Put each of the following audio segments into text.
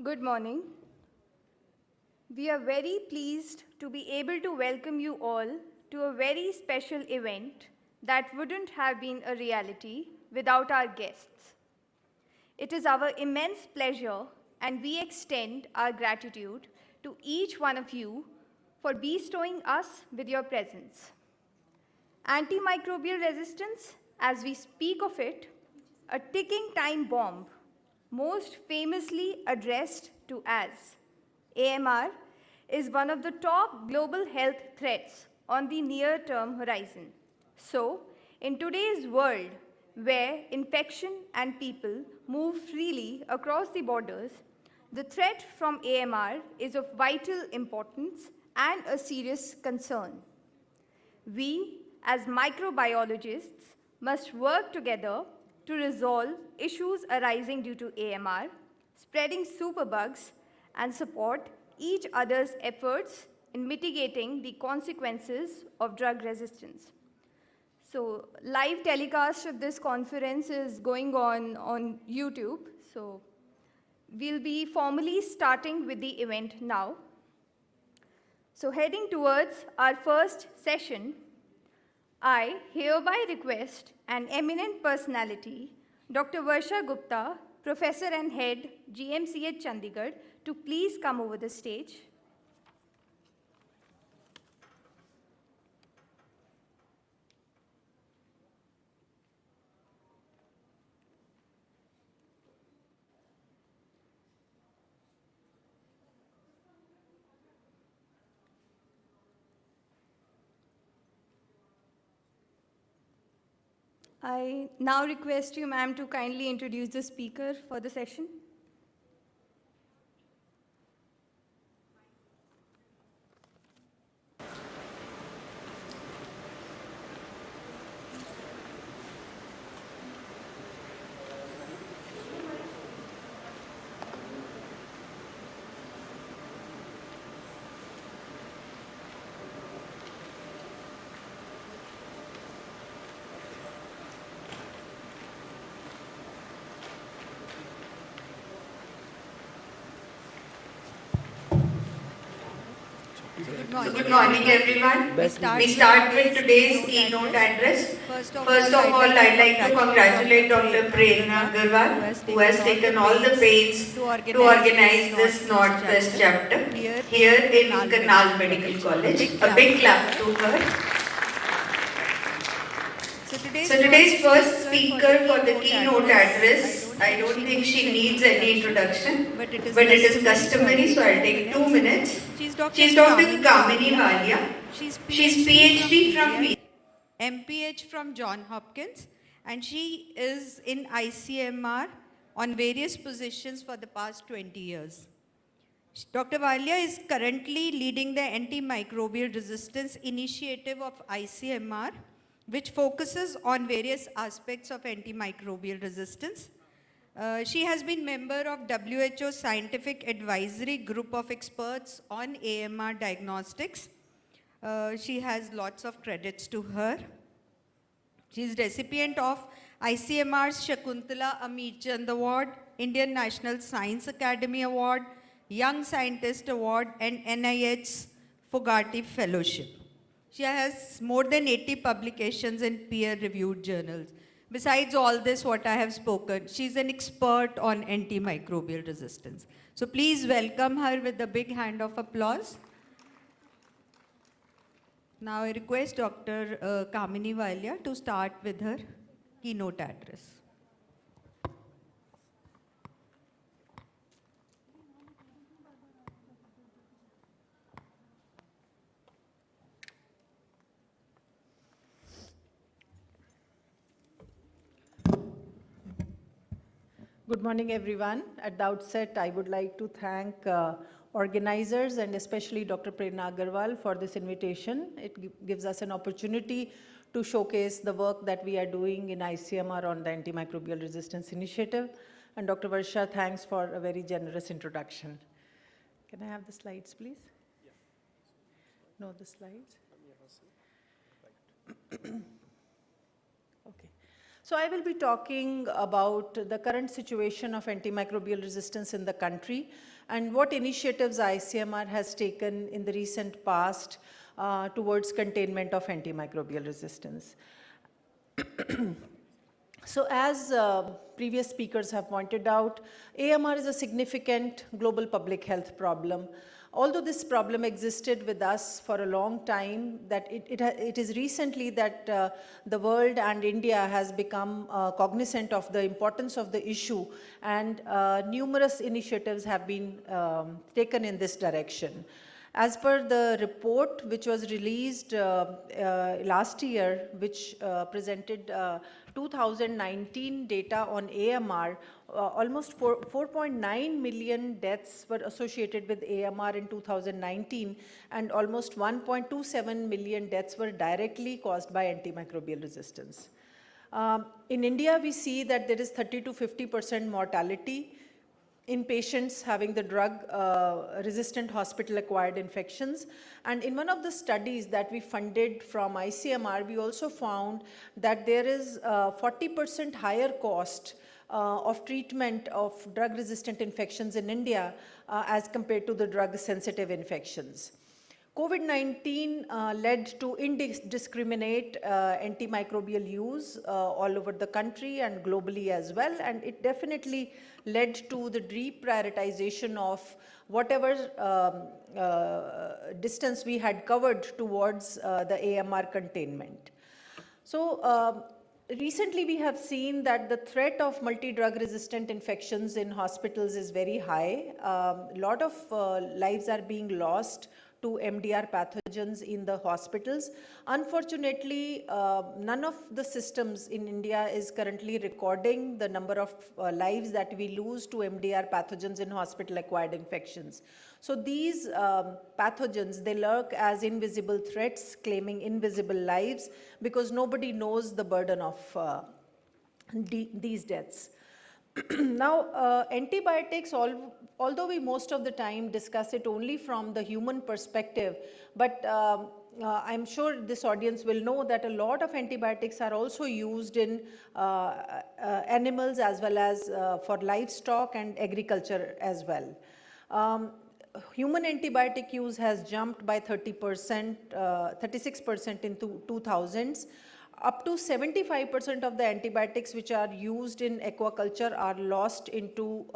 Good morning. We are very pleased to be able to welcome you all to a very special event that wouldn't have been a reality without our guests. It is our immense pleasure, and we extend our gratitude to each one of you for bestowing us with your presence. Antimicrobial resistance, as we speak of it, a ticking time bomb, most famously addressed to as AMR, is one of the top global health threats on the near-term horizon. So, in today's world, where infection and people move freely across the borders, the threat from AMR is of vital importance and a serious concern. We, as microbiologists, must work together to resolve issues arising due to AMR, spreading superbugs, and support each other's efforts in mitigating the consequences of drug resistance. So, live telecast of this conference is going on YouTube. So, we'll be formally starting with the event now. So, heading towards our first session, I hereby request an eminent personality, Dr. Varsha Gupta, Professor and Head, GMCH Chandigarh, to please come over the stage. I now request you, ma'am, to kindly introduce the speaker for the session. Good morning, everyone. We start with today's keynote address. First of all, I'd like to congratulate Dr. Prerna Agarwal, who has taken all the pains to organize this Northwest chapter here in Karnal Medical College. A big clap to her. So today's first speaker for the keynote address, I don't think she needs any introduction, but it is customary, so I'll take 2 minutes. She's Dr. Kamini Walia. She's PhD from MPH from Johns Hopkins, and she is in ICMR on various positions for the past 20 years. Dr. Walia is currently leading the antimicrobial resistance initiative of ICMR, which focuses on various aspects of antimicrobial resistance. She has been member of WHO Scientific Advisory Group of Experts on AMR diagnostics. She has lots of credits to her. She is recipient of ICMR's Shakuntala Amirchand Award, Indian National Science Academy Award, Young Scientist Award, and NIH's Fogarty Fellowship. She has more than 80 publications in peer-reviewed journals. Besides all this, what I have spoken, she's an expert on antimicrobial resistance. So please welcome her with a big hand of applause. Now I request Dr. Kamini Walia to start with her keynote address. Good morning, everyone. At the outset, I would like to thank organizers and especially Dr. Prerna Agarwal for this invitation. It gives us an opportunity to showcase the work that we are doing in ICMR on the Antimicrobial Resistance Initiative. And Dr. Varsha, thanks for a very generous introduction. Can I have the slides, please? Yeah. No, the slides? Okay. So I will be talking about the current situation of antimicrobial resistance in the country and what initiatives ICMR has taken in the recent past towards containment of antimicrobial resistance. So as previous speakers have pointed out, AMR is a significant global public health problem. Although this problem existed with us for a long time, that it is recently that the world and India has become cognizant of the importance of the issue, and numerous initiatives have been taken in this direction. As per the report which was released last year, which presented 2019 data on AMR, almost 4.9 million deaths were associated with AMR in 2019, and almost 1.27 million deaths were directly caused by antimicrobial resistance. In India, we see that there is 30 to 50% mortality in patients having the drug-resistant hospital-acquired infections. And in one of the studies that we funded from ICMR, we also found that there is 40% higher cost of treatment of drug-resistant infections in India as compared to the drug-sensitive infections. COVID-19 led to indiscriminate antimicrobial use all over the country and globally as well, and it definitely led to the deprioritization of whatever distance we had covered towards the AMR containment. So recently we have seen that the threat of multi-drug resistant infections in hospitals is very high. A lot of lives are being lost to MDR pathogens in the hospitals. Unfortunately, none of the systems in India is currently recording the number of lives that we lose to MDR pathogens in hospital-acquired infections. So these pathogens, they lurk as invisible threats, claiming invisible lives, because nobody knows the burden of these deaths. Now, antibiotics, although we most of the time discuss it only from the human perspective, but I'm sure this audience will know that a lot of antibiotics are also used in animals as well as for livestock and agriculture as well. Human antibiotic use has jumped by 30%, 36% in 2000s. Up to 75% of the antibiotics which are used in aquaculture are lost into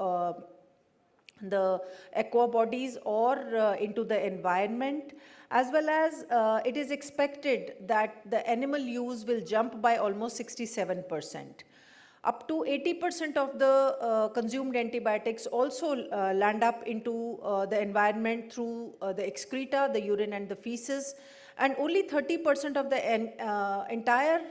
the aqua bodies or into the environment, as well as it is expected that the animal use will jump by almost 67%. Up to 80% of the consumed antibiotics also land up into the environment through the excreta, the urine and the feces, and only 30% of the entire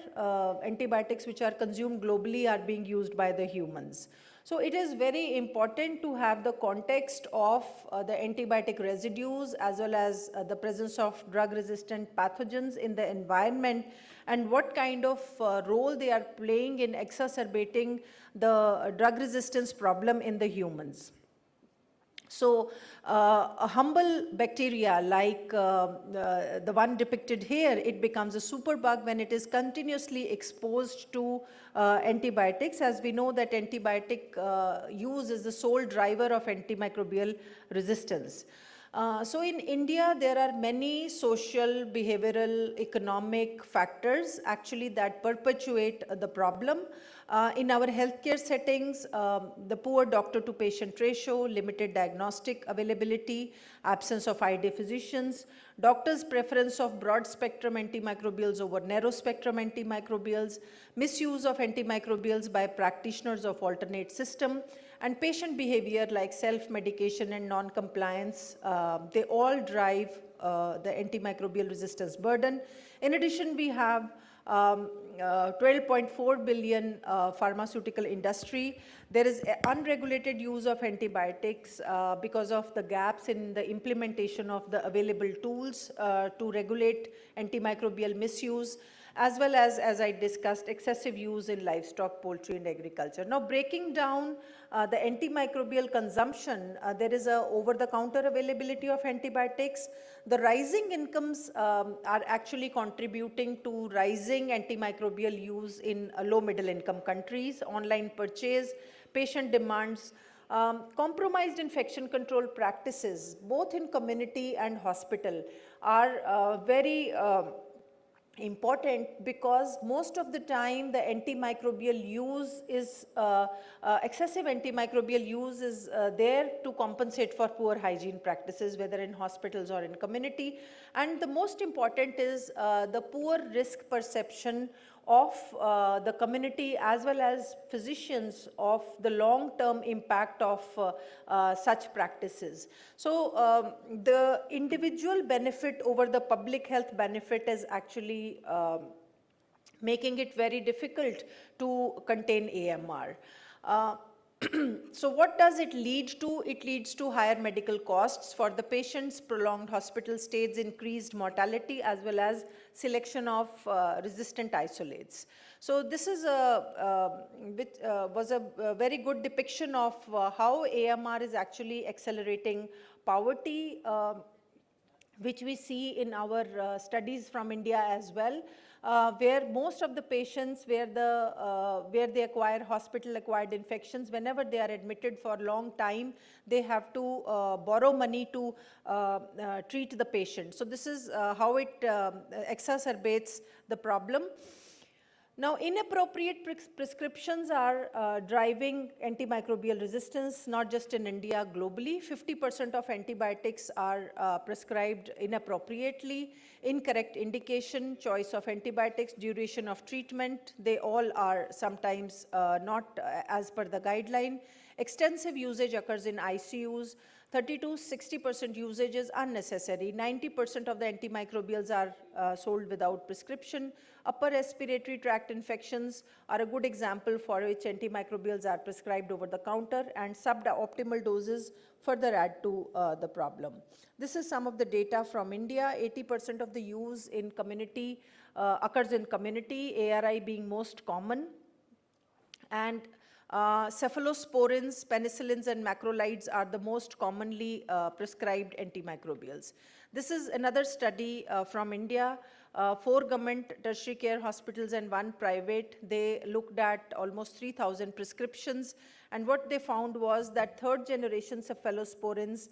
antibiotics which are consumed globally are being used by the humans. So it is very important to have the context of the antibiotic residues as well as the presence of drug-resistant pathogens in the environment and what kind of role they are playing in exacerbating the drug resistance problem in the humans. So a humble bacteria like the one depicted here, it becomes a superbug when it is continuously exposed to antibiotics, as we know that antibiotic use is the sole driver of antimicrobial resistance. So in India, there are many social, behavioral, economic factors actually that perpetuate the problem. In our healthcare settings, the poor doctor to patient ratio, limited diagnostic availability, absence of eye physicians, doctors' preference of broad spectrum antimicrobials over narrow spectrum antimicrobials, misuse of antimicrobials by practitioners of alternate system, and patient behavior like self-medication and non-compliance, they all drive the antimicrobial resistance burden. In addition, we have 12.4 billion pharmaceutical industry. There is unregulated use of antibiotics because of the gaps in the implementation of the available tools to regulate antimicrobial misuse, as well as I discussed, excessive use in livestock, poultry, and agriculture. Now, breaking down the antimicrobial consumption, there is a over-the-counter availability of antibiotics. The rising incomes are actually contributing to rising rising antimicrobial use in low middle income countries, online purchase, patient demands, compromised infection control practices, both in community and hospital, are very important, because most of the time the antimicrobial use is, excessive antimicrobial use is there to compensate for poor hygiene practices, whether in hospitals or in community. And the most important is the poor risk perception of the community as well as physicians of the long-term impact of such practices. So the individual benefit over the public health benefit is actually making it very difficult to contain AMR. So what does it lead to? It leads to higher medical costs for the patients, prolonged hospital stays, increased mortality, as well as selection of resistant isolates. So this is was a very good depiction of how AMR is actually accelerating poverty, which we see in our studies from India as well, where most of the patients where they acquire hospital-acquired infections, whenever they are admitted for a long time, they have to borrow money to treat the patient. So this is how it exacerbates the problem. Now, inappropriate prescriptions are driving antimicrobial resistance, not just in India, globally. 50% of antibiotics are prescribed inappropriately. Incorrect indication, choice of antibiotics, duration of treatment, they all are sometimes not as per the guideline. Extensive usage occurs in ICUs. 30 to 60% usage is unnecessary. 90% of the antimicrobials are sold without prescription. Upper respiratory tract infections are a good example for which antimicrobials are prescribed over the counter, and suboptimal doses further add to the problem. This is some of the data from India. 80% of the use in community occurs in community, ARI being most common. And cephalosporins, penicillins, and macrolides are the most commonly prescribed antimicrobials. This is another study from India. 4 government tertiary care hospitals and 1 private. They looked at almost 3,000 prescriptions, and what they found was that third generation cephalosporins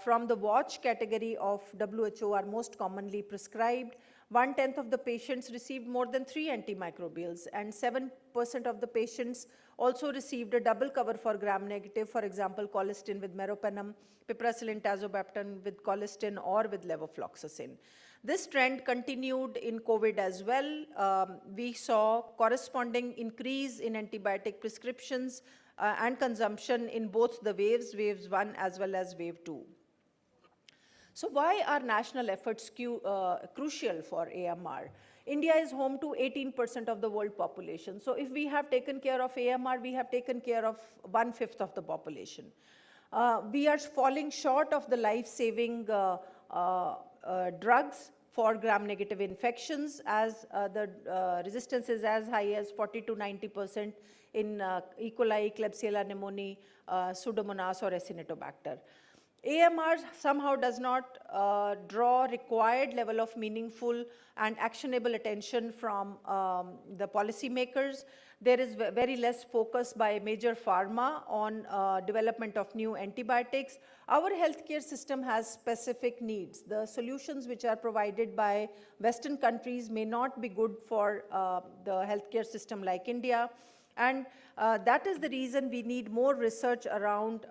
from the watch category of WHO are most commonly prescribed. 1/10 of the patients received more than 3 antimicrobials, and 7% of the patients also received a double cover for gram-negative, for example, colistin with meropenem, piperacillin tazobactam with colistin, or with levofloxacin. This trend continued in COVID as well. We saw corresponding increase in antibiotic prescriptions and consumption in both the waves, waves 1 as well as wave 2. So why are national efforts crucial for AMR? India is home to 18% of the world population. So if we have taken care of AMR, we have taken care of 1/5 of the population. We are falling short of the life-saving drugs for gram-negative infections, as the resistance is as high as 40 to 90% in E. coli, Klebsiella pneumoniae, Pseudomonas, or Acinetobacter. AMR somehow does not draw required level of meaningful and actionable attention from the policymakers. There is very less focus by major pharma on development of new antibiotics. Our healthcare system has specific needs. The solutions which are provided by Western countries may not be good for the healthcare system like India. And that is the reason we need more research around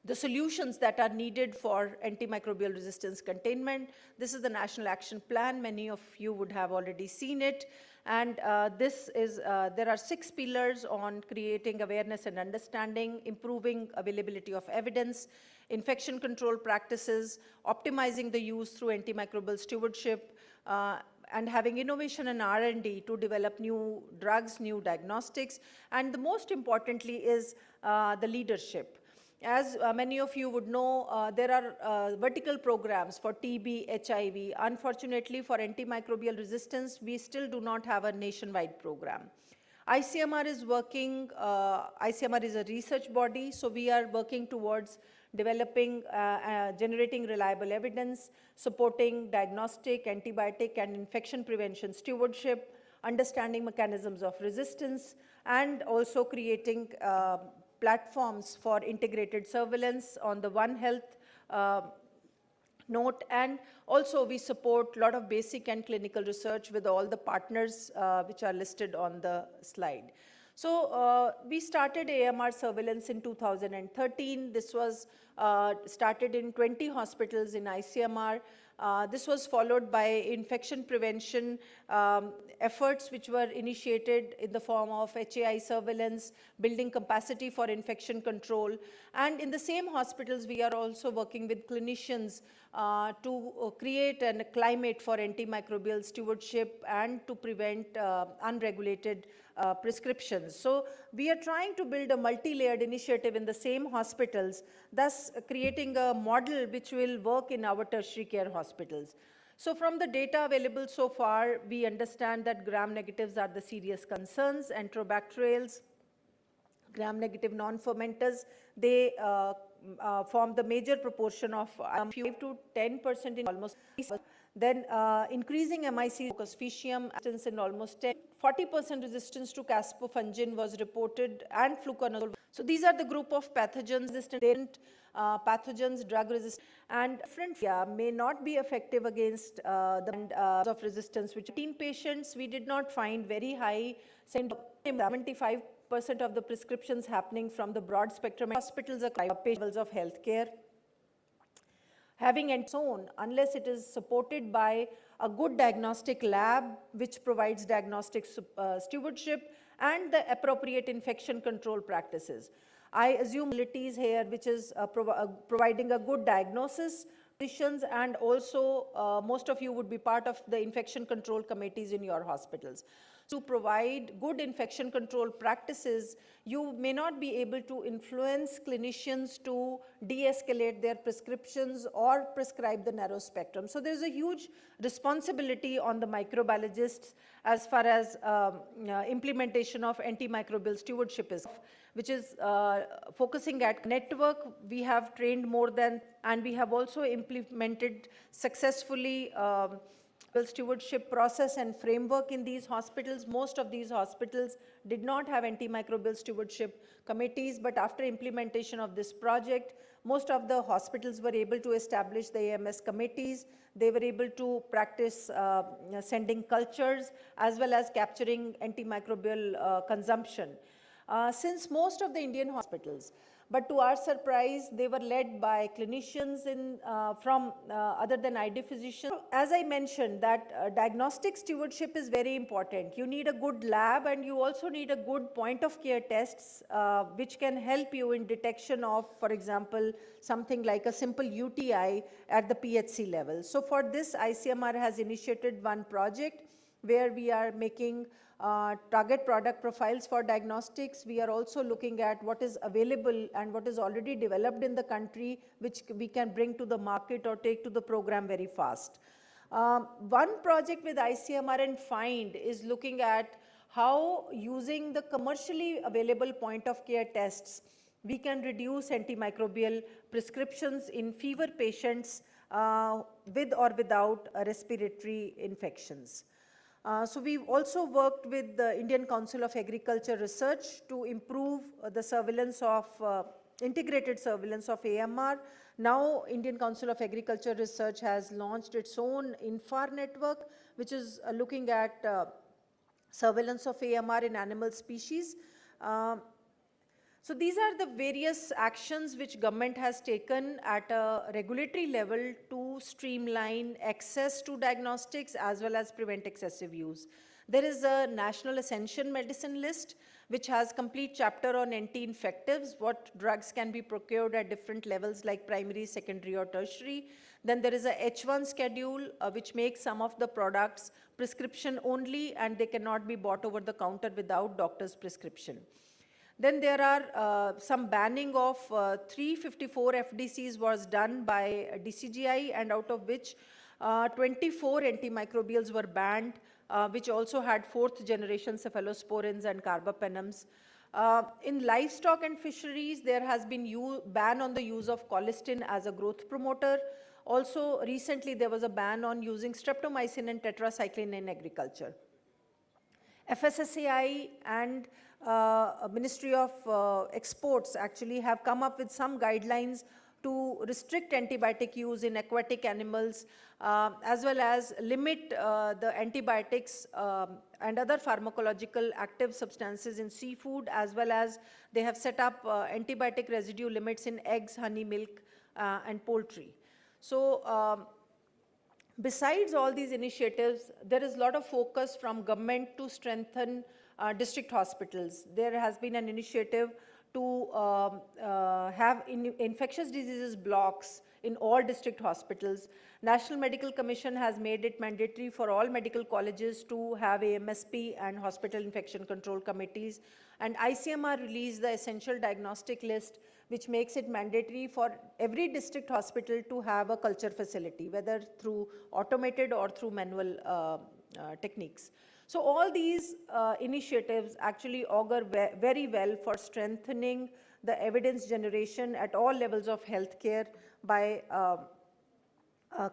the solutions that are needed for antimicrobial resistance containment. This is the National Action Plan. Many of you would have already seen it. And there are 6 pillars on creating awareness and understanding, improving availability of evidence, infection control practices, optimizing the use through antimicrobial stewardship, and having innovation and R&D to develop new drugs, new diagnostics. And the most importantly is the leadership. As many of you would know, there are vertical programs for TB, HIV. Unfortunately, for antimicrobial resistance, we still do not have a nationwide program. ICMR is working, ICMR is a research body, so we are working towards developing, generating reliable evidence, supporting diagnostic, antibiotic, and infection prevention stewardship, understanding mechanisms of resistance, and also creating platforms for integrated surveillance on the One Health note. And also we support a lot of basic and clinical research with all the partners which are listed on the slide. So we started AMR surveillance in 2013. This was started in 20 hospitals in ICMR. This was followed by infection prevention efforts which were initiated in the form of HAI surveillance, building capacity for infection control. And in the same hospitals, we are also working with clinicians to create a climate for antimicrobial stewardship and to prevent unregulated prescriptions. So we are trying to build a multi-layered initiative in the same hospitals, thus creating a model which will work in our tertiary care hospitals. So from the data available so far, we understand that gram-negatives are the serious concerns. Enterobacterials, gram-negative non-fermenters, they form the major proportion of 5 to 10% in almost. Then increasing MIC Fusarium in almost 40% resistance to caspofungin was reported, and fluconazole. So these are the group of pathogens resistant pathogens, drug resistant, and different may not be effective against the of resistance. Which in patients we did not find very high, 75% of the prescriptions happening from the broad spectrum hospitals are levels of healthcare. Having its own, unless it is supported by a good diagnostic lab which provides diagnostic stewardship and the appropriate infection control practices. I assume abilities here, which is providing a good diagnosis, and also most of you would be part of the infection control committees in your hospitals. To provide good infection control practices, you may not be able to influence clinicians to de-escalate their prescriptions or prescribe the narrow spectrum. So there's a huge responsibility on the microbiologists as far as implementation of antimicrobial stewardship is, which is focusing at network. We have trained more than, and we have also implemented successfully stewardship process and framework in these hospitals. Most of these hospitals did not have antimicrobial stewardship committees, but after implementation of this project, most of the hospitals were able to establish the AMS committees. They were able to practice sending cultures as well as capturing antimicrobial consumption. Since most of the Indian hospitals, but to our surprise, they were led by clinicians from other than ID physicians. As I mentioned, that diagnostic stewardship is very important. You need a good lab, and you also need a good point of care tests which can help you in detection of, for example, something like a simple UTI at the PHC level. So for this, ICMR has initiated one project where we are making target product profiles for diagnostics. We are also looking at what is available and what is already developed in the country, which we can bring to the market or take to the program very fast. One project with ICMR and FIND is looking at how, using the commercially available point of care tests, we can reduce antimicrobial prescriptions in fever patients with or without respiratory infections. So we've also worked with the Indian Council of Agriculture Research to improve the surveillance of, integrated surveillance of AMR. Now, Indian Council of Agriculture Research has launched its own INFAR network, which is looking at surveillance of AMR in animal species. So these are the various actions which government has taken at a regulatory level to streamline access to diagnostics as well as prevent excessive use. There is a National Essential Medicine List which has complete chapter on anti-infectives, what drugs can be procured at different levels like primary, secondary or tertiary. Then there is a H1 schedule which makes some of the products prescription only and they cannot be bought over the counter without doctor's prescription. Then there are some banning of 354 FDCs was done by DCGI, and out of which 24 antimicrobials were banned, which also had fourth generation cephalosporins and carbapenems. In livestock and fisheries, there has been ban on the use of colistin as a growth promoter. Also, recently there was a ban on using streptomycin and tetracycline in agriculture. FSSAI and Ministry of Exports actually have come up with some guidelines to restrict antibiotic use in aquatic animals, as well as limit the antibiotics and other pharmacological active substances in seafood, as well as they have set up antibiotic residue limits in eggs, honey, milk, and poultry. So, besides all these initiatives, there is a lot of focus from government to strengthen district hospitals. There has been an initiative to have infectious diseases blocks in all district hospitals. National Medical Commission has made it mandatory for all medical colleges to have AMSP and hospital infection control committees. And ICMR released the essential diagnostic list, which makes it mandatory for every district hospital to have a culture facility, whether through automated or through manual techniques. So all these initiatives actually augur very well for strengthening the evidence generation at all levels of healthcare by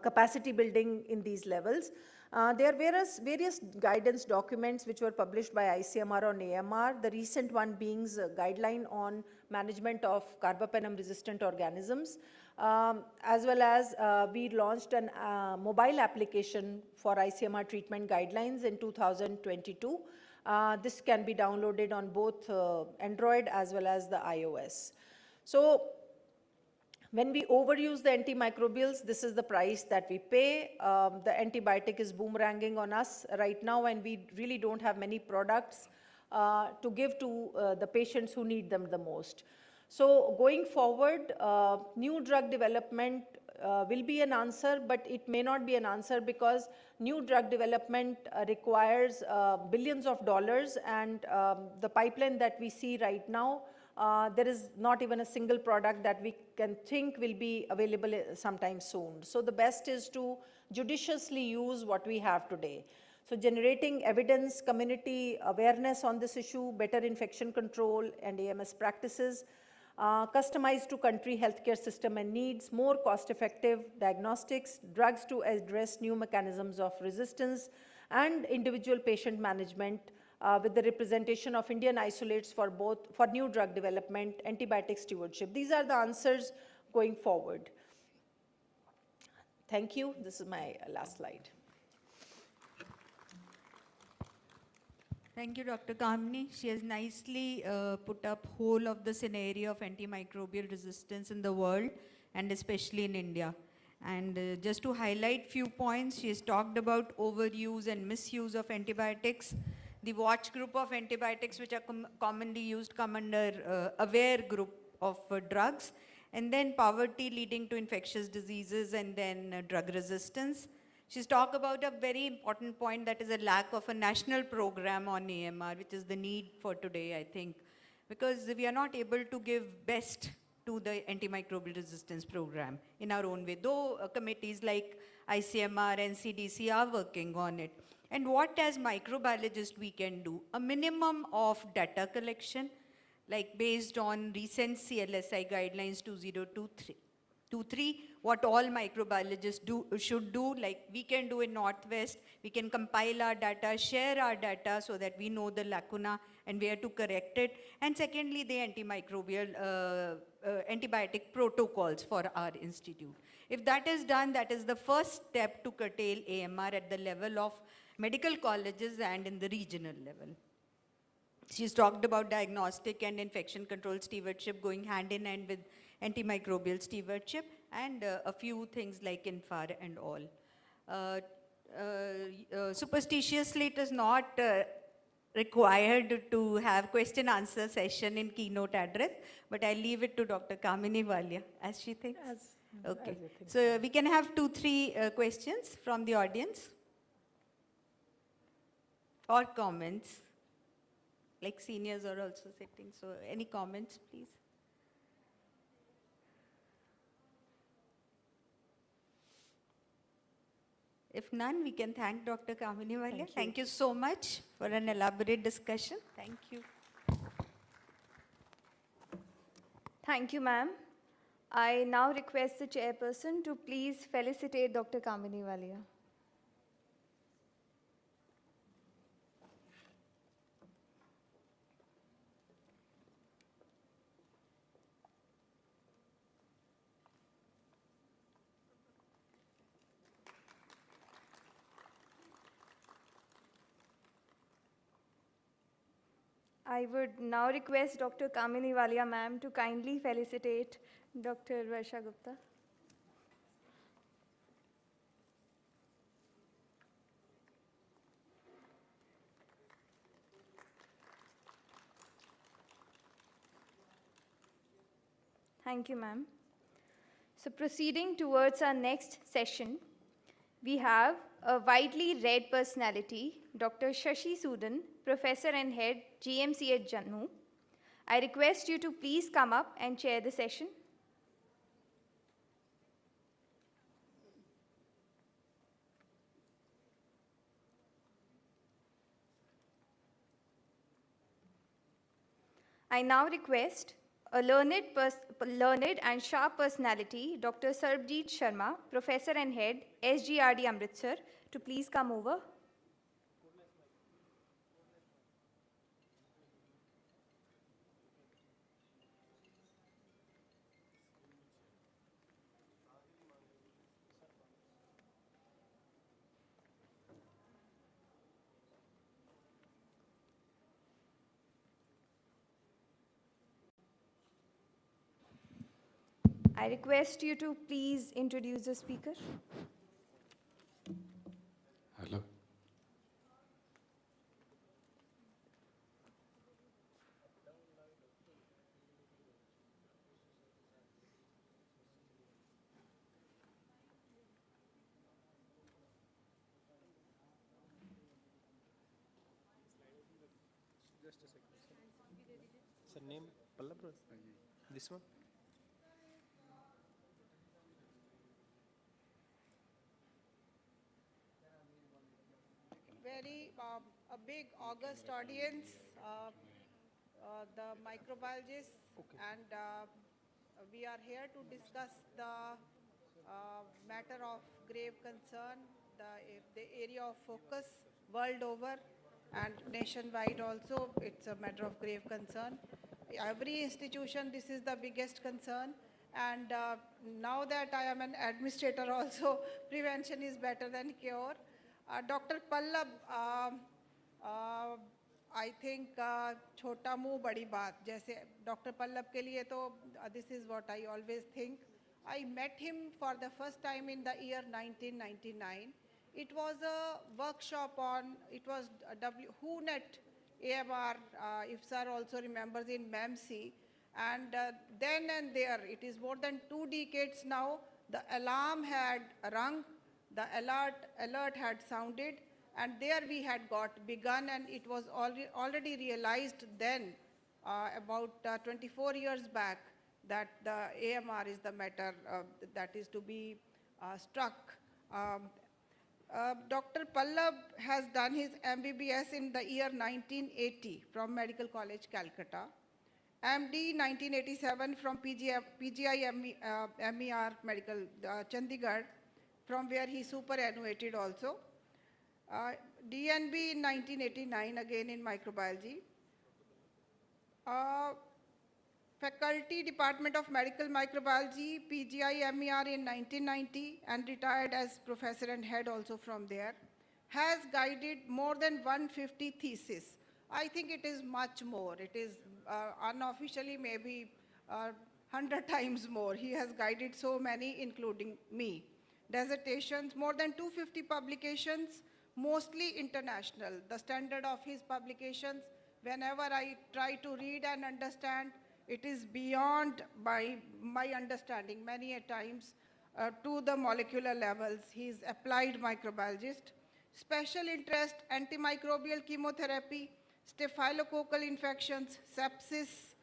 capacity building in these levels. There are various guidance documents which were published by ICMR on AMR, the recent one being a guideline on management of carbapenem-resistant organisms, as well as we launched a mobile application for ICMR treatment guidelines in 2022. This can be downloaded on both Android as well as the iOS. So, when we overuse the antimicrobials, this is the price that we pay. The antibiotic is boomeranging on us right now, and we really don't have many products to give to the patients who need them the most. So going forward, new drug development will be an answer, but it may not be an answer because new drug development requires billions of dollars, and the pipeline that we see right now, there is not even a single product that we can think will be available sometime soon. So the best is to judiciously use what we have today. So generating evidence, community awareness on this issue, better infection control and AMS practices, customized to country healthcare system and needs, more cost-effective diagnostics, drugs to address new mechanisms of resistance, and individual patient management with the representation of Indian isolates for new drug development, antibiotic stewardship. These are the answers going forward. Thank you. This is my last slide. Thank you, Dr. Kamini. She has nicely put up whole of the scenario of antimicrobial resistance in the world and especially in India. And just to highlight few points, she has talked about overuse and misuse of antibiotics. The watch group of antibiotics which are commonly used come under aware group of drugs, and then poverty leading to infectious diseases, and then drug resistance. She's talked about a very important point, that is a lack of a national program on AMR, which is the need for today, I think, because we are not able to give best to the antimicrobial resistance program in our own way, though committees like ICMR and CDC are working on it. And what as microbiologists we can do? A minimum of data collection, like based on recent CLSI guidelines 2023, what all microbiologists should do, like we can do in Northwest, we can compile our data, share our data so that we know the lacuna and where to correct it. And secondly, the antimicrobial, antibiotic protocols for our institute. If that is done, that is the first step to curtail AMR at the level of medical colleges and in the regional level. She's talked about diagnostic and infection control stewardship going hand in hand with antimicrobial stewardship, and a few things like INFAR and all. Superstitiously, it is not required to have question answer session in keynote address, but I leave it to Dr. Kamini Walia as she thinks. Okay, so we can have 2-3 questions from the audience or comments. Like seniors are also sitting, so any comments, please? If none, we can thank Dr. Kamini Walia. Thank you so much for an elaborate discussion. Thank you. Thank you, ma'am. I now request the chairperson to please felicitate Dr. Kamini Walia. I would now request Dr. Kamini Walia, ma'am, to kindly felicitate Dr. Varsha Gupta. Thank you, ma'am. So proceeding towards our next session, we have a widely read personality, Dr. Shashi Sudan, Professor and Head, GMC at Jammu. I request you to please come up and chair the session. I now request a learned and sharp personality, Dr. Sarbjeet Sharma, Professor and Head, SGRD Amritsar, to please come over. I request you to please introduce the speaker. Hello. Just a second. Sir, name Pallab? This one? Very a big august audience, the microbiologists, and we are here to discuss the matter of grave concern, the area of focus world over and nationwide also. It's a matter of grave concern. Every institution, this is the biggest concern. And now that I am an administrator also, prevention is better than cure. Dr. Pallab, I think छोटा मुंह बड़ी बात, जैसे Dr. Pallab के लिए तो this is what I always think. I met him for the first time in the year 1999. It was a workshop on, it was WHONET AMR, if sir also remembers, in MEMC. And then and there, it is more than 2 decades now, the alarm had rung, the alert had sounded, and there we had begun, and it was already realized then, about 24 years back, that the AMR is the matter that is to be struck. Dr. Pallab has done his MBBS in the year 1980 from Medical College, Calcutta. MD 1987 from PGI MER Medical, Chandigarh, from where he superannuated also. DNB in 1989, again in microbiology. Faculty Department of Medical Microbiology, PGI MER in 1990, and retired as professor and head also from there. Has guided more than 150 theses. I think it is much more. It is unofficially maybe 100 times more. He has guided so many, including me. Dissertations, more than 250 publications, mostly international. The standard of his publications, whenever I try to read and understand, it is beyond my understanding many a times to the molecular levels. He is applied microbiologist. Special interest, antimicrobial chemotherapy, staphylococcal infections, sepsis,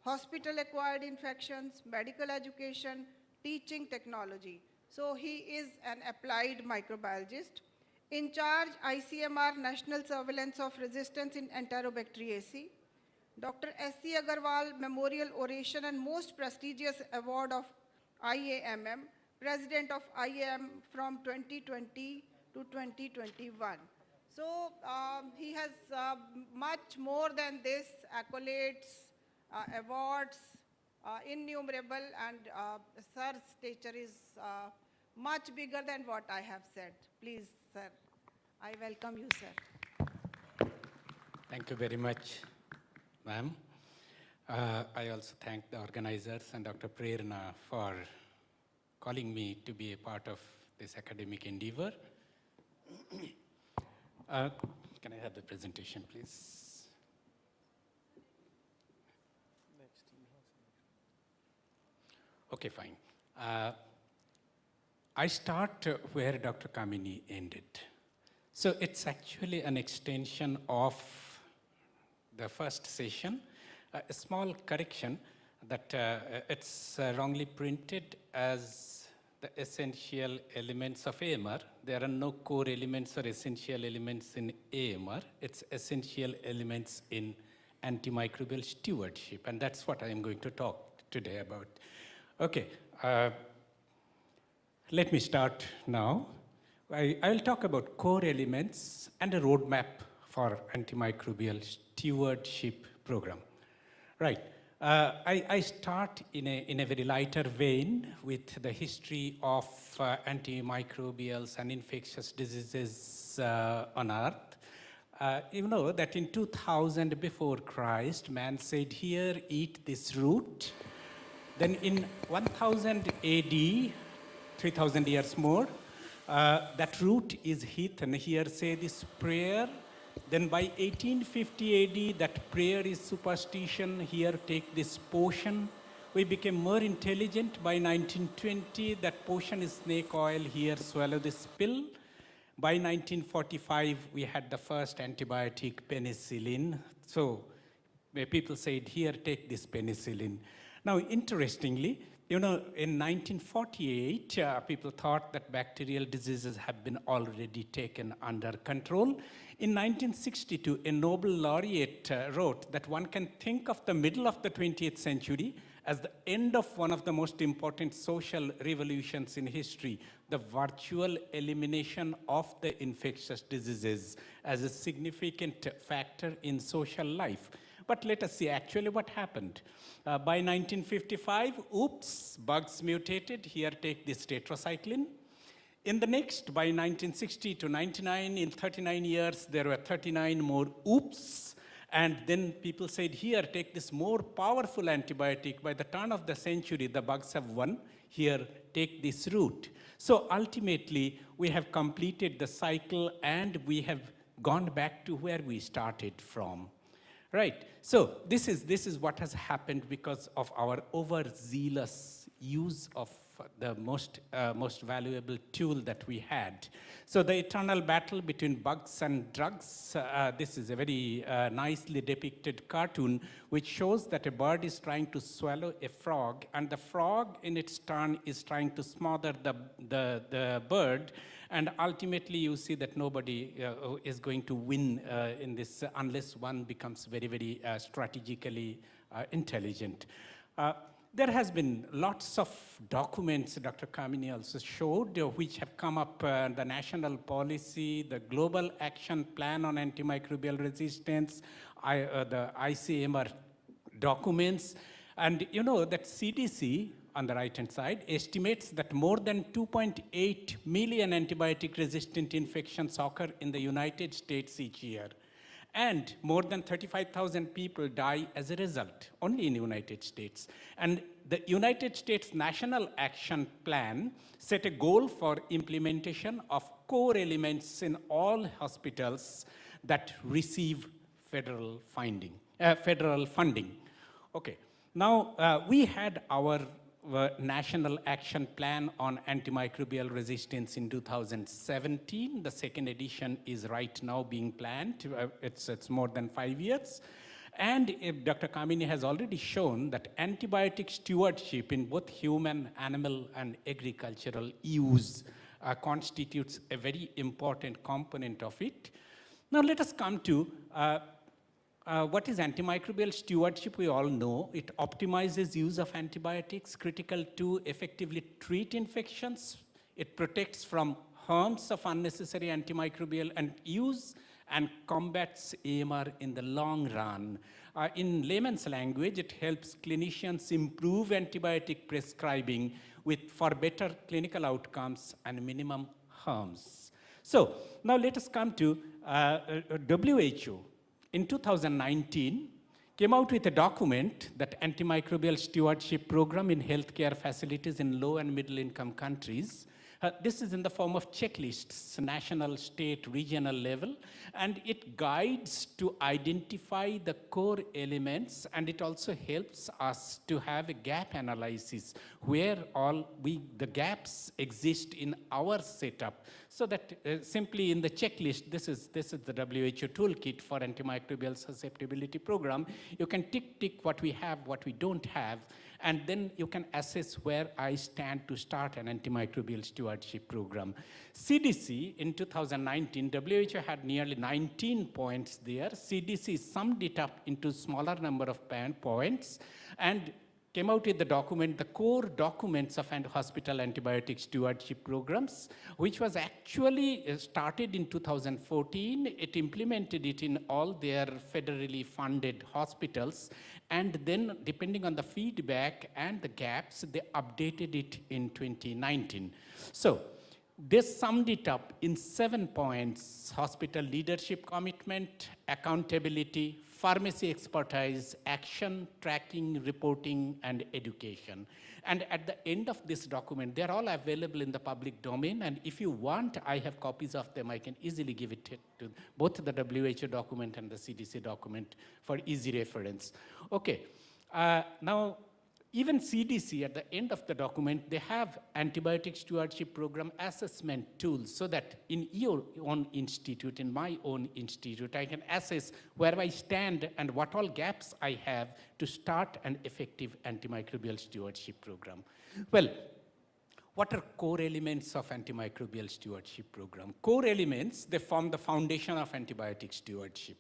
hospital-acquired infections, medical education, teaching technology. So he is an applied microbiologist. In charge, ICMR, National Surveillance of Resistance in Enterobacteriaceae. Dr. S.C. Agarwal Memorial Oration and most prestigious award of IAMM, President of IAM from 2020 to 2021. So he has much more than this, accolades, awards, innumerable, and sir's stature is much bigger than what I have said. Please, sir, I welcome you, sir. Thank you very much, ma'am. I also thank the organizers and Dr. Prerna for calling me to be a part of this academic endeavor. Can I have the presentation, please? Okay, fine. I start where Dr. Kamini ended. So it's actually an extension of the first session. A small correction that it's wrongly printed as the essential elements of AMR. There are no core elements or essential elements in AMR. It's essential elements in antimicrobial stewardship, and that's what I am going to talk today about. Okay, let me start now. I will talk about core elements and a roadmap for antimicrobial stewardship program. Right. I start in a very lighter vein with the history of antimicrobials and infectious diseases on Earth. You know that in 2000 before Christ, man said, "Here, eat this root." Then in 1000 AD, 3000 years more, that root is hidden. Here, say this prayer. Then by 1850 AD, that prayer is superstition. Here, take this potion. We became more intelligent. By 1920, that potion is snake oil. Here, swallow this pill. By 1945, we had the first antibiotic, penicillin. So people said, here, take this penicillin. Now, interestingly, you know, in 1948, people thought that bacterial diseases have been already taken under control. In 1962, a Nobel laureate wrote that one can think of the middle of the 20th century as the end of one of the most important social revolutions in history, the virtual elimination of the infectious diseases as a significant factor in social life. But let us see actually what happened. By 1955, oops, bugs mutated. Here, take this tetracycline. In the next, by 1960 to 99, in 39 years, there were 39 more oops. And then people said, here, take this more powerful antibiotic. By the turn of the century, the bugs have won. Here, take this root. So ultimately, we have completed the cycle and we have gone back to where we started from. Right, so this is what has happened because of our overzealous use of the most valuable tool that we had. So the eternal battle between bugs and drugs, this is a very nicely depicted cartoon which shows that a bird is trying to swallow a frog and the frog in its turn is trying to smother the bird. And ultimately, you see that nobody is going to win in this unless one becomes very, very strategically intelligent. There has been lots of documents, Dr. Kamini also showed, which have come up, the national policy, the global action plan on antimicrobial resistance, the ICMR documents. And you know that CDC, on the right-hand side, estimates that more than 2.8 million antibiotic-resistant infections occur in the United States each year. And more than 35,000 people die as a result, only in the United States. And the United States National Action Plan set a goal for implementation of core elements in all hospitals that receive federal funding. Okay, now we had our National Action Plan on Antimicrobial Resistance in 2017. The second edition is right now being planned. It's more than 5 years. And Dr. Kamini has already shown that antibiotic stewardship in both human, animal, and agricultural use constitutes a very important component of it. Now let us come to What is antimicrobial stewardship? We all know it optimizes use of antibiotics critical to effectively treat infections. It protects from harms of unnecessary antimicrobial and use and combats AMR in the long run. In layman's language, it helps clinicians improve antibiotic prescribing for better clinical outcomes and minimum harms. So now let us come to WHO. In 2019, came out with a document that antimicrobial stewardship program in healthcare facilities in low and middle income countries. This is in the form of checklists, national, state, regional level, and it guides to identify the core elements, and it also helps us to have a gap analysis where the gaps exist in our setup, so that simply in the checklist, this is the WHO toolkit for antimicrobial susceptibility program. You can tick what we have, what we don't have, and then you can assess where I stand to start an antimicrobial stewardship program. CDC in 2019, WHO had nearly 19 points there. CDC summed it up into smaller number of points and came out with the document, the core documents of hospital antibiotic stewardship programs, which was actually started in 2014. It implemented it in all their federally funded hospitals. And then, depending on the feedback and the gaps, they updated it in 2019. So, they summed it up in 7 points: hospital leadership commitment, accountability, pharmacy expertise, action, tracking, reporting, and education. And at the end of this document, they're all available in the public domain, and if you want, I have copies of them. I can easily give it to both the WHO document and the CDC document for easy reference. Okay, now, even CDC, at the end of the document, they have antibiotic stewardship program assessment tools, so that in your own institute, in my own institute, I can assess where I stand and what all gaps I have to start an effective antimicrobial stewardship program. Well, what are core elements of antimicrobial stewardship program? Core elements, they form the foundation of antibiotic stewardship.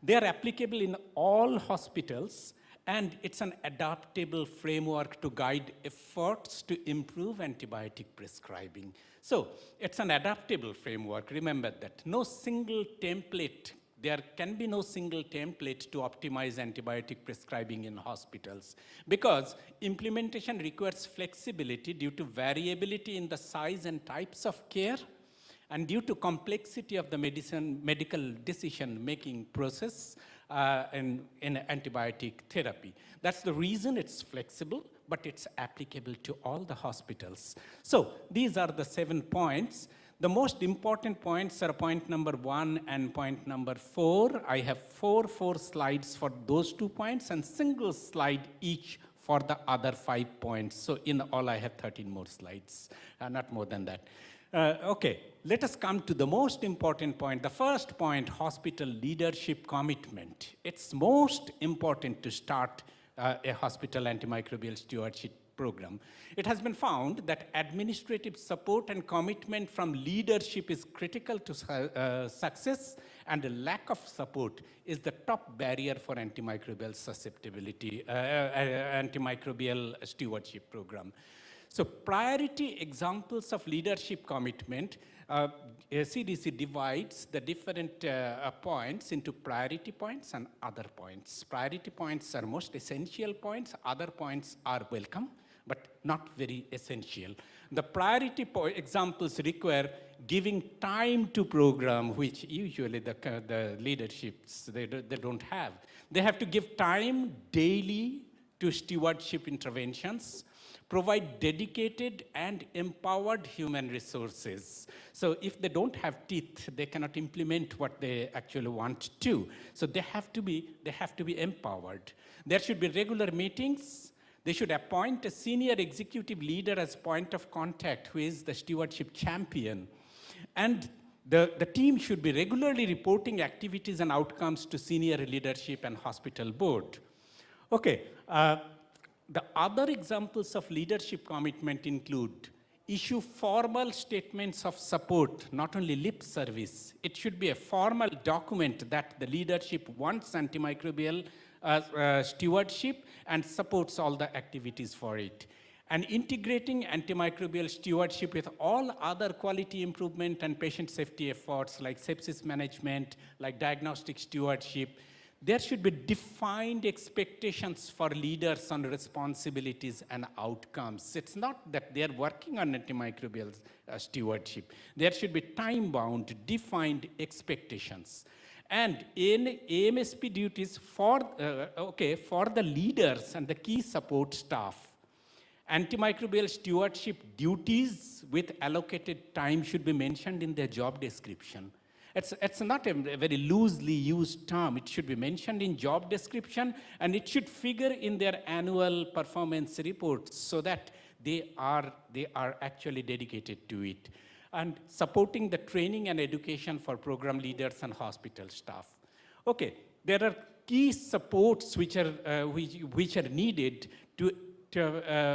They are applicable in all hospitals, and it's an adaptable framework to guide efforts to improve antibiotic prescribing. So it's an adaptable framework. Remember that. No single template, there can be no single template to optimize antibiotic prescribing in hospitals, because implementation requires flexibility due to variability in the size and types of care, and due to complexity of the medical decision-making process in antibiotic therapy. That's the reason it's flexible, but it's applicable to all the hospitals. So these are the 7 points. The most important points are point number 1 and point number 4. I have four slides for those 2 points and single slide each for the other 5 points. So in all, I have 13 more slides, not more than that. Okay, let us come to the most important point. The first point, hospital leadership commitment. It's most important to start a hospital antimicrobial stewardship program. It has been found that administrative support and commitment from leadership is critical to success, and a lack of support is the top barrier for antimicrobial susceptibility, antimicrobial stewardship program. So priority examples of leadership commitment, CDC divides the different points into priority points and other points. Priority points are most essential points, other points are welcome, but not very essential. The priority examples require giving time to program, which usually the leaderships, they don't have. They have to give time daily to stewardship interventions, provide dedicated and empowered human resources. So if they don't have teeth, they cannot implement what they actually want to. So they have to be empowered. There should be regular meetings. They should appoint a senior executive leader as point of contact, who is the stewardship champion. And the team should be regularly reporting activities and outcomes to senior leadership and hospital board. Okay. The other examples of leadership commitment include issue formal statements of support, not only lip service. It should be a formal document that the leadership wants antimicrobial stewardship and supports all the activities for it. And integrating antimicrobial stewardship with all other quality improvement and patient safety efforts like sepsis management, like diagnostic stewardship, there should be defined expectations for leaders on responsibilities and outcomes. It's not that they're working on antimicrobial stewardship. There should be time-bound, defined expectations. And in AMSP duties for the leaders and the key support staff, antimicrobial stewardship duties with allocated time should be mentioned in their job description. It's not a very loosely used term. It should be mentioned in job description, and it should figure in their annual performance reports so that they are actually dedicated to it. And supporting the training and education for program leaders and hospital staff. Okay, there are key supports which are needed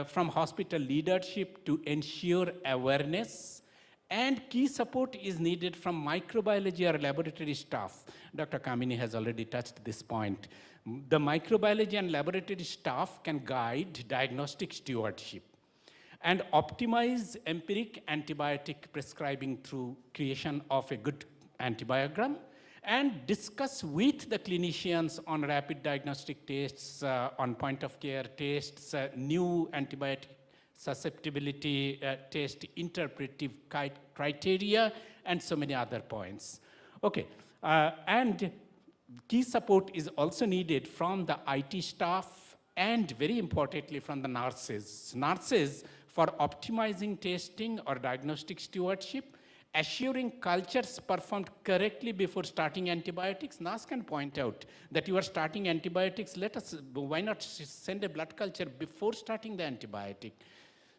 from hospital leadership to ensure awareness, and key support is needed from microbiology or laboratory staff. Dr. Kamini has already touched this point. The microbiology and laboratory staff can guide diagnostic stewardship and optimize empiric antibiotic prescribing through creation of a good antibiogram, and discuss with the clinicians on rapid diagnostic tests, on point-of-care tests, new antibiotic susceptibility test, interpretive criteria, and so many other points. Okay, and key support is also needed from the IT staff and very importantly from the nurses. Nurses for optimizing testing or diagnostic stewardship, assuring cultures performed correctly before starting antibiotics. Nurse can point out that you are starting antibiotics, why not send a blood culture before starting the antibiotic?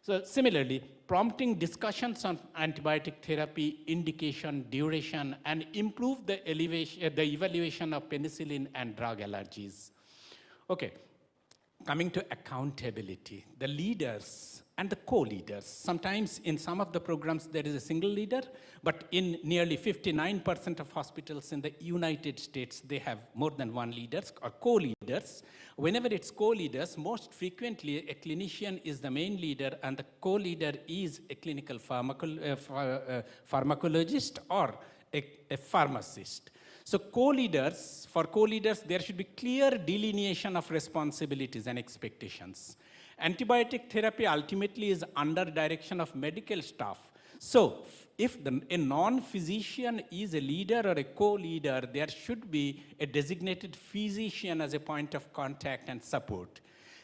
So similarly, prompting discussions on antibiotic therapy, indication, duration, and improve the evaluation of penicillin and drug allergies. Okay, coming to accountability, the leaders and the co-leaders. Sometimes in some of the programs there is a single leader, but in nearly 59% of hospitals in the United States, they have more than one leader or co-leaders. Whenever it's co-leaders, most frequently a clinician is the main leader and the co-leader is a clinical pharmacologist or a pharmacist. So for co-leaders, there should be clear delineation of responsibilities and expectations. Antibiotic therapy ultimately is under direction of medical staff. So if a non-physician is a leader or a co-leader, there should be a designated physician as a point of contact and support.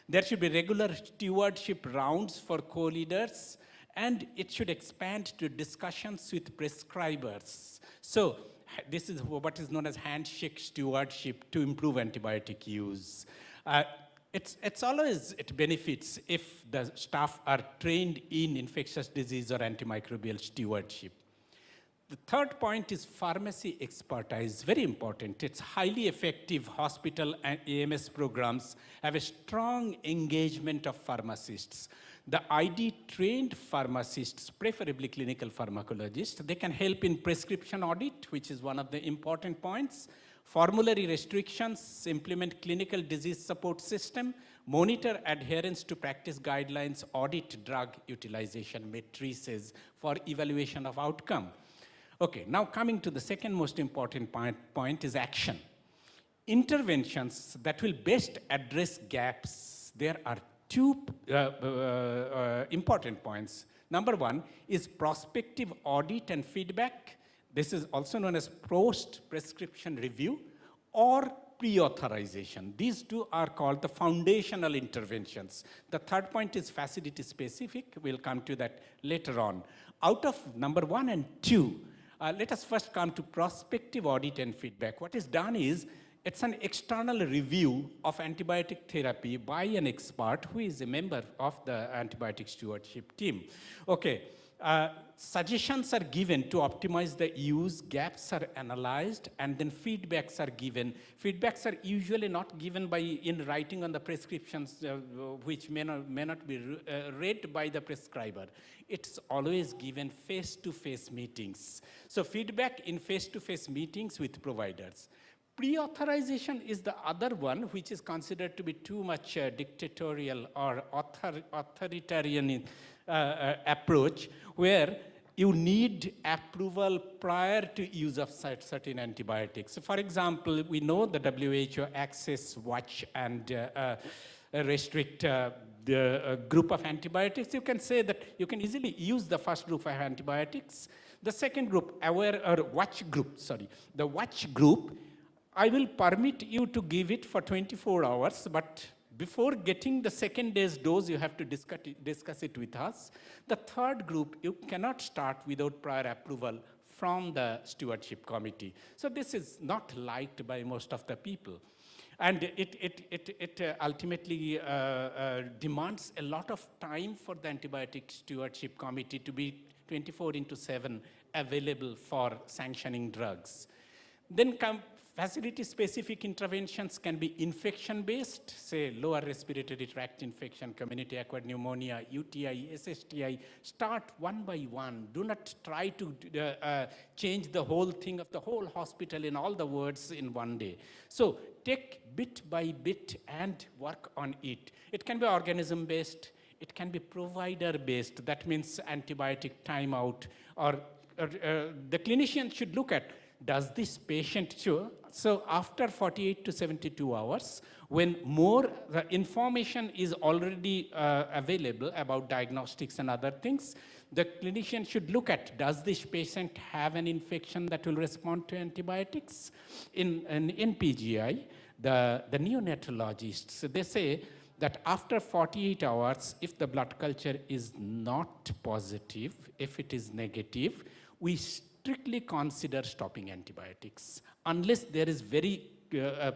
There should be regular stewardship rounds for co-leaders, and it should expand to discussions with prescribers. So this is what is known as handshake stewardship to improve antibiotic use. It benefits if the staff are trained in infectious disease or antimicrobial stewardship. The third point is pharmacy expertise, very important. It's highly effective. Hospital and AMS programs have a strong engagement of pharmacists. The ID-trained pharmacists, preferably clinical pharmacologists, they can help in prescription audit, which is one of the important points. Formulary restrictions, implement clinical disease support system, monitor adherence to practice guidelines, audit drug utilization matrices for evaluation of outcome. Okay, now coming to the second most important point is action. Interventions that will best address gaps. There are two important points. Number one is prospective audit and feedback. This is also known as post-prescription review or pre-authorization. These two are called the foundational interventions. The third point is facility-specific. We'll come to that later on. Out of number 1 and 2, let us first come to prospective audit and feedback. What is done is, it's an external review of antibiotic therapy by an expert who is a member of the antibiotic stewardship team. Okay. Suggestions are given to optimize the use, gaps are analyzed, and then feedbacks are given. Feedbacks are usually not given in writing on the prescriptions, which may not be read by the prescriber. It's always given face-to-face meetings. So feedback in face-to-face meetings with providers. Pre-authorization is the other one, which is considered to be too much dictatorial or authoritarian approach, where you need approval prior to use of certain antibiotics. So for example, we know the WHO access, watch, and restrict the group of antibiotics. You can say that you can easily use the first group of antibiotics. The second group, watch group, the watch group, I will permit you to give it for 24 hours, but before getting the second day's dose, you have to discuss it with us. The third group, you cannot start without prior approval from the stewardship committee. So this is not liked by most of the people. And it ultimately demands a lot of time for the antibiotic stewardship committee to be 24/7 available for sanctioning drugs. Then facility-specific interventions can be infection-based, say lower respiratory tract infection, community-acquired pneumonia, UTI, SSTI. Start one by one. Do not try to change the whole thing of the whole hospital in all the wards in one day. So take bit by bit and work on it. It can be organism-based. It can be provider-based. That means antibiotic timeout. Or the clinician should look at, does this patient show? So after 48 to 72 hours, when more information is already available about diagnostics and other things, the clinician should look at, does this patient have an infection that will respond to antibiotics? In PGI, the neonatologists, they say that after 48 hours, if the blood culture is not positive, if it is negative, we strictly consider stopping antibiotics, unless there is very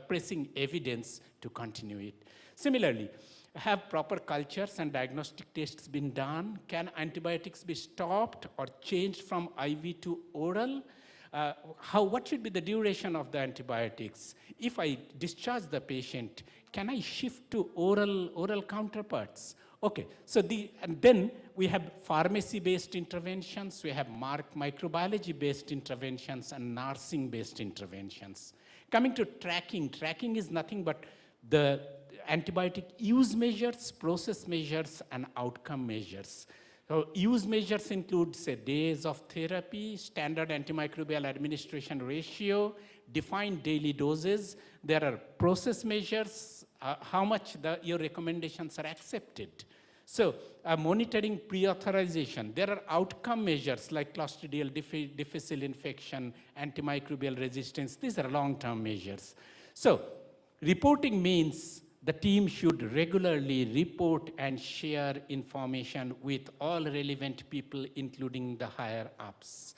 pressing evidence to continue it. Similarly, have proper cultures and diagnostic tests been done? Can antibiotics be stopped or changed from IV to oral? What should be the duration of the antibiotics? If I discharge the patient, can I shift to oral counterparts? Okay, so and then we have pharmacy-based interventions, we have microbiology-based interventions, and nursing-based interventions. Coming to tracking is nothing but the antibiotic use measures, process measures, and outcome measures. So use measures include, say, days of therapy, standard antimicrobial administration ratio, defined daily doses. There are process measures, how much your recommendations are accepted. So monitoring pre-authorization. There are outcome measures like Clostridial difficile infection, antimicrobial resistance. These are long-term measures. So reporting means the team should regularly report and share information with all relevant people, including the higher-ups.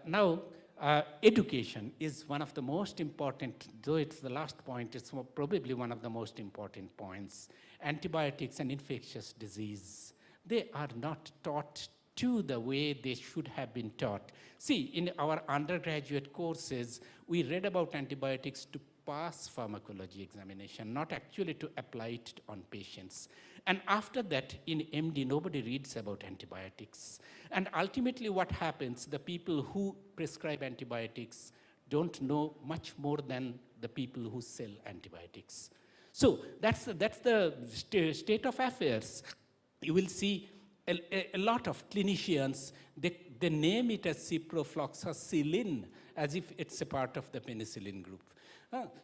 Now, education is one of the most important, though it's the last point, it's probably one of the most important points. Antibiotics and infectious disease, they are not taught to the way they should have been taught. See, in our undergraduate courses, we read about antibiotics to pass pharmacology examination, not actually to apply it on patients. And after that, in MD, nobody reads about antibiotics. And ultimately what happens, the people who prescribe antibiotics don't know much more than the people who sell antibiotics. So that's the state of affairs. You will see a lot of clinicians, they name it as ciprofloxacillin, as if it's a part of the penicillin group.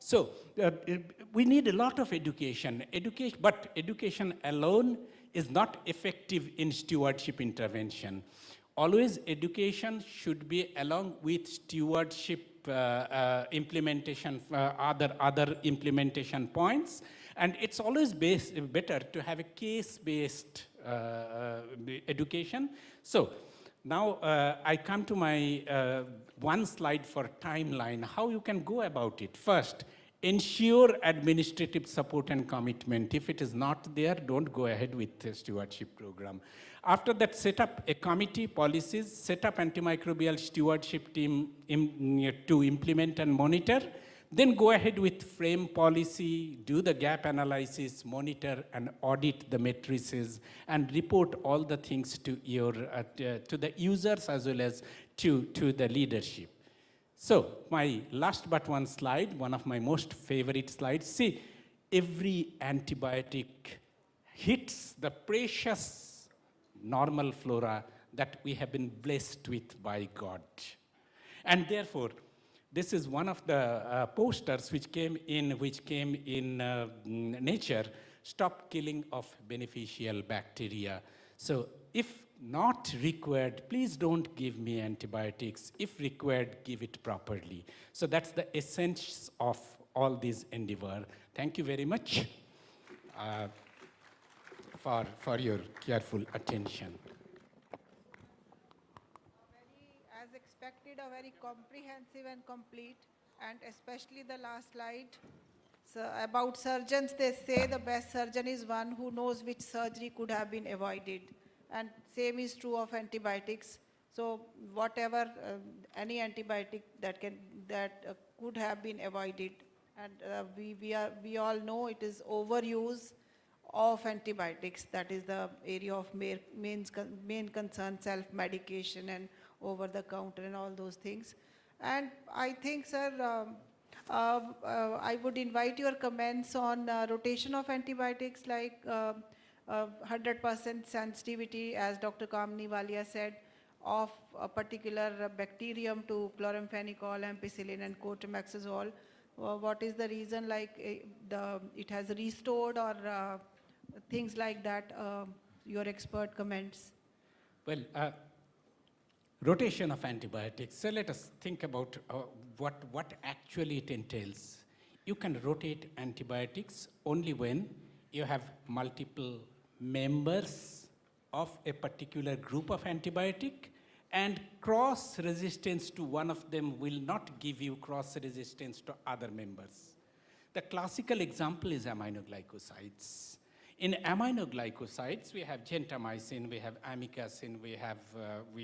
So we need a lot of education, but education alone is not effective in stewardship intervention. Always education should be along with stewardship implementation, other implementation points, and it's always better to have a case-based education. So now I come to my one slide for timeline, how you can go about it. First, ensure administrative support and commitment. If it is not there, don't go ahead with the stewardship program. After that, set up a committee, policies, set up antimicrobial stewardship team to implement and monitor. Then go ahead with frame policy, do the gap analysis, monitor and audit the matrices, and report all the things to to the users as well as to the leadership. So my last but one slide, one of my most favorite slides. See, every antibiotic hits the precious normal flora that we have been blessed with by God. And therefore, this is one of the posters which came in Nature, stop killing of beneficial bacteria. So if not required, please don't give me antibiotics. If required, give it properly. So that's the essence of all this endeavor. Thank you very much for your careful attention. As expected, a very comprehensive and complete, and especially the last slide. So about surgeons, they say the best surgeon is one who knows which surgery could have been avoided. And same is true of antibiotics. So whatever, any antibiotic that could have been avoided. And we all know it is overuse of antibiotics. That is the area of main concern, self-medication and over-the-counter and all those things. And I think, sir, I would invite your comments on rotation of antibiotics, like 100% sensitivity, as Dr. Kamini Walia said, of a particular bacterium to chloramphenicol, ampicillin, and cotrimoxazole. What is the reason, like it has restored, or things like that? Your expert comments. Well, rotation of antibiotics. So let us think about what actually it entails. You can rotate antibiotics only when you have multiple members of a particular group of antibiotic, and cross-resistance to one of them will not give you cross-resistance to other members. The classical example is aminoglycosides. In aminoglycosides, we have gentamicin, we have amikacin, we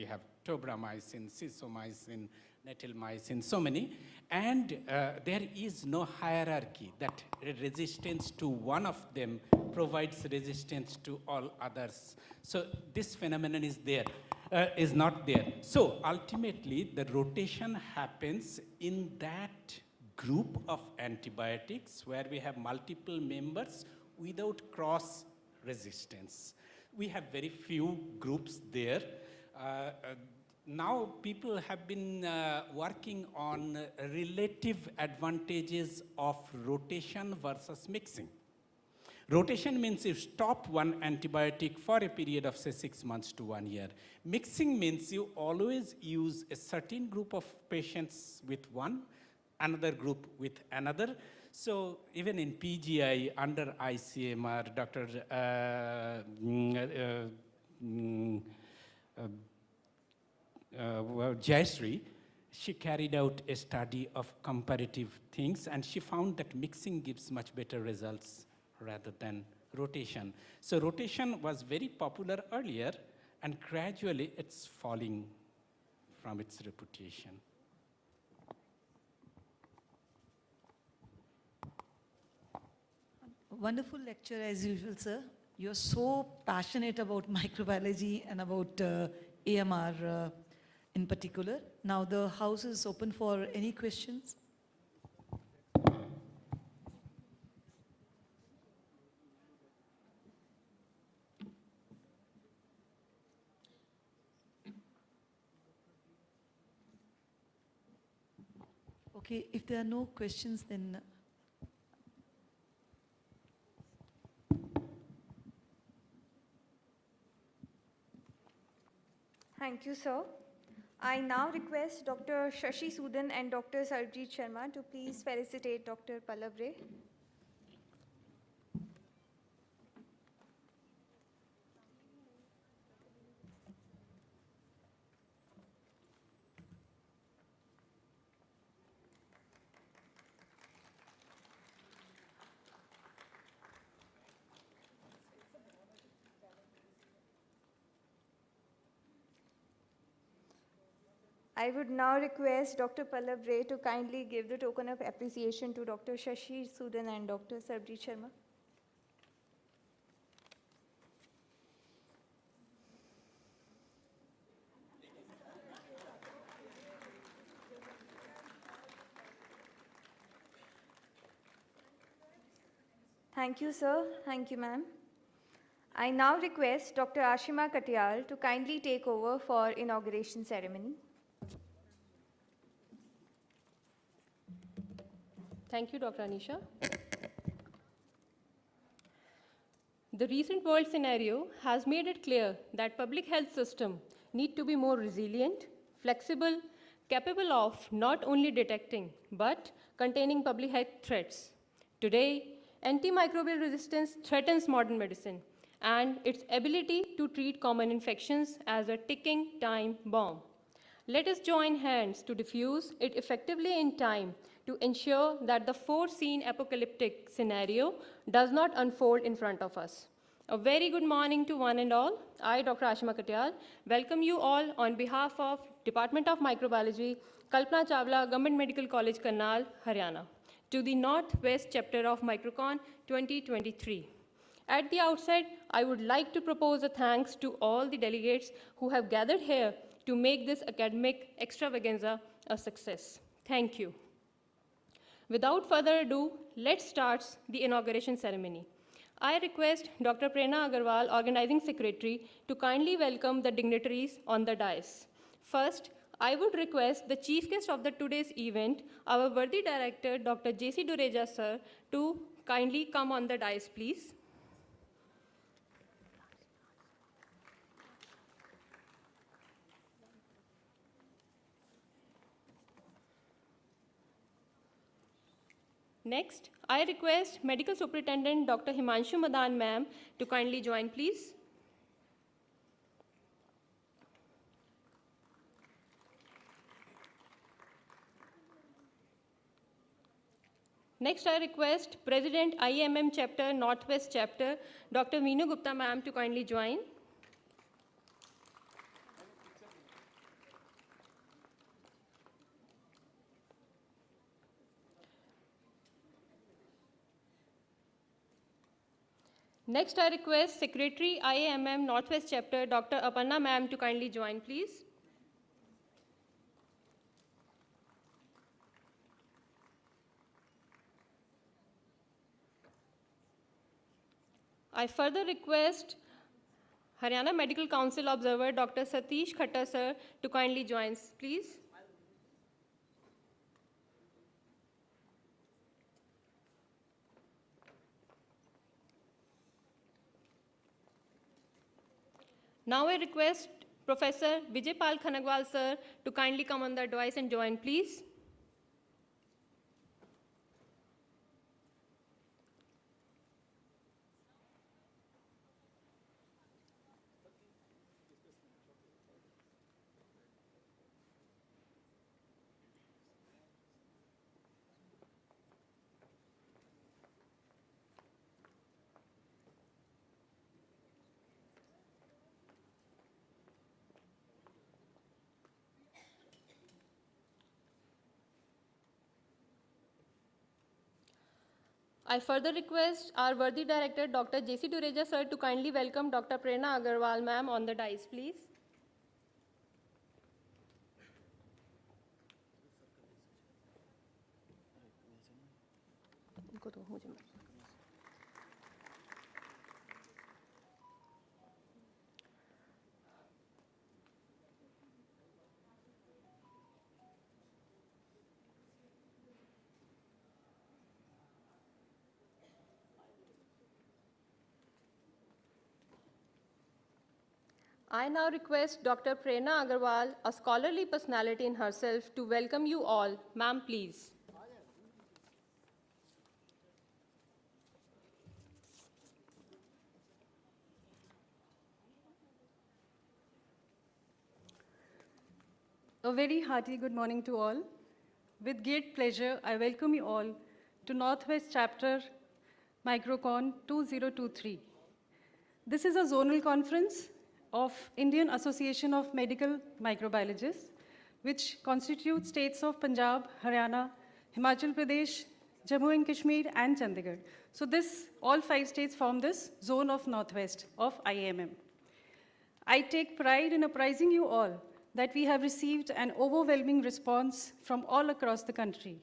have tobramycin, sisomycin, netilmycin, so many. And there is no hierarchy that resistance to one of them provides resistance to all others. So this phenomenon is not there. So ultimately, the rotation happens in that group of antibiotics where we have multiple members without cross resistance. We have very few groups there. Now people have been working on relative advantages of rotation versus mixing. Rotation means you stop one antibiotic for a period of, say, 6 months to 1 year. Mixing means you always use a certain group of patients with one, another group with another. So even in PGI, under ICMR, Dr. Jayashree, she carried out a study of comparative things, and she found that mixing gives much better results rather than rotation. So rotation was very popular earlier, and gradually it's falling from its reputation. Wonderful lecture as usual, sir. You're so passionate about microbiology and about AMR in particular. Now the house is open for any questions. Okay, if there are no questions, then Thank you, sir. I now request Dr. Shashi Sudan and Dr. Sarjeet Sharma to please felicitate Dr. Pallabre. I would now request Dr. Pallav Ray to kindly give the token of appreciation to Dr. Shashi Sudan and Dr. Sarbjeet Sharma. Thank you, sir. Thank you, ma'am. I now request Dr. Ashima Katyal to kindly take over for inauguration ceremony. Thank you, Dr. Anisha. The recent world scenario has made it clear that public health system need to be more resilient, flexible, capable of not only detecting but containing public health threats. Today, antimicrobial resistance threatens modern medicine and its ability to treat common infections as a ticking time bomb. Let us join hands to diffuse it effectively in time to ensure that the foreseen apocalyptic scenario does not unfold in front of us. A very good morning to one and all. I, Dr. Ashima Katyal, welcome you all on behalf of Department of Microbiology, Kalpana Chawla, Government Medical College, Karnal, Haryana, to the Northwest chapter of MICROCON 2023. At the outset, I would like to propose a thanks to all the delegates who have gathered here to make this academic extravaganza a success. Thank you. Without further ado, let's start the inauguration ceremony. I request Dr. Prerna Agarwal, Organizing Secretary, to kindly welcome the dignitaries on the dais. First, I would request the chief guest of today's event, our worthy director, Dr. J.C. Dureja, sir, to kindly come on the dais, please. Next, I request Medical Superintendent Dr. Himanshu Madan ma'am to kindly join, please. Next, I request President IMM Chapter, Northwest Chapter, Dr. Meenu Gupta ma'am to kindly join. Next, I request Secretary IAMM Northwest Chapter, Dr. Aparna ma'am to kindly join, please. I further request Haryana Medical Council Observer, Dr. Satish Khattar sir, to kindly join, please. Now I request Professor Vijay Pal Khanagwal sir to kindly come on the dais and join, please. I further request our worthy director, Dr. J.C. Dureja sir, to kindly welcome Dr. Prerna Agarwal ma'am on the dais, please. I now request Dr. Prerna Agarwal, a scholarly personality in herself, to welcome you all. Ma'am, please. A very hearty good morning to all. With great pleasure, I welcome you all to Northwest Chapter MICROCON 2023. This is a zonal conference of Indian Association of Medical Microbiologists which constitute states of Punjab, Haryana, Himachal Pradesh, Jammu and Kashmir, and Chandigarh. So all 5 states form this zone of Northwest of IAMM. I take pride in apprising you all that we have received an overwhelming response from all across the country.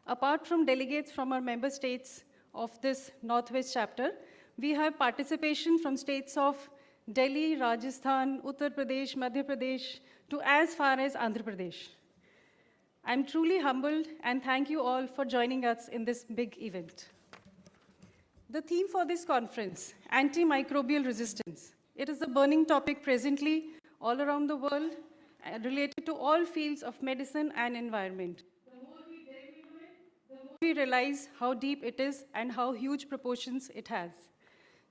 Apart from delegates from our member states of this Northwest chapter, we have participation from states of Delhi, Rajasthan, Uttar Pradesh, Madhya Pradesh, to as far as Andhra Pradesh. I'm truly humbled and thank you all for joining us in this big event. The theme for this conference, antimicrobial resistance. It is a burning topic presently all around the world related to all fields of medicine and environment. The more we delve into it, the more we realize how deep it is and how huge proportions it has.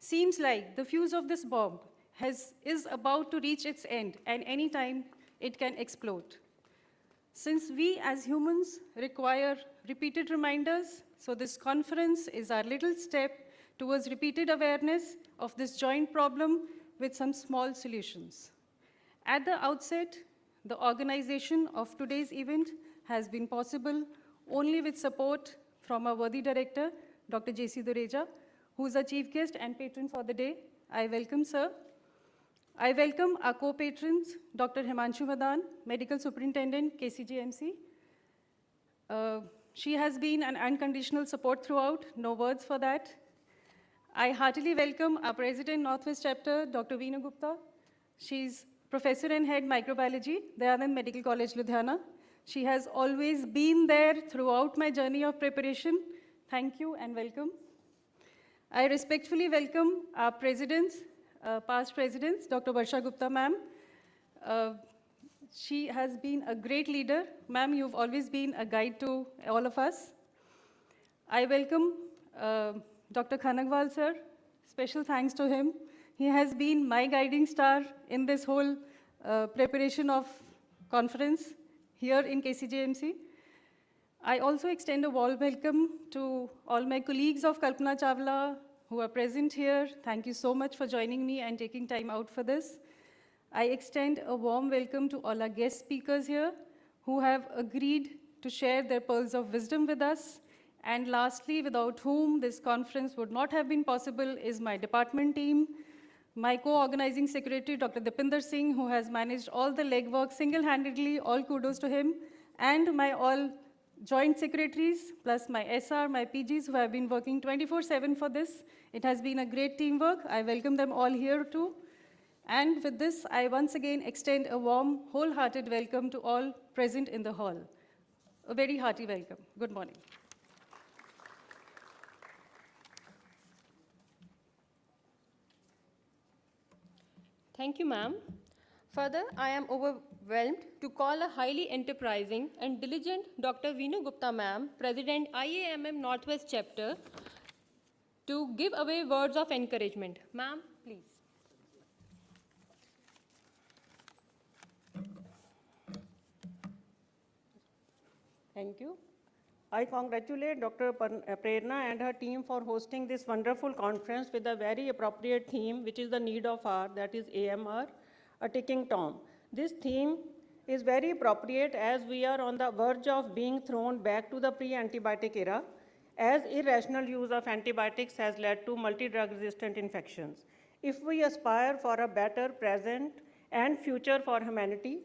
Seems like the fuse of this bomb is about to reach its end, and anytime it can explode. Since we as humans require repeated reminders, so this conference is our little step towards repeated awareness of this joint problem with some small solutions. At the outset, the organization of today's event has been possible only with support from our worthy director, Dr. J.C. Dureja, who is our chief guest and patron for the day. I welcome, sir. I welcome our co-patrons, Dr. Himanshu Madan, Medical Superintendent, KCGMC. She has been an unconditional support throughout, no words for that. I heartily welcome our President, Northwest Chapter, Dr. Veenu Gupta. She's Professor and Head Microbiology, Dayanand Medical College, Ludhiana. She has always been there throughout my journey of preparation. Thank you and welcome. I respectfully welcome our presidents, past presidents, Dr. Varsha Gupta, ma'am. She has been a great leader. Ma'am, you've always been a guide to all of us. I welcome Dr. Khanagwal, sir. Special thanks to him. He has been my guiding star in this whole preparation of conference here in KCJMC. I also extend a warm welcome to all my colleagues of Kalpana Chawla who are present here. Thank you so much for joining me and taking time out for this. I extend a warm welcome to all our guest speakers here who have agreed to share their pearls of wisdom with us. And lastly, without whom this conference would not have been possible is my department team, my co-organizing secretary, Dr. Dipinder Singh, who has managed all the legwork single-handedly, all kudos to him, and my all joint secretaries, plus my SR, my PGs, who have been working 24/7 for this. It has been a great teamwork. I welcome them all here too. And with this, I once again extend a warm, wholehearted welcome to all present in the hall. A very hearty welcome. Good morning. Thank you, ma'am. Further, I am overwhelmed to call a highly enterprising and diligent Dr. Veenu Gupta, ma'am, President IAMM Northwest Chapter, to give away words of encouragement. Ma'am, please. Thank you. I congratulate Dr. Prerna and her team for hosting this wonderful conference with a very appropriate theme, which is the need of hour, that is AMR, a ticking tom. This theme is very appropriate as we are on the verge of being thrown back to the pre-antibiotic era, as irrational use of antibiotics has led to multi-drug resistant infections. If we aspire for a better present and future for humanity,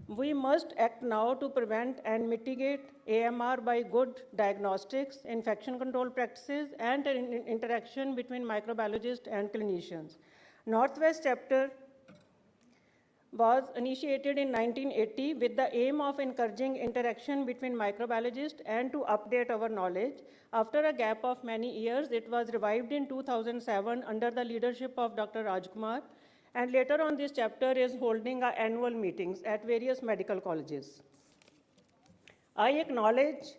we must act now to prevent and mitigate AMR by good diagnostics, infection control practices, and interaction between microbiologists and clinicians. Northwest Chapter was initiated in 1980 with the aim of encouraging interaction between microbiologists and to update our knowledge. After a gap of many years, it was revived in 2007 under the leadership of Dr. Rajkumar. And later on, this chapter is holding annual meetings at various medical colleges. I acknowledge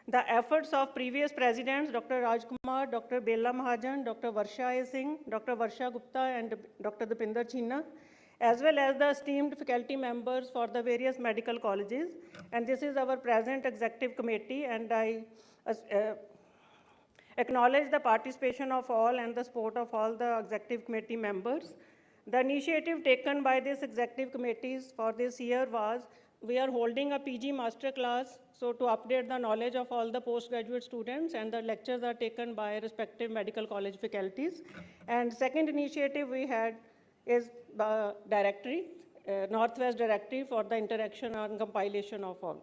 the efforts of previous presidents, Dr. Rajkumar, Dr. Bela Mahajan, Dr. Varsha Singh, Dr. Varsha Gupta, and Dr. Dipinder Chhinna, as well as the esteemed faculty members for the various medical colleges. And this is our present executive committee, and I acknowledge the participation of all and the support of all the executive committee members. The initiative taken by this executive committees for this year was we are holding a PG master class, so to update the knowledge of all the postgraduate students, and the lectures are taken by respective medical college faculties. And second initiative we had is the directory, Northwest directory for the interaction and compilation of all.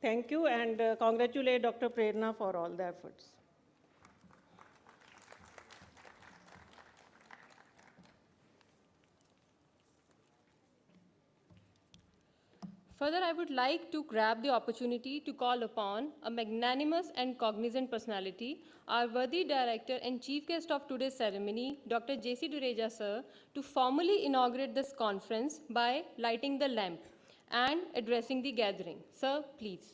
Thank you, and congratulate Dr. Prerna for all the efforts. Further, I would like to grab the opportunity to call upon a magnanimous and cognizant personality, our worthy director and chief guest of today's ceremony, Dr. J.C. Dureja sir, to formally inaugurate this conference by lighting the lamp and addressing the gathering. Sir, please.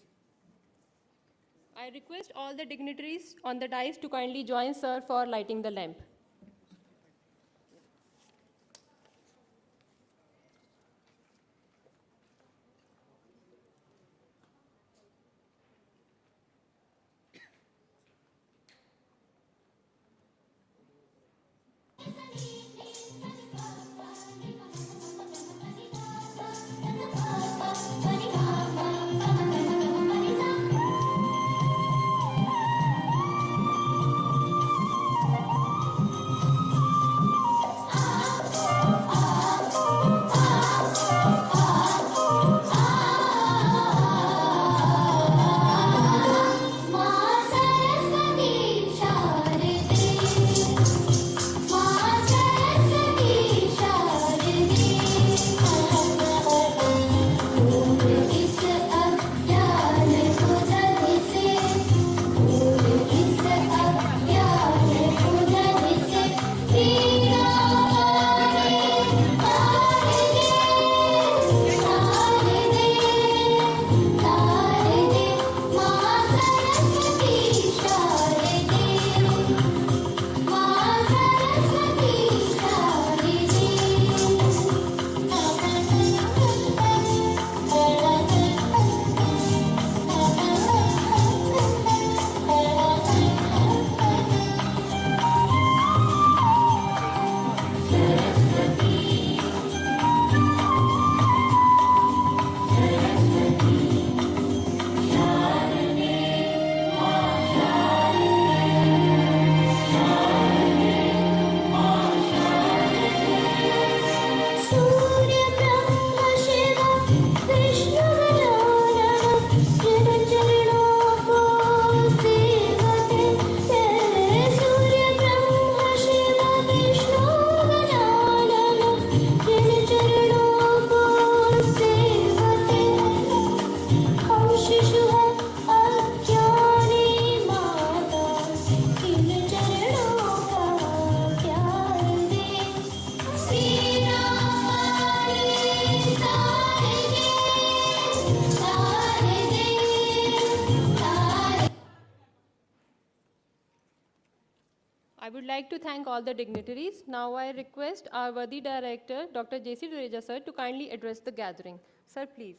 I request all the dignitaries on the dais to kindly join sir for lighting the lamp. I would like to thank all the dignitaries. Now I request our worthy director, Dr. J.C. Dureja sir, to kindly address the gathering. Sir, please.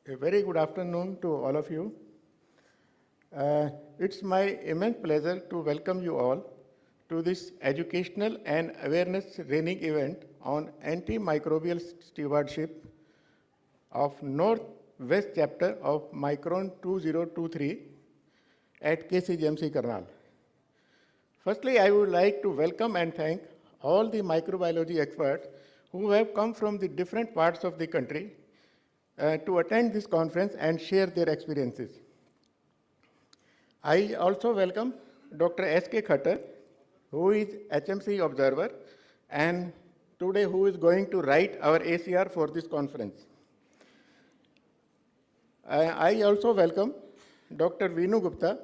A very good afternoon to all of you. It's my immense pleasure to welcome you all to this educational and awareness training event on antimicrobial stewardship of Northwest chapter of MICROCON 2023 at KCGMC Karnal. Firstly, I would like to welcome and thank all the microbiology experts who have come from the different parts of the country to attend this conference and share their experiences. I also welcome Dr. S.K. Khattar, who is HMC observer and today who is going to write our ACR for this conference. I also welcome Dr. Veenu Gupta,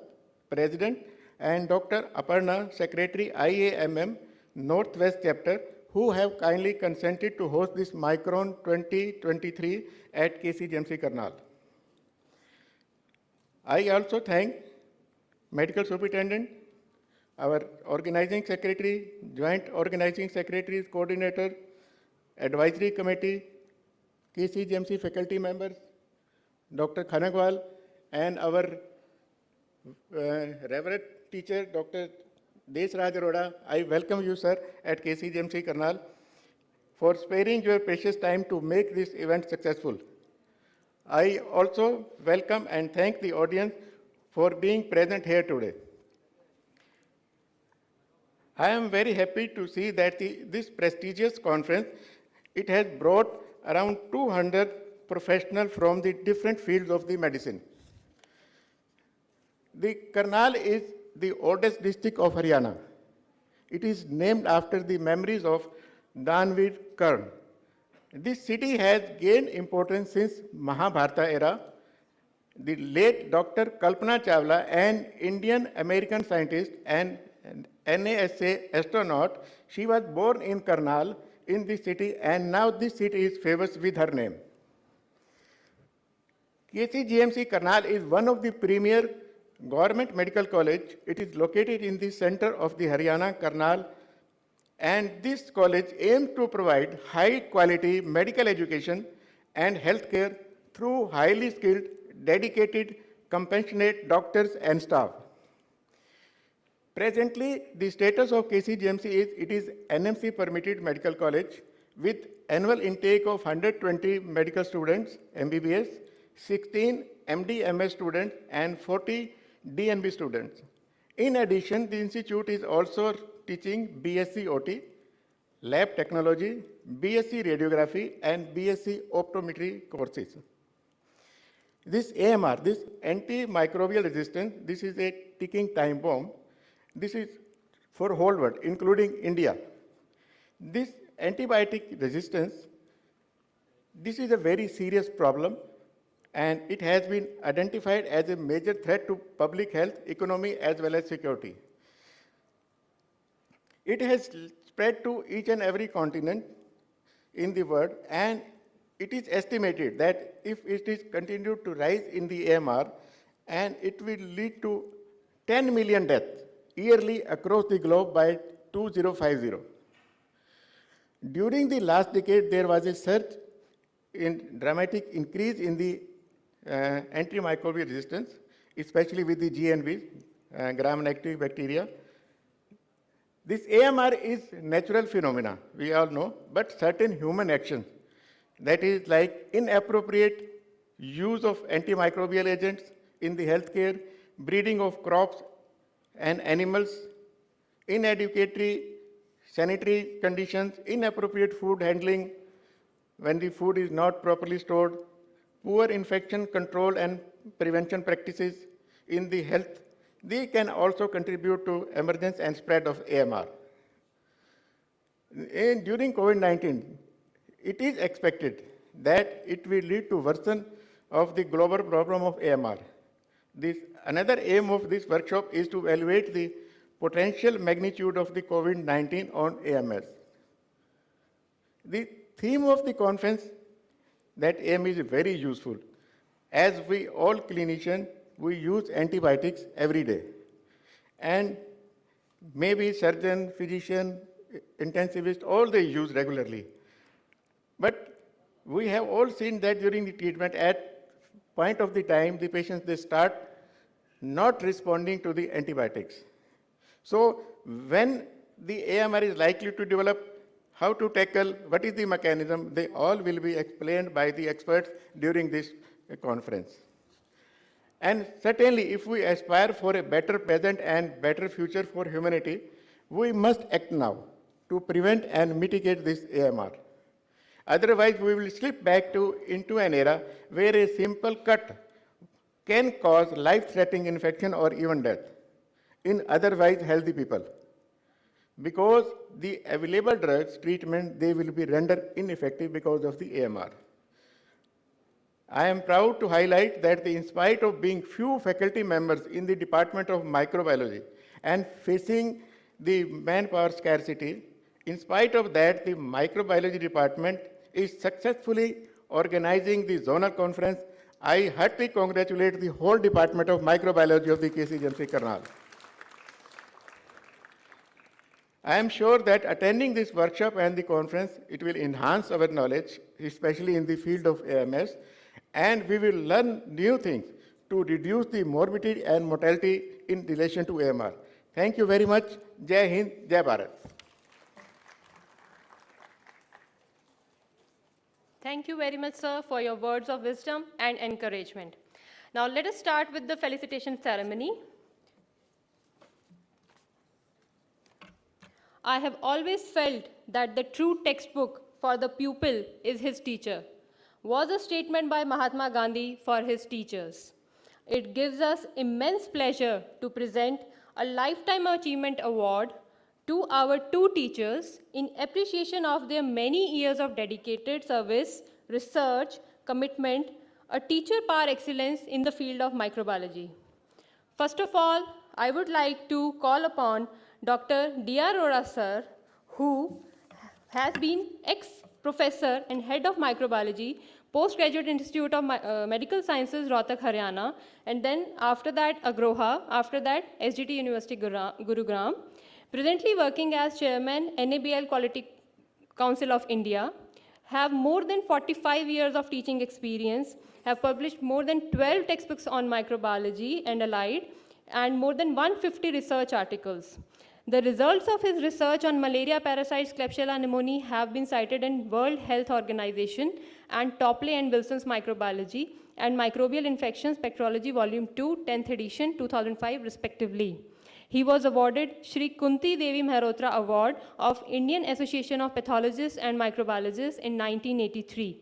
President, and Dr. Aparna, Secretary, IAMM, Northwest Chapter, who have kindly consented to host this MICROCON 2023 at KCGMC Karnal. I also thank Medical Superintendent, our organizing secretary, joint organizing secretaries, coordinator, advisory committee, KCGMC faculty members, Dr. Khanagwal, and our Reverend teacher, Dr. Desraj Arora. I welcome you, sir, at KCGMC Karnal for sparing your precious time to make this event successful. I also welcome and thank the audience for being present here today. I am very happy to see that this prestigious conference, it has brought around 200 professionals from the different fields of the medicine. The Karnal is the oldest district of Haryana. It is named after the memories of Danveer Karn. This city has gained importance since Mahabharata era. The late Dr. Kalpana Chawla, an Indian-American scientist and NASA astronaut, she was born in Karnal in this city, and now this city is famous with her name. KCGMC Karnal is one of the premier government medical college. It is located in the center of the Haryana, Karnal, and this college aims to provide high quality medical education and healthcare through highly skilled, dedicated, compassionate doctors and staff. Presently, the status of KCGMC is it is NMC permitted medical college with annual intake of 120 medical students, MBBS, 16 MD, MS students, and 40 DNB students. In addition, the institute is also teaching BSc OT, lab technology, BSc radiography, and BSc optometry courses. This AMR, this antimicrobial resistance, this is a ticking time bomb. This is for whole world, including India. This antibiotic resistance, this is a very serious problem, and it has been identified as a major threat to public health, economy, as well as security. It has spread to each and every continent in the world, and it is estimated that if it is continued to rise in the AMR, and it will lead to 10 million deaths yearly across the globe by 2050. During the last decade, there was a surge in dramatic increase in the antimicrobial resistance, especially with the GNB, gram-negative bacteria. This AMR is natural phenomena, we all know, but certain human actions, that is like inappropriate use of antimicrobial agents in the healthcare, breeding of crops and animals, inadequate sanitary conditions, inappropriate food handling when the food is not properly stored, poor infection control and prevention practices in the health, they can also contribute to emergence and spread of AMR. During COVID-19, it is expected that it will lead to worsen of the global problem of AMR. Another aim of this workshop is to evaluate the potential magnitude of the COVID-19 on AMRs. The theme of the conference, that aim is very useful. As we all clinicians, we use antibiotics every day. And maybe surgeon, physician, intensivist, all they use regularly. But we have all seen that during the treatment, at point of the time, the patients, they start not responding to the antibiotics. So when the AMR is likely to develop, how to tackle, what is the mechanism, they all will be explained by the experts during this conference. And certainly, if we aspire for a better present and better future for humanity, we must act now to prevent and mitigate this AMR. Otherwise, we will slip back into an era where a simple cut can cause life-threatening infection or even death in otherwise healthy people. Because the available drugs, treatment, they will be rendered ineffective because of the AMR. I am proud to highlight that in spite of being few faculty members in the Department of Microbiology and facing the manpower scarcity, in spite of that, the Microbiology Department is successfully organizing the zonal conference. I heartily congratulate the whole Department of Microbiology of the KCGMC Karnal. I am sure that attending this workshop and the conference, it will enhance our knowledge, especially in the field of AMS, and we will learn new things to reduce the morbidity and mortality in relation to AMR. Thank you very much. Jai Hind, Jai Bharat. Thank you very much, sir, for your words of wisdom and encouragement. Now let us start with the felicitation ceremony. I have always felt that the true textbook for the pupil is his teacher, was a statement by Mahatma Gandhi for his teachers. It gives us immense pleasure to present a Lifetime Achievement Award to our two teachers in appreciation of their many years of dedicated service, research, commitment, a teacher par excellence in the field of microbiology. First of all, I would like to call upon Dr. D.R. Arora sir, who has been ex-professor and head of microbiology, Postgraduate Institute of Medical Sciences, Rohtak, Haryana, and then after that Agroha, after that SGT University, Gurugram, presently working as chairman, NABL Quality Council of India, have more than 45 years of teaching experience, have published more than 12 textbooks on microbiology and allied, and more than 150 research articles. The results of his research on malaria parasites Klebsiella pneumoniae have been cited in World Health Organization and Topley and Wilson's Microbiology and Microbial Infection Spectrology Volume 2, 10th edition, 2005, respectively. He was awarded Shri Kunti Devi Mehrotra Award of Indian Association of Pathologists and Microbiologists in 1983.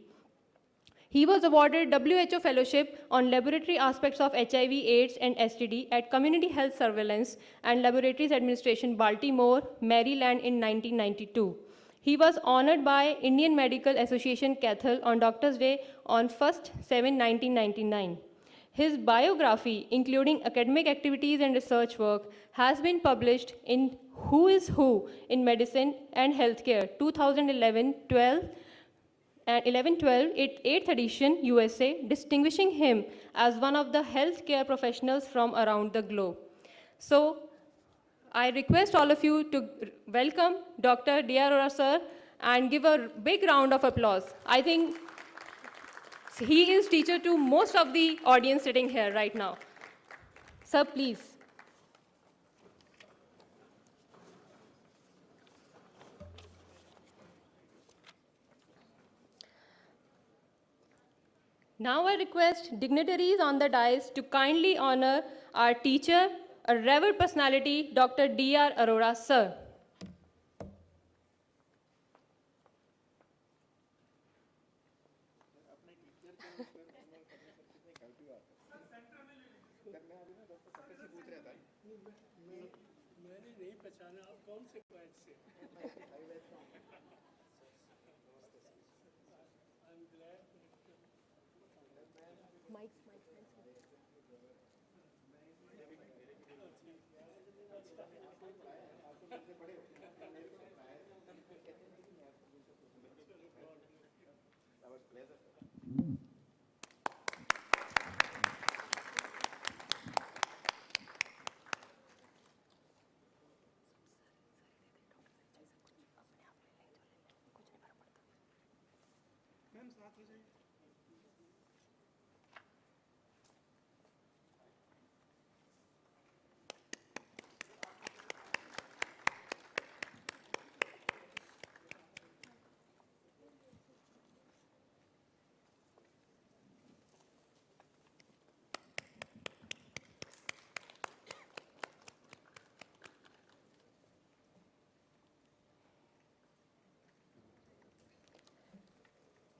He was awarded WHO Fellowship on Laboratory Aspects of HIV, AIDS, and STD at Community Health Surveillance and Laboratories Administration, Baltimore, Maryland in 1992. He was honored by Indian Medical Association Cathal on Doctor's Day on 1st 7/1999. His biography, including academic activities and research work, has been published in Who is Who in Medicine and Healthcare 2011-12 and 11-12, 8th edition, USA, distinguishing him as one of the healthcare professionals from around the globe. So I request all of you to welcome Dr. D.R. Arora sir and give a big round of applause. I think he is teacher to most of the audience sitting here right now. Sir, please. Now I request dignitaries on the dais to kindly honor our teacher, a revered personality, Dr. D.R. Arora sir.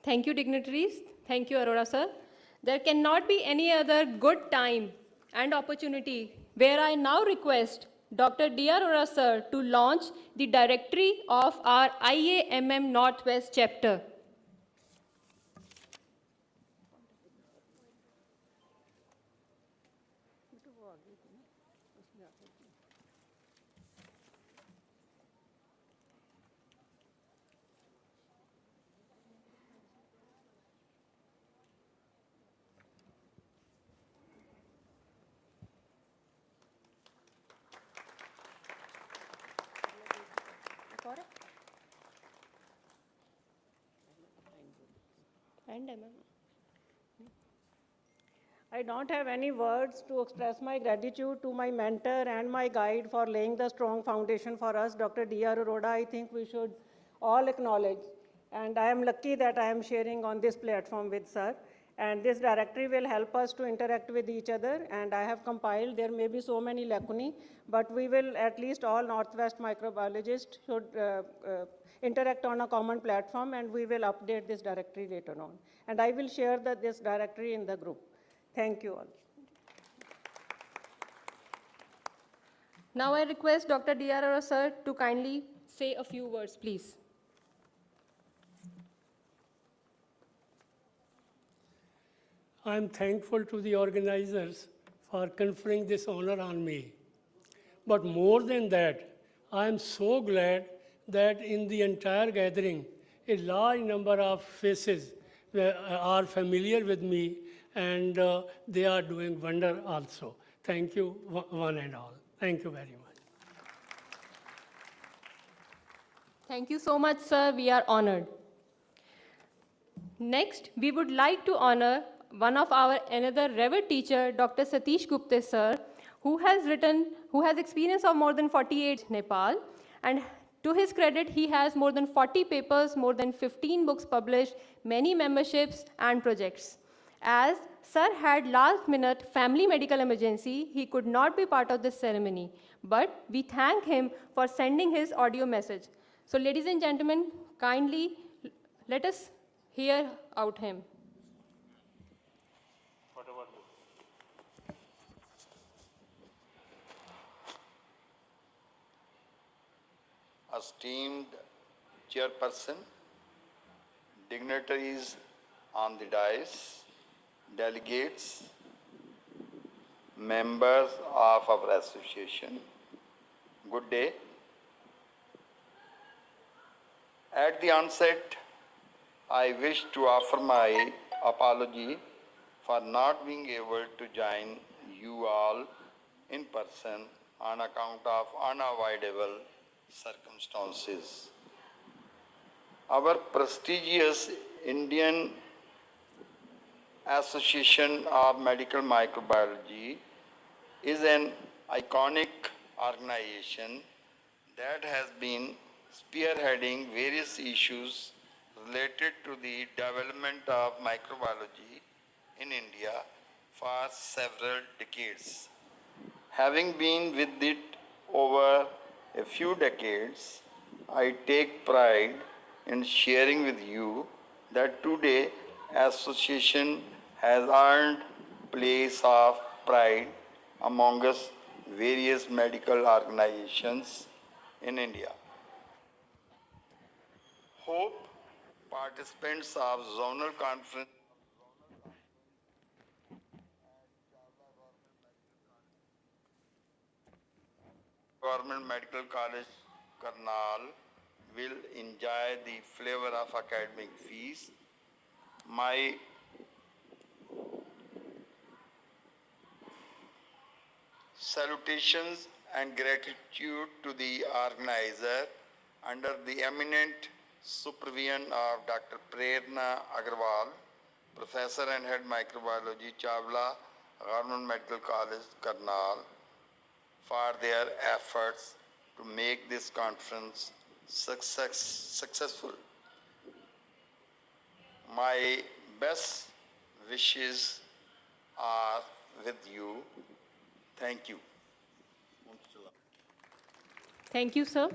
Thank you, dignitaries. Thank you, Arora sir. There cannot be any other good time and opportunity where I now request Dr. D.R. Arora sir to launch the directory of our IAMM Northwest chapter. And MM. I don't have any words to express my gratitude to my mentor and my guide for laying the strong foundation for us, Dr. D.R. Arora. I think we should all acknowledge. And I am lucky that I am sharing on this platform with sir. And this directory will help us to interact with each other. And I have compiled, there may be so many lacunae, but we will at least all Northwest microbiologists should interact on a common platform, and we will update this directory later on. And I will share this directory in the group. Thank you all. Now I request Dr. D.R. sir to kindly say a few words, please. I am thankful to the organizers for conferring this honor on me. But more than that, I am so glad that in the entire gathering, a large number of faces are familiar with me, and they are doing wonder also. Thank you, one and all. Thank you very much. Thank you so much, sir. We are honored. Next, we would like to honor one of our another revered teacher, Dr. Satish Gupte, sir, who has experience of more than 48 in Nepal, and to his credit, he has more than 40 papers, more than 15 books published, many memberships and projects. As sir had last-minute family medical emergency, he could not be part of this ceremony, but we thank him for sending his audio message. So ladies and gentlemen, kindly let us hear out him. Esteemed chairperson, dignitaries on the dais, delegates, members of our association, good day. At the onset, I wish to offer my apology for not being able to join you all in person on account of unavoidable circumstances. Our prestigious Indian Association of Medical Microbiology is an iconic organization that has been spearheading various issues related to the development of microbiology in India for several decades. Having been with it over a few decades, I take pride in sharing with you that today association has earned place of pride among us various medical organizations in India. Hope participants of zonal conference Government Medical College, Karnal will enjoy the flavor of academic fees. My salutations and gratitude to the organizer under the eminent supervision of Dr. Prerna Agarwal, Professor and Head Microbiology, Chawla, Government Medical College, Karnal, for their efforts to make this conference successful. My best wishes are with you. Thank you. Thank you, sir.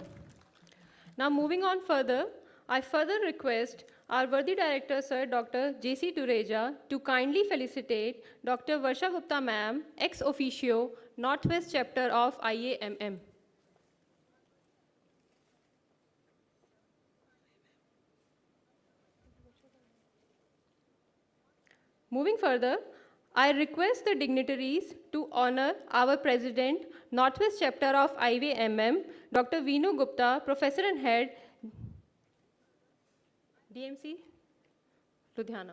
Now moving on further, I further request our worthy director, sir, Dr. J.C. Dureja, to kindly felicitate Dr. Varsha Gupta ma'am, ex officio, Northwest chapter of IAMM. Moving further, I request the dignitaries to honor our President, Northwest Chapter of IVMM, Dr. Veenu Gupta, Professor and Head, DMC, Ludhiana.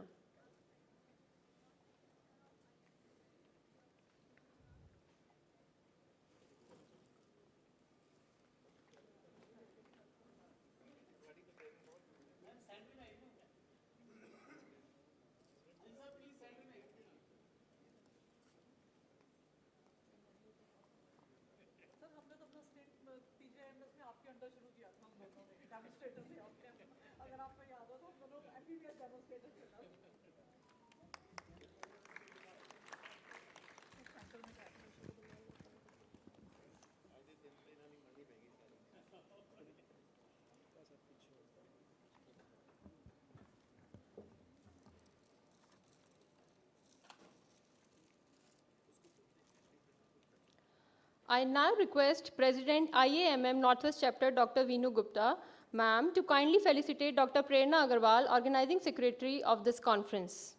I now request President IAMM Northwest Chapter Dr. Veenu Gupta, ma'am, to kindly felicitate Dr. Prerna Agarwal, Organizing Secretary of this conference.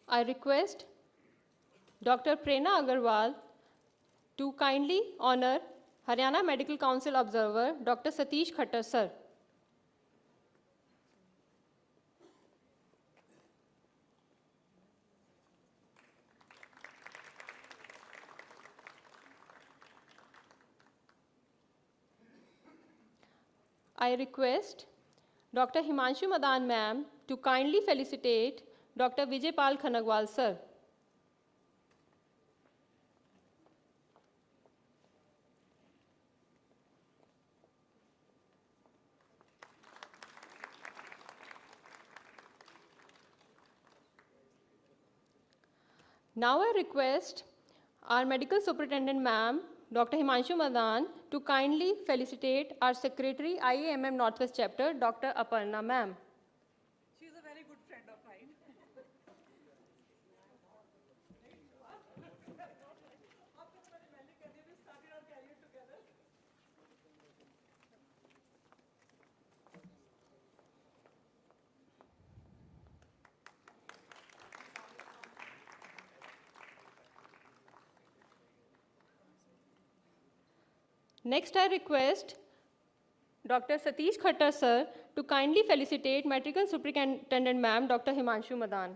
I request Dr. Prerna Agarwal to kindly honor Haryana Medical Council Observer, Dr. Satish Khattar, sir. I request Dr. Himanshu Madan, ma'am, to kindly felicitate Dr. Vijay Pal Khanagwal, sir. Now I request our Medical Superintendent, ma'am, Dr. Himanshu Madan, to kindly felicitate our Secretary, IAMM Northwest Chapter, Dr. Aparna, ma'am. She's a very good friend of mine. Next, I request Dr. Satish Khattar, sir, to kindly felicitate Medical Superintendent, ma'am, Dr. Himanshu Madan.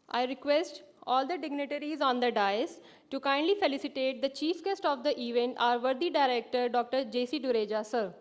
I request all the dignitaries on the dais to kindly felicitate the chief guest of the event, our worthy director, Dr. J.C. Dureja, sir.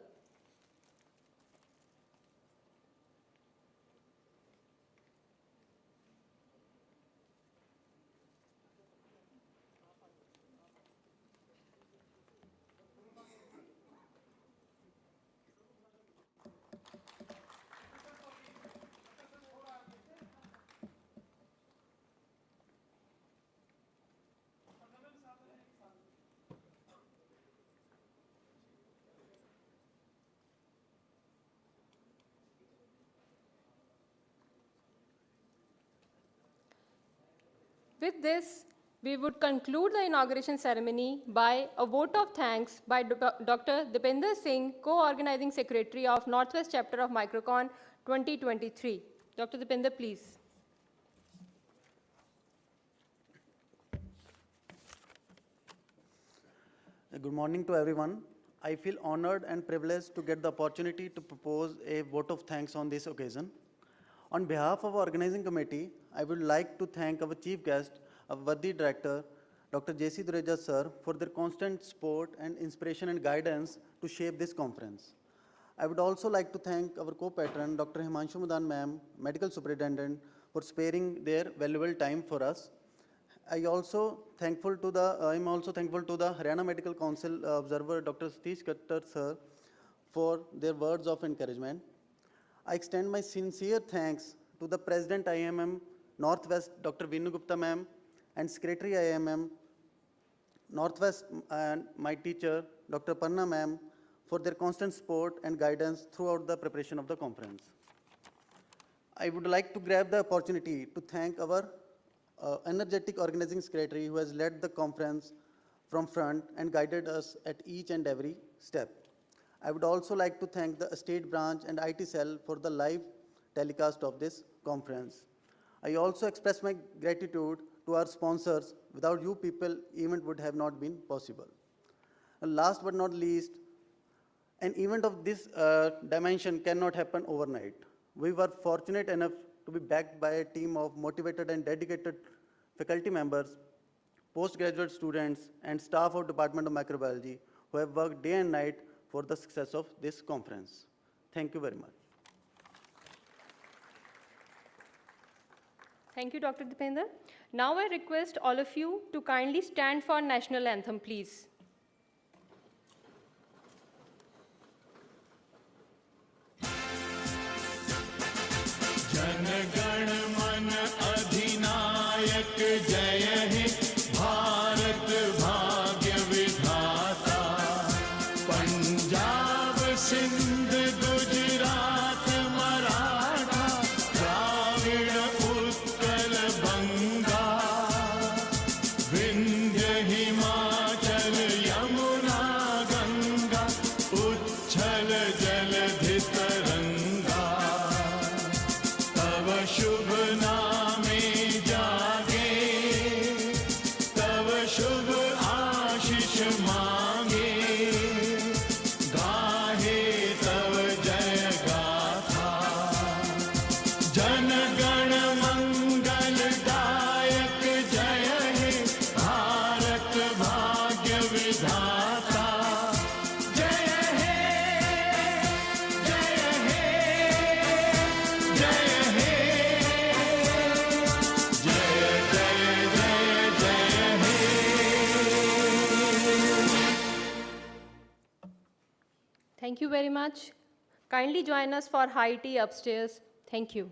With this, we would conclude the inauguration ceremony by a vote of thanks by Dr. Dipender Singh, Co-Organizing Secretary of Northwest Chapter of MICROCON 2023. Dr. Dipender, please. Good morning to everyone. I feel honored and privileged to get the opportunity to propose a vote of thanks on this occasion. On behalf of our organizing committee, I would like to thank our chief guest, our worthy director, Dr. J.C. Dureja sir, for their constant support and inspiration and guidance to shape this conference. I would also like to thank our co-patron, Dr. Himanshu Madan ma'am, medical superintendent, for sparing their valuable time for us. I'm also thankful to the Haryana Medical Council observer, Dr. Satish Khattar sir, for their words of encouragement. I extend my sincere thanks to the President IMM Northwest, Dr. Veenu Gupta ma'am, and Secretary IMM Northwest, and my teacher, Dr. Aparna ma'am, for their constant support and guidance throughout the preparation of the conference. I would like to grab the opportunity to thank our energetic organizing secretary who has led the conference from front and guided us at each and every step. I would also like to thank the state branch and IT cell for the live telecast of this conference. I also express my gratitude to our sponsors. Without you people, event would have not been possible. And last but not least, an event of this dimension cannot happen overnight. We were fortunate enough to be backed by a team of motivated and dedicated faculty members, postgraduate students, and staff of Department of Microbiology who have worked day and night for the success of this conference. Thank you very much. Thank you, Dr. Dipender. Now I request all of you to kindly stand for national anthem, please. Jana Gana मन अधिनायक जय हे भारत भाग्य विधाता पंजाब सिंध गुजरात मराठा द्राविड़ उत्कल बंगा विंध्य हिमाचल यमुना गंगा उच्छल जलधि तरंगा तव शुभ नामे जागे तव शुभ आशीष मांगे गाहे तव जय गाथा जन गण मंगल दायक जय हे भारत भाग्य विधाता जय हे जय हे जय हे Thank you very much. Kindly join us for high tea upstairs. Thank you.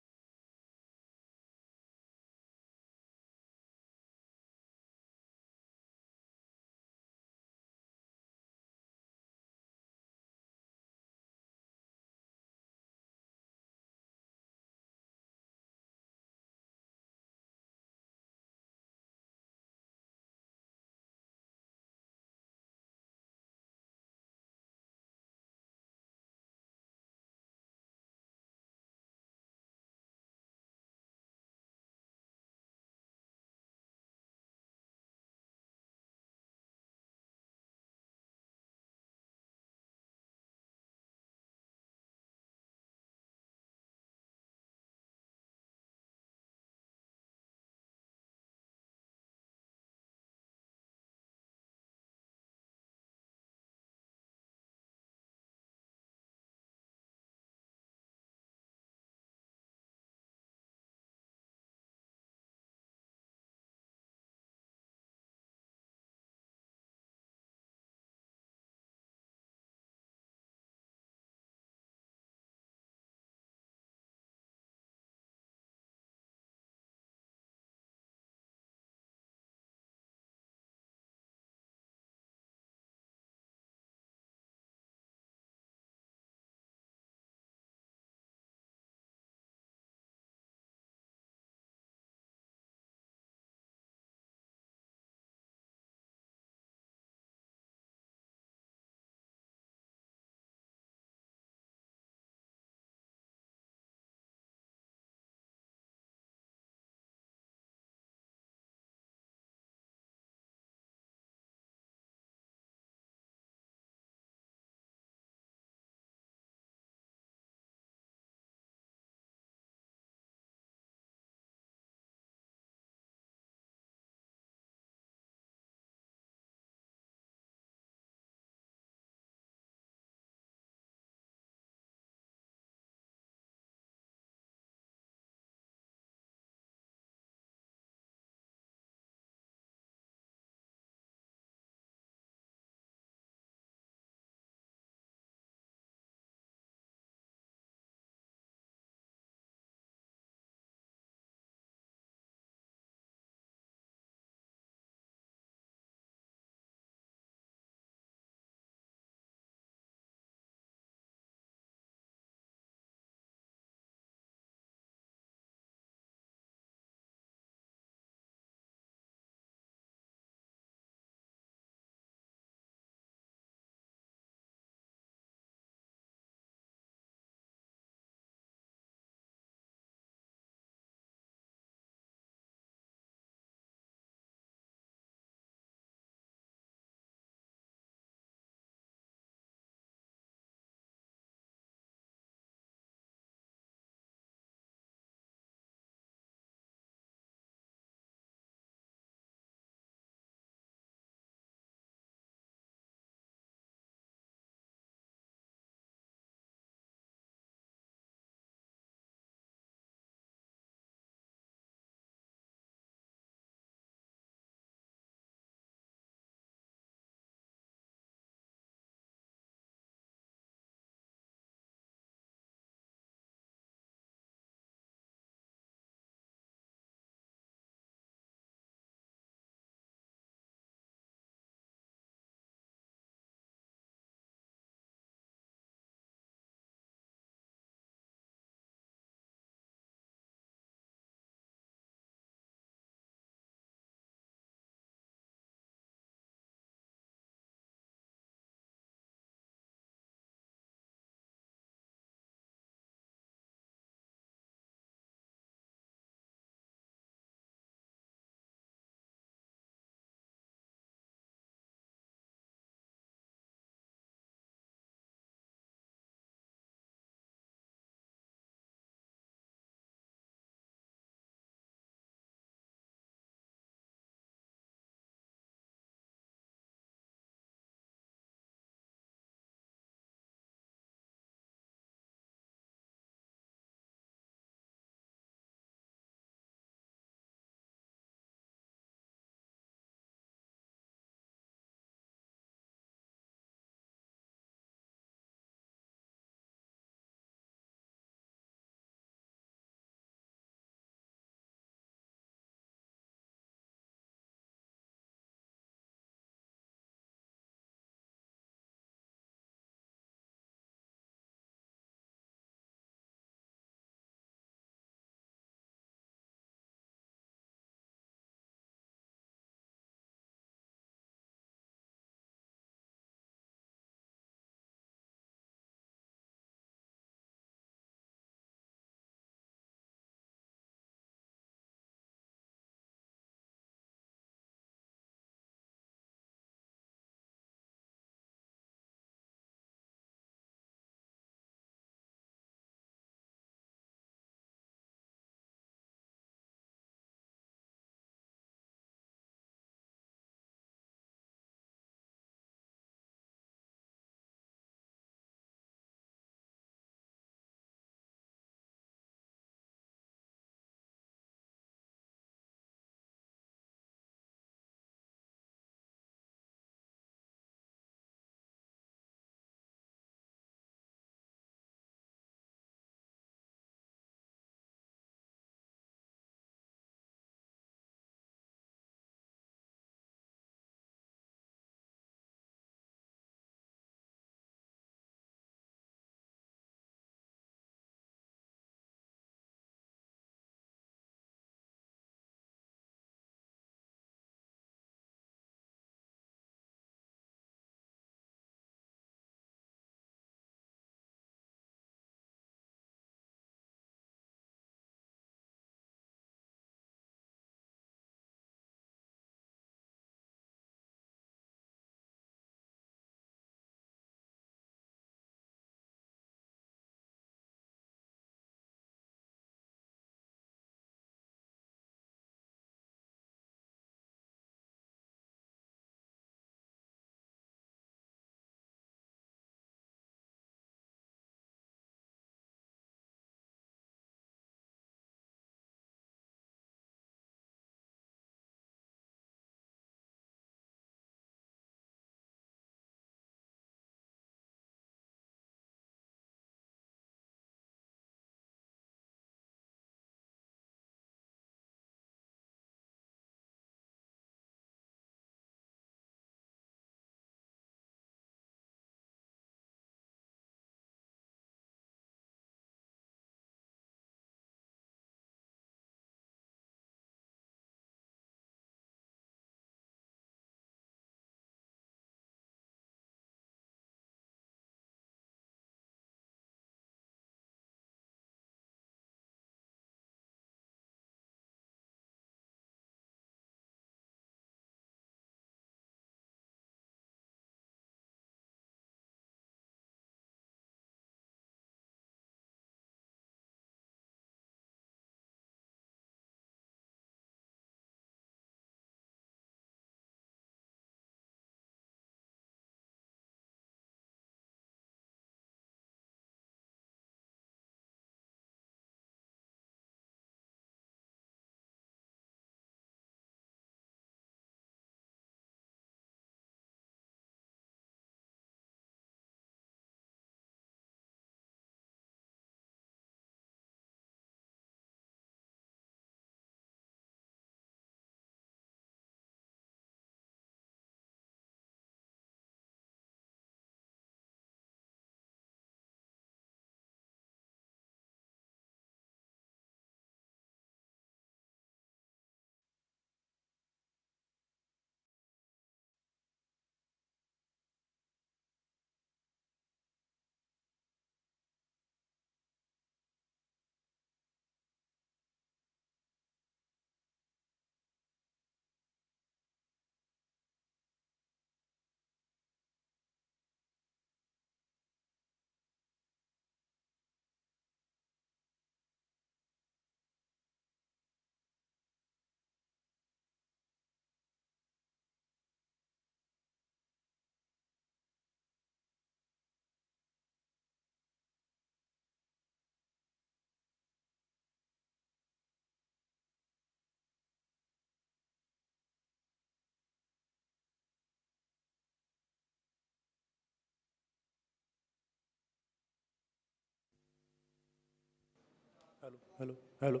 Hello, hello, hello.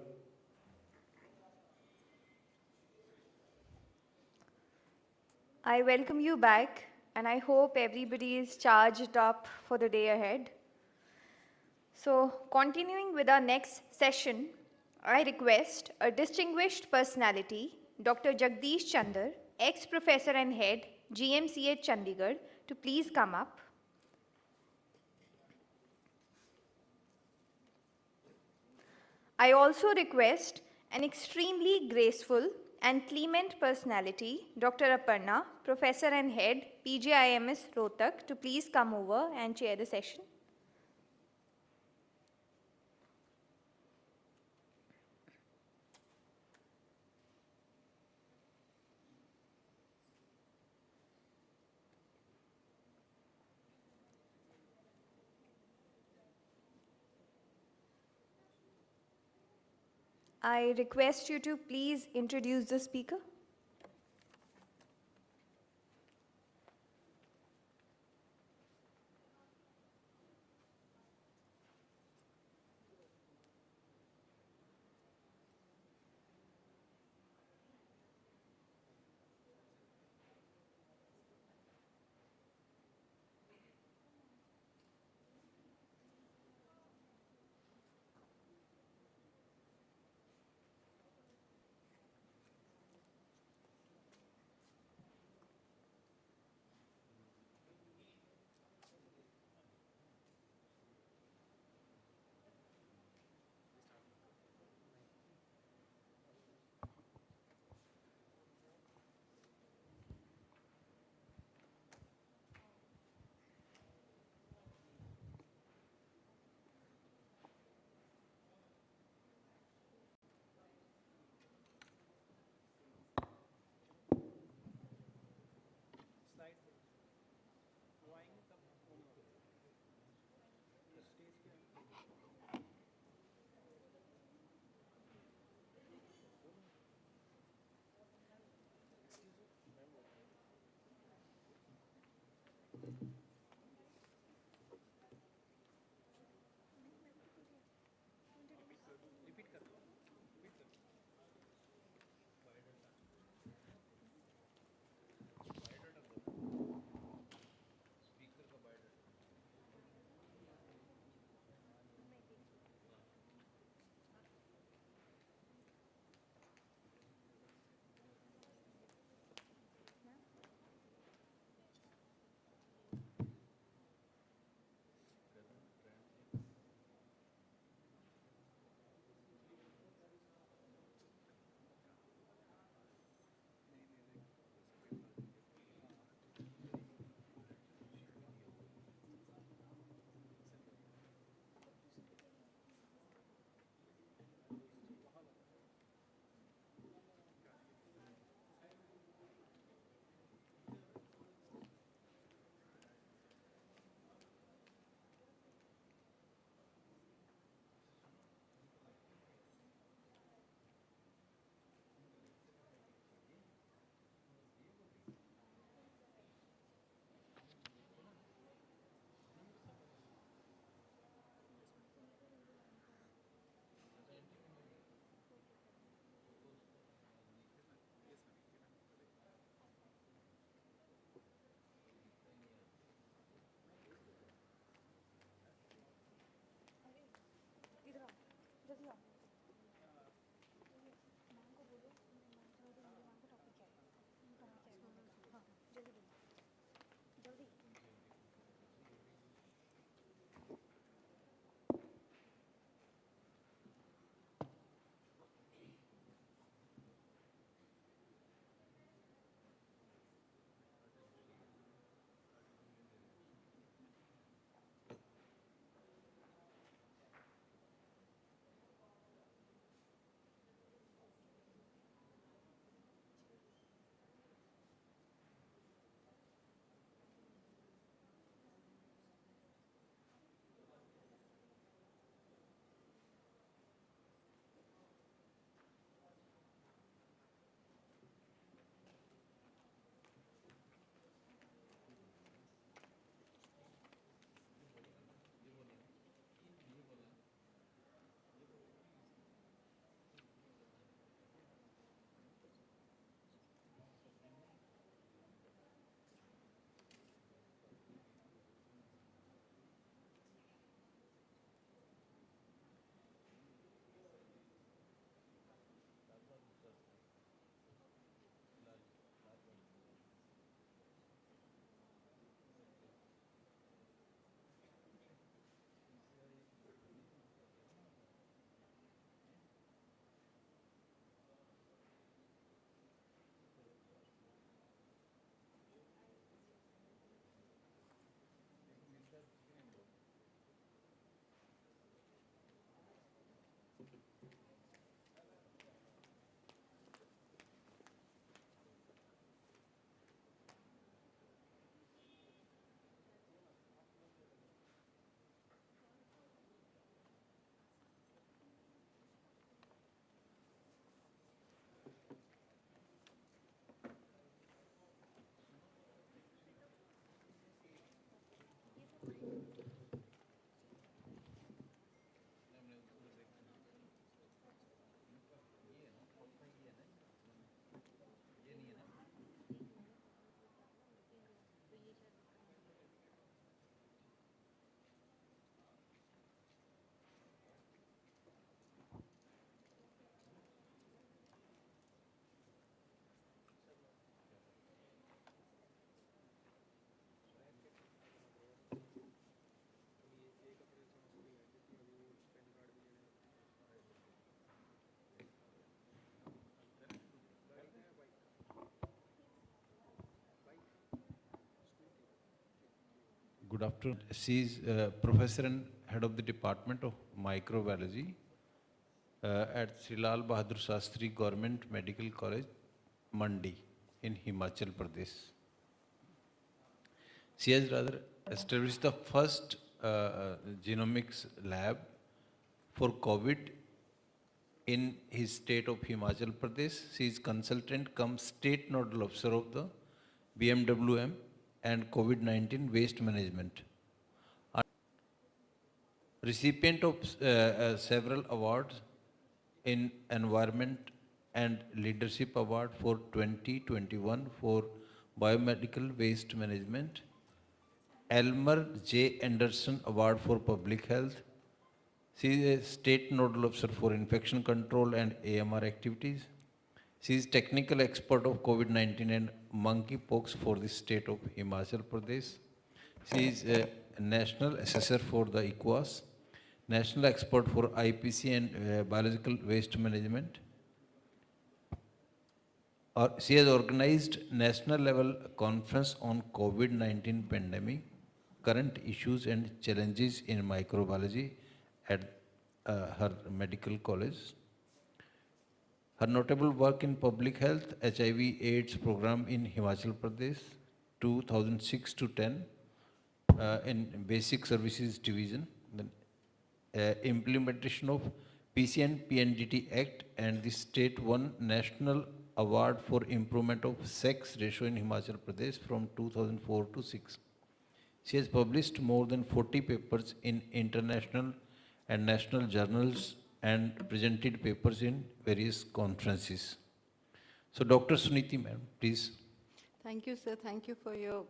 I welcome you back, and I hope everybody is charged up for the day ahead. So, continuing with our next session, I request a distinguished personality, Dr. Jagdish Chandar, ex-professor and head, GMCH Chandigarh, to please come up. I also request an extremely graceful and clement personality, Dr. Aparna, Professor and Head, PGIMS Rohtak, to please come over and chair the session. I request you to please introduce the speaker. Good afternoon. She is Professor and Head of the Department of Microbiology at Sri Lal Bahadur Shastri Government Medical College, Mandi, in Himachal Pradesh. She has rather established the first genomics lab for COVID in his state of Himachal Pradesh. She is consultant cum state nodal officer of the BMWM and COVID-19 waste management. Recipient of several awards in Environment and Leadership Award for 2021 for Biomedical Waste Management, Elmer J. Anderson Award for Public Health. She is a State Nodal Officer for Infection Control and AMR activities. She is technical expert of COVID-19 and monkeypox for the state of Himachal Pradesh. She is a national assessor for the ECOWAS, national expert for IPC and biological waste management. She has organized national level conference on COVID-19 pandemic, current issues and challenges in microbiology at her medical college. Her notable work in public health, HIV/AIDS program in Himachal Pradesh, 2006 to 10, in Basic Services Division, then implementation of PCN PNDT Act and the State 1 National Award for Improvement of Sex Ratio in Himachal Pradesh from 2004 to 6. She has published more than 40 papers in international and national journals and presented papers in various conferences. So Dr. Suniti ma'am, please. Thank you, sir. Thank you for your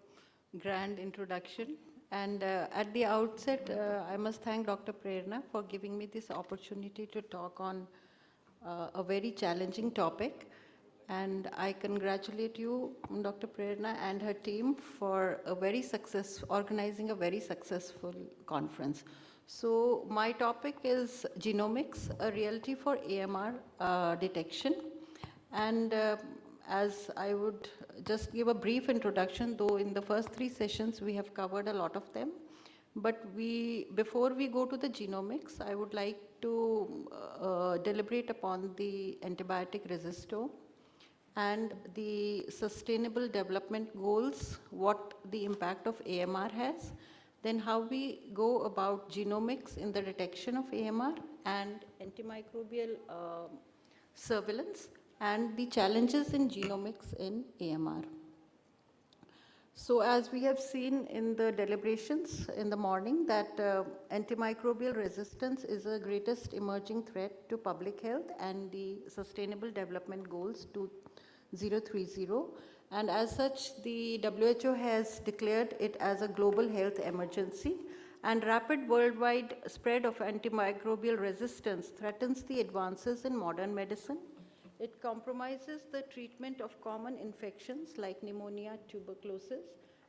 grand introduction. And at the outset, I must thank Dr. Prerna for giving me this opportunity to talk on a very challenging topic. And I congratulate you, Dr. Prerna and her team for organizing a very successful conference. So my topic is genomics, a reality for AMR detection. And as I would just give a brief introduction, though in the first 3 sessions we have covered a lot of them. But before we go to the genomics, I would like to deliberate upon the antibiotic resistome and the sustainable development goals, what the impact of AMR has, then how we go about genomics in the detection of AMR and antimicrobial surveillance, and the challenges in genomics in AMR. So as we have seen in the deliberations in the morning that antimicrobial resistance is the greatest emerging threat to public health and the Sustainable Development Goals 2030. And as such, the WHO has declared it as a global health emergency, and rapid worldwide spread of antimicrobial resistance threatens the advances in modern medicine. It compromises the treatment of common infections like pneumonia, tuberculosis,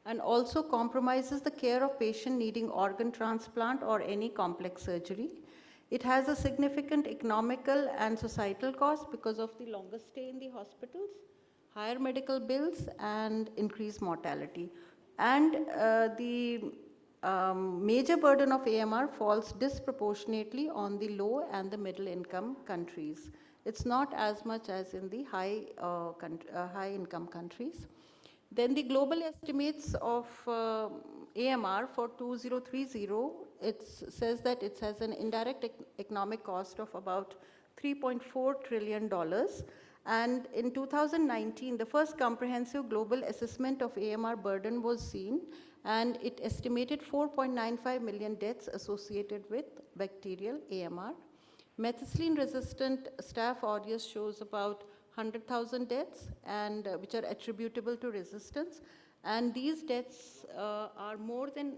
and also compromises the care of patient needing organ transplant or any complex surgery. It has a significant economical and societal cost because of the longer stay in the hospitals, higher medical bills, and increased mortality. And the major burden of AMR falls disproportionately on the low and the middle income countries. It's not as much as in the high income countries. Then the global estimates of AMR for 2030, it says that it has an indirect economic cost of about $3.4 trillion. And in 2019, the first comprehensive global assessment of AMR burden was seen, and it estimated 4.95 million deaths associated with bacterial AMR. Methicillin-resistant Staph aureus shows about 100,000 deaths, and which are attributable to resistance, and these deaths are more than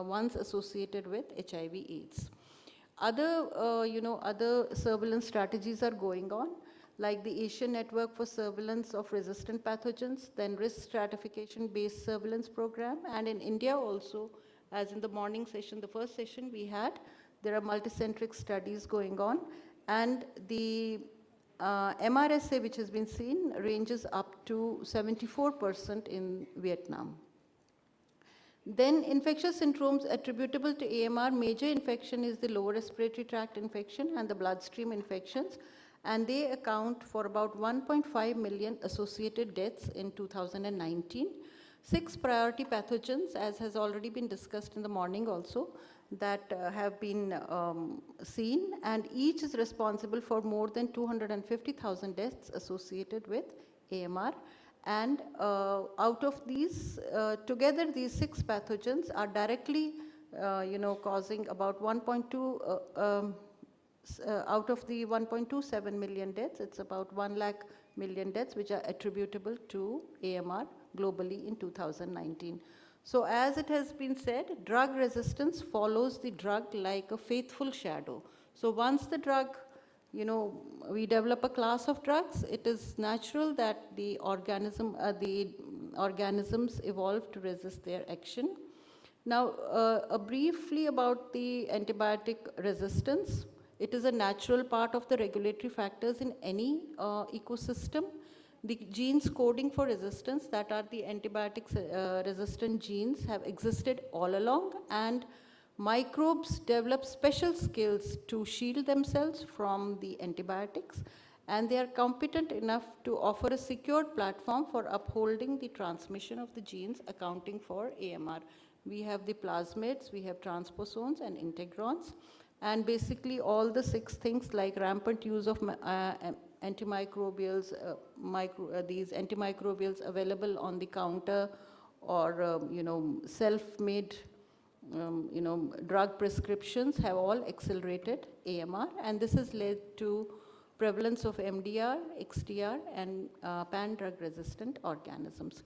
ones associated with HIV/AIDS. Other, other surveillance strategies are going on, like the Asian Network for Surveillance of Resistant Pathogens, then risk stratification-based surveillance program, and in India also, as in the morning session, the first session we had, there are multicentric studies going on, and the MRSA, which has been seen, ranges up to 74% in Vietnam. Then infectious syndromes attributable to AMR, major infection is the lower respiratory tract infection and the bloodstream infections, and they account for about 1.5 million associated deaths in 2019. 6 priority pathogens, as has already been discussed in the morning also, that have been seen, and each is responsible for more than 250,000 deaths associated with AMR. And out of these, together these 6 pathogens are directly, causing about 1.2, out of the 1.27 million deaths, it's about 1 lakh million deaths which are attributable to AMR globally in 2019. So as it has been said, drug resistance follows the drug like a faithful shadow. So once the drug, we develop a class of drugs, it is natural that the organisms evolve to resist their action. Now, briefly about the antibiotic resistance. It is a natural part of the regulatory factors in any ecosystem. The genes coding for resistance, that are the antibiotic resistant genes, have existed all along, and microbes develop special skills to shield themselves from the antibiotics, and they are competent enough to offer a secured platform for upholding the transmission of the genes accounting for AMR. We have the plasmids, we have transposons and integrons, and basically all the 6 things like rampant use of antimicrobials, these antimicrobials available on the counter, or self-made drug prescriptions have all accelerated AMR, and this has led to prevalence of MDR, XDR, and pan-drug resistant organisms.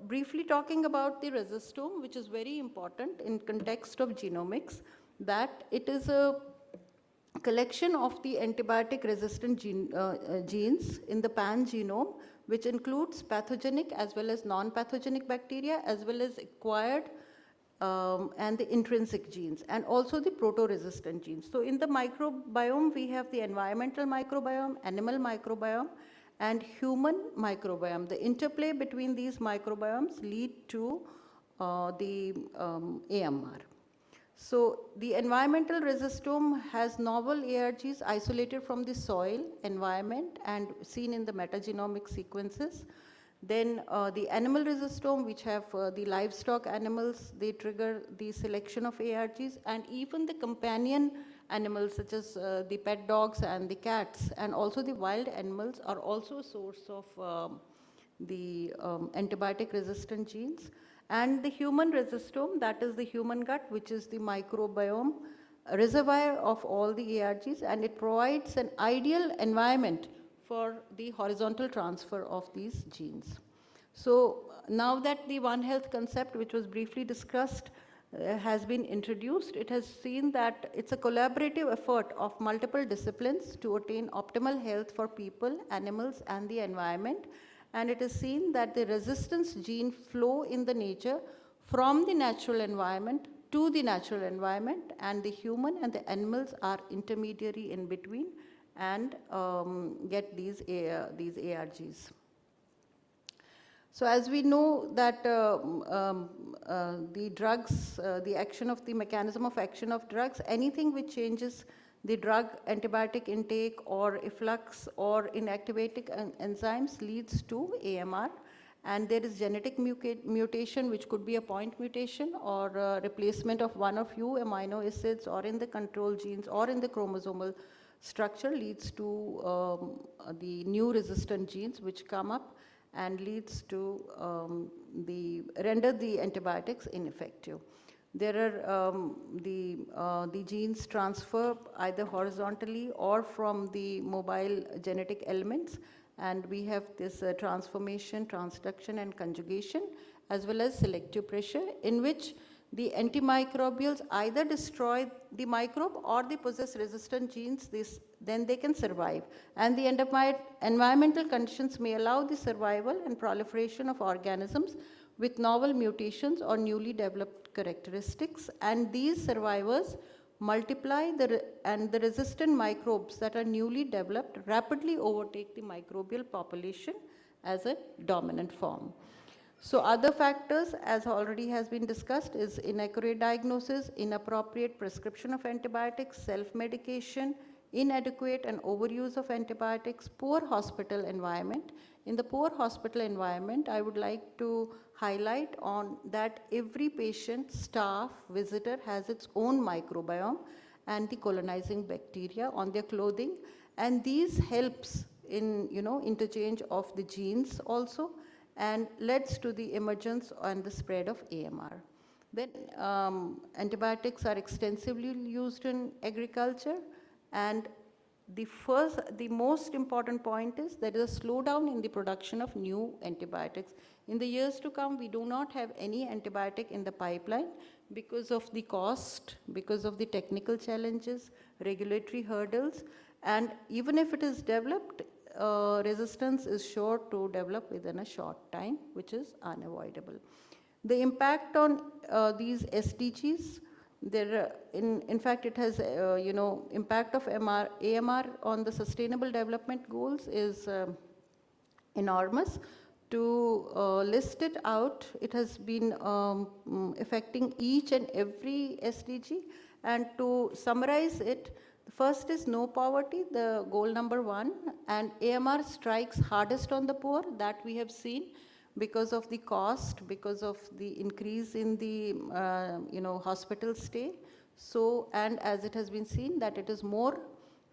Briefly talking about the resistome, which is very important in context of genomics, that it is a collection of the antibiotic resistant genes in the pan genome, which includes pathogenic as well as non-pathogenic bacteria, as well as acquired and the intrinsic genes, and also the proto-resistant genes. So in the microbiome, we have the environmental microbiome, animal microbiome, and human microbiome. The interplay between these microbiomes lead to the AMR. So the environmental resistome has novel ARGs isolated from the soil, environment, and seen in the metagenomic sequences. Then the animal resistome, which have the livestock animals, they trigger the selection of ARGs, and even the companion animals such as the pet dogs and the cats, and also the wild animals are also a source of the antibiotic resistant genes. And the human resistome, that is the human gut, which is the microbiome reservoir of all the ARGs, and it provides an ideal environment for the horizontal transfer of these genes. So now that the One Health concept, which was briefly discussed, has been introduced, it has seen that it's a collaborative effort of multiple disciplines to attain optimal health for people, animals, and the environment. And it is seen that the resistance gene flow in the nature from the natural environment to the natural environment, and the human and the animals are intermediary in between and get these ARGs. So as we know that the drugs, the action of the mechanism of action of drugs, anything which changes the drug antibiotic intake or efflux or inactivating enzymes leads to AMR, and there is genetic mutation, which could be a point mutation or replacement of one or few amino acids or in the control genes or in the chromosomal structure leads to the new resistant genes which come up, and leads to render the antibiotics ineffective. There are the genes transfer either horizontally or from the mobile genetic elements, and we have this transformation, transduction, and conjugation, as well as selective pressure, in which the antimicrobials either destroy the microbe or they possess resistant genes, then they can survive. And the environmental conditions may allow the survival and proliferation of organisms with novel mutations or newly developed characteristics, and these survivors multiply and the resistant microbes that are newly developed rapidly overtake the microbial population as a dominant form. So other factors, as already has been discussed, is inaccurate diagnosis, inappropriate prescription of antibiotics, self-medication, inadequate and overuse of antibiotics, poor hospital environment. In the poor hospital environment, I would like to highlight on that every patient, staff, visitor has its own microbiome and the colonizing bacteria on their clothing, and these helps in interchange of the genes also, and leads to the emergence and the spread of AMR. Then antibiotics are extensively used in agriculture, and the most important point is there is a slowdown in the production of new antibiotics. In the years to come, we do not have any antibiotic in the pipeline because of the cost, because of the technical challenges, regulatory hurdles, and even if it is developed, resistance is sure to develop within a short time, which is unavoidable. The impact on these SDGs, in fact, it has, impact of AMR on the Sustainable Development Goals is enormous. To list it out, it has been affecting each and every SDG, and to summarize it, the first is no poverty, the goal number 1, and AMR strikes hardest on the poor, that we have seen because of the cost, because of the increase in the hospital stay. So, and as it has been seen that it is more,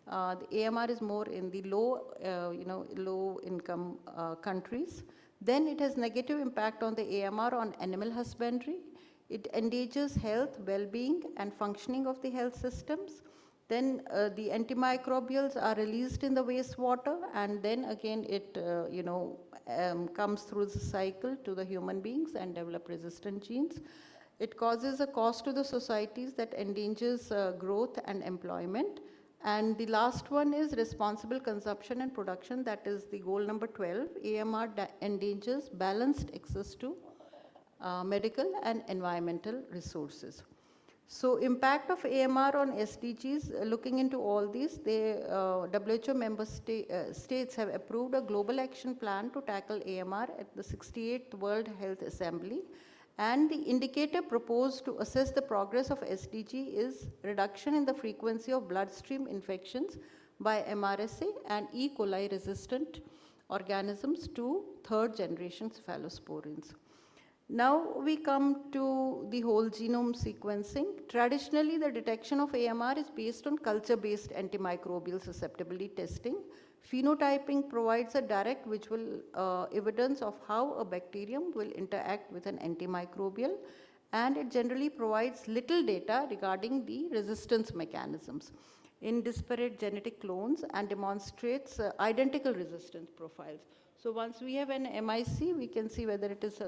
the AMR is more in the low income countries. Then it has negative impact on the AMR on animal husbandry. It endangers health, well-being and functioning of the health systems. Then the antimicrobials are released in the wastewater, and then again it comes through the cycle to the human beings and develop resistant genes. It causes a cost to the societies that endangers growth and employment. And the last one is responsible consumption and production, that is the goal number 12. AMR endangers balanced access to medical and environmental resources. So impact of AMR on SDGs, looking into all these, WHO member states have approved a global action plan to tackle AMR at the 68th World Health Assembly. And the indicator proposed to assess the progress of SDG is reduction in the frequency of bloodstream infections by MRSA and E. coli resistant organisms to third generation cephalosporins. Now we come to the whole genome sequencing. Traditionally, the detection of AMR is based on culture-based antimicrobial susceptibility testing. Phenotyping provides a direct visual evidence of how a bacterium will interact with an antimicrobial, and it generally provides little data regarding the resistance mechanisms in disparate genetic clones and demonstrates identical resistance profiles. So once we have an MIC, we can see whether it is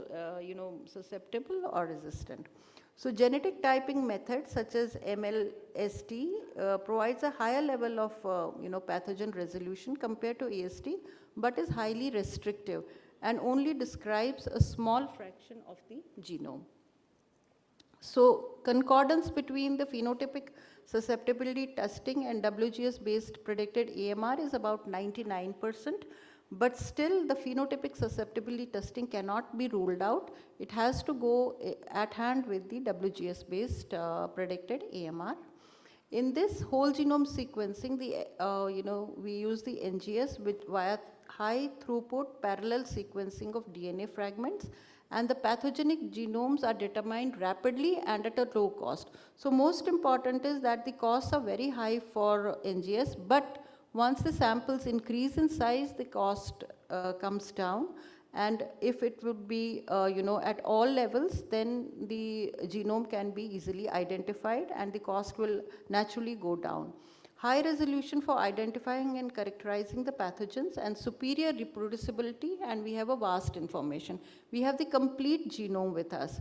susceptible or resistant. So genetic typing methods such as MLST provides a higher level of pathogen resolution compared to AST, but is highly restrictive and only describes a small fraction of the genome. So concordance between the phenotypic susceptibility testing and WGS-based predicted AMR is about 99%. But still, the phenotypic susceptibility testing cannot be ruled out. It has to go at hand with the WGS-based predicted AMR. In this whole genome sequencing, we use the NGS via high throughput parallel sequencing of DNA fragments, and the pathogenic genomes are determined rapidly and at a low cost. So most important is that the costs are very high for NGS, but once the samples increase in size, the cost comes down, And if it would be, at all levels, then the genome can be easily identified and the cost will naturally go down. High resolution for identifying and characterizing the pathogens, and superior reproducibility, and we have a vast information. We have the complete genome with us.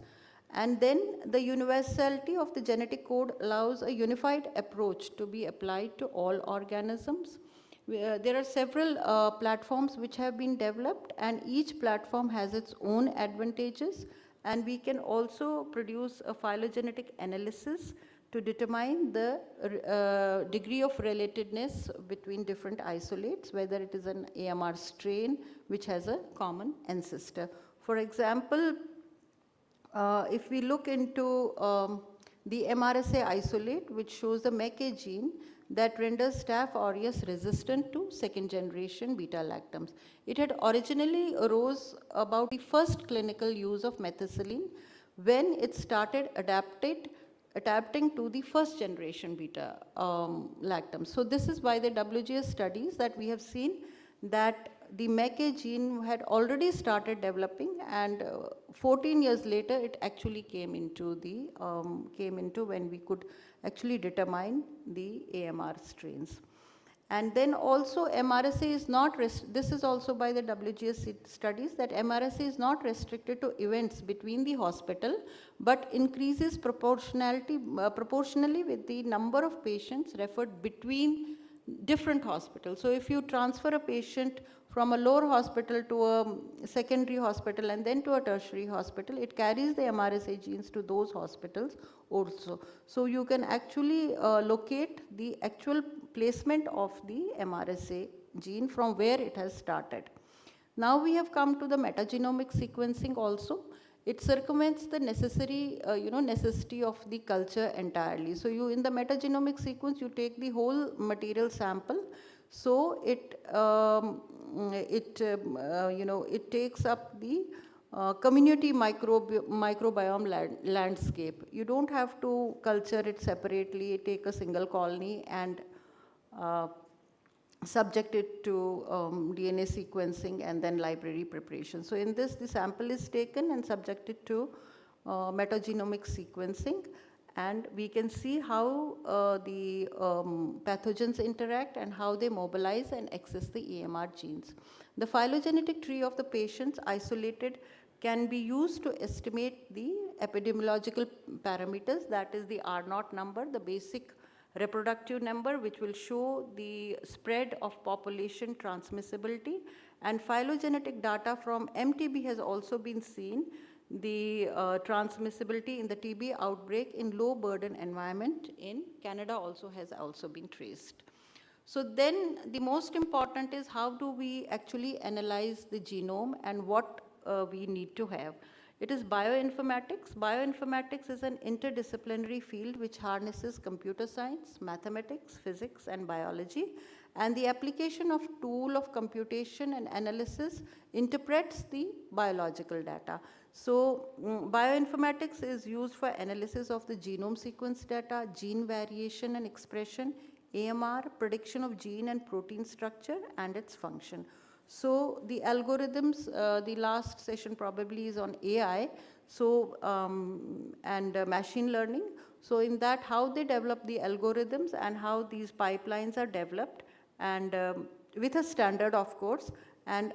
And then the universality of the genetic code allows a unified approach to be applied to all organisms. There are several platforms which have been developed, and each platform has its own advantages, and we can also produce a phylogenetic analysis to determine the degree of relatedness between different isolates, whether it is an AMR strain which has a common ancestor. For example, if we look into the MRSA isolate, which shows the MEK gene that renders Staph aureus resistant to second generation beta-lactams. It had originally arose about the first clinical use of methicillin when it started adapting to the first generation beta lactams. So this is by the WGS studies that we have seen that the MEK gene had already started developing, and 14 years later it actually came into when we could actually determine the AMR strains. And then also MRSA is not, this is also by the WGS studies, that MRSA is not restricted to events between the hospital, but increases proportionally with the number of patients referred between different hospitals. So if you transfer a patient from a lower hospital to a secondary hospital and then to a tertiary hospital, it carries the MRSA genes to those hospitals also. So you can actually locate the actual placement of the MRSA gene from where it has started. Now we have come to the metagenomic sequencing also. It circumvents the necessity of the culture entirely. So you, in the metagenomic sequence, you take the whole material sample. So it takes up the community microbiome landscape. You don't have to culture it separately, take a single colony and subject it to DNA sequencing and then library preparation. So in this, the sample is taken and subjected to metagenomic sequencing, and we can see how the pathogens interact and how they mobilize and access the AMR genes. The phylogenetic tree of the patients isolated can be used to estimate the epidemiological parameters, that is the R0 number, the basic reproductive number, which will show the spread of population transmissibility, and phylogenetic data from MTB has also been seen, the transmissibility in the TB outbreak in low burden environment in Canada has also been traced. So then the most important is how do we actually analyze the genome and what we need to have. It is bioinformatics. Bioinformatics is an interdisciplinary field which harnesses computer science, mathematics, physics, and biology. And the application of tool of computation and analysis interprets the biological data. So bioinformatics is used for analysis of the genome sequence data, gene variation and expression, AMR, prediction of gene and protein structure, and its function. So the algorithms, the last session probably is on AI, so and machine learning. So in that, how they develop the algorithms and how these pipelines are developed, and with a standard, of course, and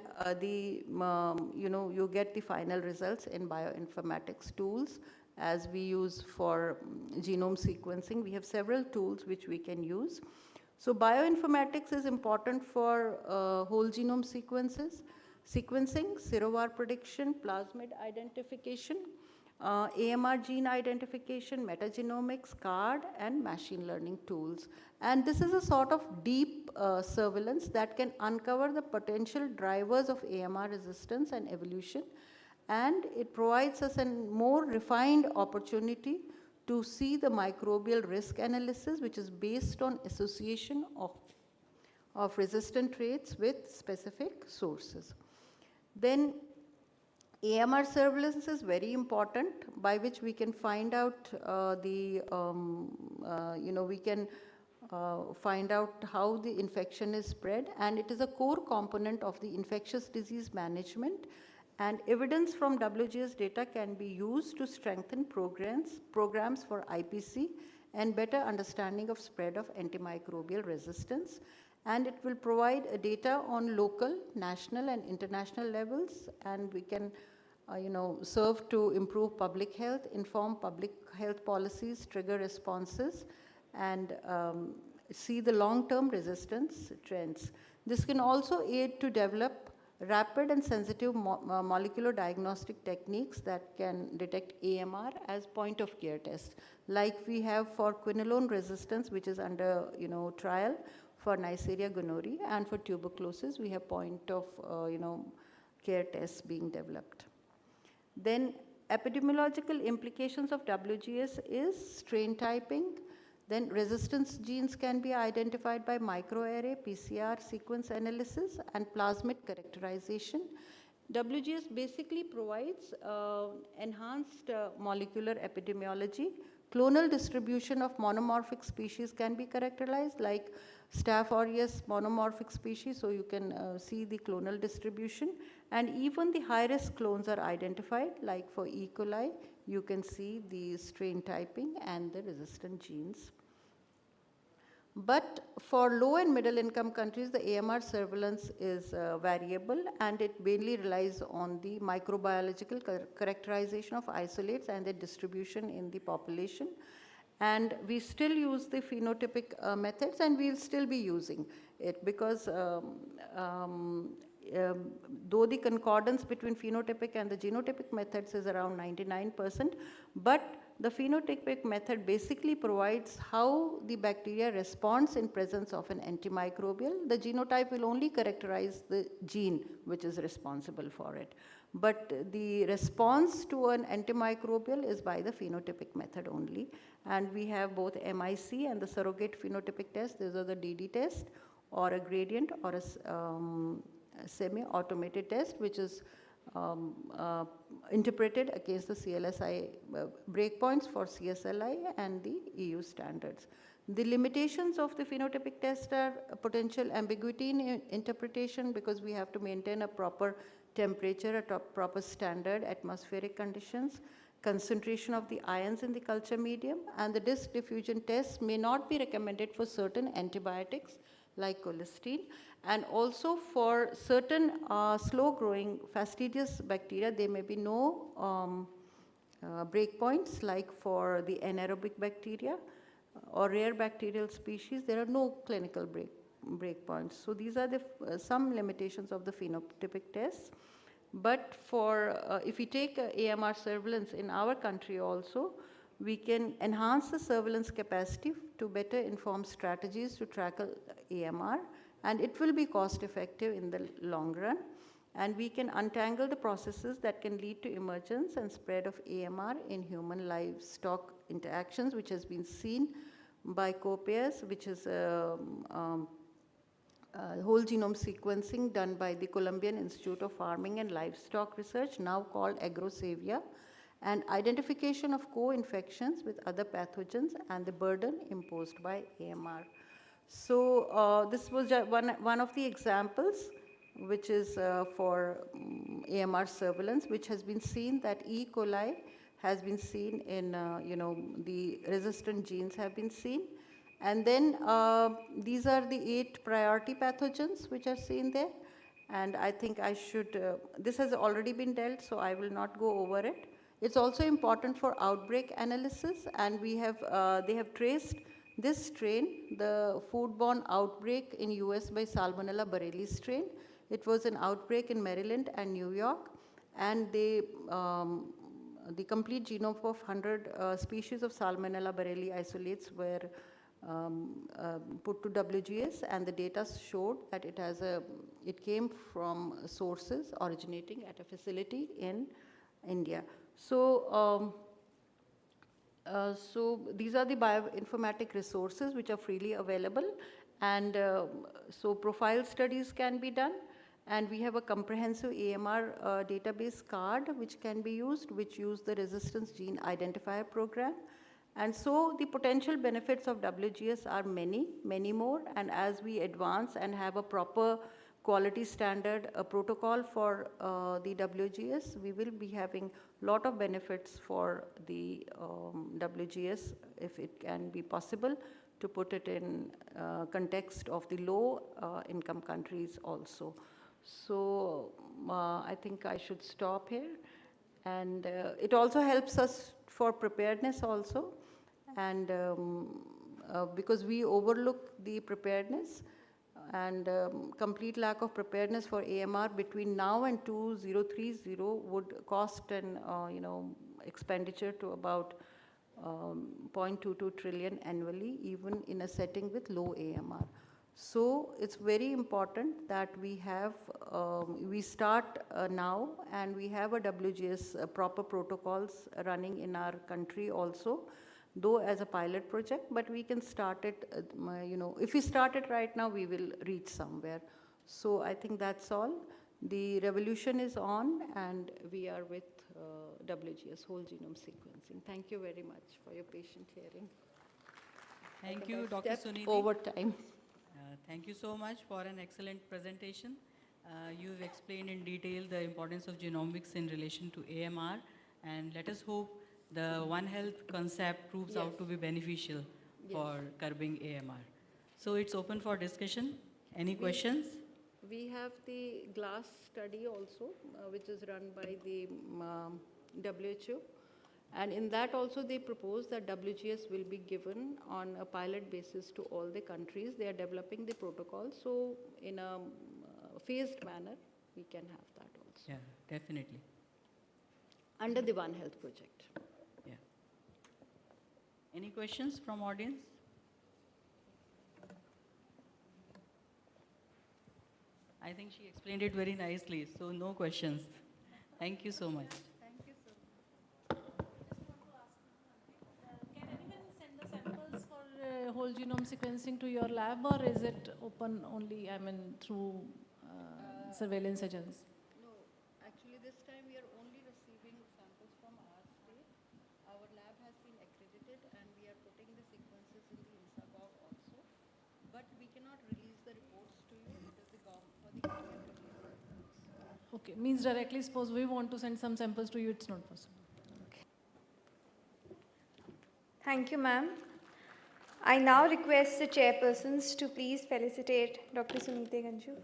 you get the final results in bioinformatics tools as we use for genome sequencing. We have several tools which we can use. So bioinformatics is important for whole genome sequencing, serovar prediction, plasmid identification, AMR gene identification, metagenomics, CARD, and machine learning tools. And this is a sort of deep surveillance that can uncover the potential drivers of AMR resistance and evolution. And it provides us a more refined opportunity to see the microbial risk analysis, which is based on association of resistant traits with specific sources. Then AMR surveillance is very important, by which we can find out find out how the infection is spread, and it is a core component of the infectious disease management. And evidence from WGS data can be used to strengthen programs for IPC and better understanding of spread of antimicrobial resistance. And it will provide data on local, national and international levels, and we can serve to improve public health, inform public health policies, trigger responses, and see the long-term resistance trends. This can also aid to develop rapid and sensitive molecular diagnostic techniques that can detect AMR as point-of-care tests, like we have for quinolone resistance, which is under trial for Neisseria gonorrhoeae, and for tuberculosis, we have point-of-care tests being developed. Then epidemiological implications of WGS is strain typing. Then resistance genes can be identified by microarray, PCR sequence analysis, and plasmid characterization. WGS basically provides enhanced molecular epidemiology. Clonal distribution of monomorphic species can be characterized, like Staph aureus monomorphic species, so you can see the clonal distribution. And even the high-risk clones are identified, like for E. coli, you can see the strain typing and the resistant genes. But for low and middle income countries, the AMR surveillance is variable, and it mainly relies on the microbiological characterization of isolates and their distribution in the population. And we still use the phenotypic methods, and we'll still be using it because though the concordance between phenotypic and the genotypic methods is around 99%, but the phenotypic method basically provides how the bacteria responds in presence of an antimicrobial. The genotype will only characterize the gene which is responsible for it. But the response to an antimicrobial is by the phenotypic method only. And we have both MIC and the surrogate phenotypic test. These are the DD test, or a gradient, or a semi-automated test, which is interpreted against the CLSI breakpoints for CSLI and the EU standards. The limitations of the phenotypic test are a potential ambiguity in interpretation, because we have to maintain a proper temperature at a proper standard atmospheric conditions, concentration of the ions in the culture medium, and the disk diffusion tests may not be recommended for certain antibiotics like cholesterol. And also for certain slow-growing fastidious bacteria, there may be no breakpoints, like for the anaerobic bacteria or rare bacterial species, there are no clinical breakpoints. So these are the some limitations of the phenotypic tests. But for if we take AMR surveillance in our country also, we can enhance the surveillance capacity to better inform strategies to track AMR, and it will be cost effective in the long run. And we can untangle the processes that can lead to emergence and spread of AMR in human livestock interactions, which has been seen by COPAS, which is whole genome sequencing done by the Colombian Institute of Farming and Livestock Research, now called AgroSavia, and identification of co-infections with other pathogens and the burden imposed by AMR. So this was one of the examples, which is for AMR surveillance, which has been seen that E. coli has been seen in, the resistant genes have been seen. And then these are the 8 priority pathogens which are seen there. And I think I should, this has already been dealt, so I will not go over it. It's also important for outbreak analysis, and we have, they have traced this strain, the foodborne outbreak in US by Salmonella Bareilles strain. It was an outbreak in Maryland and New York, and they, the complete genome of 100 species of Salmonella Bareilles isolates were put to WGS, and the data showed that it has it came from sources originating at a facility in India. So, so these are the bioinformatic resources which are freely available, and so profile studies can be done, and we have a comprehensive AMR database card which can be used, which use the resistance gene identifier program. And so the potential benefits of WGS are many, many more, and as we advance and have a proper quality standard, a protocol for the WGS. We will be having lot of benefits for the WGS if it can be possible to put it in context of the low income countries also. So I think I should stop here. And it also helps us for preparedness also. And because we overlook the preparedness and complete lack of preparedness for AMR between now and 2030 would cost an expenditure to about 0.22 trillion annually, even in a setting with low AMR. So it's very important that we have, we start now, and we have a WGS proper protocols running in our country also, though as a pilot project, but we can start it, if we start it right now, we will reach somewhere. So I think that's all. The revolution is on, and we are with WGS, whole genome sequencing. Thank you very much for your patient hearing. Thank you, Dr. Suniti. Over time. Thank you so much for an excellent presentation. You've explained in detail the importance of genomics in relation to AMR, and let us hope the One Health concept proves out to be beneficial for curbing AMR. So it's open for discussion. Any questions? We have the GLASS study also, which is run by the WHO. And in that also they propose that WGS will be given on a pilot basis to all the countries. They are developing the protocol. So in a phased manner, we can have that also. Yeah, definitely. Under the One Health project. Yeah. Any questions from audience? I think she explained it very nicely, so no questions. Thank you so much. Whole genome sequencing to your lab, or is it open only, through surveillance agents? No, actually this time we are only receiving samples from our state. Our lab has been accredited and we are putting the sequences in the INSAGOG also. But we cannot release the reports to you. It is the government to release the reports. Okay, means directly suppose we want to send some samples to you, it's not possible. Thank you, ma'am. I now request the chairpersons to please felicitate Dr. Suniti Ganju.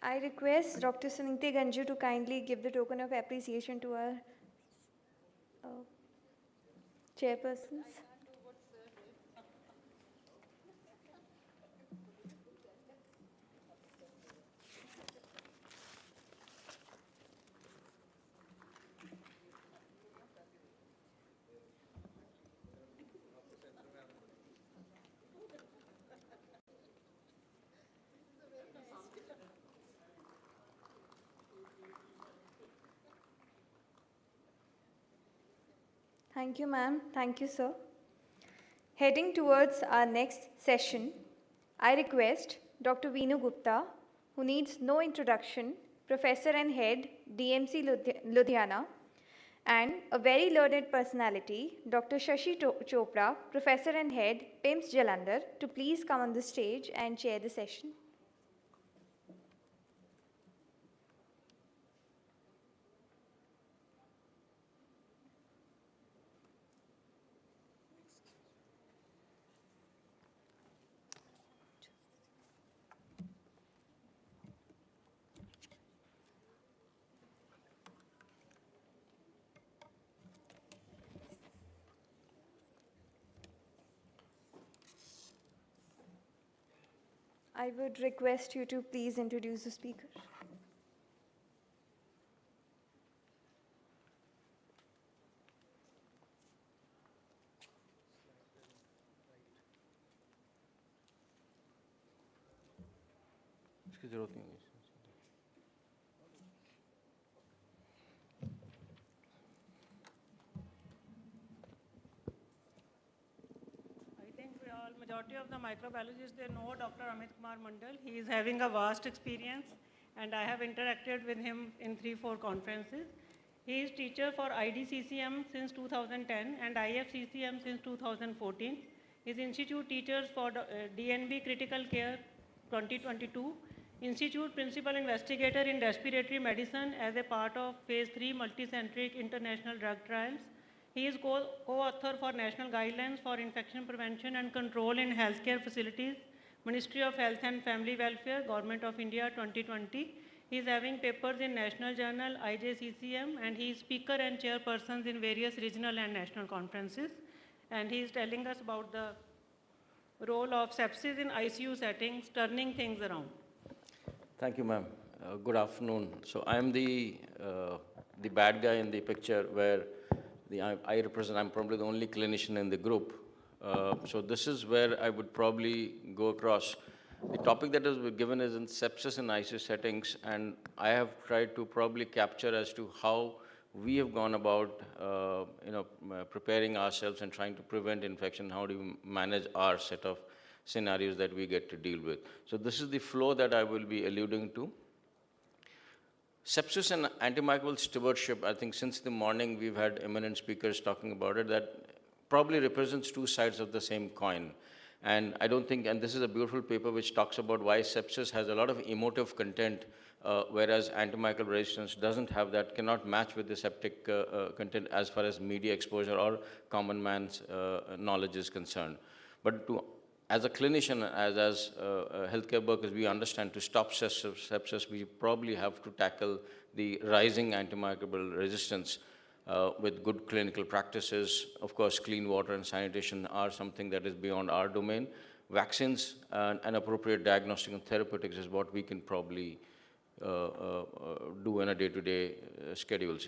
I request Dr. Suniti Ganju to kindly give the token of appreciation to our chairpersons. Thank you, ma'am. Thank you, sir. Heading towards our next session, I request Dr. Veenu Gupta, who needs no introduction, Professor and Head, DMC Ludhiana, and a very learned personality, Dr. Shashi Chopra, Professor and Head, PIMS Jalandhar, to please come on the stage and chair the session. I would request you to please introduce the speaker. इसकी ज़रूरत नहीं है। I think we all, majority of the microbiologists, they know Dr. Amit Kumar Mandal. He is having a vast experience, and I have interacted with him in 3-4 conferences. He is teacher for IDCCM since 2010 and IFCCM since 2014. He is institute teachers for DNB Critical Care 2022, institute principal investigator in respiratory medicine as a part of phase 3 multicentric international drug trials. He is co-author for national guidelines for infection prevention and control in healthcare facilities, Ministry of Health and Family Welfare, Government of India 2020. He is having papers in National Journal, IJCCM, and he is speaker and chairpersons in various regional and national conferences. And he is telling us about the role of sepsis in ICU settings, turning things around. Thank you, ma'am. Good afternoon. So I'm the bad guy in the picture where I represent, I'm probably the only clinician in the group. So this is where I would probably go across. The topic that has been given is in sepsis in ICU settings, and I have tried to probably capture as to how we have gone about, preparing ourselves and trying to prevent infection. How do we manage our set of scenarios that we get to deal with? So this is the flow that I will be alluding to. Sepsis and antimicrobial stewardship, I think since the morning we've had eminent speakers talking about it, that probably represents two sides of the same coin. And I don't think, and this is a beautiful paper which talks about why sepsis has a lot of emotive content, whereas antimicrobial resistance doesn't have that, cannot match with the septic content as far as media exposure or common man's knowledge is concerned. But as a clinician, as healthcare workers, we understand to stop sepsis, we probably have to tackle the rising antimicrobial resistance with good clinical practices. Of course, clean water and sanitation are something that is beyond our domain. Vaccines and appropriate diagnostic and therapeutics is what we can probably do in a day-to-day schedules.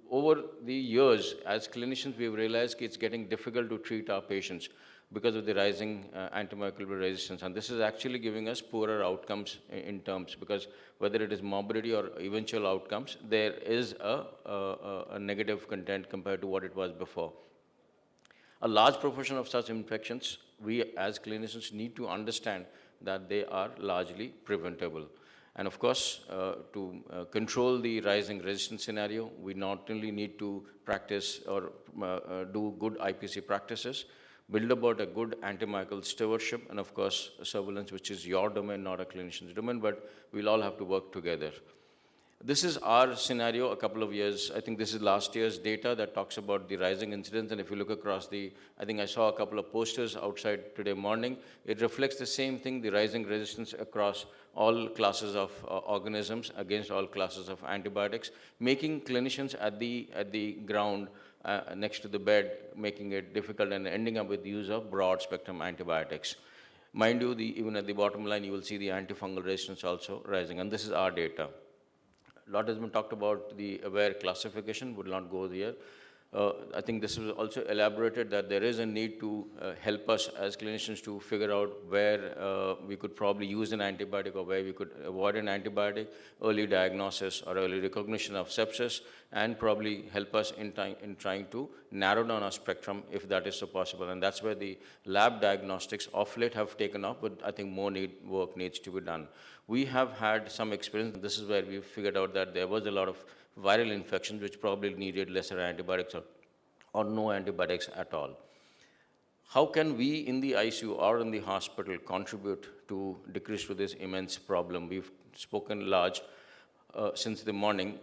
Over the years, as clinicians, we've realized it's getting difficult to treat our patients because of the rising antimicrobial resistance. And this is actually giving us poorer outcomes in terms, because whether it is morbidity or eventual outcomes, there is a negative content compared to what it was before. A large proportion of such infections, we as clinicians need to understand that they are largely preventable. And of course, to control the rising resistance scenario, we not only need to practice or do good IPC practices, build about a good antimicrobial stewardship, and of course, surveillance, which is your domain, not a clinician's domain, but we'll all have to work together. This is our scenario a couple of years. I think this is last year's data that talks about the rising incidence. And if you look across I think I saw a couple of posters outside today morning. It reflects the same thing, the rising resistance across all classes of organisms against all classes of antibiotics, making clinicians at the ground next to the bed, making it difficult and ending up with the use of broad spectrum antibiotics. Mind you, even at the bottom line, you will see the antifungal resistance also rising. And this is our data. A lot has been talked about the AWARE classification, would not go there. I think this was also elaborated that there is a need to help us as clinicians to figure out where we could probably use an antibiotic or where we could avoid an antibiotic, early diagnosis or early recognition of sepsis, and probably help us in trying to narrow down our spectrum if that is so possible. And that's where the lab diagnostics of late have taken off, but I think more work needs to be done. We have had some experience. This is where we figured out that there was a lot of viral infections which probably needed lesser antibiotics or no antibiotics at all. How can we in the ICU or in the hospital contribute to decrease to this immense problem? We've spoken large since the morning.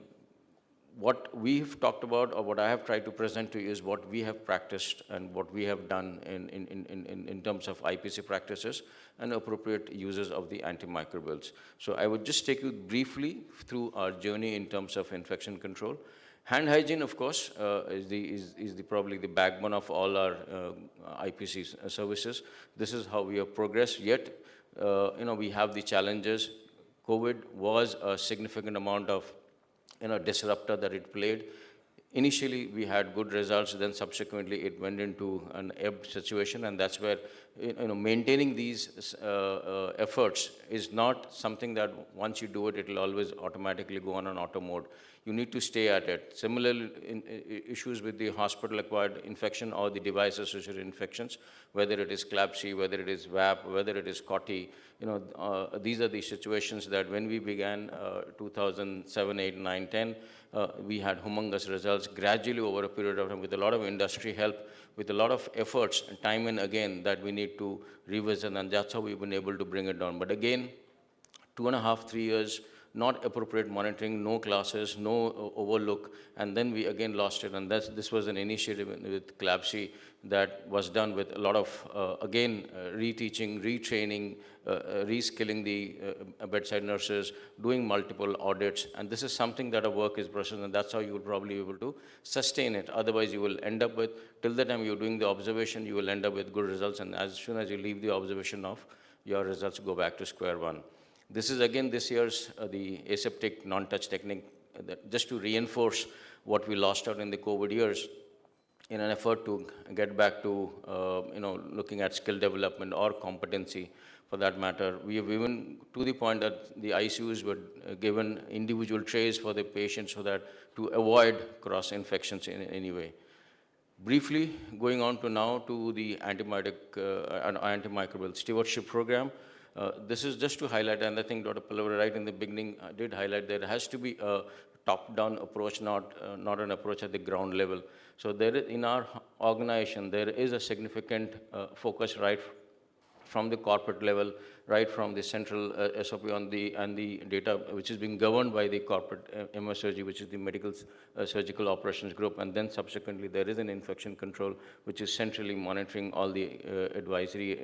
What we've talked about, or what I have tried to present to you, is what we have practiced and what we have done in terms of IPC practices and appropriate uses of the antimicrobials. So I would just take you briefly through our journey in terms of infection control. Hand hygiene, of course, is probably the backbone of all our IPC services. This is how we have progressed. Yet, we have the challenges. COVID was a significant amount of disruptor that it played. Initially, we had good results, then subsequently it went into an ebb situation, and that's where maintaining these efforts is not something that once you do it, it will always automatically go on an auto mode. You need to stay at it. Similarly, issues with the hospital-acquired infection or the device-associated infections, whether it is CLABSI, whether it is VAP, whether it is COTI, these are the situations that when we began 2007, 8, 9, 10, we had humongous results gradually over a period of time with a lot of industry help, with a lot of efforts, time and again, that we need to revisit, and that's how we've been able to bring it down. But again, 2.5, 3 years, not appropriate monitoring, no classes, no overlook, and then we again lost it. And this was an initiative with CLABSI that was done with a lot of, again, reteaching, retraining, reskilling the bedside nurses, doing multiple audits. And this is something that our work is processed, and that's how you will probably be able to sustain it. Otherwise, you will end up with, till the time you're doing the observation, you will end up with good results. And as soon as you leave the observation off, your results go back to square one. This is again this year's the aseptic non-touch technique, just to reinforce what we lost out in the COVID years in an effort to get back to looking at skill development or competency for that matter. We have even to the point that the ICUs were given individual trays for the patients so that to avoid cross-infections in any way. Briefly, going on to now to the antimicrobial stewardship program. This is just to highlight, and I think Dr. Pallavara right in the beginning did highlight, there has to be a top-down approach, not an approach at the ground level. So there is, in our organization, there is a significant focus right from the corporate level, right from the central SOP and the data, which is being governed by the corporate MSRG, which is the Medical Surgical Operations Group, and then subsequently there is an infection control, which is centrally monitoring all the advisory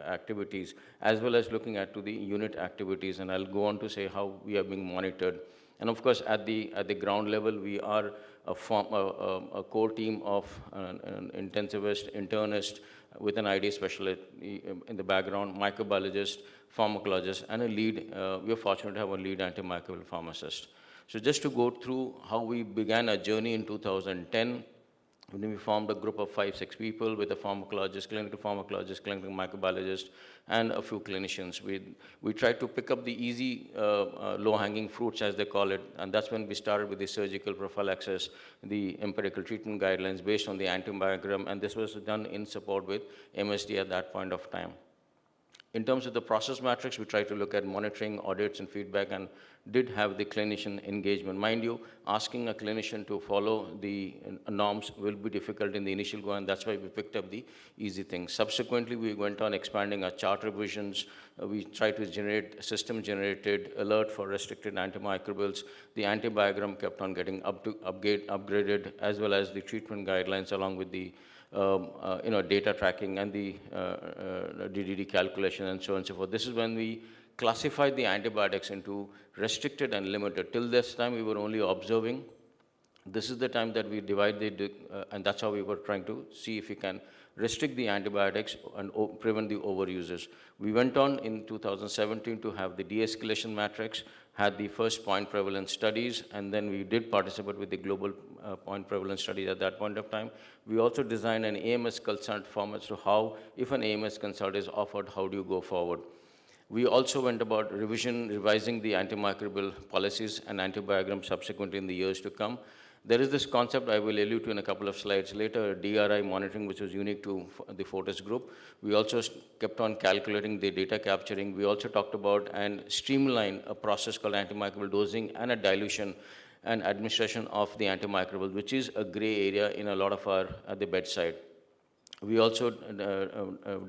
activities, as well as looking at to the unit activities, and I'll go on to say how we are being monitored. And of course, at the ground level, we are a core team of an intensivist, internist, with an ID specialist in the background, microbiologist, pharmacologist, and a lead. We are fortunate to have a lead antimicrobial pharmacist. So just to go through how we began our journey in 2010, when we formed a group of 5-6 people with a pharmacologist, clinical microbiologist, and a few clinicians. We tried to pick up the easy, low-hanging fruits, as they call it, and that's when we started with the surgical prophylaxis, the empirical treatment guidelines based on the antibiogram, and this was done in support with MSD at that point of time. In terms of the process matrix, we tried to look at monitoring, audits, and feedback, and did have the clinician engagement. Mind you, asking a clinician to follow the norms will be difficult in the initial go, and that's why we picked up the easy things. Subsequently, we went on expanding our chart revisions. We tried to generate system-generated alert for restricted antimicrobials. The antibiogram kept on getting upgraded, as well as the treatment guidelines, along with the data tracking and the DDD calculation and so on and so forth. This is when we classified the antibiotics into restricted and limited. Till this time, we were only observing. This is the time that we divided, and that's how we were trying to see if we can restrict the antibiotics and prevent the overuses. We went on in 2017 to have the de-escalation matrix, had the first point prevalence studies, and then we did participate with the global point prevalence studies at that point of time. We also designed an AMS consult format, so how, if an AMS consult is offered, how do you go forward? We also went about revising the antimicrobial policies and antibiograms subsequently in the years to come. There is this concept I will allude to in a couple of slides later, DRI monitoring, which was unique to the Fortis group. We also kept on calculating the data capturing. We also talked about and streamlined a process called antimicrobial dosing and a dilution and administration of the antimicrobials, which is a gray area in a lot of our at the bedside. We also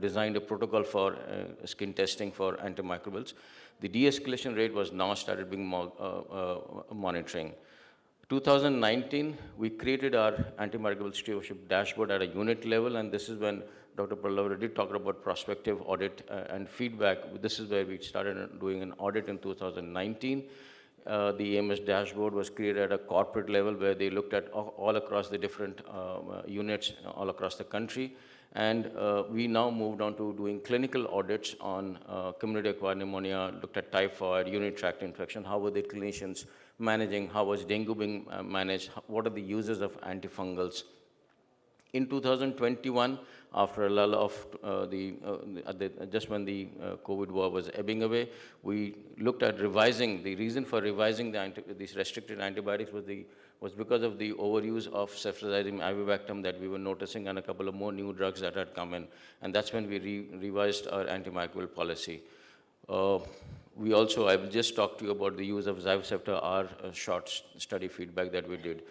designed a protocol for skin testing for antimicrobials. The de-escalation rate was now started being monitoring. 2019, we created our antimicrobial stewardship dashboard at a unit level, and this is when Dr. Pallavara did talk about prospective audit and feedback. This is where we started doing an audit in 2019. The AMS dashboard was created at a corporate level where they looked at all across the different units all across the country. And we now moved on to doing clinical audits on community-acquired pneumonia, looked at typhoid, urinary tract infection, how were the clinicians managing, how was dengue being managed, what are the uses of antifungals. In 2021, after a lull of just when the COVID war was ebbing away, we looked at revising. The reason for revising these restricted antibiotics was because of the overuse of ceftazidime avibactam that we were noticing, and a couple of more new drugs that had come in. And that's when we revised our antimicrobial policy. We also, I will just talk to you about the use of Zyvocefta, our short study feedback that we did.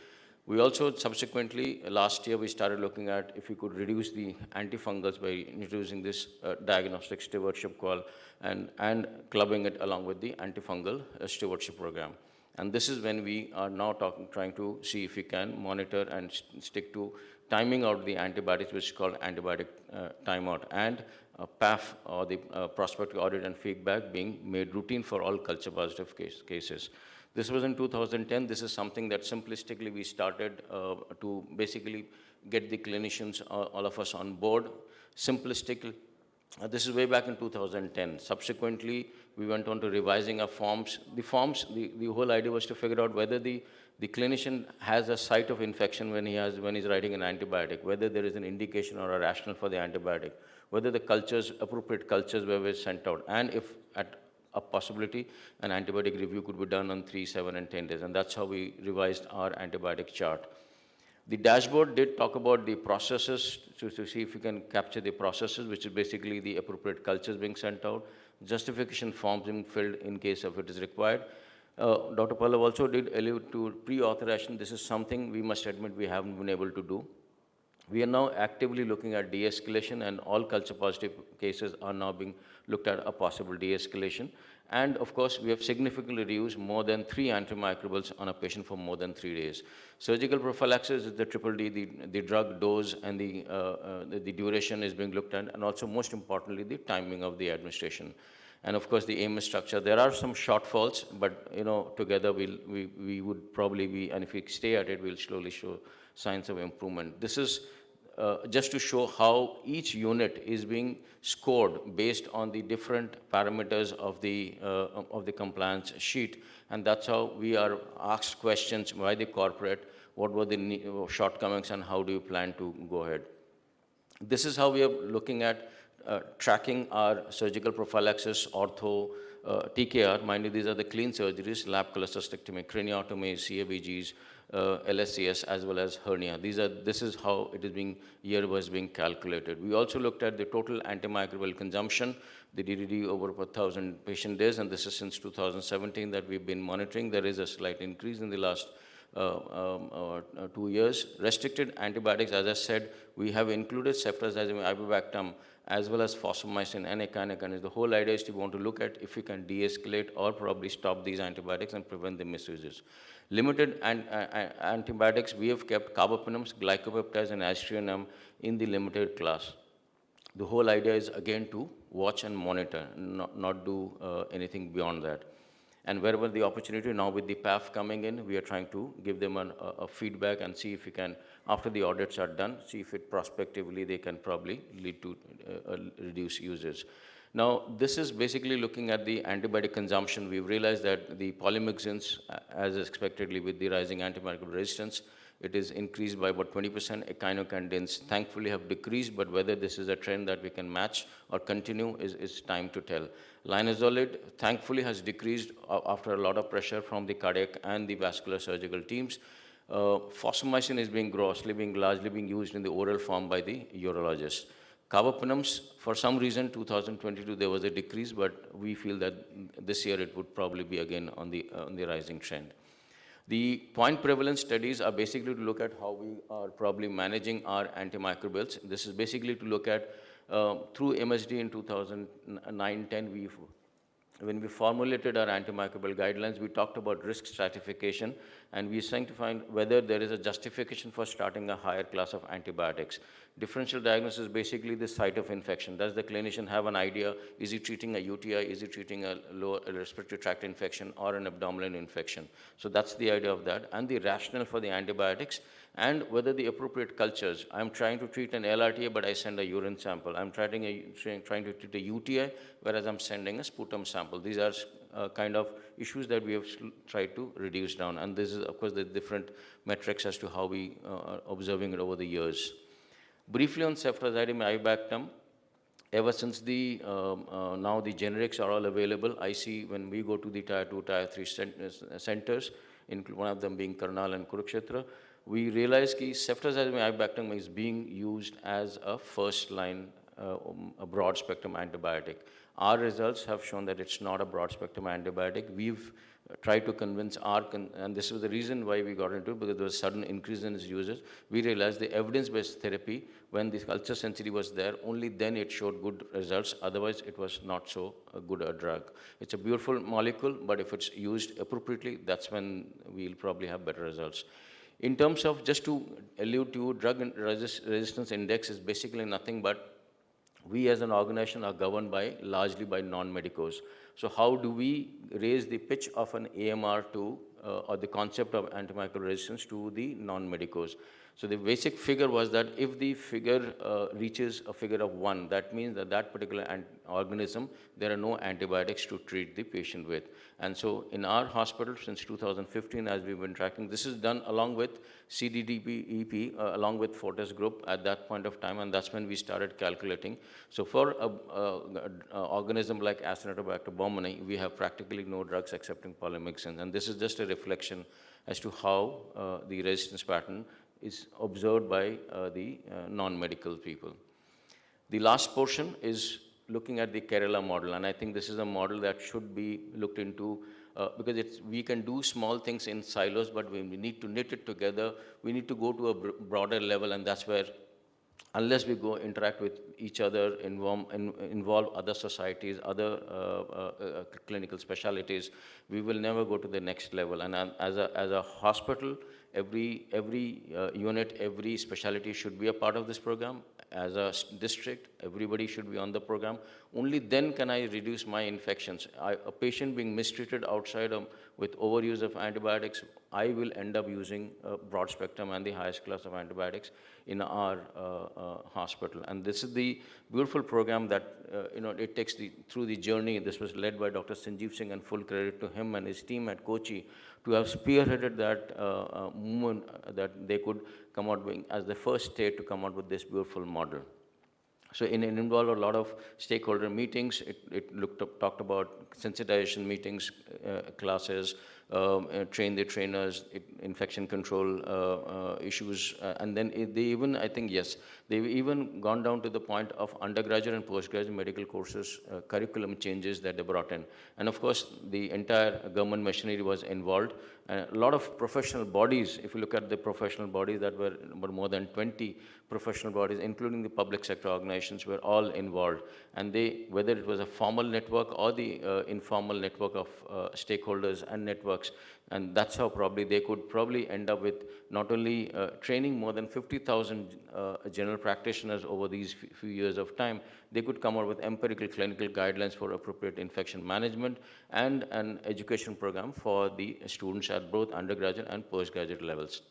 We also subsequently, last year, we started looking at if we could reduce the antifungals by introducing this diagnostic stewardship call and clubbing it along with the antifungal stewardship program. And this is when we are now trying to see if we can monitor and stick to timing out the antibiotics, which is called antibiotic timeout, and PAF, or the prospective audit and feedback, being made routine for all culture positive cases. This was in 2010. This is something that simplistically we started to basically get the clinicians, all of us on board. Simplistically, this is way back in 2010. Subsequently, we went on to revising our forms. The forms, the whole idea was to figure out whether the clinician has a site of infection when he's writing an antibiotic, whether there is an indication or a rationale for the antibiotic, whether the appropriate cultures were sent out, and if at a possibility, an antibiotic review could be done on 3, 7, and 10 days. And that's how we revised our antibiotic chart. The dashboard did talk about the processes, to see if we can capture the processes, which is basically the appropriate cultures being sent out, justification forms being filled in case of it is required. Dr. Pallav also did allude to pre-authorization. This is something we must admit we haven't been able to do. We are now actively looking at de-escalation, and all culture positive cases are now being looked at a possible de-escalation. And of course, we have significantly reduced more than 3 antimicrobials on a patient for more than 3 days. Surgical prophylaxis is the triple D, the drug dose and the duration is being looked at, and also most importantly, the timing of the administration. And of course, the AMR structure. There are some shortfalls, but together we would probably be, and if we stay at it, we'll slowly show signs of improvement. This is just to show how each unit is being scored based on the different parameters of the compliance sheet, and that's how we are asked questions by the corporate, what were the shortcomings and how do you plan to go ahead. This is how we are looking at tracking our surgical prophylaxis, ortho, TKR. Mind you, these are the clean surgeries, lap cholecystectomy, craniotomy, CABGs, LSCS, as well as hernia. This is how it is being, year was being calculated. We also looked at the total antimicrobial consumption, the DDD over 1,000 patient days, and this is since 2017 that we've been monitoring. There is a slight increase in the last 2 years. Restricted antibiotics, as I said, we have included ceftazidime, avibactam, as well as fosfomycin and echinocandins. The whole idea is to want to look at if we can de-escalate or probably stop these antibiotics and prevent the misuses. Limited antibiotics, we have kept carbapenems, glycopeptides, and aztreonam in the limited class. The whole idea is, again, to watch and monitor, not do anything beyond that. And wherever the opportunity, now with the PAF coming in, we are trying to give them a feedback and see if we can, after the audits are done, see if it prospectively they can probably lead to reduce usage. Now, this is basically looking at the antibiotic consumption. We've realized that the polymyxins, as expectedly with the rising antimicrobial resistance, it is increased by about 20%. Echinocandins thankfully have decreased, but whether this is a trend that we can match or continue is time to tell. Linezolid thankfully has decreased after a lot of pressure from the cardiac and the vascular surgical teams. Fosfomycin is largely being used in the oral form by the urologists. Carbapenems, for some reason, 2022 there was a decrease, but we feel that this year it would probably be again on the rising trend. The point prevalence studies are basically to look at how we are probably managing our antimicrobials. This is basically to look at, through MSD in 2009-10, when we formulated our antimicrobial guidelines, we talked about risk stratification, and we are trying to find whether there is a justification for starting a higher class of antibiotics. Differential diagnosis is basically the site of infection. Does the clinician have an idea? Is he treating a UTI? Is he treating a lower respiratory tract infection or an abdominal infection? So that's the idea of that, and the rationale for the antibiotics, and whether the appropriate cultures. I'm trying to treat an LRTA, but I send a urine sample. I'm trying to treat a UTI, whereas I'm sending a sputum sample. These are kind of issues that we have tried to reduce down. And this is, of course, the different metrics as to how we are observing it over the years. Briefly on cephalosporin ibactam, ever since the now the generics are all available, I see when we go to the tier 2, tier 3 centers, one of them being Karnal and Kurukshetra, we realize that cephalosporin ibactam is being used as a first line, a broad spectrum antibiotic. Our results have shown that it's not a broad spectrum antibiotic. We've tried to convince and this was the reason why we got into it, because there was a sudden increase in its users. We realized the evidence-based therapy, when the culture sensitivity was there, only then it showed good results. Otherwise, it was not so good a drug. It's a beautiful molecule, but if it's used appropriately, that's when we'll probably have better results. In terms of, just to allude to, drug resistance index is basically nothing but we as an organization are governed largely by non-medicos. So how do we raise the pitch of an AMR to, or the concept of antimicrobial resistance to the non-medicos? So the basic figure was that if the figure reaches a figure of 1, that means that that particular organism, there are no antibiotics to treat the patient with. And so in our hospital since 2015, as we've been tracking, this is done along with CDDP-EP, along with Fortis Group at that point of time, and that's when we started calculating. So for an organism like Acinetobacter baumannii, we have practically no drugs excepting polymyxins. And this is just a reflection as to how the resistance pattern is observed by the non-medical people. The last portion is looking at the Kerala model, and I think this is a model that should be looked into because we can do small things in silos, but we need to knit it together. We need to go to a broader level, and that's where, unless we go interact with each other, involve other societies, other clinical specialties, we will never go to the next level. And as a hospital, every unit, every specialty should be a part of this program. As a district, everybody should be on the program. Only then can I reduce my infections. A patient being mistreated outside with overuse of antibiotics, I will end up using a broad spectrum and the highest class of antibiotics in our hospital. And this is the beautiful program that it takes through the journey. This was led by Dr. Sanjeev Singh, and full credit to him and his team at Kochi to have spearheaded that movement that they could come out with as the first state to come out with this beautiful model. So it involved a lot of stakeholder meetings. It talked about sensitization meetings, classes, train the trainers, infection control issues, and then they even, I think, yes, they've even gone down to the point of undergraduate and postgraduate medical courses, curriculum changes that they brought in. And of course, the entire government machinery was involved. A lot of professional bodies, if you look at the professional bodies that were more than 20 professional bodies, including the public sector organizations, were all involved. And they, whether it was a formal network or the informal network of stakeholders and networks, and that's how probably they could probably end up with not only training more than 50,000 general practitioners over these few years of time, they could come out with empirical clinical guidelines for appropriate infection management and an education program for the students at both undergraduate and postgraduate levels.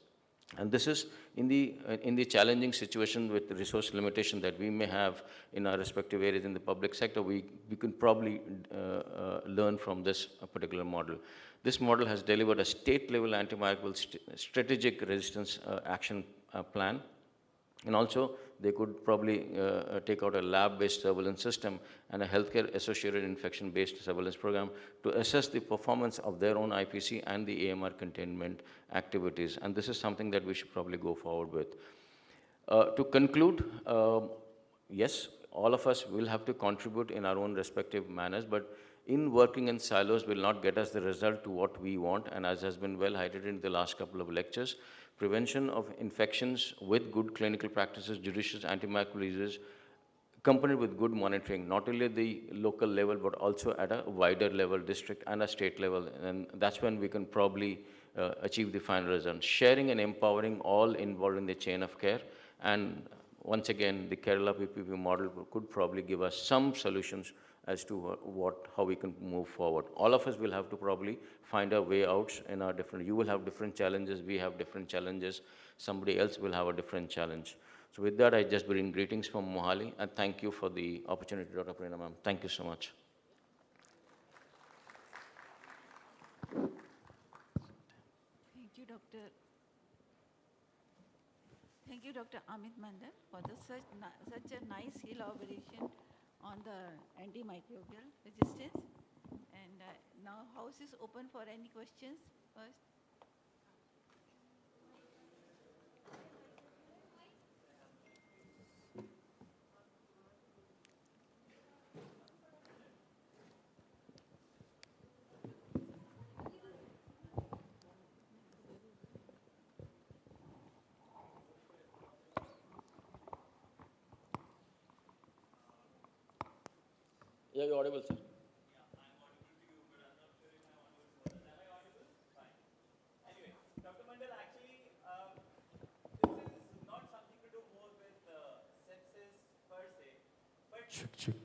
And this is in the challenging situation with the resource limitation that we may have in our respective areas in the public sector. We can probably learn from this particular model. This model has delivered a state-level antimicrobial strategic resistance action plan. And also, they could probably take out a lab-based surveillance system and a healthcare-associated infection-based surveillance program to assess the performance of their own IPC and the AMR containment activities. And this is something that we should probably go forward with. To conclude, yes, all of us will have to contribute in our own respective manners, but in working in silos will not get us the result to what we want. And as has been well highlighted in the last couple of lectures, prevention of infections with good clinical practices, judicious antimicrobial uses, accompanied with good monitoring, not only at the local level, but also at a wider level, district and a state level. And that's when we can probably achieve the final result. Sharing and empowering all involved in the chain of care. And once again, the Kerala PPP model could probably give us some solutions as to how we can move forward. All of us will have to probably find our way out in our different, you will have different challenges, we have different challenges, somebody else will have a different challenge. So with that, I just bring greetings from Mohali, and thank you for the opportunity, Dr. Prerna ma'am. Thank you so much. Thank you, Dr. Amit Mandal, for such a nice elaboration on the antimicrobial resistance. And now house is open for any questions first. Yeah, you're audible, sir. Dr. Mandal, actually, this is not something to do more with sepsis per se, but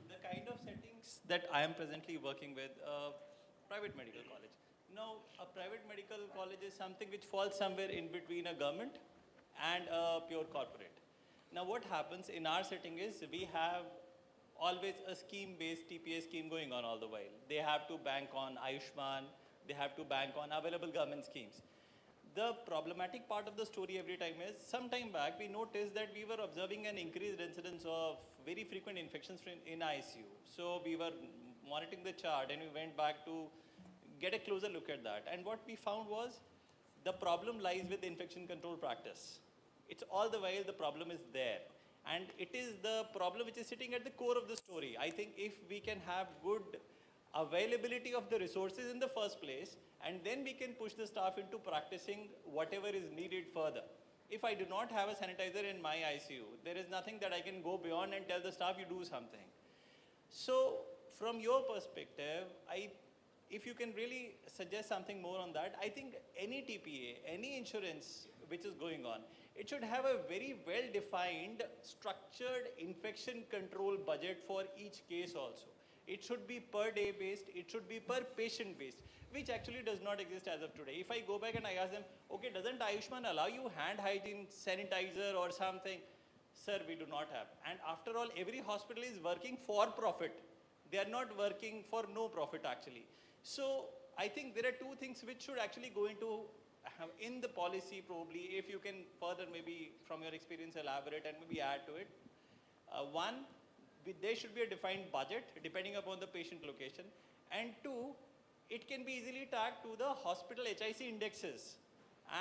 the kind of settings that I am presently working with, private medical college. Now, a private medical college is something which falls somewhere in between a government and a pure corporate. Now, what happens in our setting is we have always a scheme-based TPA scheme going on all the while. They have to bank on Ayushman, they have to bank on available government schemes. The problematic part of the story every time is, some time back we noticed that we were observing an increased incidence of very frequent infections in ICU. So we were monitoring the chart and we went back to get a closer look at that. And what we found was the problem lies with infection control practice. It's all the while the problem is there. And it is the problem which is sitting at the core of the story. I think if we can have good availability of the resources in the first place, and then we can push the staff into practicing whatever is needed further. If I do not have a sanitizer in my ICU, there is nothing that I can go beyond and tell the staff you do something. So from your perspective, if you can really suggest something more on that, I think any TPA, any insurance which is going on, it should have a very well-defined, structured infection control budget for each case also. It should be per day based, it should be per patient based, which actually does not exist as of today. If I go back and I ask them, okay, doesn't Ayushman allow you hand hygiene, sanitizer or something? Sir, we do not have. And after all, every hospital is working for profit. They are not working for no profit actually. So I think there are two things which should actually go into in the policy probably, if you can further maybe from your experience elaborate and maybe add to it. One, there should be a defined budget depending upon the patient location. And two, it can be easily tagged to the hospital HIC indexes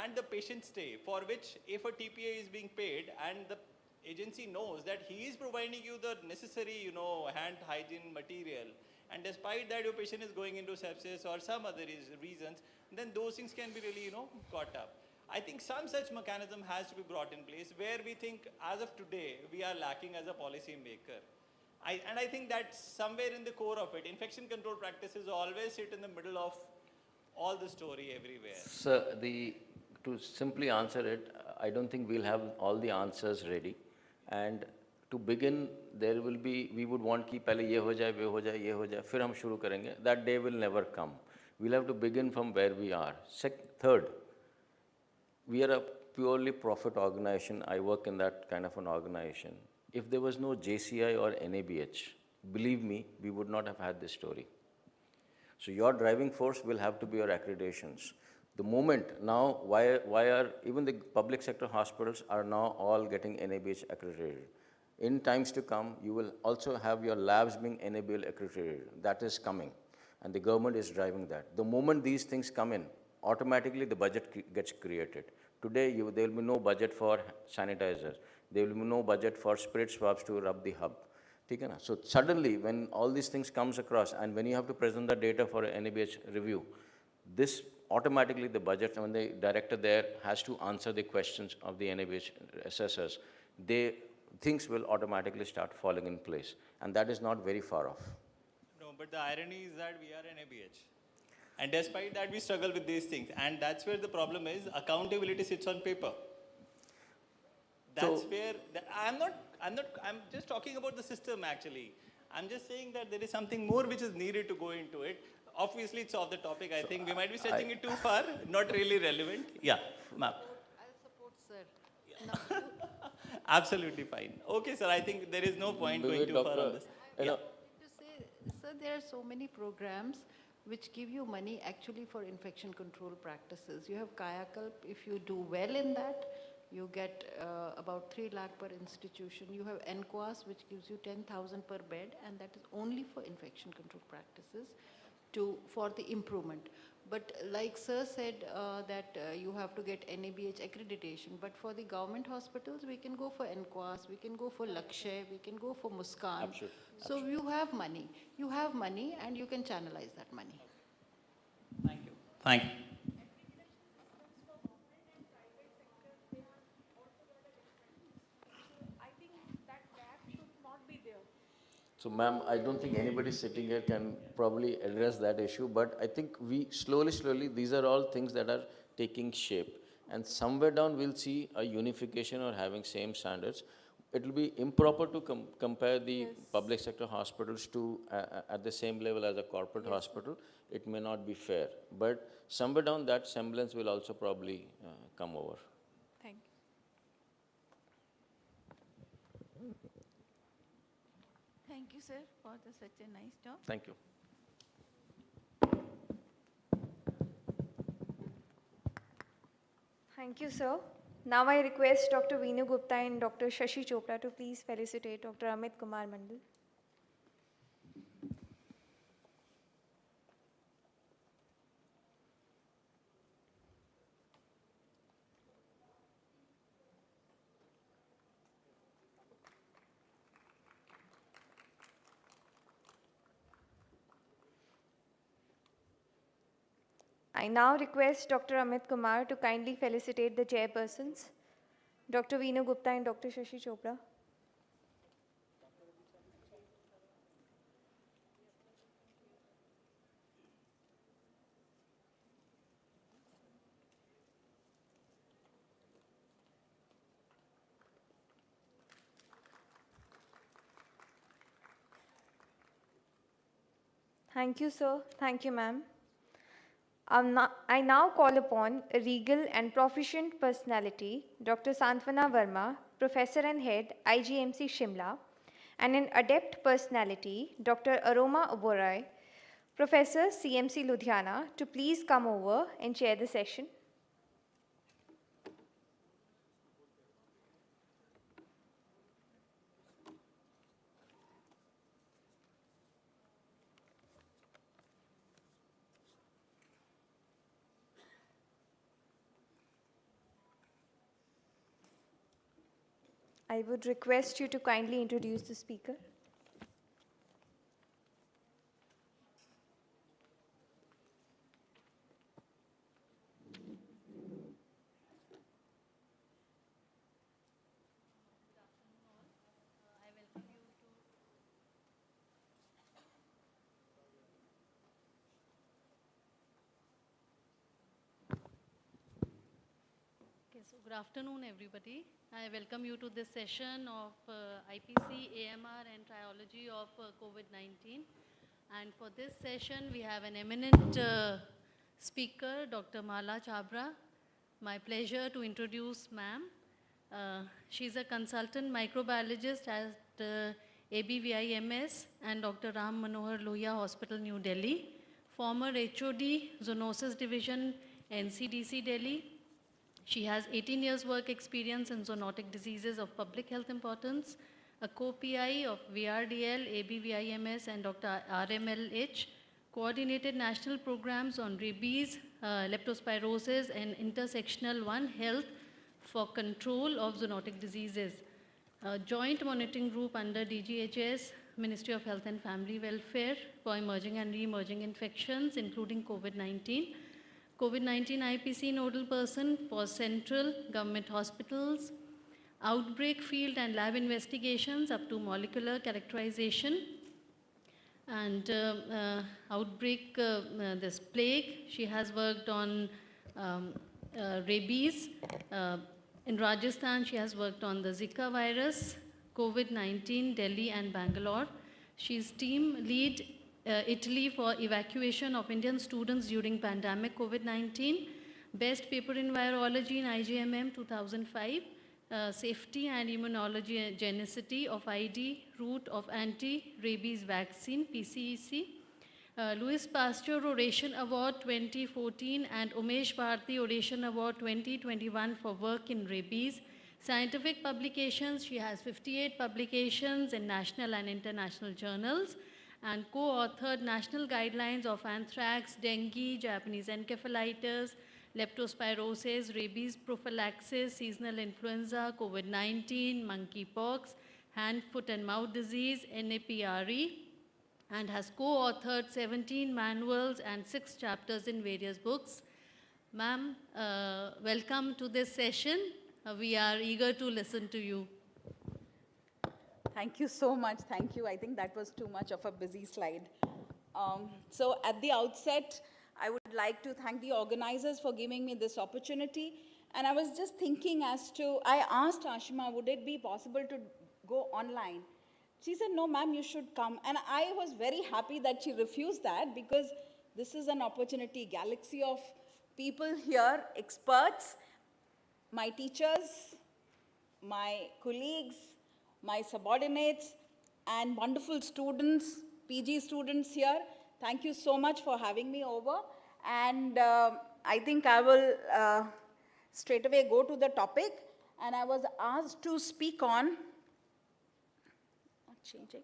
and the patient stay, for which if a TPA is being paid and the agency knows that he is providing you the necessary, hand hygiene material, and despite that your patient is going into sepsis or some other reasons, then those things can be really, caught up. I think some such mechanism has to be brought in place where we think as of today we are lacking as a policy maker. And I think that's somewhere in the core of it. Infection control practices always sit in the middle of all the story everywhere. Sir, to simply answer it, I don't think we'll have all the answers ready. And to begin, we would want कि पहले ये हो जाए, वो हो जाए, ये हो जाए, फिर हम शुरू करेंगे. That day will never come. We'll have to begin from where we are. Third, we are a purely profit organization. I work in that kind of an organization. If there was no JCI or NABH, believe me, we would not have had this story. So your driving force will have to be your accreditations. The moment now, why are even the public sector hospitals are now all getting NABH accredited. In times to come, you will also have your labs being NABL accredited. That is coming, and the government is driving that. The moment these things come in, automatically the budget gets created. Today, there will be no budget for sanitizers. There will be no budget for spirit swabs to rub the hub. So suddenly, when all these things comes across, and when you have to present the data for an NABH review, this automatically the budget, when the director there has to answer the questions of the NABH assessors, things will automatically start falling in place. And that is not very far off. No, but the irony is that we are NABH. And despite that, we struggle with these things. And that's where the problem is. Accountability sits on paper. That's where, I'm just talking about the system actually. I'm just saying that there is something more which is needed to go into it. Obviously, it's off the topic. I think we might be stretching it too far, not really relevant. Yeah, ma'am. I'll support, sir. Absolutely fine. Okay, sir, I think there is no point going too far on this. I wanted to say, sir, there are so many programs which give you money actually for infection control practices. You have Kayakalp. If you do well in that, You get about 3 lakh per institution. You have NQAS, which gives you 10,000 per bed, and that is only for infection control practices for the improvement. But like sir said, that you have to get NABH accreditation. But for the government hospitals, we can go for NQAS, we can go for Lakshay, we can go for Muskan. Absolutely. So you have money. You have money and you can channelize that money. Thank you. So, ma'am, I don't think anybody sitting here can probably address that issue, but I think we slowly, these are all things that are taking shape. And somewhere down, we'll see a unification or having same standards. It will be improper to compare the public sector hospitals to at the same level as a corporate hospital. It may not be fair, but somewhere down that semblance will also probably come over. Thank you. Thank you, sir, for such a nice talk. Thank you. Thank you, sir. Now I request Dr. Veenu Gupta and Dr. Shashi Chopra to please felicitate Dr. Amit Kumar Mandal. I now request Dr. Amit Kumar to kindly felicitate the chairpersons, Dr. Veenu Gupta and Dr. Shashi Chopra. Thank you, sir. Thank you, ma'am. I now call upon a regal and proficient personality, Dr. Santvana Verma, Professor and Head, IGMC Shimla, and an adept personality, Dr. Aroma Oberoi, Professor, CMC Ludhiana, to please come over and chair the session. I would request you to kindly introduce the speaker. Okay, so good afternoon, everybody. I welcome you to this session of IPC, AMR, and triology of COVID-19. And for this session, we have an eminent speaker, Dr. Mala Chabra. My pleasure to introduce ma'am. She's a consultant microbiologist at ABVIMS and Dr. Ram Manohar Lohia Hospital, New Delhi. Former HOD, Zoonosis Division, NCDC, Delhi. She has 18 years work experience in zoonotic diseases of public health importance, a co-PI of VRDL, ABVIMS, and Dr. RMLH, coordinated national programs on rabies, leptospirosis, and intersectional One Health for control of zoonotic diseases. A joint monitoring group under DGHS, Ministry of Health and Family Welfare, for emerging and re-emerging infections, including COVID-19. COVID-19 IPC nodal person for central government hospitals, outbreak field and lab investigations up to molecular characterization, and outbreak, this plague. She has worked on rabies. In Rajasthan, she has worked on the Zika virus, COVID-19, Delhi and Bangalore. She's team lead Italy for evacuation of Indian students during pandemic COVID-19, best paper in virology in IGMM 2005, safety and immunogenicity of ID route of anti-rabies vaccine, PCEC, Louis Pasteur Oration Award 2014 and Umesh Bharti Oration Award 2021 for work in rabies. Scientific publications, she has 58 publications in national and international journals, and co-authored national guidelines of anthrax, dengue, Japanese encephalitis, leptospirosis, rabies prophylaxis, seasonal influenza, COVID-19, monkeypox, hand, foot and mouth disease, NAPRE, and has co-authored 17 manuals and 6 chapters in various books. Ma'am, welcome to this session. We are eager to listen to you. Thank you so much. Thank you. I think that was too much of a busy slide. So at the outset, I would like to thank the organizers for giving me this opportunity. And I was just thinking I asked Ashima, would it be possible to go online? She said, no, ma'am, you should come. And I was very happy that she refused that, because this is an opportunity, galaxy of people here, experts, my teachers, my colleagues, my subordinates, and wonderful students, PG students here. Thank you so much for having me over. And I think I will straight away go to the topic. And I was asked to speak on, changing.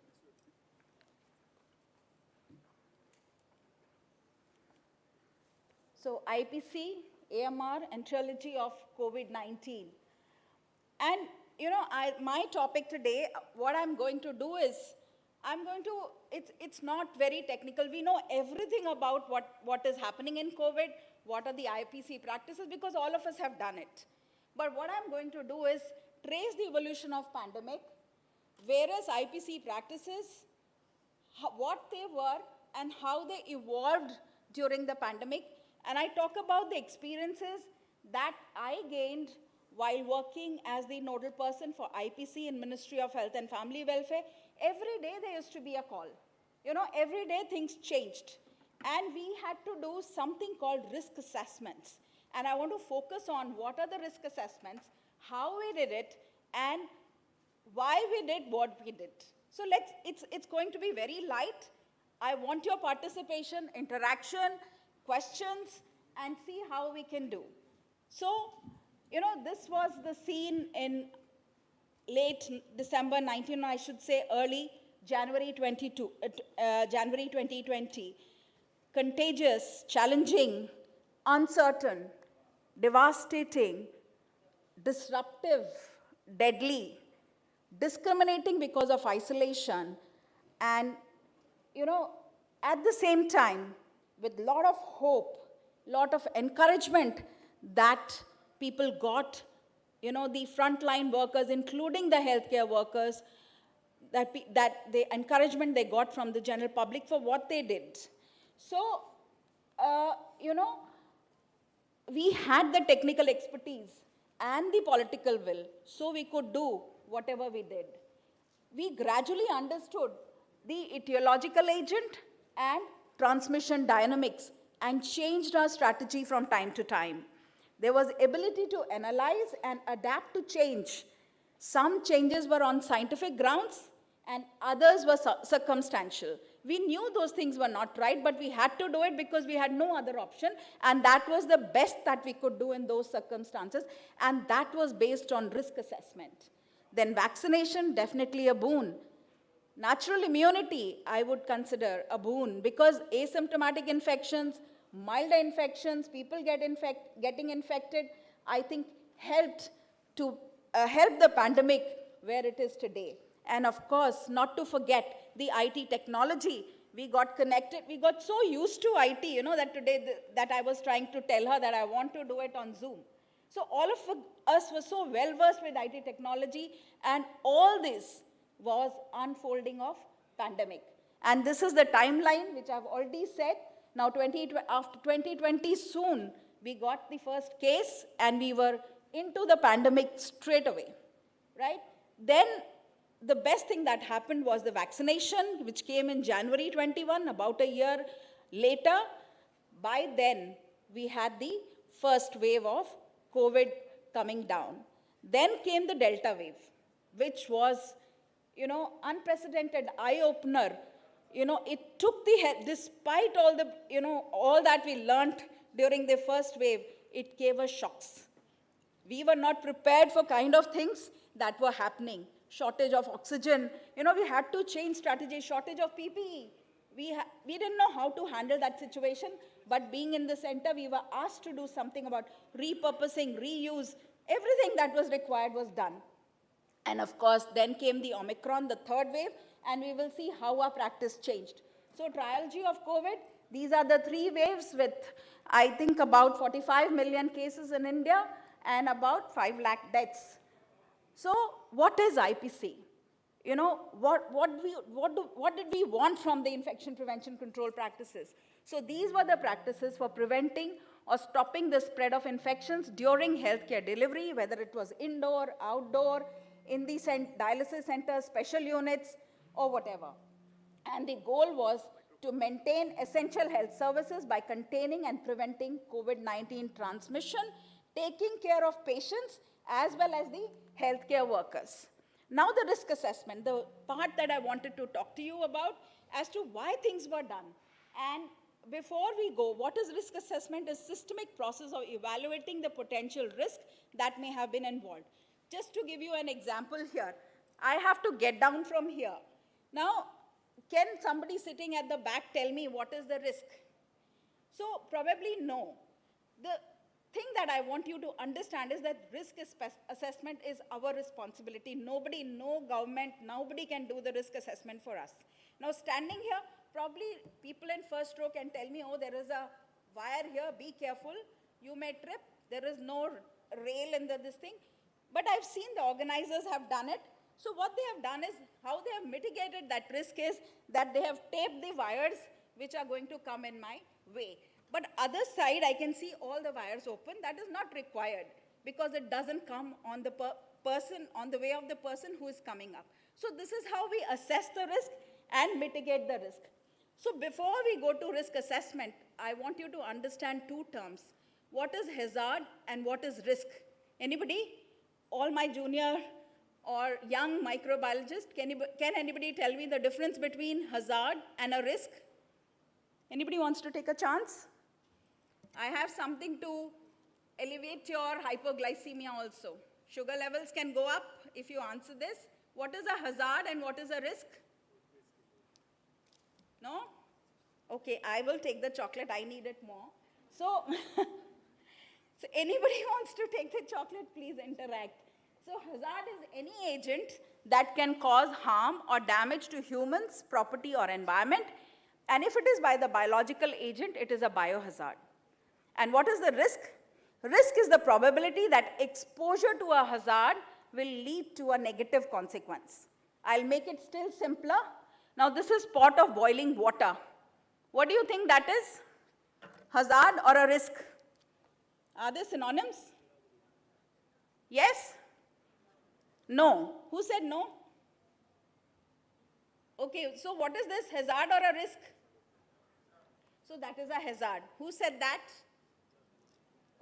So IPC, AMR, and trilogy of COVID-19. And my topic today, what I'm going to do is, it's not very technical. We know everything about what is happening in COVID, what are the IPC practices, because all of us have done it. But what I'm going to do is trace the evolution of pandemic, various IPC practices, what they were and how they evolved during the pandemic. And I talk about the experiences that I gained while working as the nodal person for IPC in Ministry of Health and Family Welfare. Every day there used to be a call. Every day things changed. And we had to do something called risk assessments. And I want to focus on what are the risk assessments, how we did it, and why we did what we did. So it's going to be very light. I want your participation, interaction, questions, and see how we can do. So, this was the scene in late December 19, I should say early January 2020. Contagious, challenging, uncertain, devastating, disruptive, deadly, discriminating because of isolation, and, at the same time, with a lot of hope, lot of encouragement that people got, the frontline workers, including the healthcare workers, that the encouragement they got from the general public for what they did. So, we had the technical expertise and the political will, so we could do whatever we did. We gradually understood the etiological agent and transmission dynamics and changed our strategy from time to time. There was ability to analyze and adapt to change. Some changes were on scientific grounds and others were circumstantial. We knew those things were not right, but we had to do it because we had no other option, and that was the best that we could do in those circumstances, and that was based on risk assessment. Then vaccination, definitely a boon. Natural immunity, I would consider a boon, because asymptomatic infections, milder infections, people getting infected, I think helped to help the pandemic where it is today. And of course, not to forget the IT technology. We got connected, we got so used to IT, that today that I was trying to tell her that I want to do it on Zoom. So all of us were so well versed with IT technology, and all this was unfolding of pandemic. And this is the timeline which I've already said. Now after 2020 soon, we got the first case and we were into the pandemic straight away, right? Then the best thing that happened was the vaccination, which came in January 21, about a year later. By then, we had the first wave of COVID coming down. Then came the Delta wave, which was, unprecedented eye-opener, it took the help, despite all the, all that we learned during the first wave, it gave us shocks. We were not prepared for kind of things that were happening. Shortage of oxygen, we had to change strategy. Shortage of PPE. We didn't know how to handle that situation, but being in the center, we were asked to do something about repurposing, reuse. Everything that was required was done. And of course, then came the Omicron, the third wave, and we will see how our practice changed. So triology of COVID, these are the 3 waves with, I think, about 45 million cases in India and about 5 lakh deaths. So what is IPC? What did we want from the infection prevention control practices? So these were the practices for preventing or stopping the spread of infections during healthcare delivery, whether it was indoor, outdoor, in the dialysis centers, special units, or whatever. And the goal was to maintain essential health services by containing and preventing COVID-19 transmission, taking care of patients as well as the healthcare workers. Now the risk assessment, the part that I wanted to talk to you about as to why things were done. And before we go, what is risk assessment? Is systemic process of evaluating the potential risk that may have been involved. Just to give you an example here, I have to get down from here. Now, can somebody sitting at the back tell me what is the risk? So probably no. The thing that I want you to understand is that risk assessment is our responsibility. Nobody, no government, nobody can do the risk assessment for us. Now standing here, probably people in first row can tell me, oh, there is a wire here, be careful, you may trip, there is no rail in this thing. But I've seen the organizers have done it. So what they have done is, how they have mitigated that risk is that they have taped the wires which are going to come in my way. But other side, I can see all the wires open. That is not required because it doesn't come on the person, on the way of the person who is coming up. So this is how we assess the risk and mitigate the risk. So before we go to risk assessment, I want you to understand 2 terms. What is hazard and what is risk? Anybody? All my junior or young microbiologists, can anybody tell me the difference between hazard and a risk? Anybody wants to take a chance? I have something to elevate your hypoglycemia also. Sugar levels can go up if you answer this. What is a hazard and what is a risk? No? Okay, I will take the chocolate. I need it more. So, so anybody wants to take the chocolate, please interact. So hazard is any agent that can cause harm or damage to humans, property, or environment. And if it is by the biological agent, it is a biohazard. And what is the risk? Risk is the probability that exposure to a hazard will lead to a negative consequence. I'll make it still simpler. Now this is pot of boiling water. What do you think that is? Hazard or a risk? Are they synonyms? Yes? No. Who said no? Okay, so what is this, hazard or a risk? So that is a hazard. Who said that?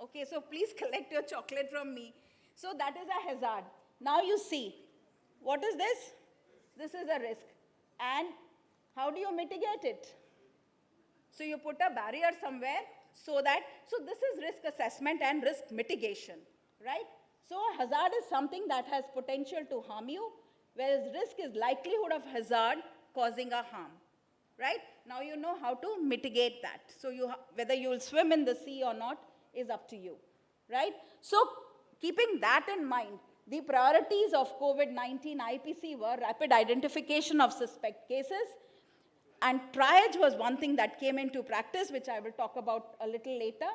Okay, so please collect your chocolate from me. So that is a hazard. Now you see, what is this? This is a risk. And how do you mitigate it? So you put a barrier somewhere so this is risk assessment and risk mitigation, right? So a hazard is something that has potential to harm you, whereas risk is likelihood of hazard causing a harm, right? Now you know how to mitigate that. So whether you will swim in the sea or not is up to you, right? So keeping that in mind, the priorities of COVID-19 IPC were rapid identification of suspect cases, and triage was one thing that came into practice, which I will talk about a little later.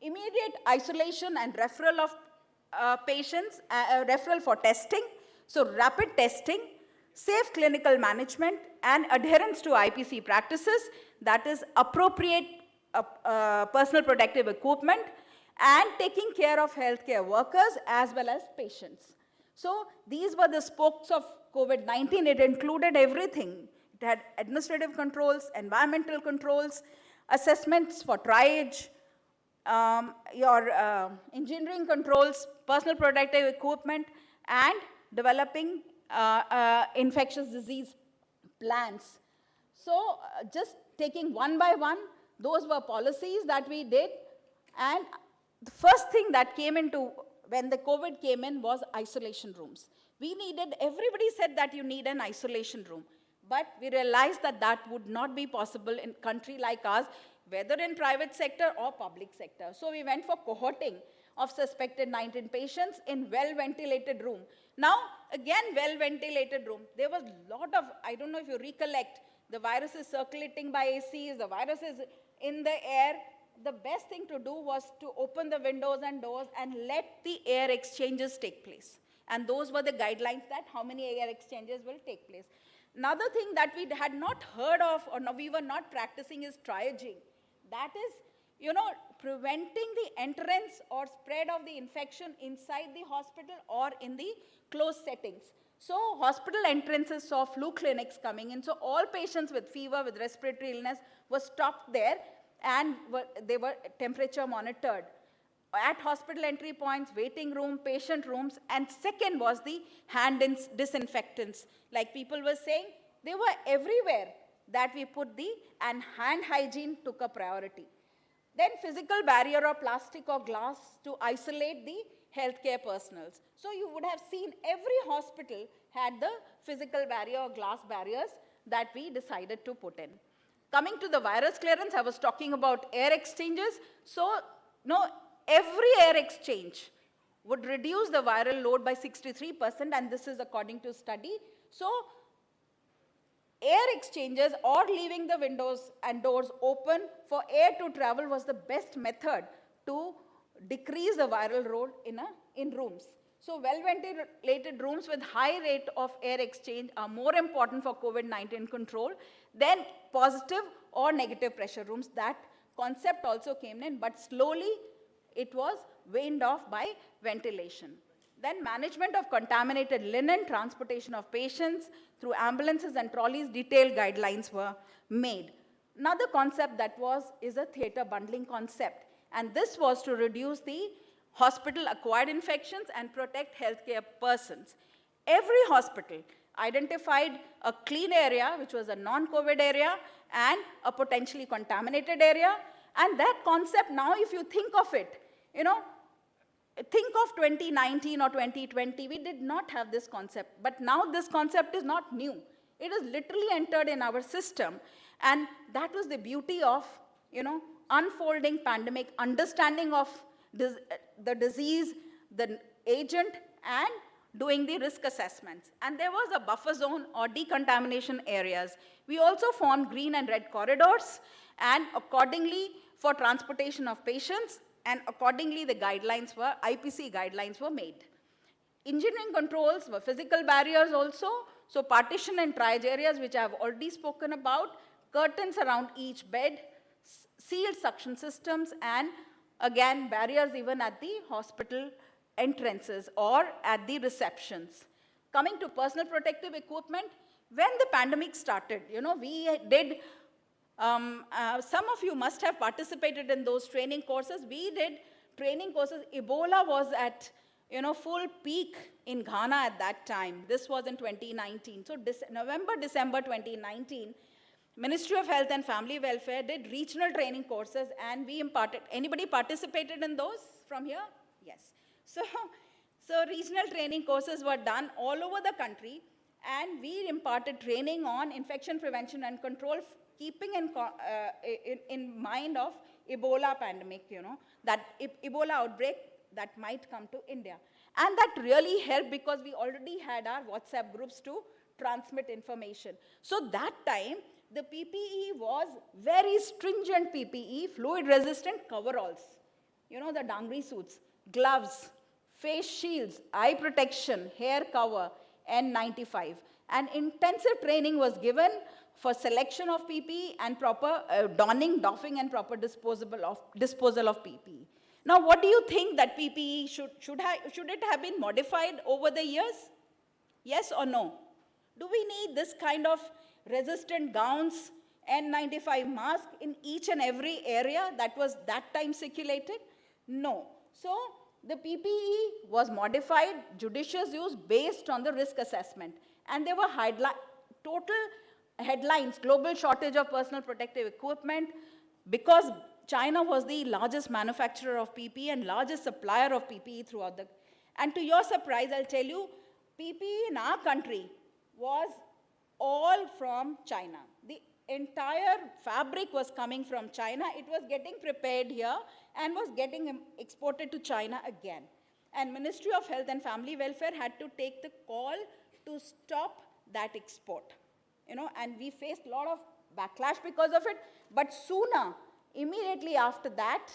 Immediate isolation and referral of patients, referral for testing. So rapid testing, safe clinical management, and adherence to IPC practices, that is appropriate personal protective equipment, and taking care of healthcare workers as well as patients. So these were the spokes of COVID-19. It included everything. It had administrative controls, environmental controls, assessments for triage, your engineering controls, personal protective equipment, and developing infectious disease plans. So just taking one by one, those were policies that we did. And the first thing that came into, when the COVID came in, was isolation rooms. We needed, everybody said that you need an isolation room. But we realized that that would not be possible in a country like ours, whether in private sector or public sector. So we went for cohorting of suspected 19 patients in well-ventilated room. Now, again, well-ventilated room. There was a lot of, I don't know if you recollect, the virus is circulating by ACs, the virus is in the air. The best thing to do was to open the windows and doors and let the air exchanges take place. And those were the guidelines that how many air exchanges will take place. Another thing that we had not heard of or no, we were not practicing is triaging. That is, preventing the entrance or spread of the infection inside the hospital or in the closed settings. So hospital entrances saw flu clinics coming in. So all patients with fever, with respiratory illness were stopped there and they were temperature monitored. At hospital entry points, waiting room, patient rooms, and second was the hand disinfectants. Like people were saying, they were everywhere that we put and hand hygiene took a priority. Then physical barrier or plastic or glass to isolate the healthcare personals. So you would have seen every hospital had the physical barrier or glass barriers that we decided to put in. Coming to the virus clearance, I was talking about air exchanges. So, every air exchange would reduce the viral load by 63%, and this is according to study. So, air exchanges or leaving the windows and doors open for air to travel was the best method to decrease the viral load in rooms. So well-ventilated rooms with high rate of air exchange are more important for COVID-19 control than positive or negative pressure rooms. That concept also came in, but slowly it was waned off by ventilation. Then management of contaminated linen, transportation of patients through ambulances and trolleys, detailed guidelines were made. Another concept that is a theater bundling concept. And this was to reduce the hospital-acquired infections and protect healthcare persons. Every hospital identified a clean area, which was a non-COVID area, and a potentially contaminated area. And that concept, now if you think of it, think of 2019 or 2020, we did not have this concept. But now this concept is not new. It is literally entered in our system. And that was the beauty of, unfolding pandemic, understanding of the disease, the agent, and doing the risk assessments. And there was a buffer zone or decontamination areas. We also formed green and red corridors, and accordingly for transportation of patients, and accordingly the guidelines were, IPC guidelines were made. Engineering controls were physical barriers also, so partition and triage areas, which I have already spoken about, curtains around each bed, sealed suction systems, and again, barriers even at the hospital entrances or at the receptions. Coming to personal protective equipment, when the pandemic started, we did, some of you must have participated in those training courses. We did training courses. Ebola was at, full peak in Ghana at that time. This was in 2019. So November, December 2019, Ministry of Health and Family Welfare did regional training courses, and we imparted. Anybody participated in those from here? Yes. So regional training courses were done all over the country, and we imparted training on infection prevention and control, keeping in mind of Ebola pandemic, that Ebola outbreak that might come to India. And that really helped because we already had our WhatsApp groups to transmit information. So that time, the PPE was very stringent PPE, fluid-resistant coveralls. The dangri suits, gloves, face shields, eye protection, hair cover, N95. And intensive training was given for selection of PPE and proper donning, doffing, and proper disposal of PPE. Now, what do you think that PPE should it have been modified over the years? Yes or no? Do we need this kind of resistant gowns, N95 mask in each and every area that was that time circulated? No. So the PPE was modified, judicious use based on the risk assessment. And there were total headlines, global shortage of personal protective equipment, because China was the largest manufacturer of PPE and largest supplier of PPE throughout the, and to your surprise, I'll tell you, PPE in our country was all from China. The entire fabric was coming from China. It was getting prepared here and was getting exported to China again. And Ministry of Health and Family Welfare had to take the call to stop that export. You know, and we faced a lot of backlash because of it, but sooner, immediately after that,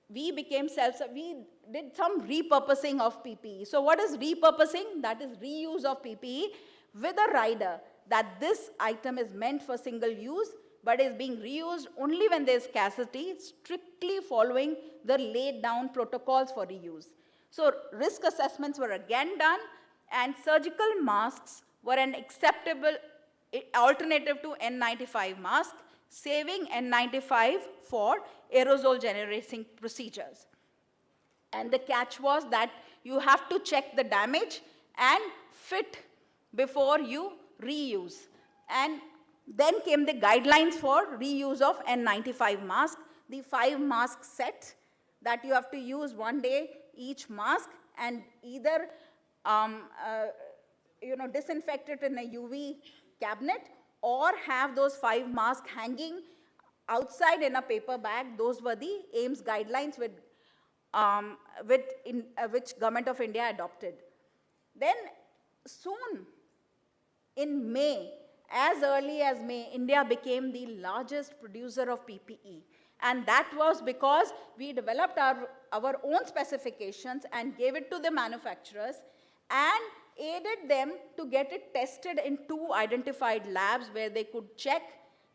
we became we did some repurposing of PPE. So what is repurposing? That is reuse of PPE with a rider that this item is meant for single use, but is being reused only when there's scarcity, strictly following the laid down protocols for reuse. So risk assessments were again done, and surgical masks were an acceptable alternative to N95 mask, saving N95 for aerosol generating procedures. And the catch was that you have to check the damage and fit before you reuse. And then came the guidelines for reuse of N95 mask, the 5 mask set that you have to use one day each mask, and either disinfect it in a UV cabinet or have those 5 masks hanging outside in a paper bag. Those were the AIMS guidelines which Government of India adopted. Then soon, in May, as early as May, India became the largest producer of PPE. And that was because we developed our own specifications and gave it to the manufacturers and aided them to get it tested in 2 identified labs where they could check,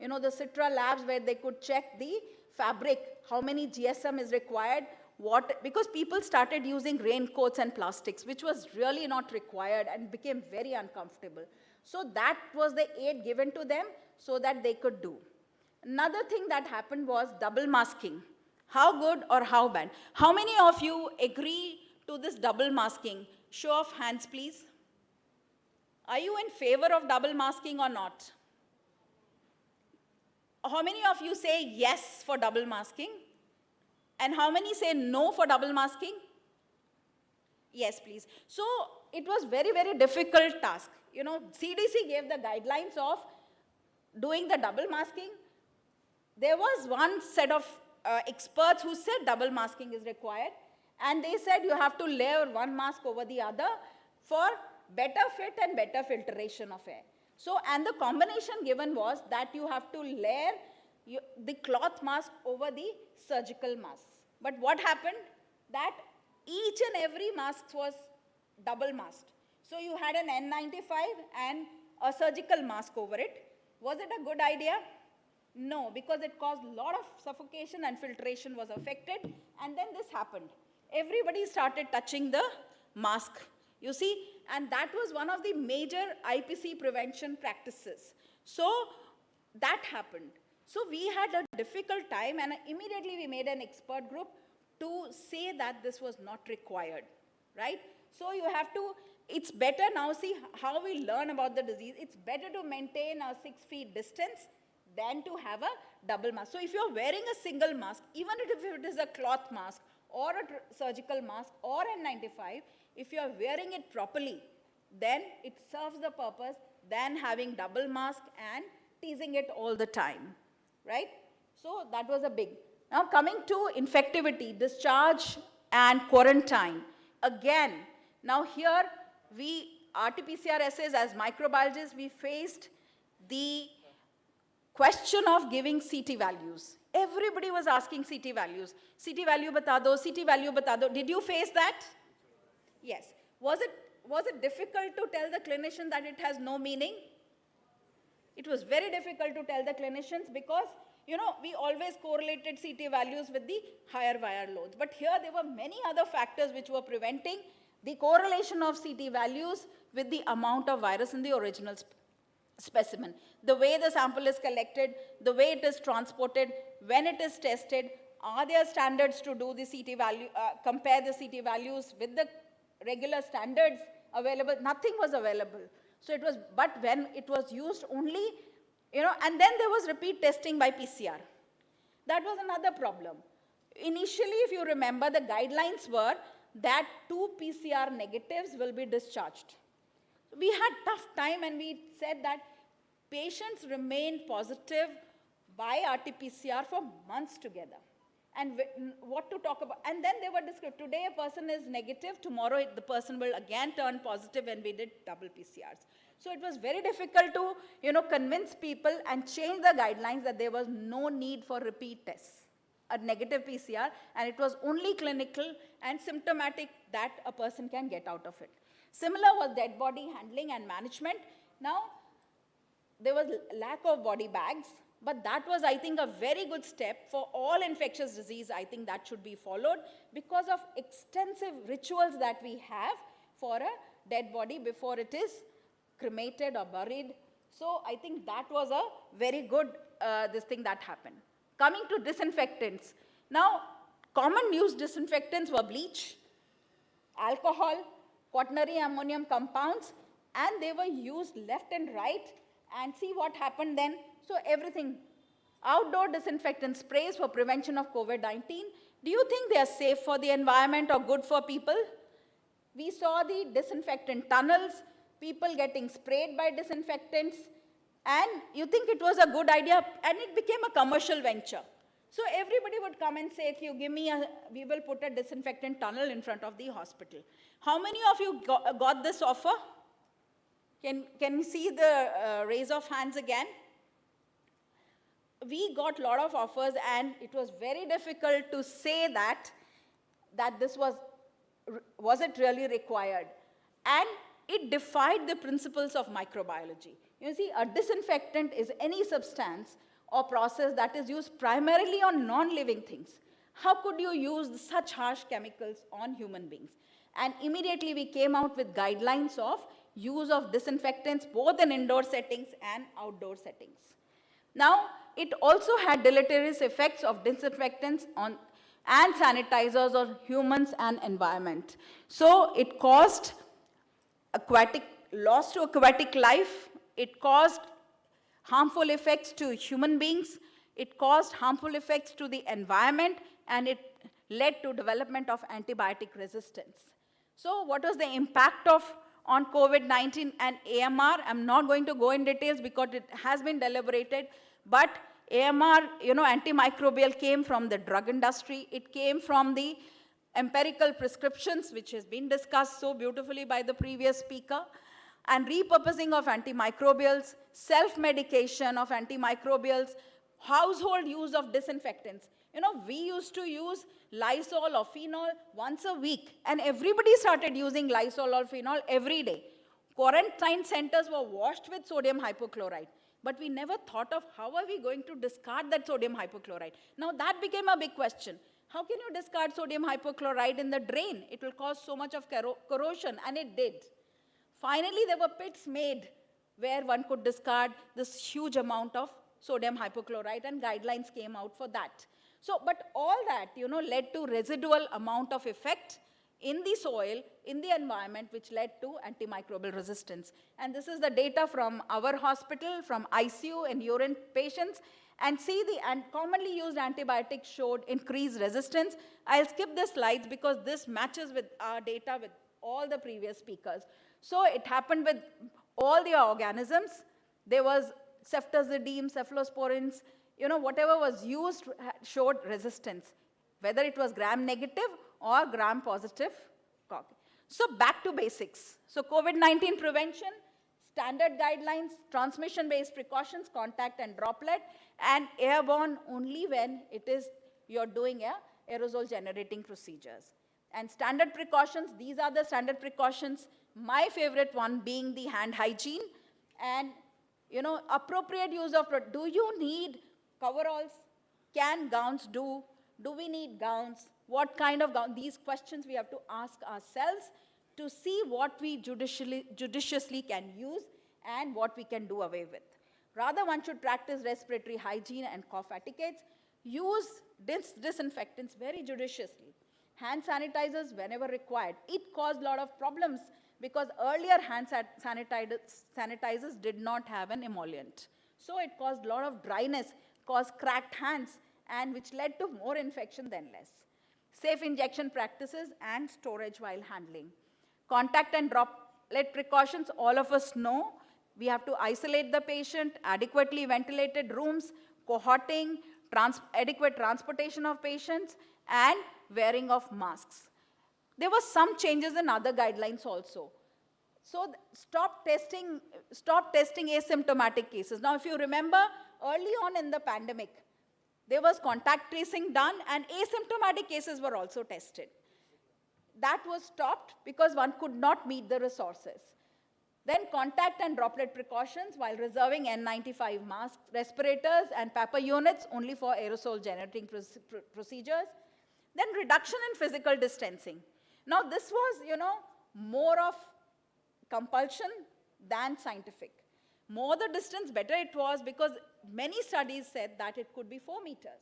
the Citra labs where they could check the fabric, how many GSM is required, because people started using raincoats and plastics, which was really not required and became very uncomfortable. So that was the aid given to them so that they could do. Another thing that happened was double masking. How good or how bad? How many of you agree to this double masking? Show of hands, please. Are you in favor of double masking or not? How many of you say yes for double masking? And how many say no for double masking? Yes, please. So it was very, very difficult task. CDC gave the guidelines of doing the double masking. There was one set of experts who said double masking is required, and they said you have to layer one mask over the other for better fit and better filtration of air. So, and the combination given was that you have to layer the cloth mask over the surgical mask. But what happened? That each and every mask was double masked. So you had an N95 and a surgical mask over it. Was it a good idea? No, because it caused a lot of suffocation and filtration was affected, and then this happened. Everybody started touching the mask, you see, and that was one of the major IPC prevention practices. So that happened. So we had a difficult time, and immediately we made an expert group to say that this was not required, right? So you have to, it's better now, see how we learn about the disease. It's better to maintain a 6 feet distance than to have a double mask. So if you're wearing a single mask, even if it is a cloth mask or a surgical mask or N95, if you're wearing it properly, then it serves the purpose than having double mask and teasing it all the time, right? So that was a big. Now coming to infectivity, discharge and quarantine. Again, now here we, RT-PCR assays as microbiologists, we faced the question of giving CT values. Everybody was asking CT values. CT value bata do, CT value bata do. Did you face that? Yes. Was it difficult to tell the clinician that it has no meaning? It was very difficult to tell the clinicians because, we always correlated CT values with the higher viral loads. But here there were many other factors which were preventing the correlation of CT values with the amount of virus in the original specimen. The way the sample is collected, the way it is transported, when it is tested, are there standards to do the CT value, compare the CT values with the regular standards available? Nothing was available. So it was, but when it was used only And then there was repeat testing by PCR. That was another problem. Initially, if you remember, the guidelines were that 2 PCR negatives will be discharged. We had tough time and we said that patients remained positive by RT-PCR for months together. And what to talk about? And then they were described, today a person is negative, tomorrow the person will again turn positive, and we did double PCRs. So it was very difficult to, convince people and change the guidelines that there was no need for repeat tests, a negative PCR, and it was only clinical and symptomatic that a person can get out of it. Similar was dead body handling and management. Now, there was lack of body bags, but that was, I think, a very good step for all infectious disease. I think that should be followed because of extensive rituals that we have for a dead body before it is cremated or buried. So I think that was a very good this thing that happened. Coming to disinfectants. Now, common used disinfectants were bleach, alcohol, quaternary ammonium compounds, and they were used left and right, and see what happened then. So everything, outdoor disinfectant sprays for prevention of COVID-19. Do you think they are safe for the environment or good for people? We saw the disinfectant tunnels, people getting sprayed by disinfectants, and you think it was a good idea, and it became a commercial venture. So everybody would come and say, if you give me we will put a disinfectant tunnel in front of the hospital. How many of you got this offer? Can you see the raise of hands again? We got a lot of offers, and it was very difficult to say that this was it really required? And it defied the principles of microbiology. You see, a disinfectant is any substance or process that is used primarily on non-living things. How could you use such harsh chemicals on human beings? And immediately we came out with guidelines of use of disinfectants both in indoor settings and outdoor settings. Now, it also had deleterious effects of disinfectants and sanitizers on humans and environment. So it caused loss to aquatic life, it caused harmful effects to human beings, it caused harmful effects to the environment, and it led to development of antibiotic resistance. So what was the impact on COVID-19 and AMR? I'm not going to go in details because it has been deliberated, but AMR, antimicrobial came from the drug industry. It came from the empirical prescriptions, which has been discussed so beautifully by the previous speaker, and repurposing of antimicrobials, self-medication of antimicrobials, household use of disinfectants. We used to use Lysol or phenol once a week, and everybody started using Lysol or phenol every day. Quarantine centers were washed with sodium hypochlorite, but we never thought of how are we going to discard that sodium hypochlorite. Now that became a big question. How can you discard sodium hypochlorite in the drain? It will cause so much of corrosion, and it did. Finally, there were pits made where one could discard this huge amount of sodium hypochlorite, and guidelines came out for that. So, but all that, led to residual amount of effect in the soil, in the environment, which led to antimicrobial resistance. And this is the data from our hospital, from ICU and urine patients, and see the commonly used antibiotics showed increased resistance. I'll skip the slides because this matches with our data with all the previous speakers. So it happened with all the organisms. There was ceftazidime, cephalosporins, whatever was used showed resistance, whether it was gram-negative or gram-positive. So back to basics. So COVID-19 prevention, standard guidelines, transmission-based precautions, contact and droplet, and airborne only when you're doing aerosol generating procedures. And standard precautions, these are the standard precautions. My favorite one being the hand hygiene and appropriate use of, do you need coveralls? Can gowns do? Do we need gowns? What kind of gown? These questions we have to ask ourselves to see what we judiciously can use and what we can do away with. Rather, one should practice respiratory hygiene and cough etiquettes. Use disinfectants very judiciously. Hand sanitizers whenever required. It caused a lot of problems because earlier hand sanitizers did not have an emollient. So it caused a lot of dryness, caused cracked hands, and which led to more infection than less. Safe injection practices and storage while handling. Contact and droplet precautions, all of us know. We have to isolate the patient, adequately ventilated rooms, cohorting, adequate transportation of patients, and wearing of masks. There were some changes in other guidelines also. So stop testing asymptomatic cases. Now, if you remember, early on in the pandemic, there was contact tracing done and asymptomatic cases were also tested. That was stopped because one could not meet the resources. Then contact and droplet precautions while reserving N95 masks, respirators, and PAPR units only for aerosol generating procedures. Then reduction in physical distancing. Now this was, more of compulsion than scientific. More the distance, better it was, because many studies said that it could be 4 meters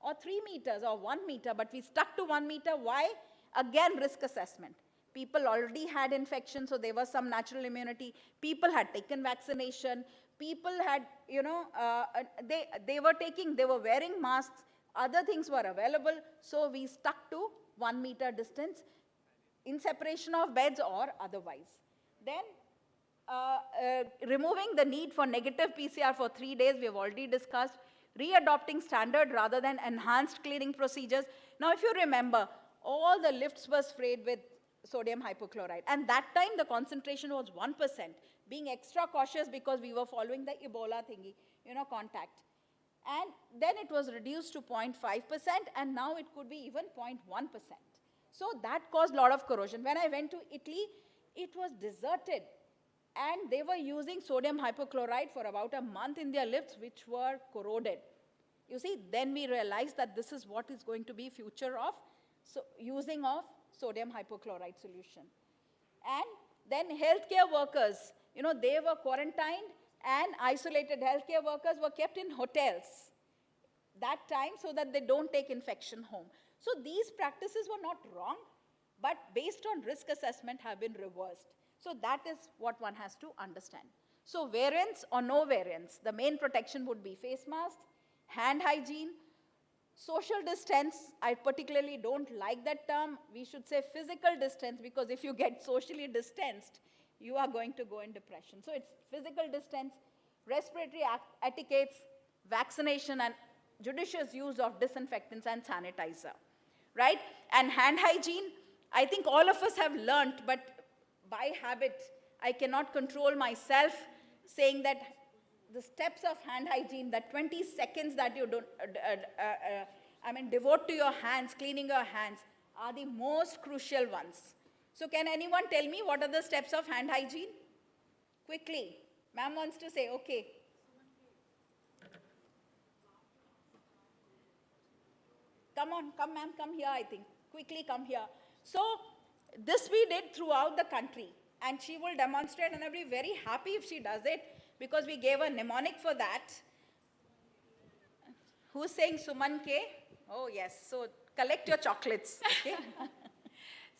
or 3 meters or 1 meter, but we stuck to 1 meter. Why? Again, risk assessment. People already had infection, so there was some natural immunity. People had taken vaccination. People had, they were wearing masks. Other things were available, so we stuck to 1 meter distance in separation of beds or otherwise. Then removing the need for negative PCR for 3 days, we have already discussed. Readopting standard rather than enhanced cleaning procedures. Now, if you remember, all the lifts were sprayed with sodium hypochlorite. And that time, the concentration was 1%, being extra cautious because we were following the Ebola thingy, contact. And then it was reduced to 0.5%, and now it could be even 0.1%. So that caused a lot of corrosion. When I went to Italy, it was deserted. And they were using sodium hypochlorite for about a month in their lifts, which were corroded. You see, then we realized that this is what is going to be future of using of sodium hypochlorite solution. And then healthcare workers, they were quarantined, and isolated healthcare workers were kept in hotels that time so that they don't take infection home. So these practices were not wrong, but based on risk assessment have been reversed. So that is what one has to understand. So variants or no variants, the main protection would be face masks, hand hygiene, social distance. I particularly don't like that term. We should say physical distance, because if you get socially distanced, you are going to go in depression. So it's physical distance, respiratory etiquettes, vaccination, and judicious use of disinfectants and sanitizer, right? And hand hygiene, I think all of us have learned, but by habit, I cannot control myself saying that the steps of hand hygiene, that 20 seconds that you don't, devote to your hands, cleaning your hands, are the most crucial ones. So can anyone tell me what are the steps of hand hygiene? Quickly. Ma'am wants to say, okay. Come on, come ma'am, come here, I think. Quickly come here. So this we did throughout the country, and she will demonstrate, and I'll be very happy if she does it, because we gave a mnemonic for that. Who's saying Suman K? Oh yes, so collect your chocolates, okay?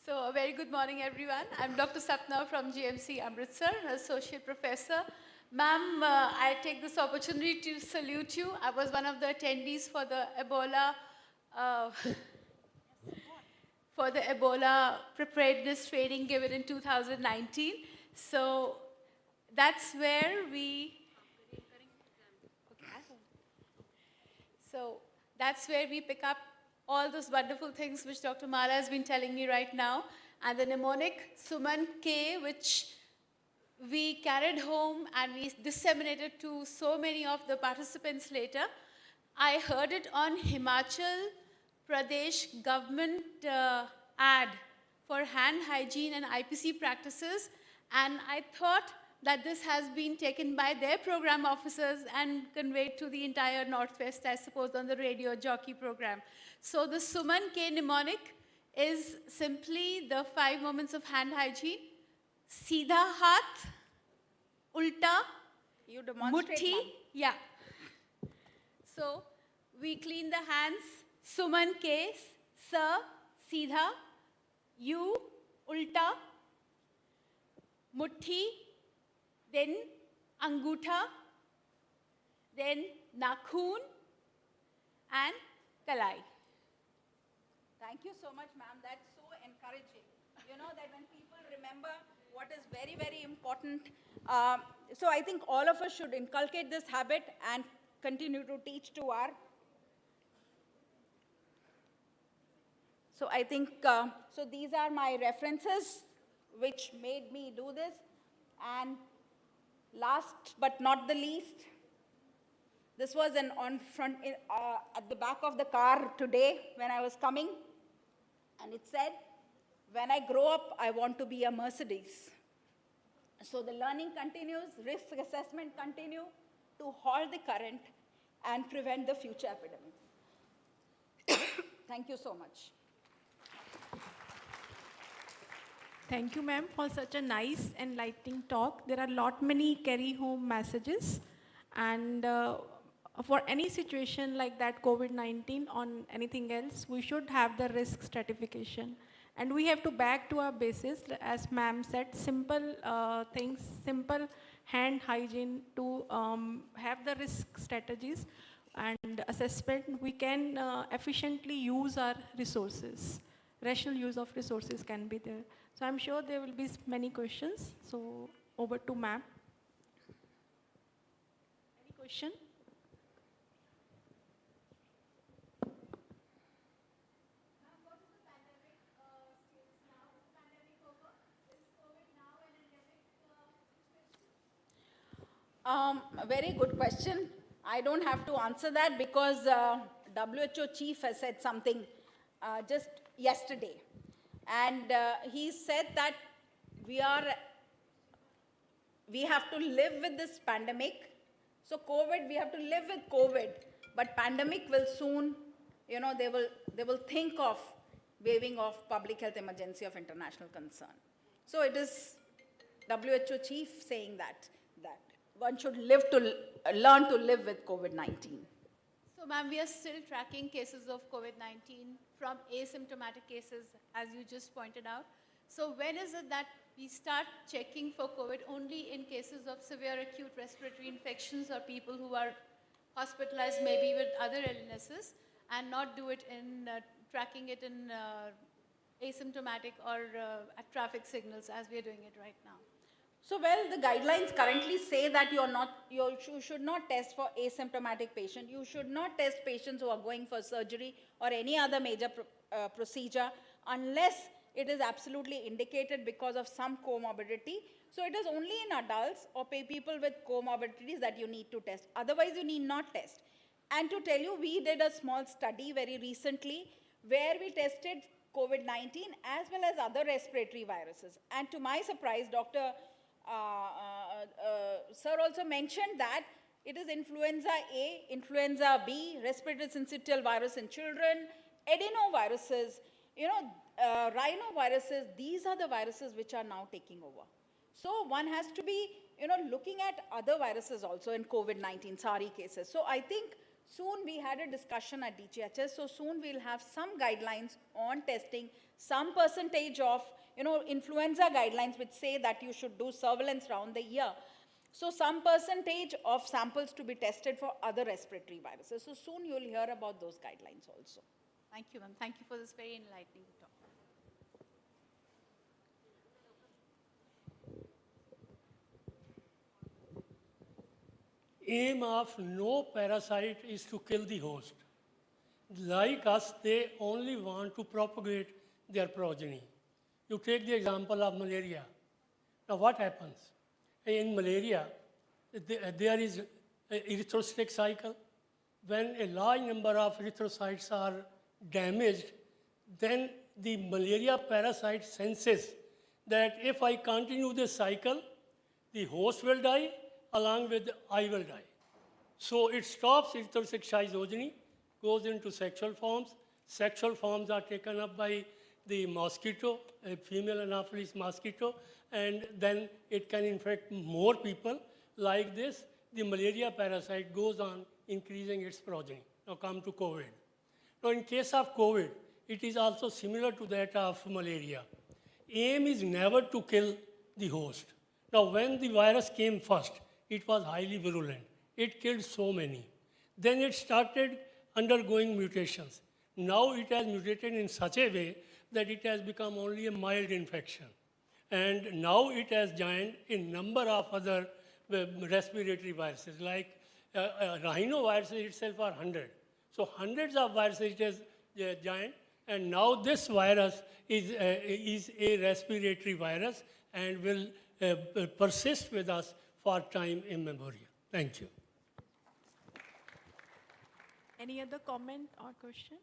So a very good morning, everyone. I'm Dr. Sapna from GMC Amritsar, an associate professor. Ma'am, I take this opportunity to salute you. I was one of the attendees for the Ebola preparedness training given in 2019. So that's where we pick up all those wonderful things which Dr. Mara has been telling me right now. And the mnemonic Suman K, which we carried home and we disseminated to so many of the participants later. I heard it on Himachal Pradesh government ad for hand hygiene and IPC practices, and I thought that this has been taken by their program officers and conveyed to the entire Northwest, I suppose, on the radio jockey program. So the Suman K mnemonic is simply the 5 moments of hand hygiene. Seedha haath, ulta, you demonstrate, mutti, yeah. So we clean the hands. Suman K, sa, seedha, you, ulta, mutti, then angutha, then Nakhun, and Kalai. Thank you so much, ma'am. That's so encouraging. You know that when people remember what is very, very important. So I think all of us should inculcate this habit and continue to teach to our. So I think, so these are my references which made me do this. And last but not the least, this was an on front, at the back of the car today when I was coming. And it said, when I grow up, I want to be a Mercedes. So the learning continues, risk assessment continue to halt the current and prevent the future epidemic. Thank you so much. Thank you, ma'am, for such a nice, enlightening talk. There are many carry-home messages. And for any situation like that, COVID-19 or anything else, we should have the risk stratification. And we have to back to our basis, as ma'am said, simple things, simple hand hygiene to have the risk strategies and assessment. We can efficiently use our resources. Rational use of resources can be there. So I'm sure there will be many questions. So over to ma'am. Any question? Very good question. I don't have to answer that because WHO chief has said something just yesterday. And he said that we have to live with this pandemic. So COVID, we have to live with COVID. But pandemic will soon, you know, they will think of waiving off public health emergency of international concern. So it is WHO chief saying that one should learn to live with COVID-19. So, ma'am, we are still tracking cases of COVID-19 from asymptomatic cases, as you just pointed out. So when is it that we start checking for COVID only in cases of severe acute respiratory infections or people who are hospitalized maybe with other illnesses, and not do it in tracking it in asymptomatic or at traffic signals as we are doing it right now? So, well, the guidelines currently say that you should not test for asymptomatic patient. You should not test patients who are going for surgery or any other major procedure unless it is absolutely indicated because of some comorbidity. So it is only in adults or people with comorbidities that you need to test. Otherwise, you need not test. And to tell you, we did a small study very recently where we tested COVID-19 as well as other respiratory viruses. And to my surprise, Dr. Sir also mentioned that it is influenza A, influenza B, respiratory syncytial virus in children, adenoviruses, you know, rhinoviruses. These are the viruses which are now taking over. So one has to be, you know, looking at other viruses also in COVID-19 SARI cases. So I think soon we had a discussion at DGHS. So soon we'll have some guidelines on testing, some percentage of, you know, influenza guidelines which say that you should do surveillance round the year. So some percentage of samples to be tested for other respiratory viruses. So soon you'll hear about those guidelines also. Thank you, ma'am. Thank you for this very enlightening talk. Aim of no parasite is to kill the host. Like us, they only want to propagate their progeny. You take the example of malaria. Now what happens? In malaria, there is an erythrocytic cycle. When a large number of erythrocytes are damaged, then the malaria parasite senses that if I continue this cycle, the host will die, along with I will die. So it stops erythrocytic schizogeny, goes into sexual forms. Sexual forms are taken up by the mosquito, a female Anopheles mosquito, and then it can infect more people. Like this, the malaria parasite goes on increasing its progeny. Now come to COVID. Now in case of COVID, it is also similar to that of malaria. Aim is never to kill the host. Now when the virus came first, it was highly virulent. it killed so many. Then it started undergoing mutations. Now it has mutated in such a way that it has become only a mild infection. And now it has joined a number of other respiratory viruses, like rhinoviruses itself are 100. So hundreds of viruses it has joined, and now this virus is a respiratory virus and will persist with us for time immemorial. Thank you. Any other comment or question?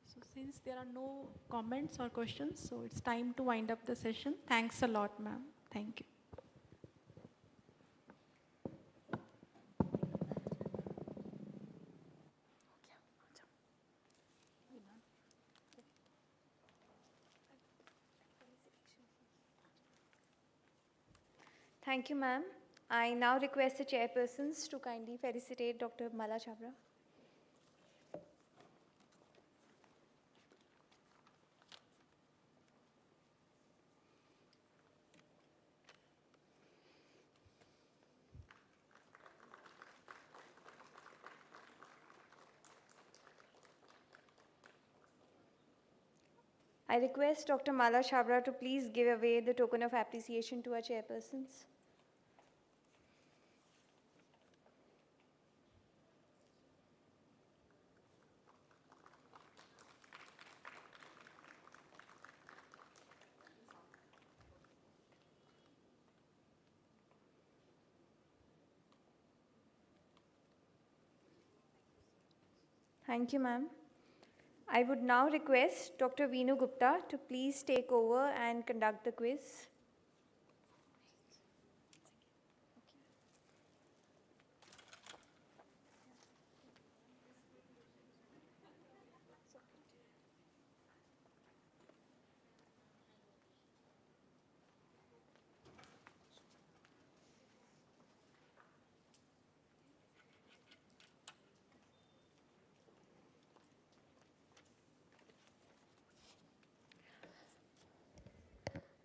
So since there are no comments or questions, so it's time to wind up the session. Thanks a lot, ma'am. Thank you. Thank you, ma'am. I now request the chairpersons to kindly felicitate Dr. Mala Chawla. I request Dr. Mala Chawla to please give away the token of appreciation to our chairpersons. Thank you, ma'am. I would now request Dr. Veenu Gupta to please take over and conduct the quiz.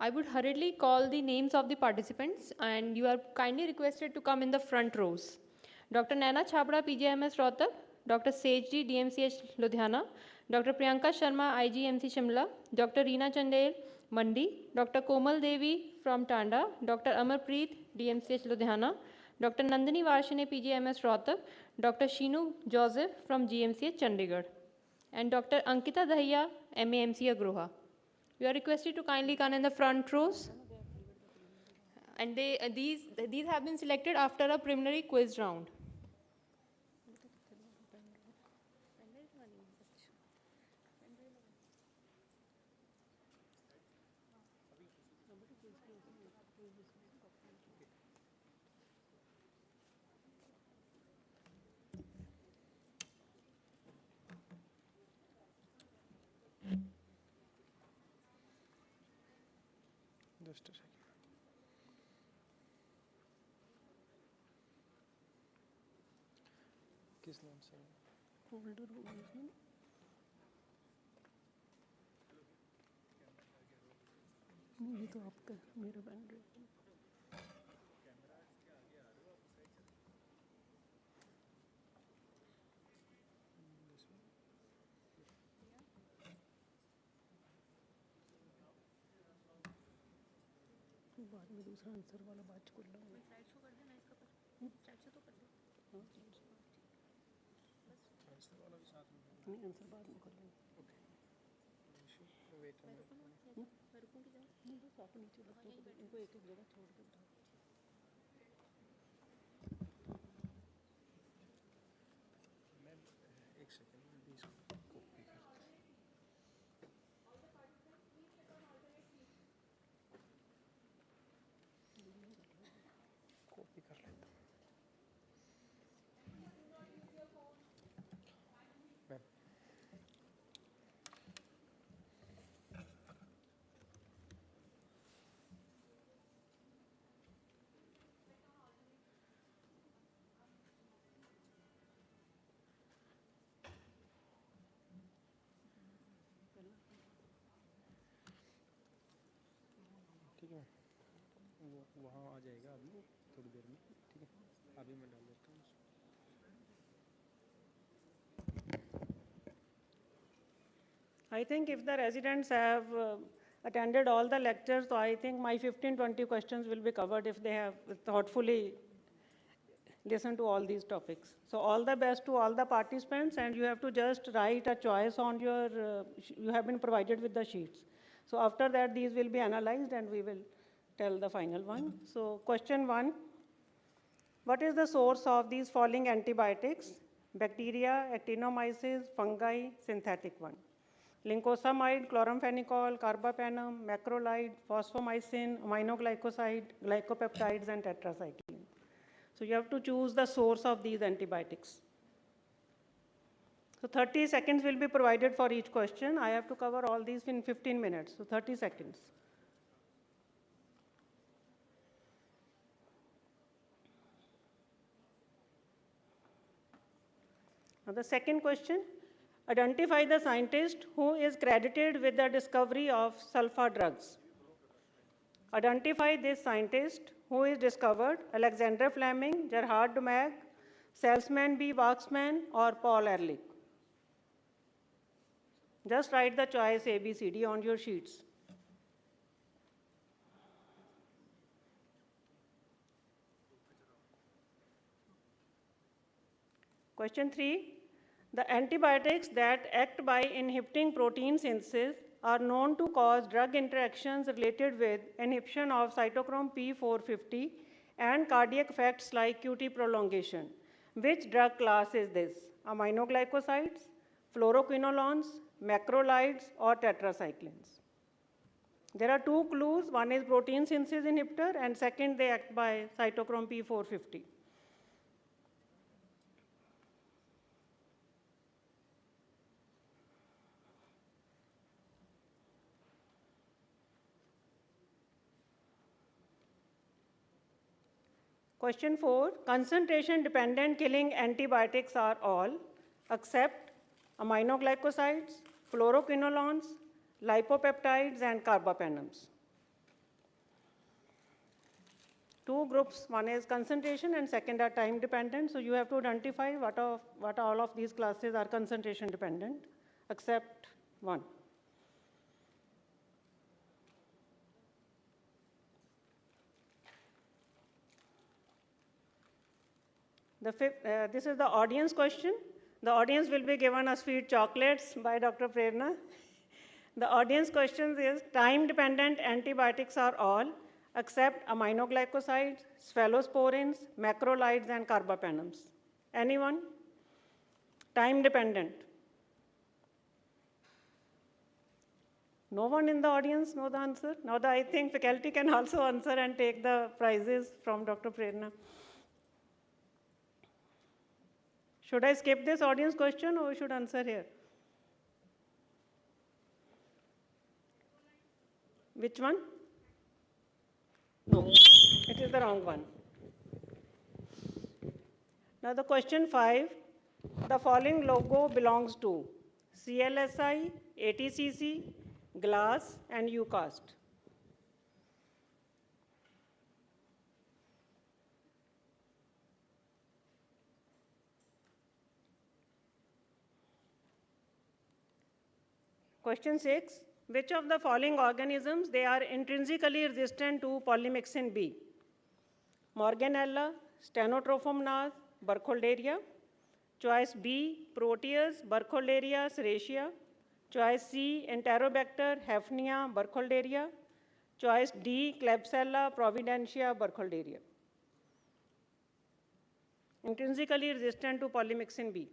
I would hurriedly call the names of the participants, and you are kindly requested to come in the front rows. Dr. Naina Chhabra, PGIMS Rohtak, Dr. Sejji, DMCH Ludhiana, Dr. Priyanka Sharma, IGMC Shimla, Dr. Reena Chandel, Mandi, Dr. Komal Devi from Tanda, Dr. Amarpreet, DMCH Ludhiana, Dr. Nandini Varshine, PGIMS Rohtak, Dr. Sheenu Joseph from GMCH Chandigarh, and Dr. Ankita Dahiya, MAMC Agroha. You are requested to kindly come in the front rows. And these have been selected after a preliminary quiz round. Just a second. किस नाम से? Folder होगा इसमें. नहीं ये तो आपका मेरा बन रहा है. बाद में दूसरा आंसर वाला बात कर लूँगा. साइड शो कर देना इसका पर. साइड शो तो कर दे. हाँ आंसर वाला भी साथ में. नहीं आंसर बाद में कर लूँगा. ओके. वेट मैं रुकूँ कि जाऊँ? नहीं बस आप नीचे बच्चों को इनको एक एक जगह छोड़ के बैठो. मैं एक सेकंड में भी इसको कॉपी कर लेता हूँ. मैम ठीक है. वो वहाँ आ जाएगा अभी थोड़ी देर में. ठीक है अभी मैं डाल देता हूँ. I think if the residents have attended all the lectures, so I think my 15-20 questions will be covered if they have thoughtfully listened to all these topics. So all the best to all the participants, and you have to just write a choice on your, you have been provided with the sheets. So after that, these will be analyzed and we will tell the final one. So question 1, what is the source of these following antibiotics? Bacteria, actinomyces, fungi, synthetic one. Lincosamide, chloramphenicol, carbapenem, macrolide, phosphomycin, aminoglycoside, glycopeptides, and tetracycline. So you have to choose the source of these antibiotics. So 30 seconds will be provided for each question. I have to cover all these in 15 minutes, so 30 seconds. Now the second question, identify the scientist who is credited with the discovery of sulfa drugs. Identify this scientist who is discovered Alexander Fleming, Gerhard Domag, Salzmann B. Waxman, or Paul Ehrlich. Just write the choice A, B, C, D on your sheets. Question 3, the antibiotics that act by inhibiting protein synthesis are known to cause drug interactions related with inhibition of cytochrome P450 and cardiac effects like QT prolongation. Which drug class is this? Aminoglycosides, fluoroquinolones, macrolides, or tetracyclines? There are two clues. One is protein synthesis inhibitor, and second, they act by cytochrome P450. Question 4, concentration-dependent killing antibiotics are all except aminoglycosides, fluoroquinolones, lipopeptides, and carbapenems. Two groups, one is concentration and second are time-dependent. So you have to identify what all of these classes are concentration-dependent except one. This is the audience question. The audience will be given a sweet chocolates by Dr. Prerna. The audience question is, time-dependent antibiotics are all except aminoglycosides, cephalosporins, macrolides, and carbapenems. Anyone? Time-dependent. No one in the audience know the answer? Now I think faculty can also answer and take the prizes from Dr. Prerna. Should I skip this audience question or should answer here? Which one? No, it is the wrong one. Now the question 5, the following logo belongs to CLSI, ATCC, Glass, and UCAST. Question 6, which of the following organisms they are intrinsically resistant to polymyxin B? Morganella, Stenotrophomonas, nas, Burkholderia. Choice B, Proteus, Burkholderia, serratia. Choice C, Enterobacter, Hafnia, Burkholderia. Choice D, Klebsiella, Providentia, Burkholderia. Intrinsically resistant to polymyxin B.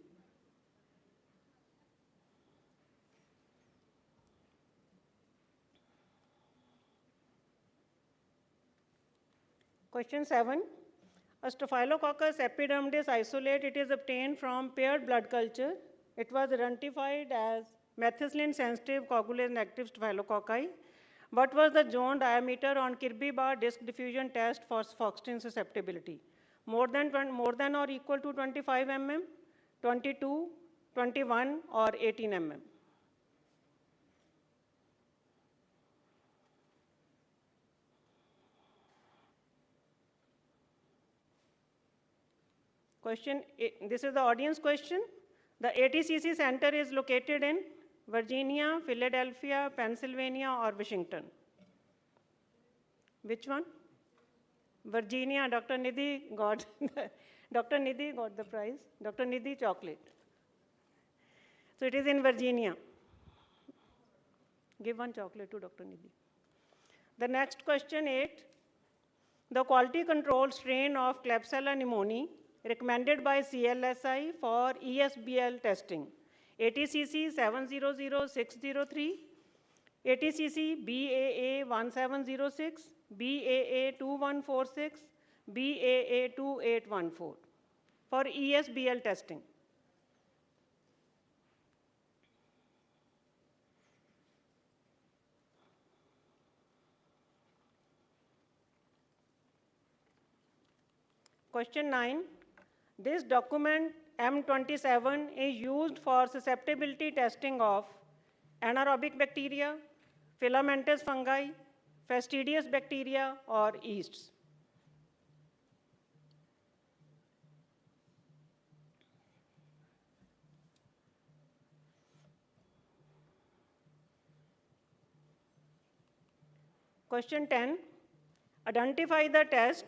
Question 7, a Staphylococcus epidermidis isolate, it is obtained from paired blood culture. It was identified as methicillin-sensitive coagulase-negative staphylococci. What was the zone diameter on Kirby bar disc diffusion test for Foxtin susceptibility? More than or equal to 25 mm, 22, 21, or 18 mm? Question, this is the audience question. The ATCC center is located in Virginia, Philadelphia, Pennsylvania, or Washington? Which one? Virginia. Dr. Nidhi got Dr. Nidhi got the prize. Dr. Nidhi, chocolate. So it is in Virginia. Give one chocolate to Dr. Nidhi. The next question 8. The quality control strain of Klebsiella pneumoniae recommended by CLSI for ESBL testing. ATCC 700603, ATCC BAA 1706, BAA 2146, BAA 2814 for ESBL testing. Question 9. This document M27 is used for susceptibility testing of anaerobic bacteria, filamentous fungi, fastidious bacteria, or yeasts. Question 10. Identify the test,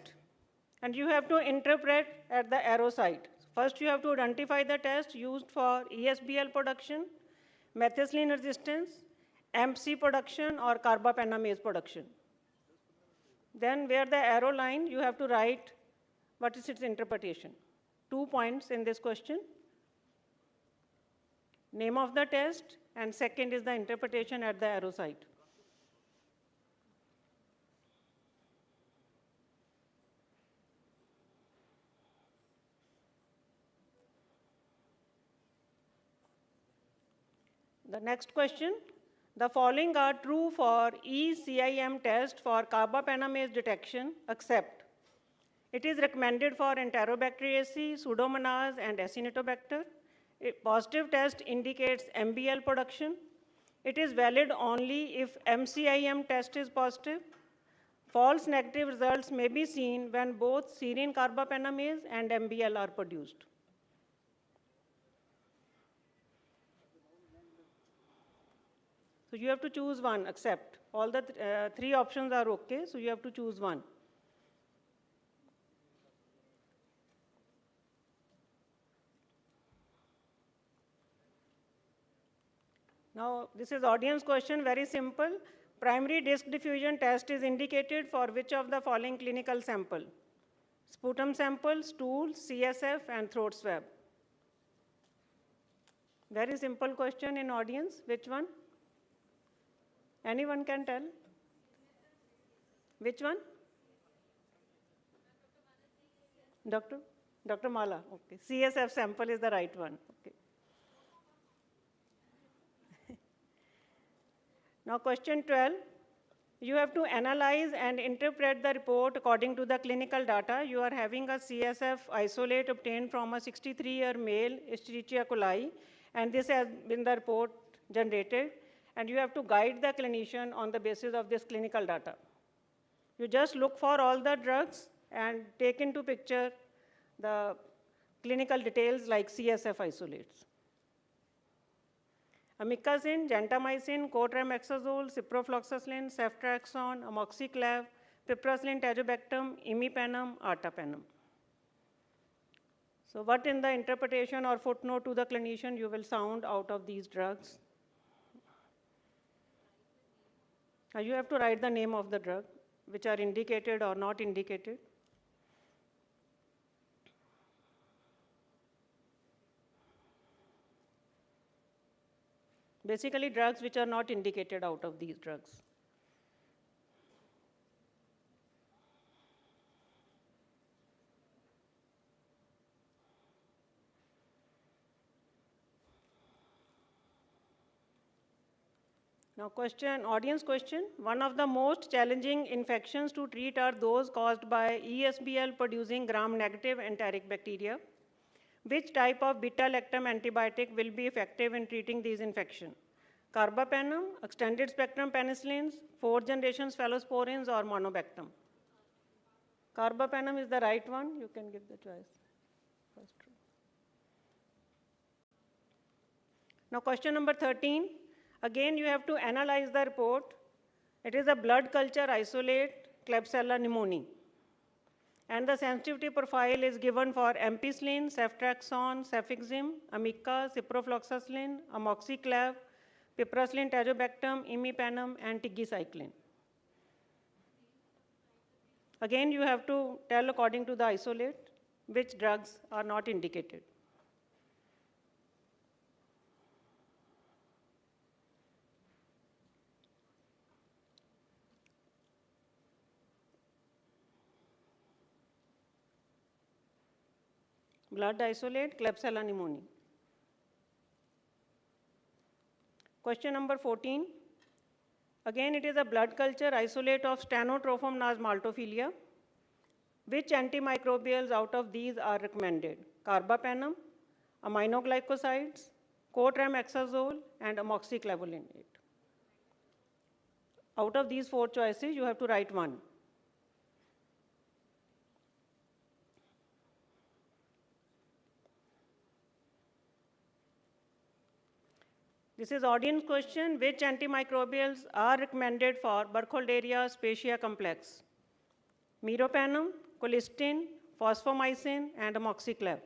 and you have to interpret at the arrow site. First, you have to identify the test used for ESBL production, methicillin resistance, MC production, or carbapenemase production. Then, where the arrow line, you have to write what is its interpretation. 2 points in this question. Name of the test, and second is the interpretation at the arrow site. The next question, the following are true for ECIM test for carbapenemase detection, except it is recommended for Enterobacteriaceae, Pseudomonas, and Acinetobacter. A positive test indicates MBL production. It is valid only if MCIM test is positive. False negative results may be seen when both serine carbapenemase and MBL are produced. So you have to choose one, except. All the three options are okay, so you have to choose one. Now, this is audience question, very simple. Primary disk diffusion test is indicated for which of the following clinical sample? Sputum sample, stool, CSF, and throat swab. Very simple question in audience. Which one? Anyone can tell? Which one? Dr. Mala, okay. CSF sample is the right one, okay. Now question 12, you have to analyze and interpret the report according to the clinical data. You are having a CSF isolate obtained from a 63-year male, Escherichia coli, and this has been the report generated. And you have to guide the clinician on the basis of this clinical data. You just look for all the drugs and take into picture the clinical details like CSF isolates. Amikacin, gentamicin, cotrimoxazole, ciprofloxacin, ceftriaxone, amoxiclav, piperacillin tazobactam, imipenem, artapenem. So what in the interpretation or footnote to the clinician you will sound out of these drugs? You have to write the name of the drug, which are indicated or not indicated. Basically, drugs which are not indicated out of these drugs. Now question, audience question. One of the most challenging infections to treat are those caused by ESBL producing gram-negative enteric bacteria. Which type of beta-lactam antibiotic will be effective in treating these infections? Carbapenem, extended spectrum penicillins, 4th generation cephalosporins, or monobactam? Carbapenem is the right one. You can give the choice. First. Now question number 13. Again, you have to analyze the report. It is a blood culture isolate Klebsiella pneumoniae. And the sensitivity profile is given for ampicillin, ceftriaxone, cefixime, amica, ciprofloxacin, amoxiclav, piperacillin, tazobactam, imipenem, and tigecycline. Again, you have to tell according to the isolate which drugs are not indicated. Blood isolate, Klebsiella pneumoniae. Question number 14. Again, it is a blood culture isolate of Stenotrophomonas nas maltophilia. Which antimicrobials out of these are recommended? Carbapenem, aminoglycosides, cotrimexazole, and amoxiclavulinate. Out of these 4 choices, you have to write one. This is audience question. Which antimicrobials are recommended for Burkholderia specia complex? Meropenem, colistin, fosfomycin, and amoxiclav.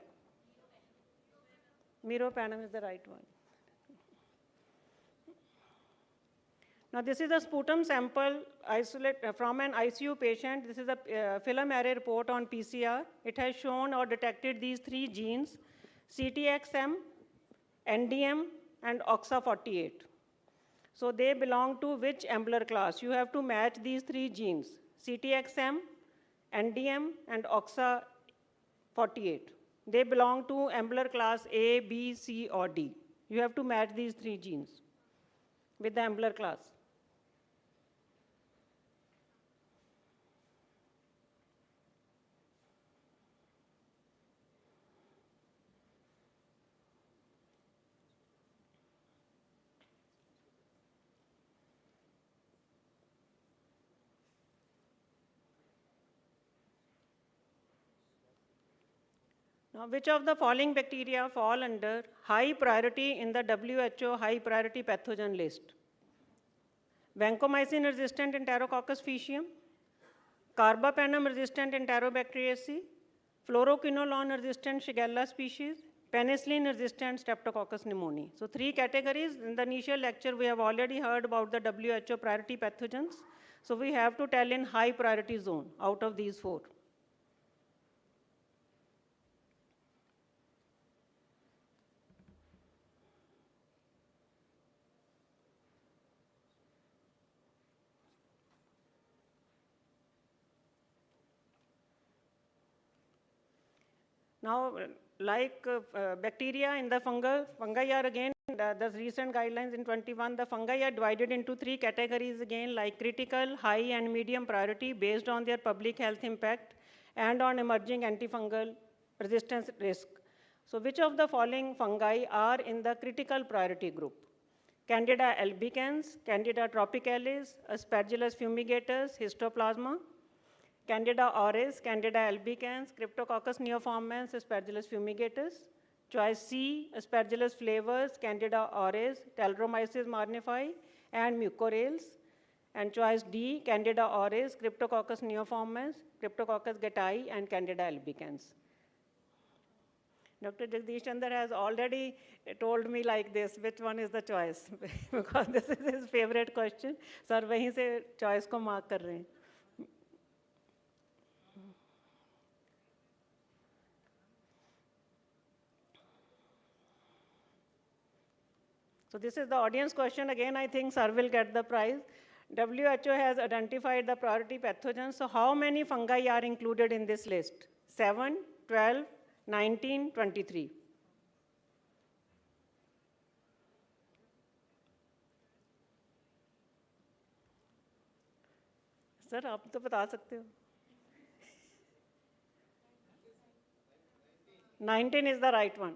Meropenem is the right one. Now, this is a sputum sample isolate from an ICU patient. This is a film array report on PCR. It has shown or detected these 3 genes, CTXM, NDM, and OXA48. So they belong to which ambler class? You have to match these 3 genes, CTXM, NDM, and OXA48. They belong to ambler class A, B, C, or D. You have to match these 3 genes with the ambler class. Now, which of the following bacteria fall under high priority in the WHO high priority pathogen list? Vancomycin resistant Enterococcus faecium, carbapenem resistant Enterobacteriaceae, fluoroquinolone resistant Shigella species, penicillin resistant Streptococcus pneumoniae. So 3 categories. In the initial lecture, we have already heard about the WHO priority pathogens. So we have to tell in high priority zone out of these 4. Now, like bacteria in the fungi are again, the recent guidelines in 21, the fungi are divided into 3 categories again, like critical, high, and medium priority based on their public health impact and on emerging antifungal resistance risk. So which of the following fungi are in the critical priority group? Candida albicans, Candida tropicalis, Aspergillus fumigatus, Histoplasma, Candida auris, Candida albicans, Cryptococcus neoformans, Aspergillus fumigatus. Choice C, Aspergillus flavus, Candida auris, Talromyces marnifii, and mucorales. And choice D, Candida auris, Cryptococcus neoformans, Cryptococcus gattai, and Candida albicans. Dr. Jagdish Chandra has already told me like this, which one is the choice? Because this is his favorite question. Sir, wahin se choice ko mark kar rahe hain. So this is the audience question. Again, I think sir will get the prize. WHO has identified the priority pathogens. So how many fungi are included in this list? 7, 12, 19, 23. Sir, आप तो बता सकते हो. 19 is the right one.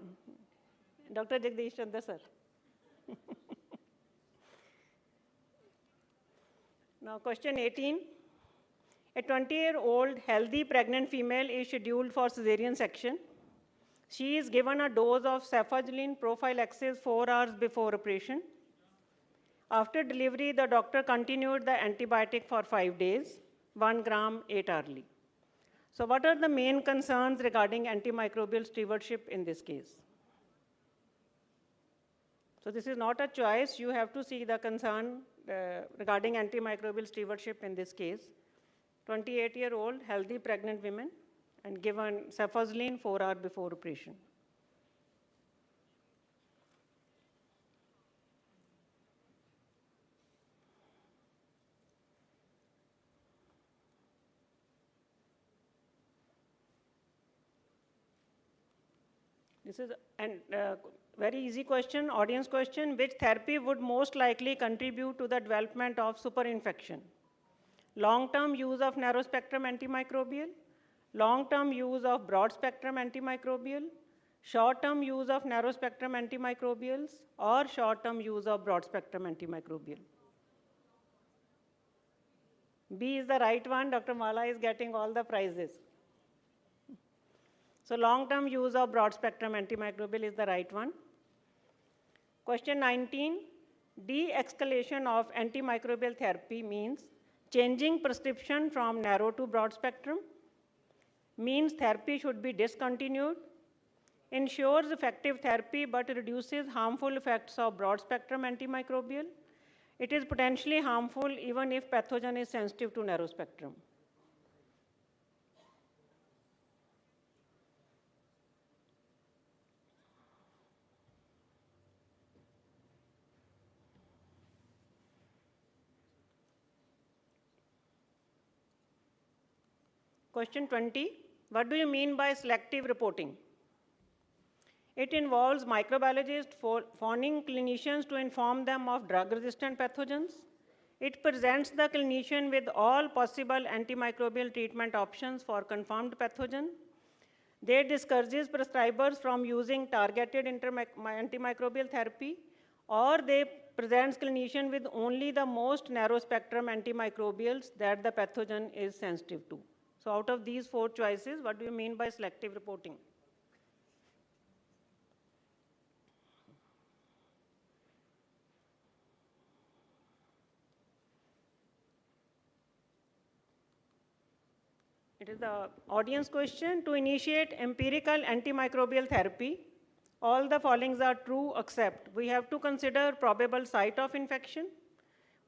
Dr. Jagdish Chandra, sir. Now, question 18. A 20-year-old healthy pregnant female is scheduled for cesarean section. She is given a dose of cefazolin prophylaxis 4 hours before operation. After delivery, the doctor continued the antibiotic for 5 days, 1 gram 8 hourly. So what are the main concerns regarding antimicrobial stewardship in this case? So this is not a choice. You have to see the concern regarding antimicrobial stewardship in this case. 28-year-old healthy pregnant women and given cefazoline 4 hours before operation. This is a very easy question, audience question. Which therapy would most likely contribute to the development of superinfection? Long-term use of narrow-spectrum antimicrobial, long-term use of broad-spectrum antimicrobial, short-term use of narrow-spectrum antimicrobials, or short-term use of broad-spectrum antimicrobial. B is the right one. Dr. Mala is getting all the prizes. So long-term use of broad-spectrum antimicrobial is the right one. Question 19, de-escalation of antimicrobial therapy means changing prescription from narrow to broad spectrum, means therapy should be discontinued, ensures effective therapy but reduces harmful effects of broad spectrum antimicrobial. It is potentially harmful even if pathogen is sensitive to narrow spectrum. Question 20, what do you mean by selective reporting? It involves microbiologists phoning clinicians to inform them of drug-resistant pathogens. It presents the clinician with all possible antimicrobial treatment options for confirmed pathogen. They discourages prescribers from using targeted antimicrobial therapy, or they presents clinician with only the most narrow-spectrum antimicrobials that the pathogen is sensitive to. So out of these 4 choices, what do you mean by selective reporting? It is the audience question. To initiate empirical antimicrobial therapy, all the followings are true except we have to consider probable site of infection,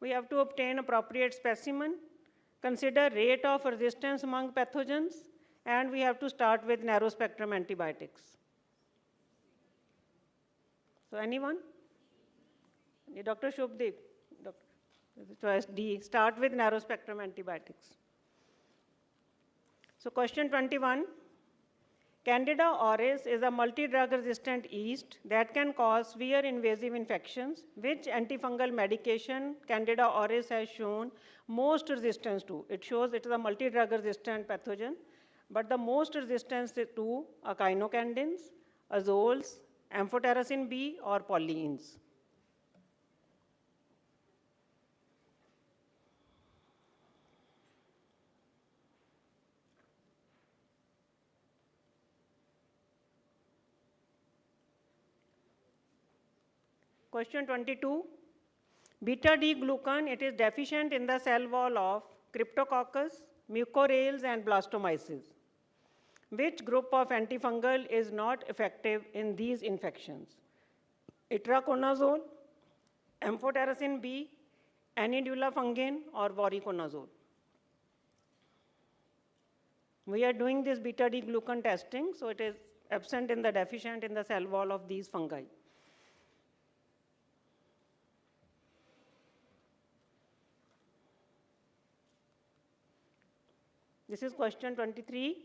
we have to obtain appropriate specimen, consider rate of resistance among pathogens, and we have to start with narrow spectrum antibiotics. So anyone? Dr. Shubdeep, choice D, start with narrow spectrum antibiotics. So question 21, Candida auris is a multi-drug resistant yeast that can cause severe invasive infections. Which antifungal medication Candida auris has shown most resistance to? It shows it is a multi-drug resistant pathogen, but the most resistance to echinocandins, azoles, amphotericin B, or polyenes. Question 22, beta-D-glucan, it is deficient in the cell wall of Cryptococcus, Mucorales, and Blastomyces. Which group of antifungal is not effective in these infections? Itraconazole, amphotericin B, anidulafungin, or voriconazole? We are doing this beta-D-glucan testing, so it is absent in the deficient in the cell wall of these fungi. This is question 23.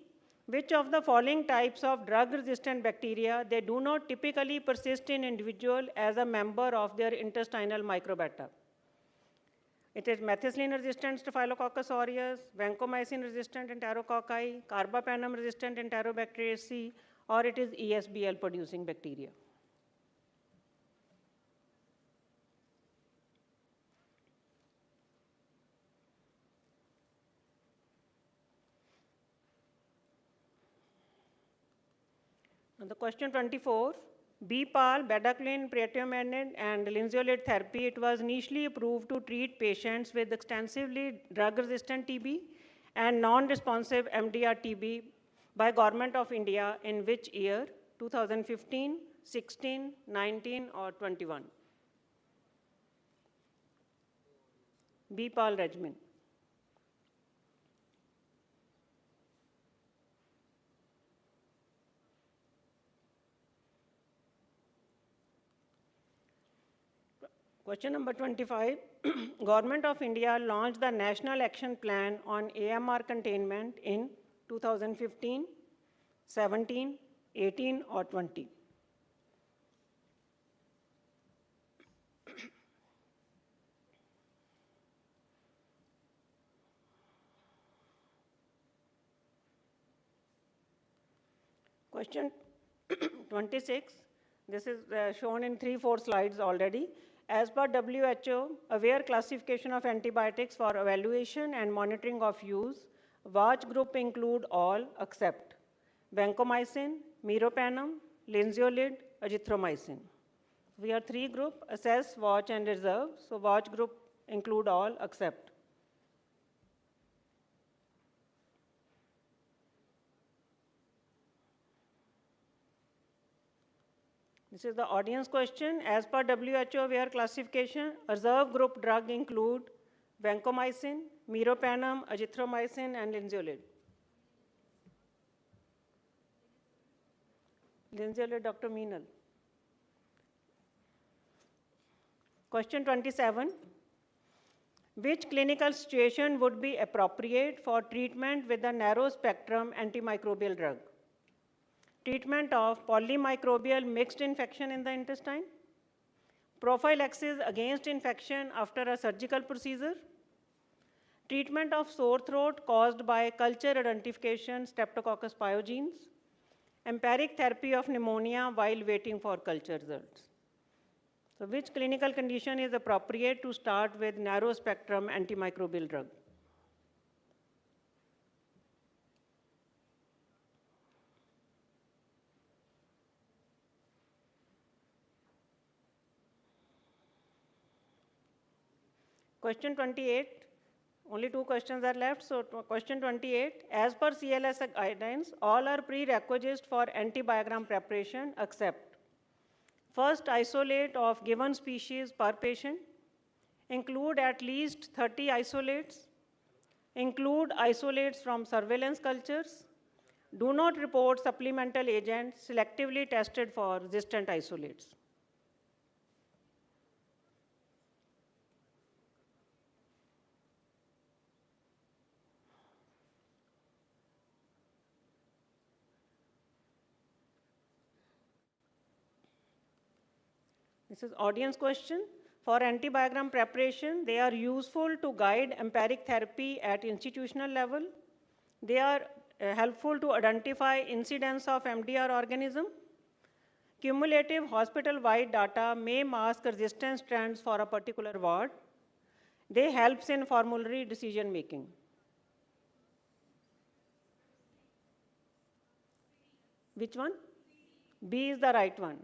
Which of the following types of drug-resistant bacteria, they do not typically persist in individual as a member of their intestinal microbiota? It is methicillin-resistant Staphylococcus aureus, vancomycin-resistant Enterococci, carbapenem-resistant Enterobacteriaceae, or it is ESBL-producing bacteria. And the question 24, B-PAL, bedaquiline, pretumetinib, and linezolid therapy, it was initially approved to treat patients with extensively drug-resistant TB and non-responsive MDR TB by Government of India in which year? 2015, 16, 19, or 21? B-PAL regimen. Question number 25. Government of India launched the National Action Plan on AMR containment in 2015, 17, 18, or 20. Question 26. This is shown in 3-4 slides already. As per WHO, aware classification of antibiotics for evaluation and monitoring of use, watch group include all except vancomycin, meropenem, linezolid, azithromycin. We are 3 group, assess, watch, and reserve. So watch group include all except. This is the audience question. As per WHO aware classification, reserve group drug include vancomycin, meropenem, azithromycin, and linezolid. Linezolid, Dr. Meenal. Question 27. Which clinical situation would be appropriate for treatment with a narrow spectrum antimicrobial drug? Treatment of polymicrobial mixed infection in the intestine, prophylaxis against infection after a surgical procedure, treatment of sore throat caused by culture identification Streptococcus pyogenes, empiric therapy of pneumonia while waiting for culture results. So which clinical condition is appropriate to start with narrow spectrum antimicrobial drug? Question 28, only 2 questions are left. So question 28, as per CLS guidelines, all are prerequisites for antibiogram preparation except first isolate of given species per patient, include at least 30 isolates, include isolates from surveillance cultures, do not report supplemental agents selectively tested for resistant isolates. This is audience question. For antibiogram preparation, they are useful to guide empiric therapy at institutional level. They are helpful to identify incidence of MDR organism. Cumulative hospital-wide data may mask resistance trends for a particular ward. They help in formulary decision making. Which one? B is the right one.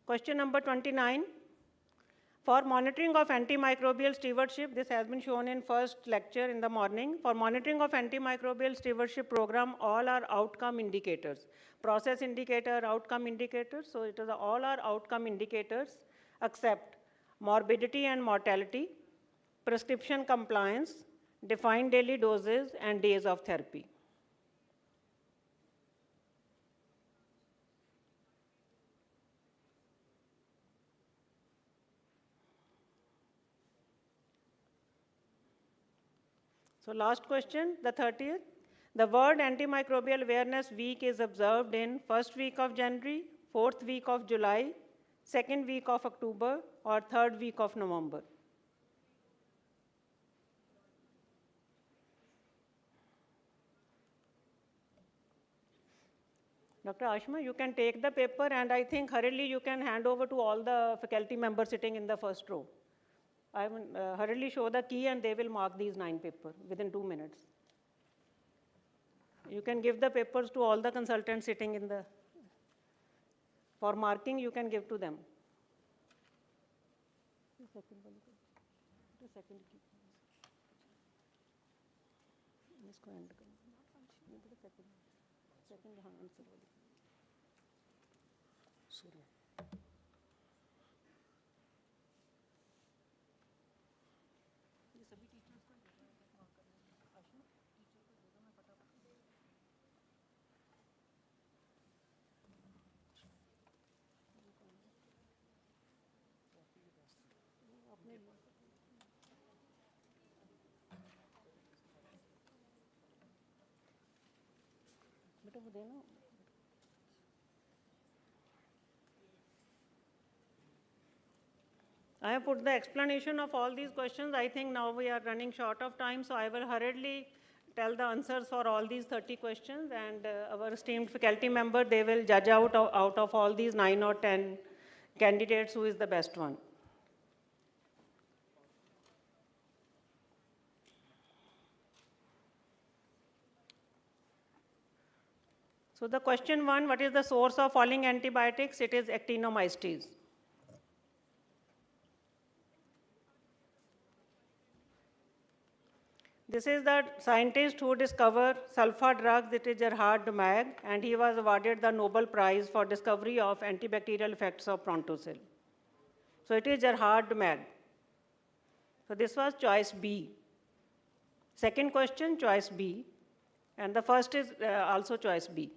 Question number 29. For monitoring of antimicrobial stewardship, this has been shown in first lecture in the morning. For monitoring of antimicrobial stewardship program, all are outcome indicators. Process indicator, outcome indicators. So it is all are outcome indicators except morbidity and mortality, prescription compliance, defined daily doses, and days of therapy. So last question, the 30th. The World Antimicrobial Awareness Week is observed in first week of January, 4th week of July, second week of October, or third week of November. Dr. Ashma, you can take the paper, and I think hurriedly you can hand over to all the faculty members sitting in the first row. I will hurriedly show the key and they will mark these 9 papers within 2 minutes. You can give the papers to all the consultants sitting in the For marking, you can give to them. I have put the explanation of all these questions. I think now we are running short of time, so I will hurriedly tell the answers for all these 30 questions, and our esteemed faculty member, they will judge out of all these 9 or 10 candidates who is the best one. So the question 1, what is the source of falling antibiotics? It is actinomycetes. This is the scientist who discovered sulfa drugs. It is Gerhard Mag, and he was awarded the Nobel Prize for discovery of antibacterial effects of Prontosil. So it is Gerhard Mag. So this was choice B. Second question, choice B. And the first is also choice B.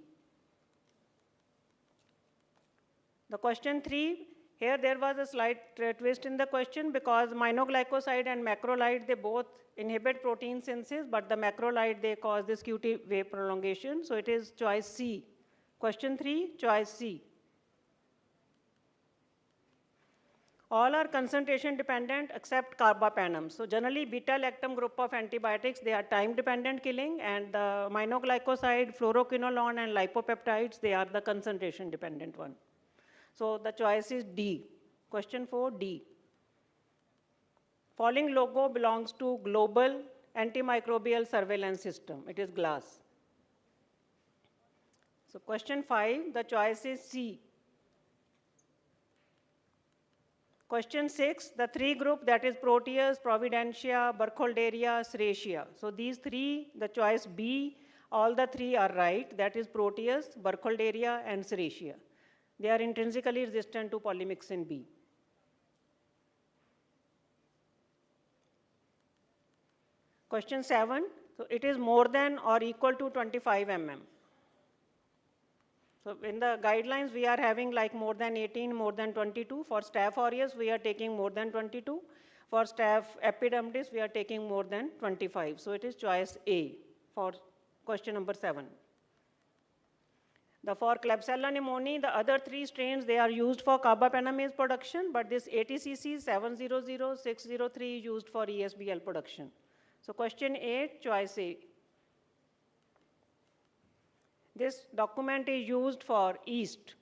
The question 3, here there was a slight twist in the question because minoglycoside and macrolide, they both inhibit protein synthesis, but the macrolide, they cause this QT wave prolongation. So it is choice C. Question 3, choice C. All are concentration dependent except carbapenem. So generally beta-lactam group of antibiotics, they are time dependent killing, and the minoglycoside, fluoroquinolone and lipopeptides, they are the concentration dependent one. So the choice is D. Question 4, D. Following logo belongs to Global Antimicrobial Surveillance System. It is GLASS. So question 5, the choice is C. Question 6, the 3 group, that is Proteus, Providentia, Burkholderia, Serratia. So these 3, the choice B, all the 3 are right. That is Proteus, Burkholderia and Serratia. They are intrinsically resistant to polymyxin B. Question 7, so it is more than or equal to 25 mm. So in the guidelines, we are having like more than 18, more than 22. For Staph aureus, we are taking more than 22. For Staph epidermidis, we are taking more than 25. So it is choice A for question number 7. For Klebsiella pneumoniae, the other 3 strains, they are used for carbapenemase production, but this ATCC 700603 is used for ESBL production. So question 8, choice A. This document is used for yeast,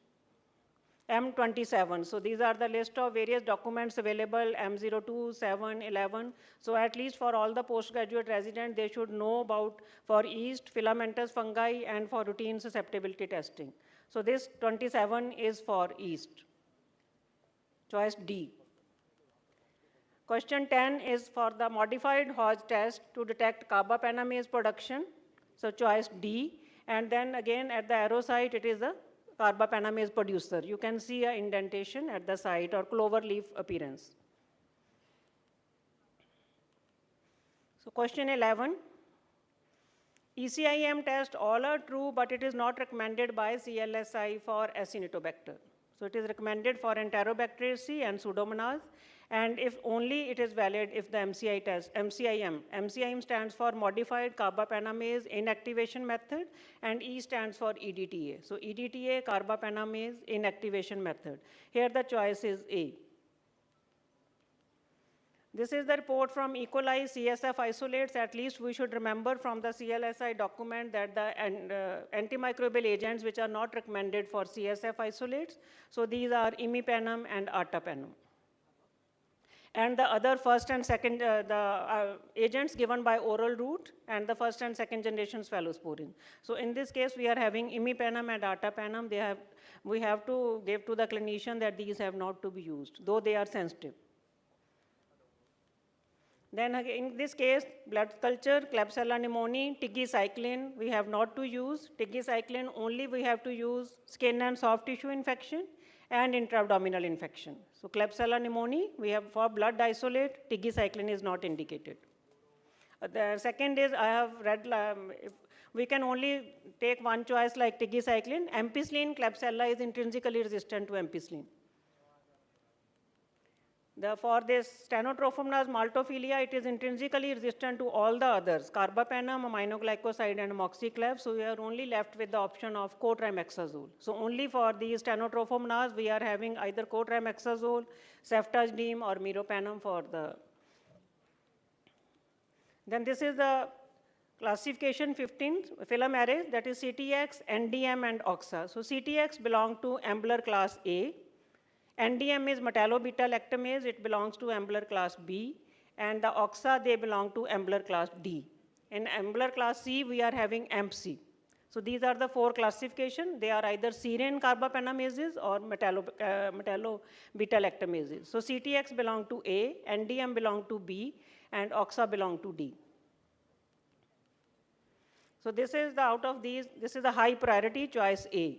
M27. So these are the list of various documents available, M02, 7, 11. So at least for all the postgraduate residents, they should know about for yeast, filamentous fungi, and for routine susceptibility testing. So this 27 is for yeast. Choice D. Question 10 is for the modified Hodge test to detect carbapenemase production. So choice D. And then again at the arrow site, it is the carbapenemase producer. You can see an indentation at the site or clover leaf appearance. So question 11, ECIM test, all are true, but it is not recommended by CLSI for Acinetobacter. So it is recommended for Enterobacteriaceae and Pseudomonas, and if only it is valid if the MCI test, MCIM stands for Modified Carbapenemase Inactivation Method, and E stands for EDTA. So EDTA, Carbapenemase Inactivation Method. Here the choice is A. This is the report from E. coli CSF isolates. At least we should remember from the CLSI document that the antimicrobial agents which are not recommended for CSF isolates. So these are imipenem and artapenem. and the other first and second, agents given by oral route, and the first and second generations cephalosporin. So in this case, we are having imipenem and artapenem. We have to give to the clinician that these have not to be used, though they are sensitive. Then again, in this case, blood culture, Klebsiella pneumoniae, tigecycline, we have not to use. Tigecycline only we have to use skin and soft tissue infection and intra-abdominal infection. So Klebsiella pneumoniae, we have for blood isolate, tigecycline is not indicated. The second is, I have read, if we can only take one choice like tigecycline. Ampicillin, Klebsiella is intrinsically resistant to ampicillin. For this Stenotrophomonas maltophilia, it is intrinsically resistant to all the others, carbapenem, aminoglycoside, and amoxiclav. So we are only left with the option of cotrimexazole. So only for these Stenotrophomonas, we are having either cotrimexazole, ceftazidime, or meropenem for the. Then this is the classification 15, film arrays, that is CTX, NDM, and OXA. So CTX belong to Ambler class A. NDM is metallobeta-lactamase, it belongs to Ambler class B, and the OXA, they belong to Ambler class D. In Ambler class C, we are having AMP-C. So these are the 4 classifications. They are either serine carbapenemases or metallobeta-lactamases. So CTX belong to A, NDM belong to B, and OXA belong to D. So this is the, out of these, this is the high priority, choice A.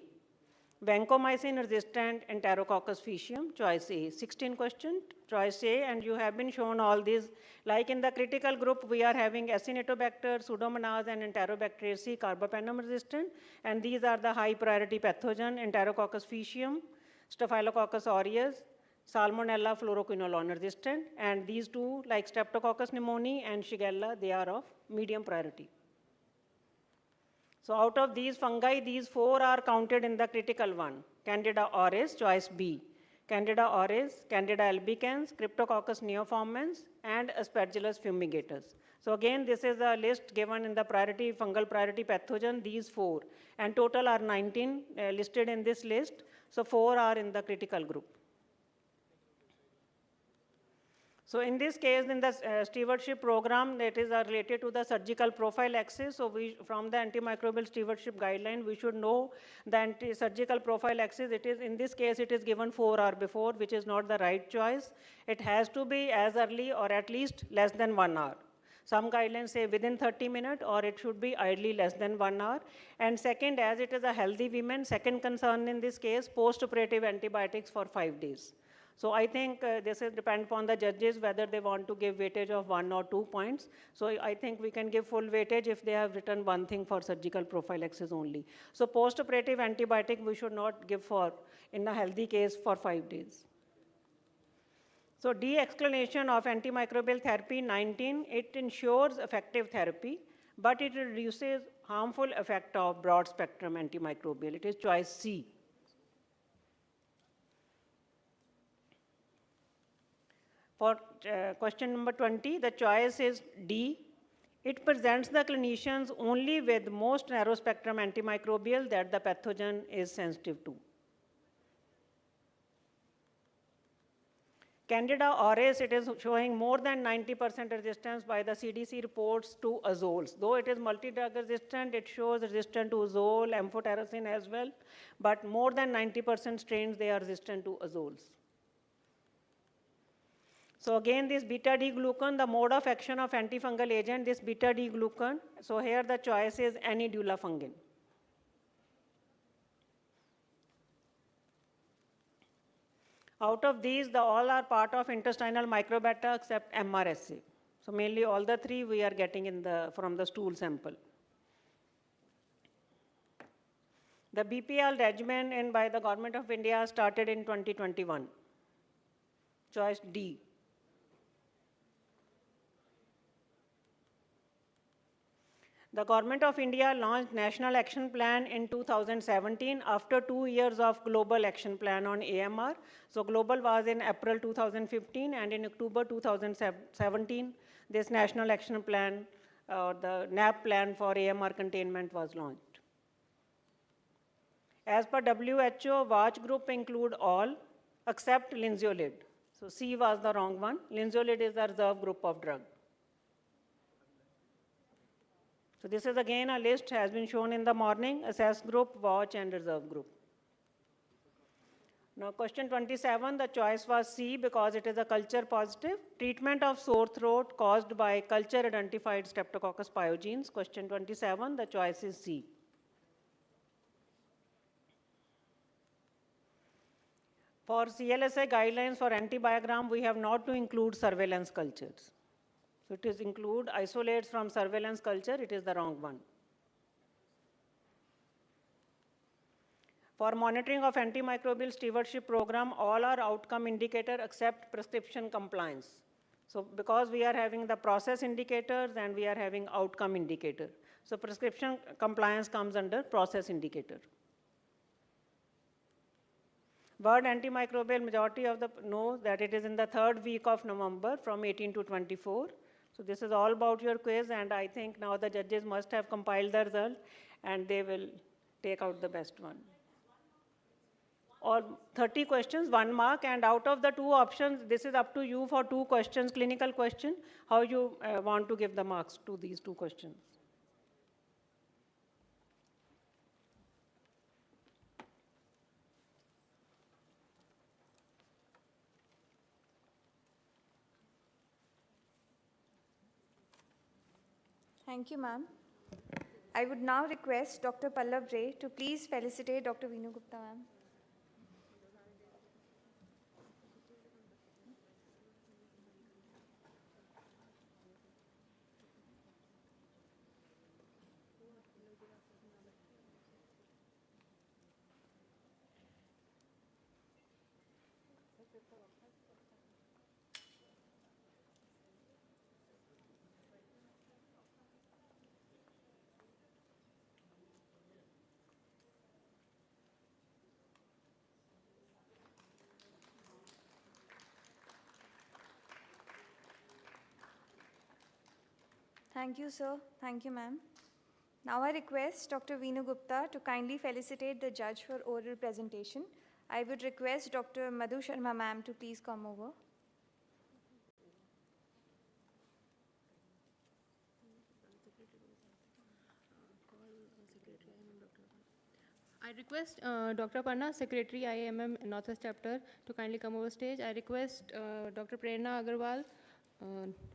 Vancomycin resistant Enterococcus faecium, choice A. 16 questions, choice A, and you have been shown all these. Like in the critical group, we are having Acinetobacter, Pseudomonas, and Enterobacteriaceae carbapenem resistant, and these are the high priority pathogen, Enterococcus faecium, Staphylococcus aureus, Salmonella fluoroquinolone resistant, and these two, like Streptococcus pneumoniae and Shigella, they are of medium priority. So out of these fungi, these 4 are counted in the critical one. Candida auris, choice B. Candida auris, Candida albicans, Cryptococcus neoformans, and Aspergillus fumigatus. So again, this is a list given in the priority, fungal priority pathogen, these 4. And total are 19 listed in this list. So 4 are in the critical group. So in this case, in the stewardship program, that is related to the surgical prophylaxis. So from the antimicrobial stewardship guideline, we should know the surgical prophylaxis. It is, in this case, it is given 4 hours before, which is not the right choice. It has to be as early or at least less than 1 hour. Some guidelines say within 30 minutes, or it should be ideally less than 1 hour. And second, as it is a healthy women, second concern in this case, post-operative antibiotics for 5 days. So I think this is depend upon the judges whether they want to give weightage of 1 or 2 points. So I think we can give full weightage if they have written one thing for surgical prophylaxis only. So post-operative antibiotic we should not give for, in a healthy case, for 5 days. So de-escalation of antimicrobial therapy 19, it ensures effective therapy, but it reduces harmful effect of broad spectrum antimicrobial. It is choice C. For question number 20, the choice is D. It presents the clinicians only with most narrow spectrum antimicrobial that the pathogen is sensitive to. Candida auris, it is showing more than 90% resistance by the CDC reports to azoles. Though it is multi-drug resistant, it shows resistant to azole, amphotericin as well, but more than 90% strains, they are resistant to azoles. So again, this beta-D-glucan, the mode of action of antifungal agent, this beta-D-glucan, so here the choice is any dulafungin. Out of these, all are part of intestinal microbiota except AMR A. So mainly all the 3 we are getting from the stool sample. The BPL regimen by the Government of India started in 2021. Choice D. The Government of India launched National Action Plan in 2017 after 2 years of Global Action Plan on AMR. So global was in April 2015, and in October 2017, this National Action Plan, the NAP plan for AMR containment was launched. As per WHO, watch group include all except linzeolid. So C was the wrong one. Linezolid is the reserve group of drug. So this is again a list has been shown in the morning, assess group, watch and reserve group. Now question 27, the choice was C because it is a culture positive. Treatment of sore throat caused by culture identified Streptococcus pyogenes. Question 27, the choice is C. For CLSA guidelines for antibiogram, we have not to include surveillance cultures. So it is include isolates from surveillance culture, it is the wrong one. For monitoring of antimicrobial stewardship program, all are outcome indicator except prescription compliance. So because we are having the process indicators and we are having outcome indicator. So prescription compliance comes under process indicator. Word antimicrobial, majority of the knows that it is in the 3rd week of November from 18 to 24. So this is all about your quiz, and I think now the judges must have compiled the result and they will take out the best one. All 30 questions, 1 mark, and out of the 2 options, this is up to you for 2 questions, clinical question, how you want to give the marks to these 2 questions. Thank you, ma'am. I would now request Dr. Pallav Ray to please felicitate Dr. Veenu Gupta, ma'am. Thank you, sir. Thank you, ma'am. Now I request Dr. Veenu Gupta to kindly felicitate the judge for oral presentation. I would request Dr. Madhu Sharma, ma'am, to please come over. I request Dr. Panna, Secretary IAMM Northwest Chapter, to kindly come over stage. I request Dr. Prerna Agarwal,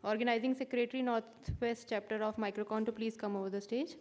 Organizing Secretary Northwest Chapter of MICROCON, to please come over the stage.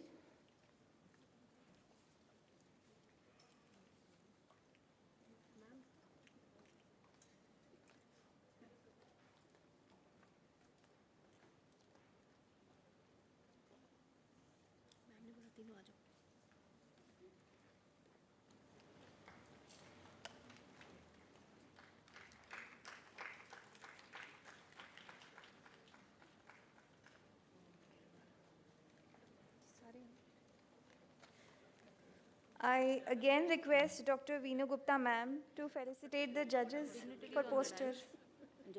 I again request Dr. Veenu Gupta, ma'am, to felicitate the judges for poster,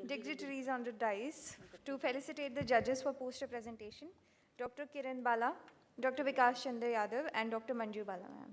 dignitaries on the dais, to felicitate the judges for poster presentation, Dr. Kiran Bala, Dr. Vikas Chandra Yadav, and Dr. Manju Bala, ma'am.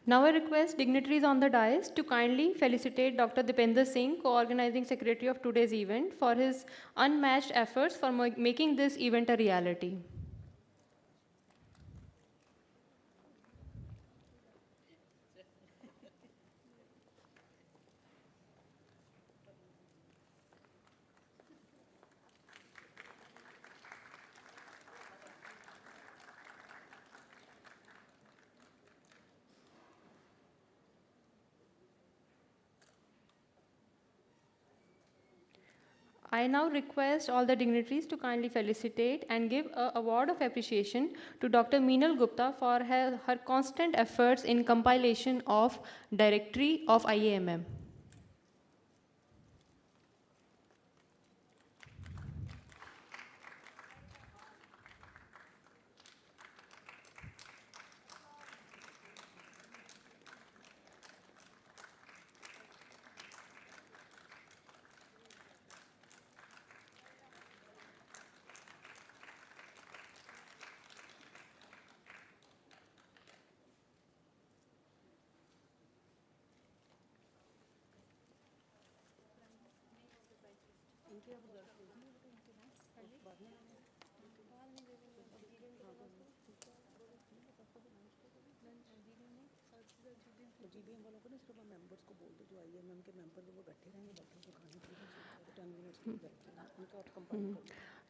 Now I request dignitaries on the dais to kindly felicitate Dr. Dipender Singh, co-organizing secretary of today's event, for his unmatched efforts for making this event a reality. I now request all the dignitaries to kindly felicitate and give an award of appreciation to Dr. Meenal Gupta for her constant efforts in compilation of directory of IAMM.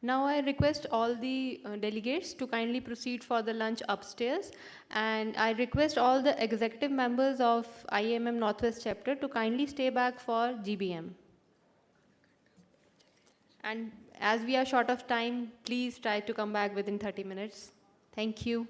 Now I request all the delegates to kindly proceed for the lunch upstairs, and I request all the executive members of IAMM Northwest chapter to kindly stay back for GBM. And as we are short of time, please try to come back within 30 minutes. Thank you.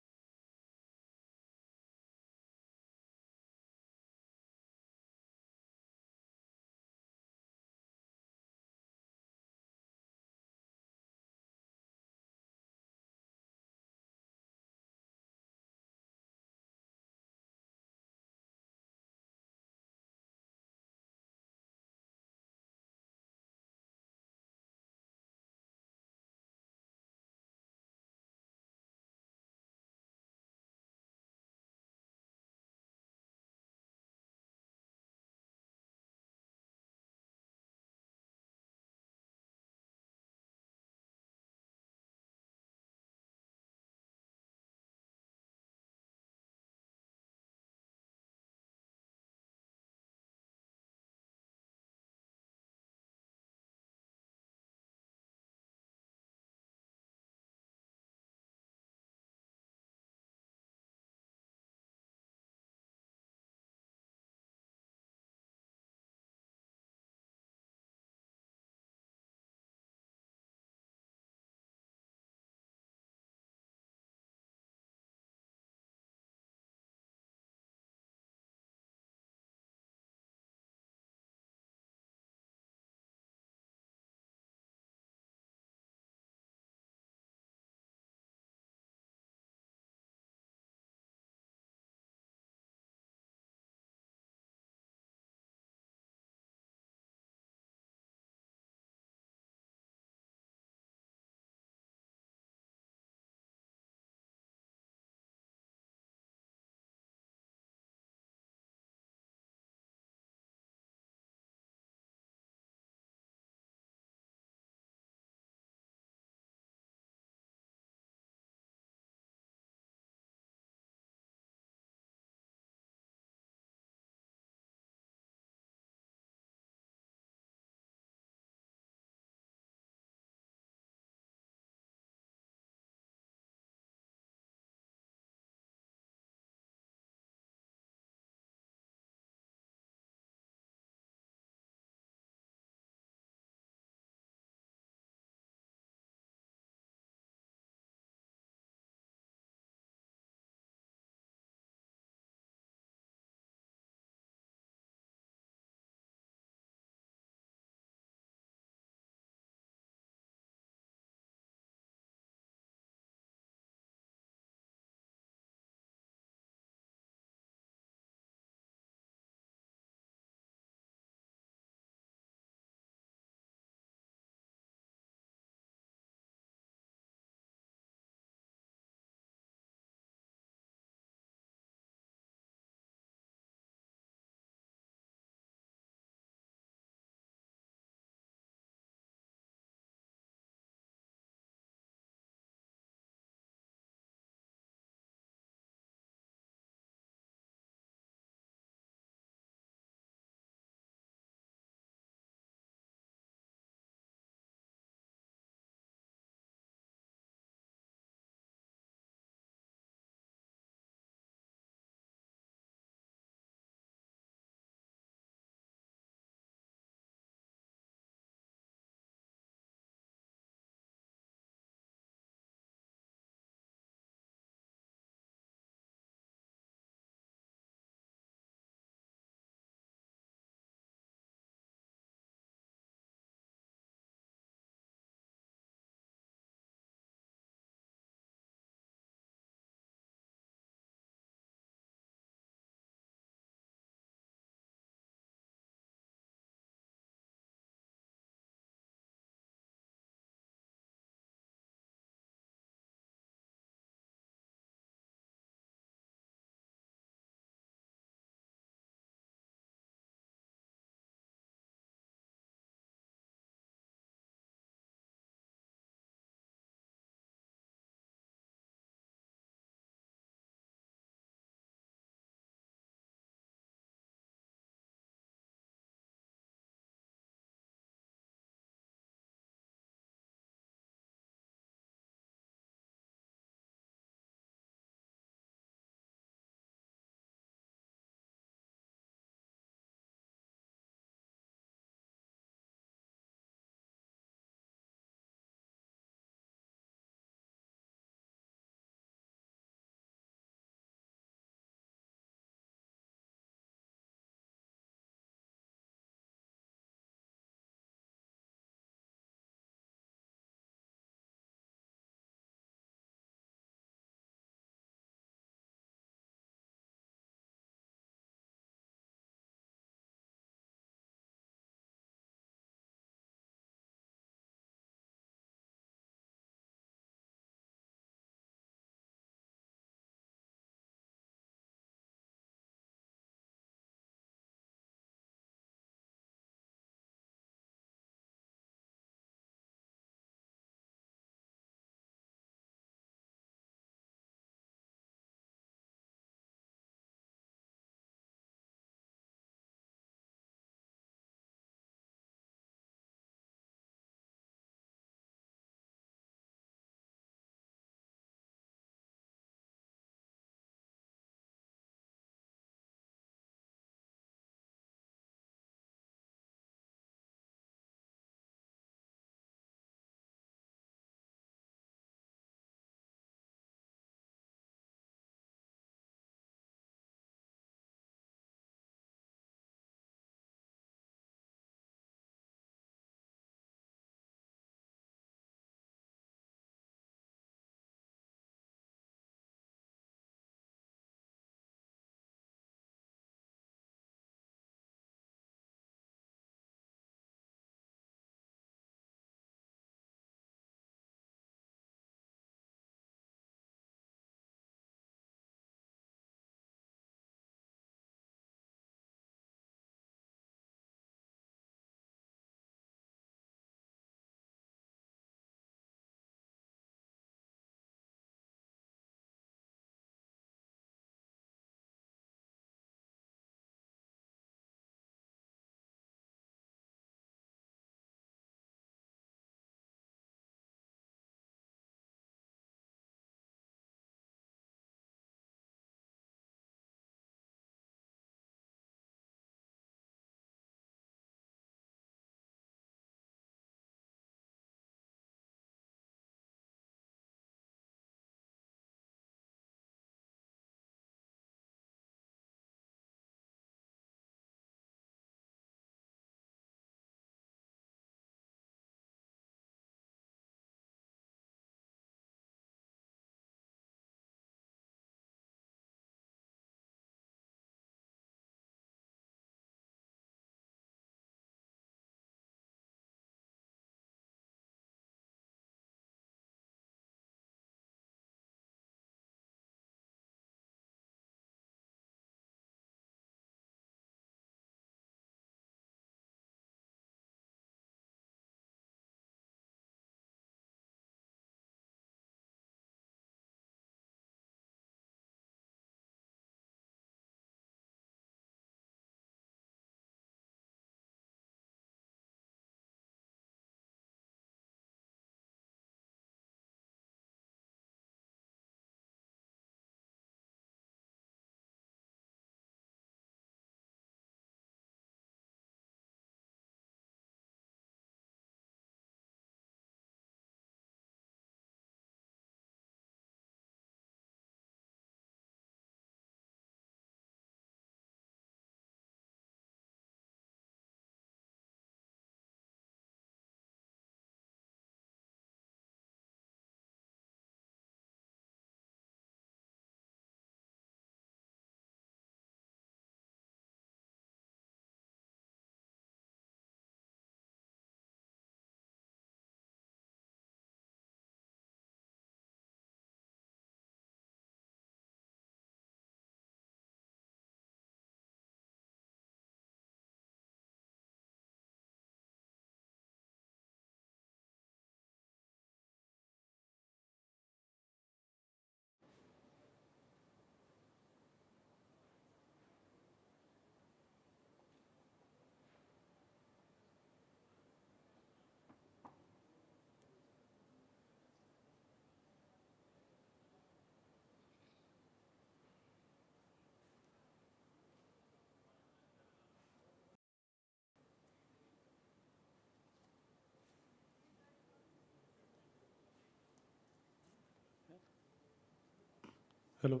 Hello,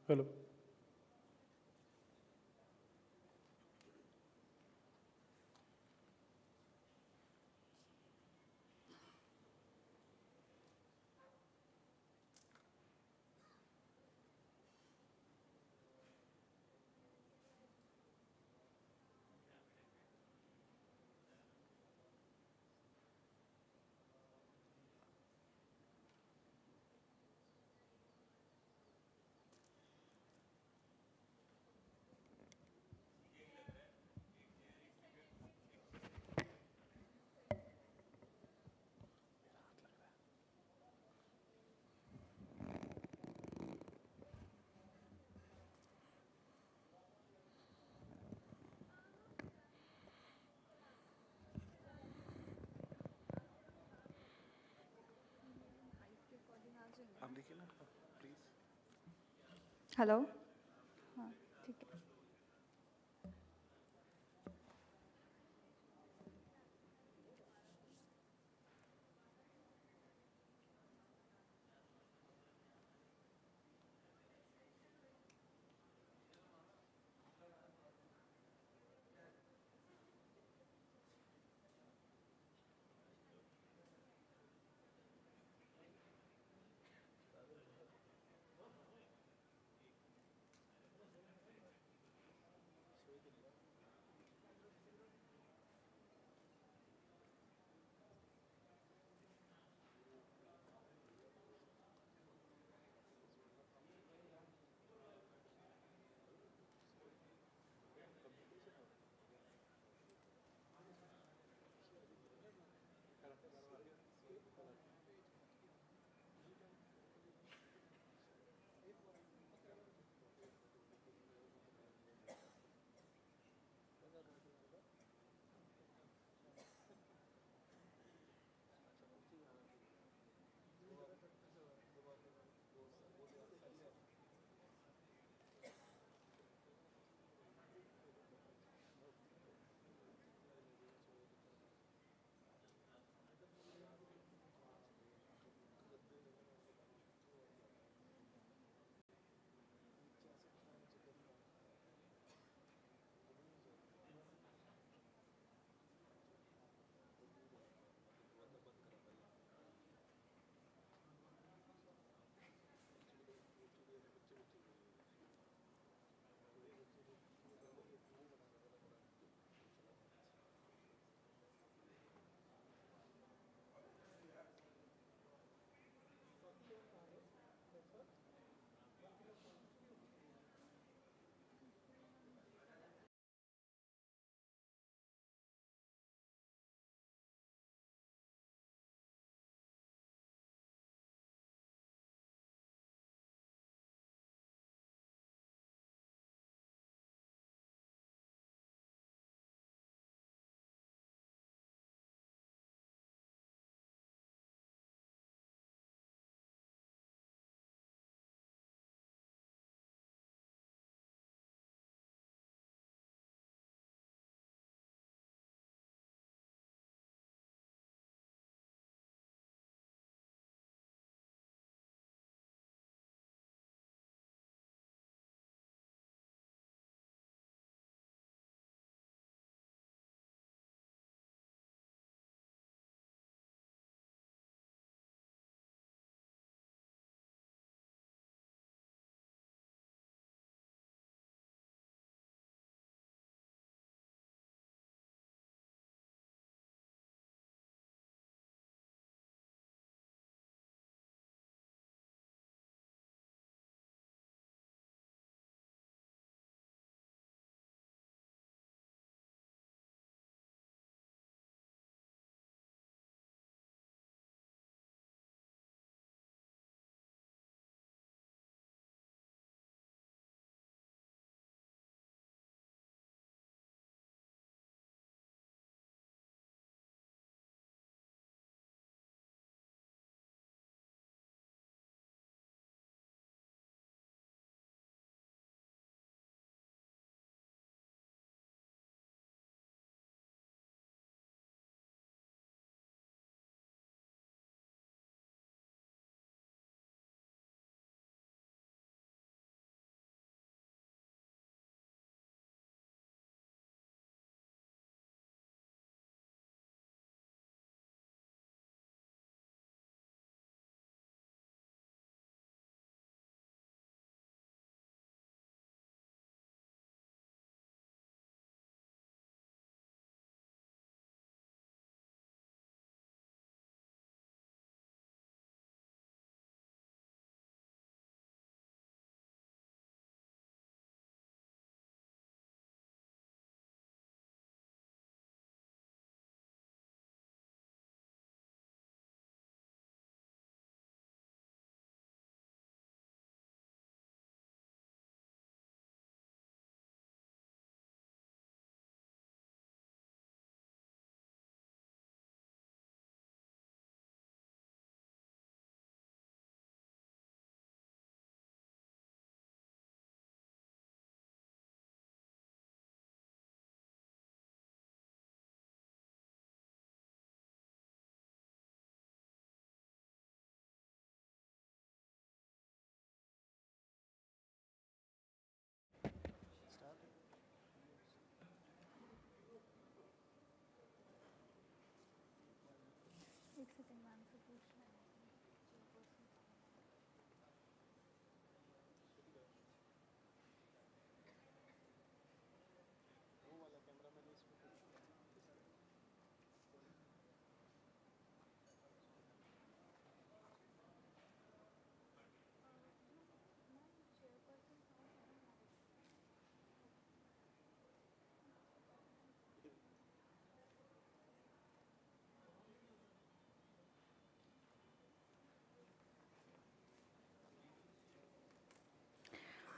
hello. आप देखिए ना please hello हाँ ठीक है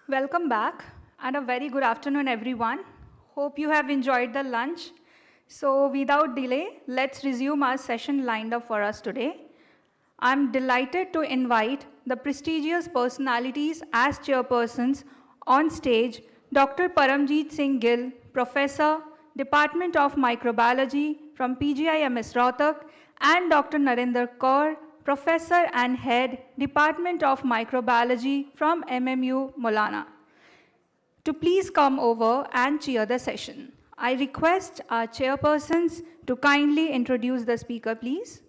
Welcome back and a very good afternoon, everyone. Hope you have enjoyed the lunch. So without delay, let's resume our session lined up for us today. I'm delighted to invite the prestigious personalities as chairpersons on stage, Dr. Paramjeet Singh Gill, Professor, Department of Microbiology from PGIMS Rohtak, and Dr. Narendra Kaur, Professor and Head, Department of Microbiology from MMU Molana, to please come over and cheer the session. I request our chairpersons to kindly introduce the speaker, please.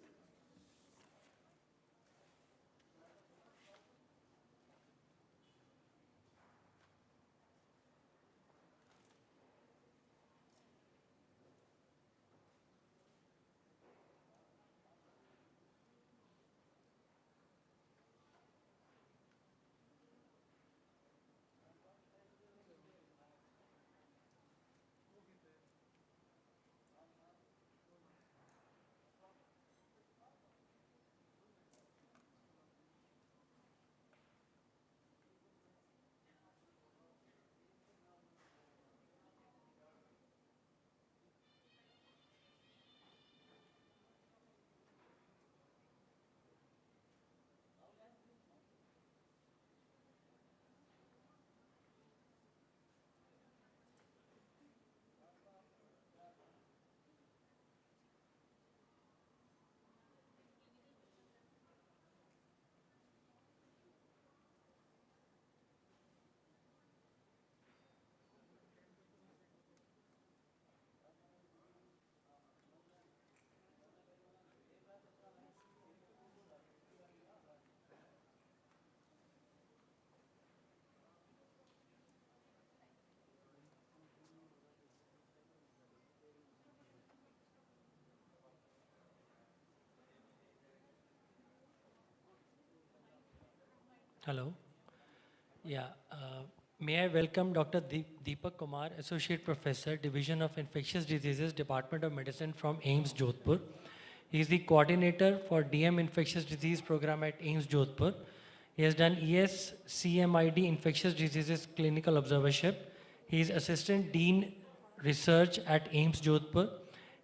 Hello. Yeah. May I welcome Dr. Deepak Kumar, Associate Professor, Division of Infectious Diseases, Department of Medicine from AIMS Jodhpur. He is the coordinator for DM Infectious Disease Program at AIMS Jodhpur. He has done ES CMID Infectious Diseases Clinical Observership. He is Assistant Dean Research at AIMS Jodhpur.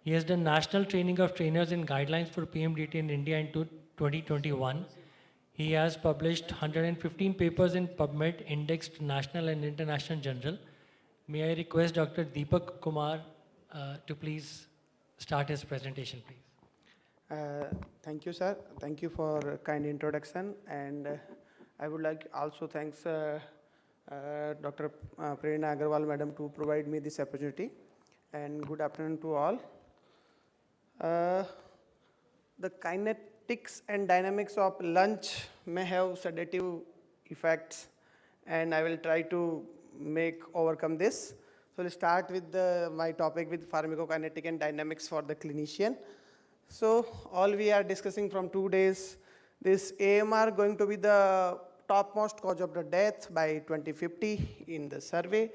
He has done National Training of Trainers in Guidelines for PMDT in India in 2021. He has published 115 papers in PubMed, indexed national and international journal. May I request Dr. Deepak Kumar to please start his presentation, please. Thank you, sir. Thank you for kind introduction. And I would like also thanks Dr. Prerna Agarwal, madam, to provide me this opportunity. And good afternoon to all. The kinetics and dynamics of lunch may have sedative effects, and I will try to overcome this. So let's start with my topic with pharmacokinetic and dynamics for the clinician. So all we are discussing from 2 days, this AMR going to be the topmost cause of the death by 2050 in the survey.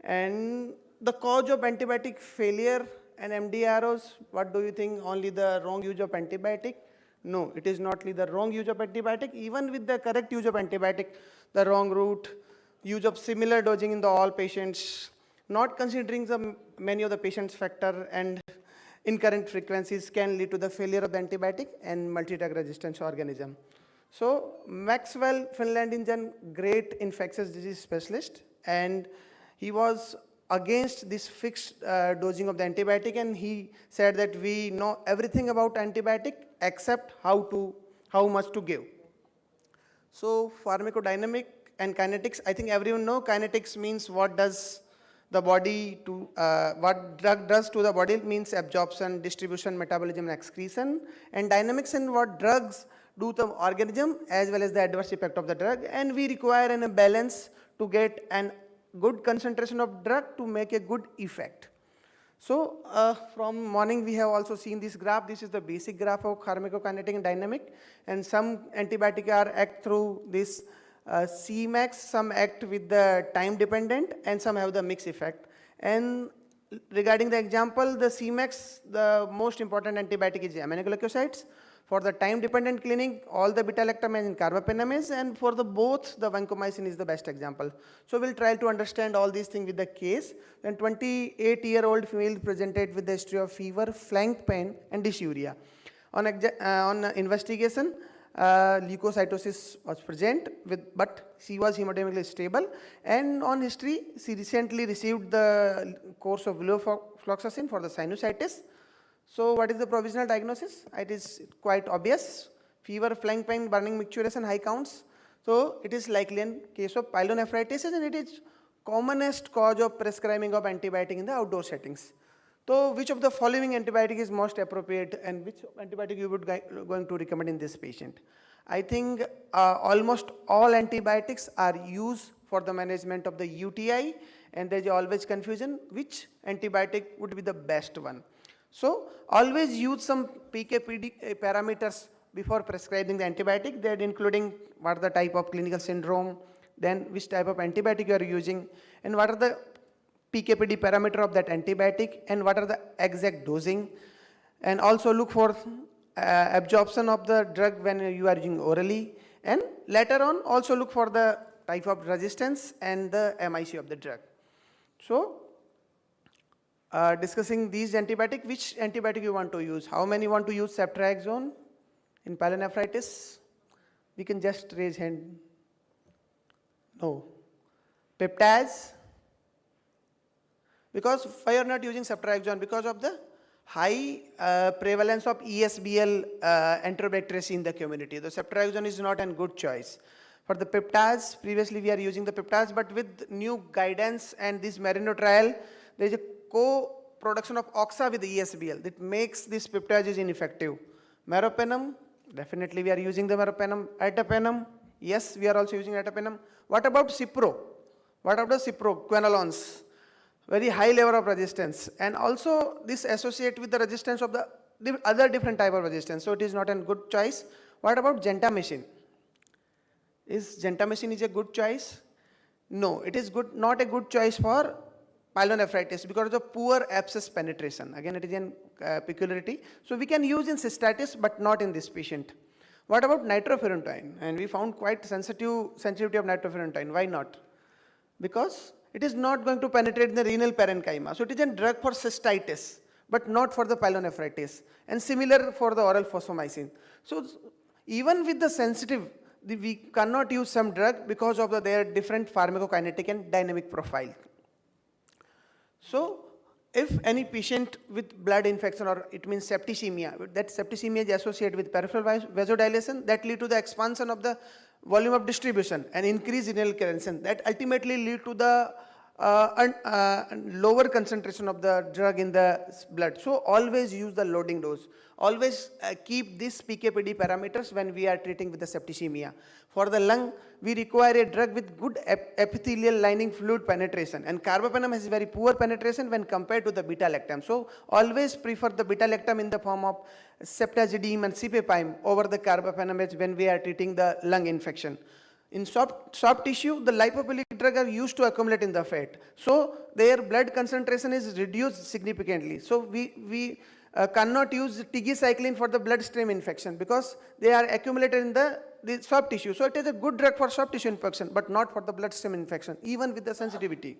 And the cause of antibiotic failure and MDROs, what do you think? Only the wrong use of antibiotic? No, it is not only the wrong use of antibiotic. Even with the correct use of antibiotic, the wrong route, use of similar dosing in all patients, not considering many of the patient's factor and incurrent frequencies can lead to the failure of the antibiotic and multi-drug resistance organism. So Maxwell, Finland is a great infectious disease specialist, and he was against this fixed dosing of the antibiotic, and he said that we know everything about antibiotic except how much to give. So pharmacodynamic and kinetics, I think everyone know kinetics means what does the body to, what drug does to the body means absorption, distribution, metabolism, and excretion, and dynamics in what drugs do to the organism as well as the adverse effect of the drug, and we require a balance to get a good concentration of drug to make a good effect. So from morning we have also seen this graph. This is the basic graph of pharmacokinetic and dynamic, and some antibiotic are act through this Cmax, some act with the time dependent, and some have the mixed effect. And regarding the example, the Cmax, the most important antibiotic is aminoglycosides. For the time dependent cleaning, all the beta-lactam and carbapenemase, and for the both, the vancomycin is the best example. So we'll try to understand all these things with the case. Then 28-year-old female presented with the history of fever, flank pain, and dysuria. On investigation, leukocytosis was present, but she was hemodynamically stable, and on history, she recently received the course of levofloxacin for the sinusitis. So what is the provisional diagnosis? It is quite obvious: fever, flank pain, burning micturition, high counts. So it is likely in case of pyelonephritis, and it is commonest cause of prescribing of antibiotic in the outdoor settings. So which of the following antibiotic is most appropriate, and which antibiotic you would going to recommend in this patient? I think almost all antibiotics are used for the management of the UTI, and there is always confusion which antibiotic would be the best one. So always use some PK/PD parameters before prescribing the antibiotic, that including what are the type of clinical syndrome, then which type of antibiotic you are using, and what are the PK/PD parameter of that antibiotic, and what are the exact dosing, and also look for absorption of the drug when you are using orally, and later on also look for the type of resistance and the MIC of the drug. So discussing these antibiotic, which antibiotic you want to use? How many want to use ceftriaxone in pyelonephritis? We can just raise hand. No. Peptides? Because why you are not using ceftriaxone? Because of the high prevalence of ESBL enterobacteriaceae in the community. The ceftriaxone is not a good choice. For the peptides, previously we are using the peptides, but with new guidance and this Marino trial, there is a co-production of oxa with the ESBL that makes this peptide is ineffective. Meropenem, definitely we are using the meropenem. Ertapenem, yes, we are also using ertapenem. What about Cipro? What about the Cipro, quinolones? Very high level of resistance, and also this associate with the resistance of the other different type of resistance, so it is not a good choice. What about gentamicin? Is gentamicin is a good choice? No, it is good, not a good choice for pyelonephritis because of the poor abscess penetration. Again, it is a peculiarity. So we can use in cystitis, but not in this patient. What about nitrofurantoin? And we found quite sensitivity of nitrofurantoin. Why not? Because it is not going to penetrate in the renal parenchyma. So it is a drug for cystitis, but not for the pyelonephritis. And similar for the oral fosfomycin. So even with the sensitive, we cannot use some drug because of their different pharmacokinetic and dynamic profile. So if any patient with blood infection, or it means septicemia, that septicemia is associated with peripheral vasodilation, that lead to the expansion of the volume of distribution and increase renal clearance, that ultimately lead to the lower concentration of the drug in the blood. So always use the loading dose. Always keep these PK/PD parameters when we are treating with the septicemia. For the lung, we require a drug with good epithelial lining fluid penetration, and carbapenem has very poor penetration when compared to the beta-lactam. So always prefer the beta-lactam in the form of ceftazidime and cipepime over the carbapenem when we are treating the lung infection. In soft tissue, the lipophilic drugs are used to accumulate in the fat. So their blood concentration is reduced significantly. So we cannot use tigecycline for the bloodstream infection because they are accumulated in the soft tissue. So it is a good drug for soft tissue infection, but not for the bloodstream infection, even with the sensitivity.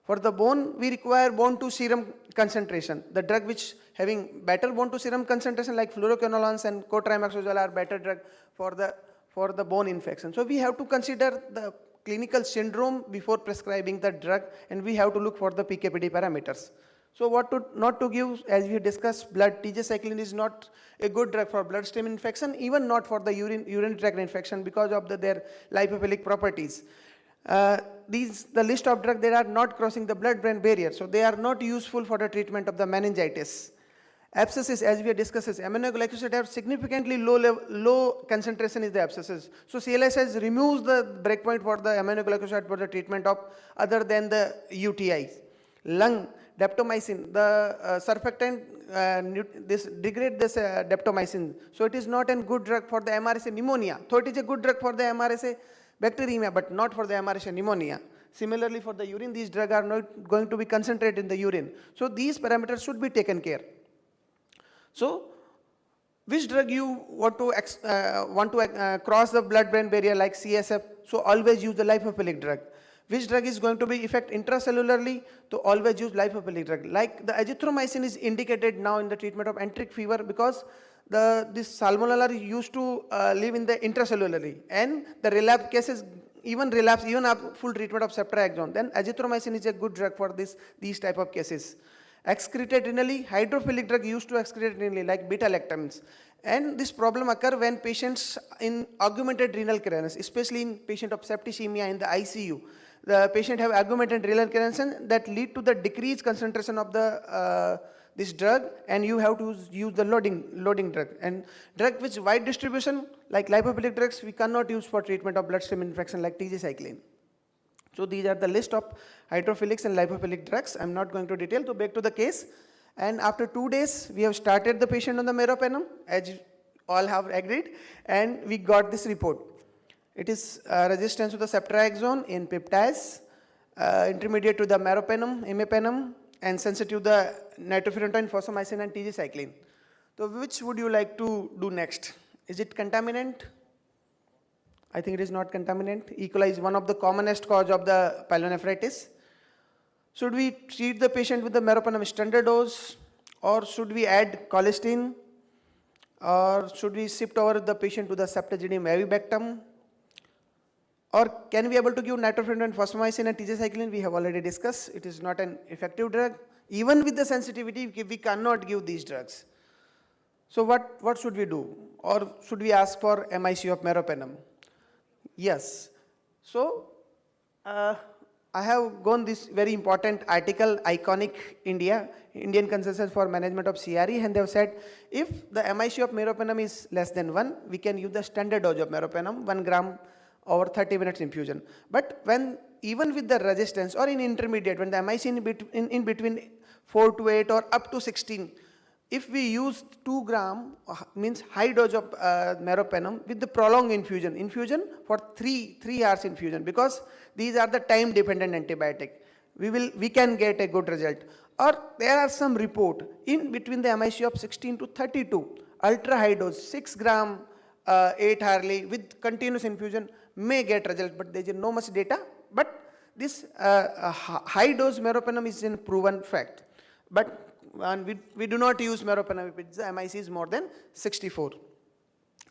For the bone, we require bone to serum concentration. The drug which having better bone to serum concentration like fluoroquinolones and cotrimoxazole are better drug for the bone infection. So we have to consider the clinical syndrome before prescribing the drug, and we have to look for the PK/PD parameters. So what not to give, as we discussed, blood, tigecycline is not a good drug for bloodstream infection, even not for the urinary tract infection because of their lipophilic properties. the list of drugs, they are not crossing the blood-brain barrier, so they are not useful for the treatment of the meningitis. Abscesses, as we have discussed, aminoglycosides have significantly low concentration is the abscesses. So CLSS removes the breakpoint for the aminoglycoside for the treatment of other than the UTIs. Lung, daptomycin, the surfactant, this degrade this daptomycin. So it is not a good drug for the MRSA pneumonia. So it is a good drug for the MRSA bacteremia, but not for the MRSA pneumonia. Similarly, for the urine, these drugs are not going to be concentrated in the urine. So these parameters should be taken care. So, which drug you want to cross the blood-brain barrier like CSF? So always use the lipophilic drug. Which drug is going to be effect intracellularly? To always use lipophilic drug. Like the azithromycin is indicated now in the treatment of enteric fever because this salmonella used to live in the intracellularly, and the relapse cases even after full treatment of ceftriaxone. Then azithromycin is a good drug for these type of cases. Excreted renally, hydrophilic drug used to excrete renally like beta-lactamins. And this problem occur when patients in augmented renal clearance, especially in patient of septicemia in the ICU. The patient have augmented renal clearance that lead to the decreased concentration of the this drug, and you have to use the loading drug. And drug with wide distribution like lipophilic drugs we cannot use for treatment of bloodstream infection like tigecycline. So these are the list of hydrophilics and lipophilic drugs. I'm not going to detail. So back to the case. And after 2 days, we have started the patient on the meropenem, as you all have agreed, and we got this report. It is resistance to the ceftriaxone in peptides, intermediate to the meropenem, imipenem, and sensitive to the nitrofurantoin, fosfomycin, and tigecycline. So which would you like to do next? Is it contaminant? I think it is not contaminant. E. coli is one of the commonest cause of the pyelonephritis. Should we treat the patient with the meropenem standard dose, or should we add colistin, or should we shift over the patient to the ceftazidime avibactam, or can we able to give nitrofurantoin, fosfomycin, and tigecycline? We have already discussed. It is not an effective drug. Even with the sensitivity, we cannot give these drugs. So what should we do? Or should we ask for MIC of meropenem? Yes. So, I have gone this very important article, Iconic Indian Consensus for Management of CRE, and they have said if the MIC of meropenem is less than 1, we can use the standard dose of meropenem, 1 gram over 30 minutes infusion. But when even with the resistance or in intermediate, when the MIC in between 4 to 8 or up to 16, if we use 2 gram, means high dose of meropenem with the prolonged infusion for 3 hours infusion, because these are the time dependent antibiotic, we can get a good result. Or there are some report in between the MIC of 16 to 32, ultra high dose 6 gram 8 hourly with continuous infusion may get result, but there is no much data. But this high dose meropenem is a proven fact. But we do not use meropenem if the MIC is more than 64.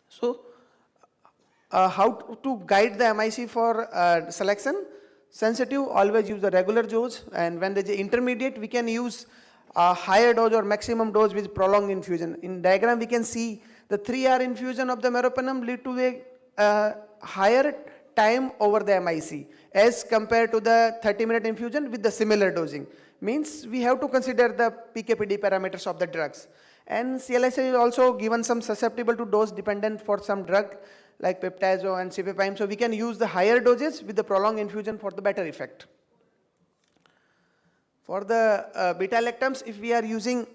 So, how to guide the MIC for selection? Sensitive, always use the regular dose, and when there is intermediate, we can use a higher dose or maximum dose with prolonged infusion. In diagram, we can see the 3-hour infusion of the meropenem lead to a higher time over the MIC as compared to the 30-minute infusion with the similar dosing. Means we have to consider the PK/PD parameters of the drugs. And CLSA is also given some susceptible to dose dependent for some drug like peptizo and cefepime. So we can use the higher doses with the prolonged infusion for the better effect. For the beta-lactams, if we are using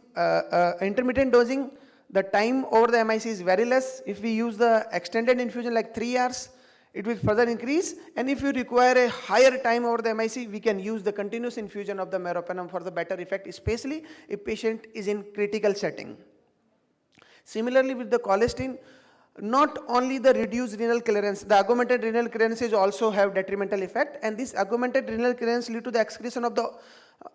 intermittent dosing, the time over the MIC is very less. If we use the extended infusion like 3 hours, it will further increase, and if you require a higher time over the MIC, we can use the continuous infusion of the meropenem for the better effect, especially if patient is in critical setting. Similarly with the colistin, not only the reduced renal clearance, the augmented renal clearances also have detrimental effect, and this augmented renal clearance lead to the excretion of the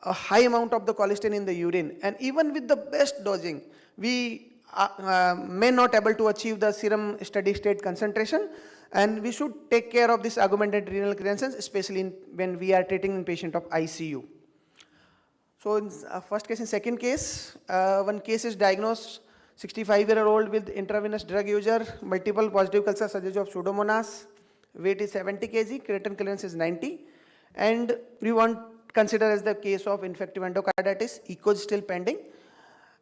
high amount of the colistin in the urine, and even with the best dosing, we may not able to achieve the serum steady state concentration. And we should take care of this augmented renal clearances, especially when we are treating in patient of ICU. So in first case and second case, one case is diagnosed 65-year-old with intravenous drug user, multiple positive culture suggestive of Pseudomonas, weight is 70 kg, creatinine clearance is 90, And we want consider as the case of infective endocarditis, echo is still pending.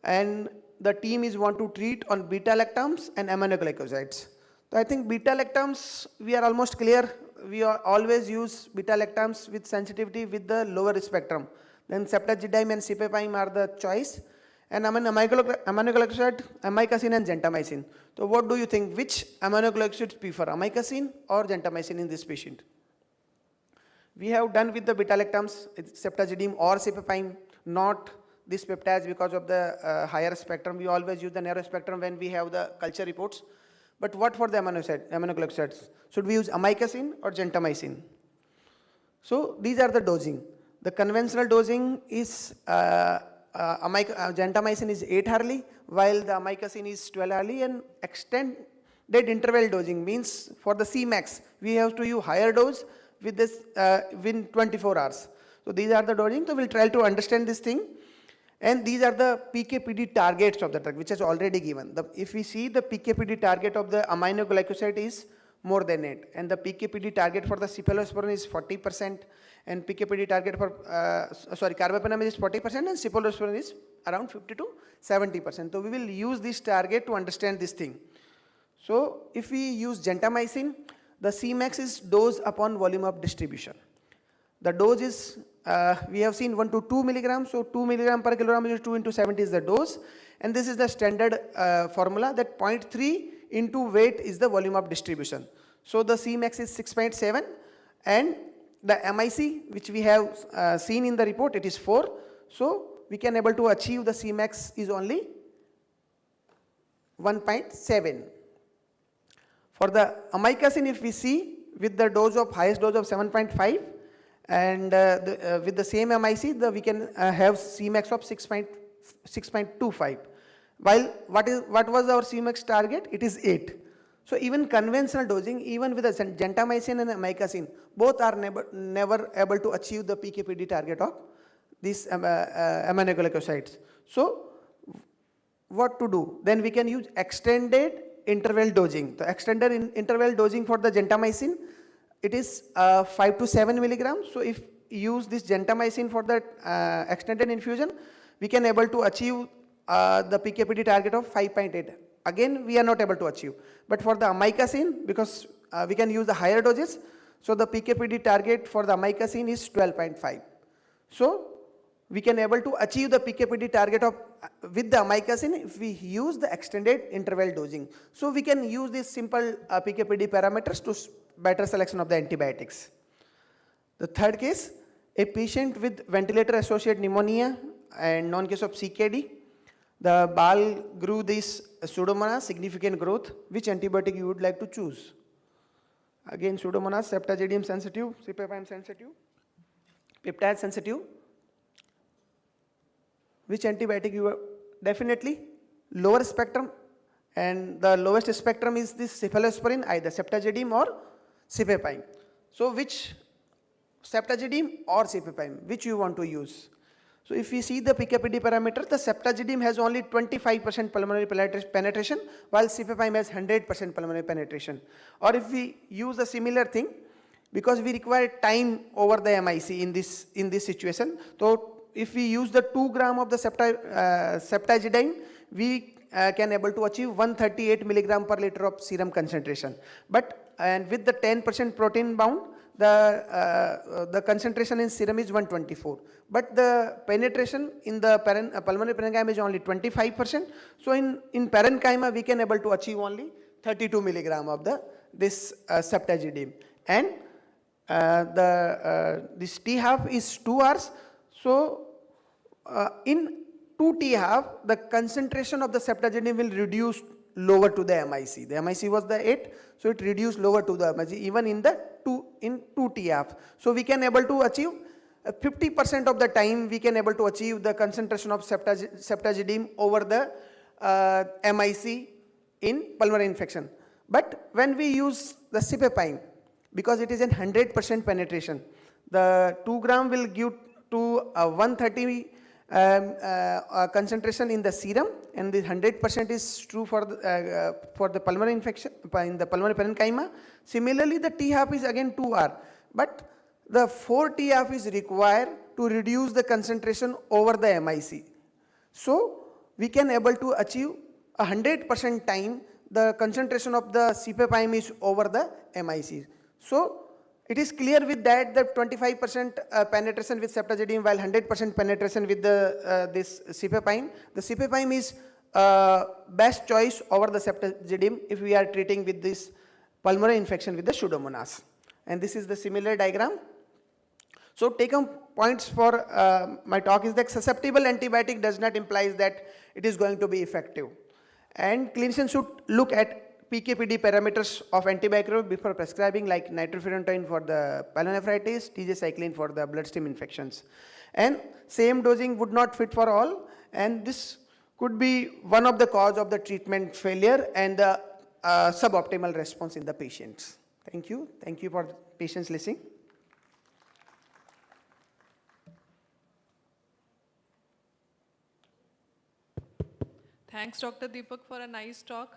And the team is want to treat on beta-lactams and aminoglycosides. So I think beta-lactams, we are almost clear. We always use beta-lactams with sensitivity with the lower spectrum. Then ceftazidime and cipepime are the choice. And aminoglycoside, amikacin and gentamicin. So what do you think? Which aminoglycosides prefer, amikacin or gentamicin in this patient? We have done with the beta-lactams, ceftazidime or cipepime, not this peptides because of the higher spectrum. We always use the narrow spectrum when we have the culture reports. But what for the aminoglycosides? Should we use amikacin or gentamicin? So these are the dosing. The conventional dosing is gentamicin is 8 hourly, while the amikacin is 12 hourly, and extended interval dosing means for the Cmax, we have to use higher dose with this within 24 hours. So these are the dosing. So we'll try to understand this thing. And these are the PK/PD targets of the drug, which is already given. If we see the PK/PD target of the aminoglycoside is more than 8, and the PK/PD target for the cephalosporin is 40%, and PK/PD target for carbapenem is 40%, and cephalosporin is around 50 to 70%. So we will use this target to understand this thing. So if we use gentamicin, the Cmax is dose upon volume of distribution. The dose is, we have seen 1 to 2 milligrams, so 2 milligram per kilogram is 2 into 70 is the dose. And this is the standard formula that 0.3 into weight is the volume of distribution. So the Cmax is 6.7, and the MIC which we have seen in the report, it is 4. So we can able to achieve the Cmax is only 1.7. For the amikacin, if we see with the dose of highest dose of 7.5, and with the same MIC, we can have Cmax of 6.25. While what was our Cmax target? It is 8. So even conventional dosing, even with the gentamicin and amikacin, both are never able to achieve the PK/PD target of these aminoglycosides. So what to do? Then we can use extended interval dosing. The extended interval dosing for the gentamicin, it is 5 to 7 milligrams. So if you use this gentamicin for the extended infusion, we can able to achieve the PK/PD target of 5.8. Again, we are not able to achieve. But for the amikacin, because we can use the higher doses, so the PK/PD target for the amikacin is 12.5. So we can able to achieve the PK/PD target of with the amikacin if we use the extended interval dosing. So we can use these simple PK/PD parameters to better selection of the antibiotics. The third case, a patient with ventilator-associated pneumonia and known case of CKD. The ball grew this Pseudomonas, significant growth. Which antibiotic you would like to choose? Again, Pseudomonas, ceftazidime sensitive, cipepime sensitive, peptide sensitive. Which antibiotic you are? Definitely lower spectrum, and the lowest spectrum is this cephalosporin, either ceftazidime or cipepime. So which ceftazidime or cipepime, which you want to use? So if we see the PK/PD parameter, the ceftazidime has only 25% pulmonary penetration, while cipepime has 100% pulmonary penetration. Or if we use a similar thing, because we require time over the MIC in this situation, so if we use the 2 gram of the ceftazidime, we can able to achieve 138 milligram per liter of serum concentration. And with the 10% protein bound, the concentration in serum is 124. But the penetration in the pulmonary parenchyma is only 25%. So in parenchyma, we can able to achieve only 32 milligram of this ceftazidime. And this T-half is 2 hours. So in 2 T-half, the concentration of the ceftazidime will reduce lower to the MIC. The MIC was the 8, so it reduced lower to the MIC even in 2 T-half. So we can able to achieve 50% of the time we can able to achieve the concentration of ceftazidime over the MIC in pulmonary infection. But when we use the cipepime, because it is in 100% penetration, the 2 gram will give to 130 concentration in the serum, and the 100% is true for the pulmonary infection in the pulmonary parenchyma. Similarly, the T-half is again 2 hour, but the 4 TF is required to reduce the concentration over the MIC. So we can able to achieve 100% time the concentration of the CPAPIME is over the MIC. So it is clear with that the 25% penetration with ceftazidime while 100% penetration with the this CPAPIME. The CPAPIME is best choice over the ceftazidime if we are treating with this pulmonary infection with the Pseudomonas. And this is the similar diagram. So take home points for my talk is that susceptible antibiotic does not imply that it is going to be effective. And clinicians should look at PK/PD parameters of antimicrobial before prescribing, like nitrofurantoin for the pyelonephritis, tigecycline for the bloodstream infections. And same dosing would not fit for all, and this could be one of the cause of the treatment failure and the suboptimal response in the patients. Thank you. Thank you for patience listening. Thanks, Dr. Deepak, for a nice talk.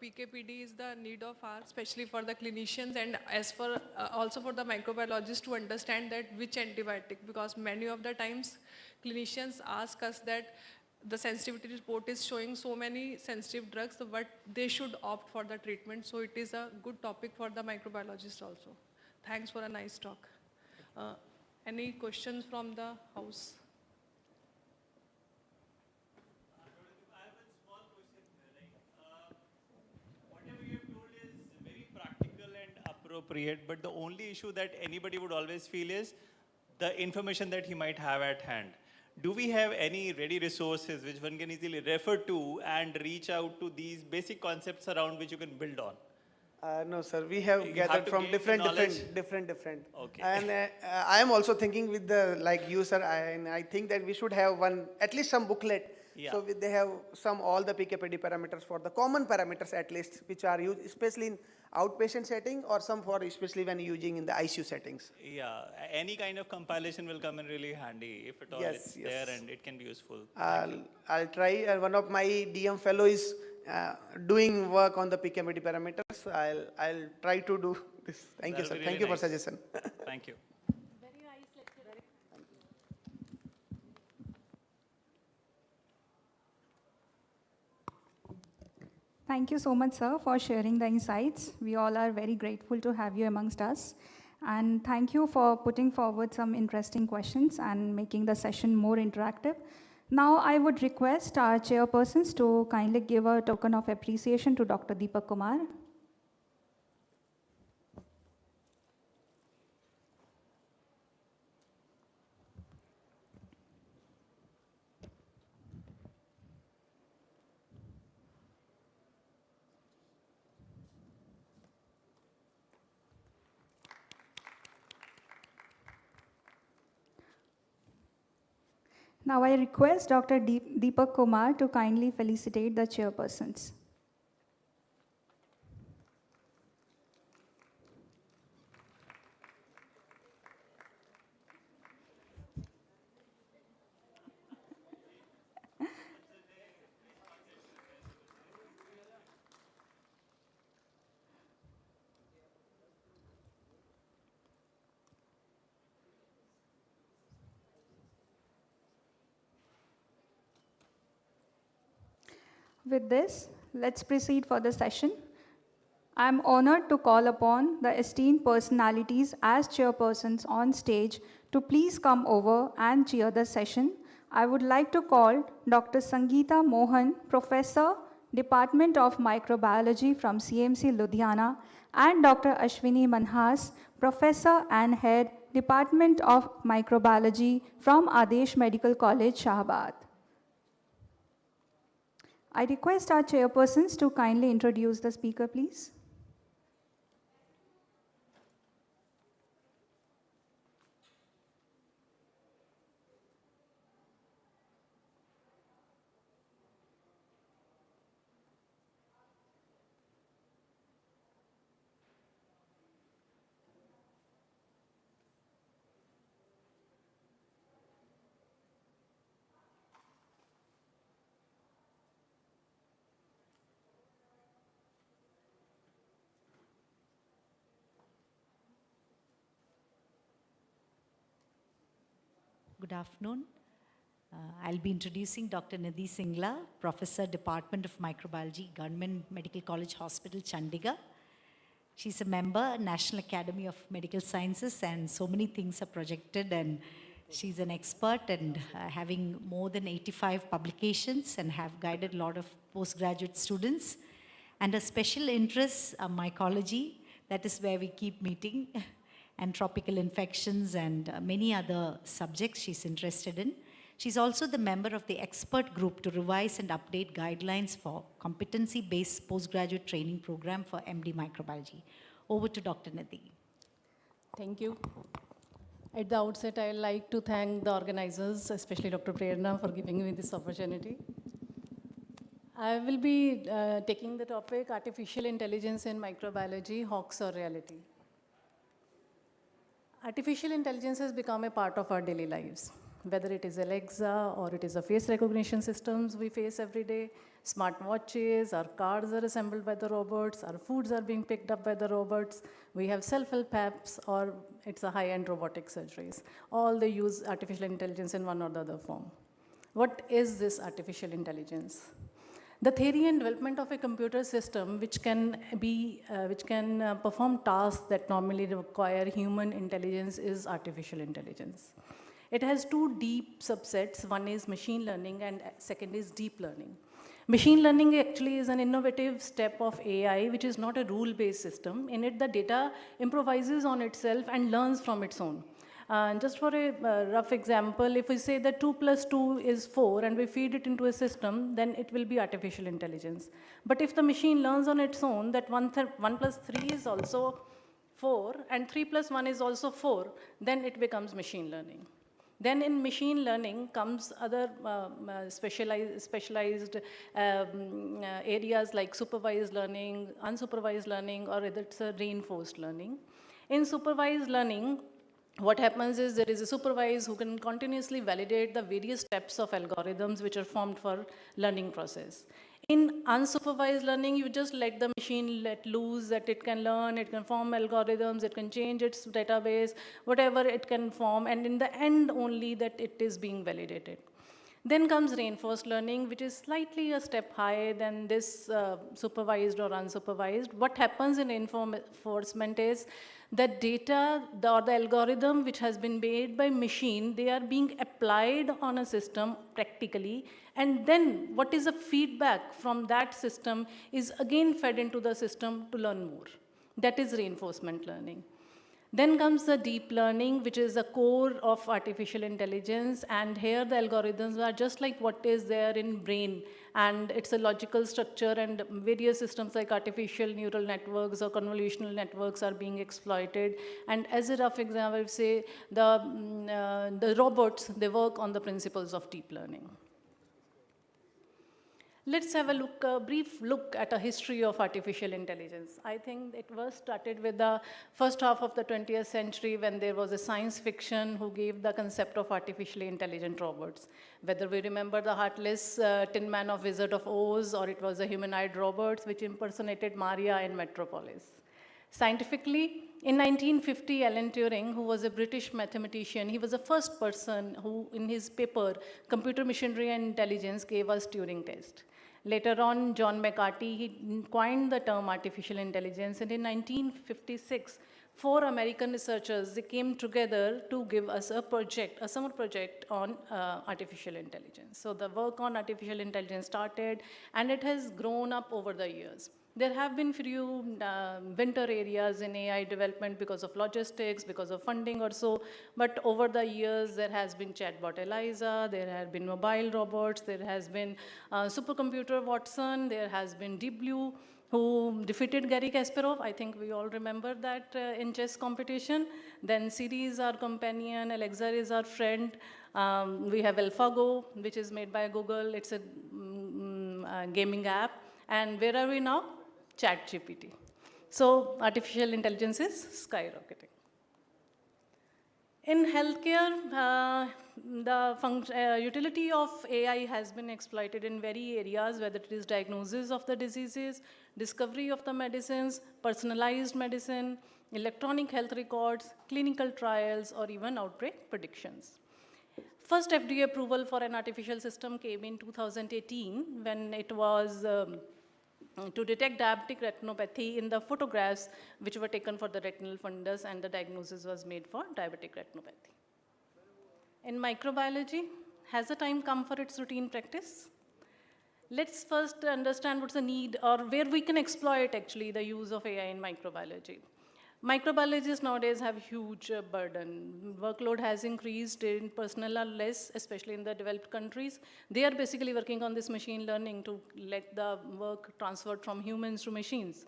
PKPD is the need of hour, especially for the clinicians and as for also for the microbiologists to understand that which antibiotic, because many of the times clinicians ask us that the sensitivity report is showing so many sensitive drugs, but they should opt for the treatment. So it is a good topic for the microbiologist also. Thanks for a nice talk. Any questions from the house? Appropriate, but the only issue that anybody would always feel is the information that he might have at hand. Do we have any ready resources which one can easily refer to and reach out to these basic concepts around which you can build on? No, sir. We have gathered from different. Okay. And I am also thinking with the like you, sir. I think that we should have one at least some booklet. Yeah. So they have some all the PKPD parameters for the common parameters at least, which are used especially in outpatient setting or some for especially when using in the ICU settings. Yeah, any kind of compilation will come in really handy if at all it's there and it can be useful. I'll try. One of my DM fellow is doing work on the PKPD parameters. I'll try to do this. Thank you, sir. Really Thank you for nice. suggestion. Thank you. Thank you so much, sir, for sharing the insights. We all are very grateful to have you amongst us. And thank you for putting forward some interesting questions and making the session more interactive. Now, I would request our chairpersons to kindly give a token of appreciation to Dr. Deepak Kumar. Now I request Dr. Deepak Kumar to kindly felicitate the chairpersons. With this, let's proceed for the session. I am honored to call upon the esteemed personalities as chairpersons on stage to please come over and chair the session. I would like to call Dr. Sangeeta Mohan, Professor, Department of Microbiology from CMC Ludhiana, and Dr. Ashwini Manhas, Professor and Head, Department of Microbiology from Adesh Medical College, Shahabad. I request our chairpersons to kindly introduce the speaker, please. Good afternoon. I'll be introducing Dr. Nidhi Singla, Professor, Department of Microbiology, Government Medical College Hospital, Chandigarh. She's a member, National Academy of Medical Sciences, and so many things are projected, and she's an expert and having more than 85 publications and have guided a lot of postgraduate students. And her special interests are mycology, that is where we keep meeting, and tropical infections and many other subjects she's interested in. She's also the member of the expert group to revise and update guidelines for competency-based postgraduate training program for MD microbiology. Over to Dr. Nidhi. Thank you. At the outset, I'd like to thank the organizers, especially Dr. Prerna, for giving me this opportunity. I will be taking the topic artificial intelligence in microbiology, hoax or reality. Artificial intelligence has become a part of our daily lives. Whether it is Alexa or it is a face recognition systems we face every day, smart watches, our cars are assembled by the robots, our foods are being picked up by the robots, we have self-help apps, or it's a high-end robotic surgeries. All they use artificial intelligence in one or the other form. What is this artificial intelligence? The theory and development of a computer system which can perform tasks that normally require human intelligence is artificial intelligence. It has two deep subsets. One is machine learning and second is deep learning. Machine learning actually is an innovative step of AI, which is not a rule-based system. In it, the data improvises on itself and learns from its own. Just for a rough example, if we say that 2 plus 2 is 4 and we feed it into a system, then it will be artificial intelligence. But if the machine learns on its own that 1 plus 3 is also 4 and 3 plus 1 is also 4, then it becomes machine learning. Then in machine learning comes other specialized areas like supervised learning, unsupervised learning, or whether it's a reinforced learning. In supervised learning, what happens is there is a supervisor who can continuously validate the various steps of algorithms which are formed for learning process. In unsupervised learning, you just let the machine let loose, that it can learn, it can form algorithms, it can change its database, whatever it can form, and in the end only that it is being validated. Then comes reinforced learning, which is slightly a step higher than this supervised or unsupervised. What happens in reinforcement is the data or the algorithm which has been made by machine, they are being applied on a system practically, and then what is the feedback from that system is again fed into the system to learn more. That is reinforcement learning. Then comes the deep learning, which is the core of artificial intelligence, and here the algorithms are just like what is there in brain, and it's a logical structure, and various systems like artificial neural networks or convolutional networks are being exploited. And as a rough example, say the robots, they work on the principles of deep learning. Let's have a brief look at a history of artificial intelligence. I think it was started with the first half of the 20th century when there was a science fiction who gave the concept of artificially intelligent robots. Whether we remember the heartless Tin Man of Wizard of Oz, or it was the humanoid robots which impersonated Maria in Metropolis. Scientifically, in 1950, Alan Turing, who was a British mathematician, he was the first person who, in his paper, Computer Machinery and Intelligence, gave us Turing test. Later on, John McCarthy, he coined the term artificial intelligence, and in 1956, 4 American researchers, they came together to give us a project, a summer project on artificial intelligence. So the work on artificial intelligence started, and it has grown up over the years. There have been few winter areas in AI development because of logistics, because of funding or so, but over the years there has been chatbot Eliza, there have been mobile robots, there has been supercomputer Watson, there has been Deep Blue, who defeated Garry Kasparov. I think we all remember that in chess competition. Then Siri is our companion, Alexa is our friend. We have AlphaGo, which is made by Google. It's a gaming app. And where are we now? ChatGPT. So artificial intelligence is skyrocketing. In healthcare, the utility of AI has been exploited in very areas, whether it is diagnosis of the diseases, discovery of the medicines, personalized medicine, electronic health records, clinical trials, or even outbreak predictions. First FDA approval for an artificial system came in 2018 when it was to detect diabetic retinopathy in the photographs which were taken for the retinal fundus, and the diagnosis was made for diabetic retinopathy. In microbiology, has the time come for its routine practice? Let's first understand what's the need or where we can exploit actually the use of AI in microbiology. Microbiologists nowadays have huge burden. Workload has increased, in personnel are less, especially in the developed countries. They are basically working on this machine learning to let the work transferred from humans to machines.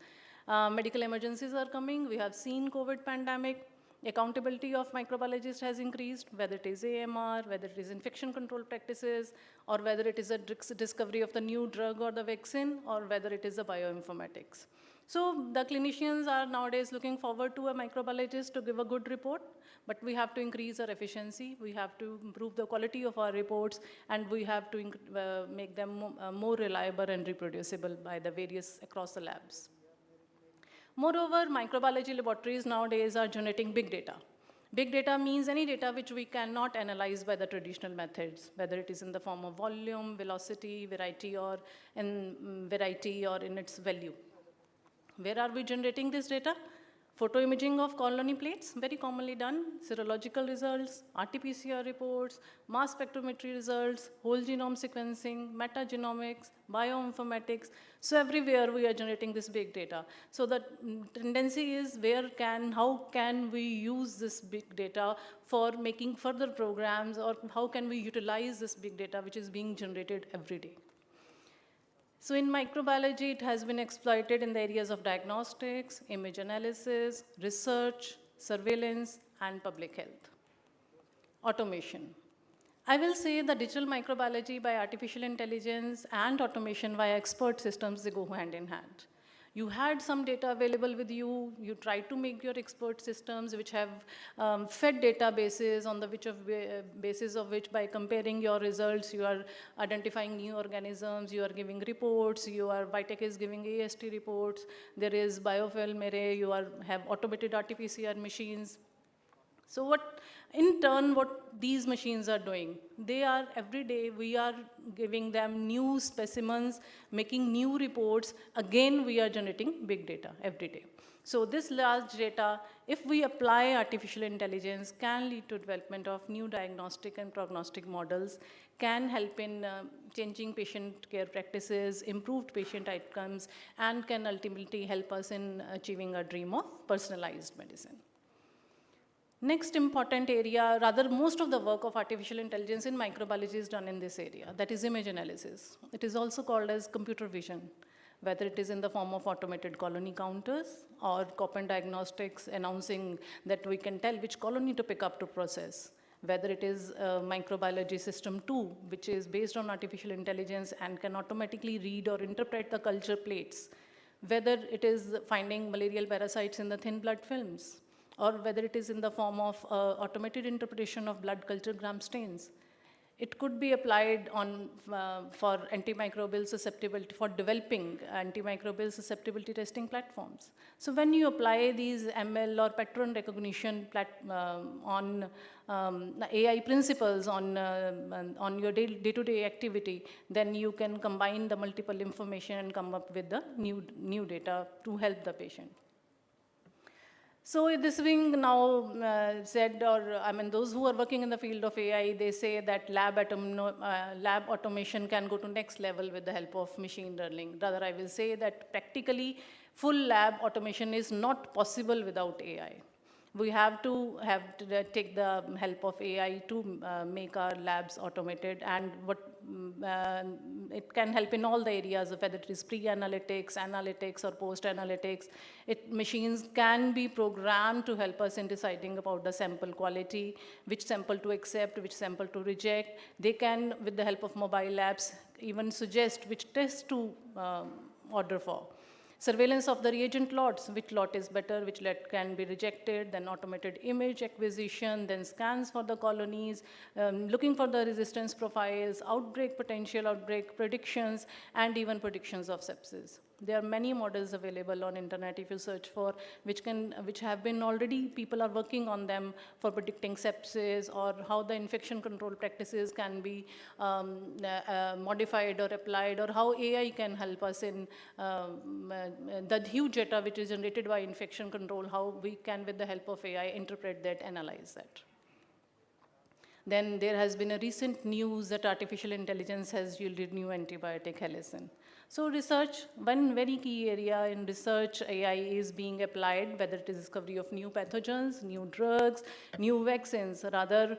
Medical emergencies are coming. We have seen COVID pandemic. Accountability of microbiologists has increased, whether it is AMR, whether it is infection control practices, or whether it is a discovery of the new drug or the vaccine, or whether it is a bioinformatics. So the clinicians are nowadays looking forward to a microbiologist to give a good report, but we have to increase our efficiency, we have to improve the quality of our reports, and we have to make them more reliable and reproducible by the various across the labs. Moreover, microbiology laboratories nowadays are generating big data. Big data means any data which we cannot analyze by the traditional methods, whether it is in the form of volume, velocity, variety, or in its value. Where are we generating this data? Photoimaging of colony plates, very commonly done, serological results, RT-PCR reports, mass spectrometry results, whole genome sequencing, metagenomics, bioinformatics. So everywhere we are generating this big data. So the tendency is how can we use this big data for making further programs, or how can we utilize this big data which is being generated every day? So in microbiology, it has been exploited in the areas of diagnostics, image analysis, research, surveillance, and public health. Automation. I will say the digital microbiology by artificial intelligence and automation via expert systems, they go hand in hand. You had some data available with you, you tried to make your expert systems which have fed databases on the basis of which by comparing your results, you are identifying new organisms, you are giving reports, Vitec is giving AST reports, there is biofilm array, you have automated RT-PCR machines. So in turn, what these machines are doing, every day we are giving them new specimens, making new reports. Again, we are generating big data every day. So this large data, if we apply artificial intelligence, can lead to development of new diagnostic and prognostic models, can help in changing patient care practices, improved patient outcomes, and can ultimately help us in achieving a dream of personalized medicine. Next important area, rather most of the work of artificial intelligence in microbiology is done in this area, that is image analysis. It is also called as computer vision, whether it is in the form of automated colony counters or Koppen diagnostics announcing that we can tell which colony to pick up to process, whether it is microbiology system 2, which is based on artificial intelligence and can automatically read or interpret the culture plates, whether it is finding malarial parasites in the thin blood films, or whether it is in the form of automated interpretation of blood culture gram stains. It could be applied for antimicrobial susceptibility, for developing antimicrobial susceptibility testing platforms. So when you apply these ML or pattern recognition on AI principles on your day-to-day activity, then you can combine the multiple information and come up with the new data to help the patient. So this being now said, those who are working in the field of AI, they say that lab automation can go to next level with the help of machine learning. Rather, I will say that practically full lab automation is not possible without AI. We have to take the help of AI to make our labs automated, and it can help in all the areas of whether it is pre-analytics, analytics, or post-analytics. Machines can be programmed to help us in deciding about the sample quality, which sample to accept, which sample to reject. They can, with the help of mobile apps, even suggest which test to order for. Surveillance of the reagent lots, which lot is better, which lot can be rejected, then automated image acquisition, then scans for the colonies, looking for the resistance profiles, outbreak, potential outbreak predictions, and even predictions of sepsis. There are many models available on internet if you search for, which have been already, people are working on them for predicting sepsis or how the infection control practices can be modified or applied, or how AI can help us in the huge data which is generated by infection control, how we can, with the help of AI, interpret that, analyze that. Then there has been a recent news that artificial intelligence has yielded new antibiotic helicin. So research, one very key area in research, AI is being applied, whether it is discovery of new pathogens, new drugs, new vaccines. Rather,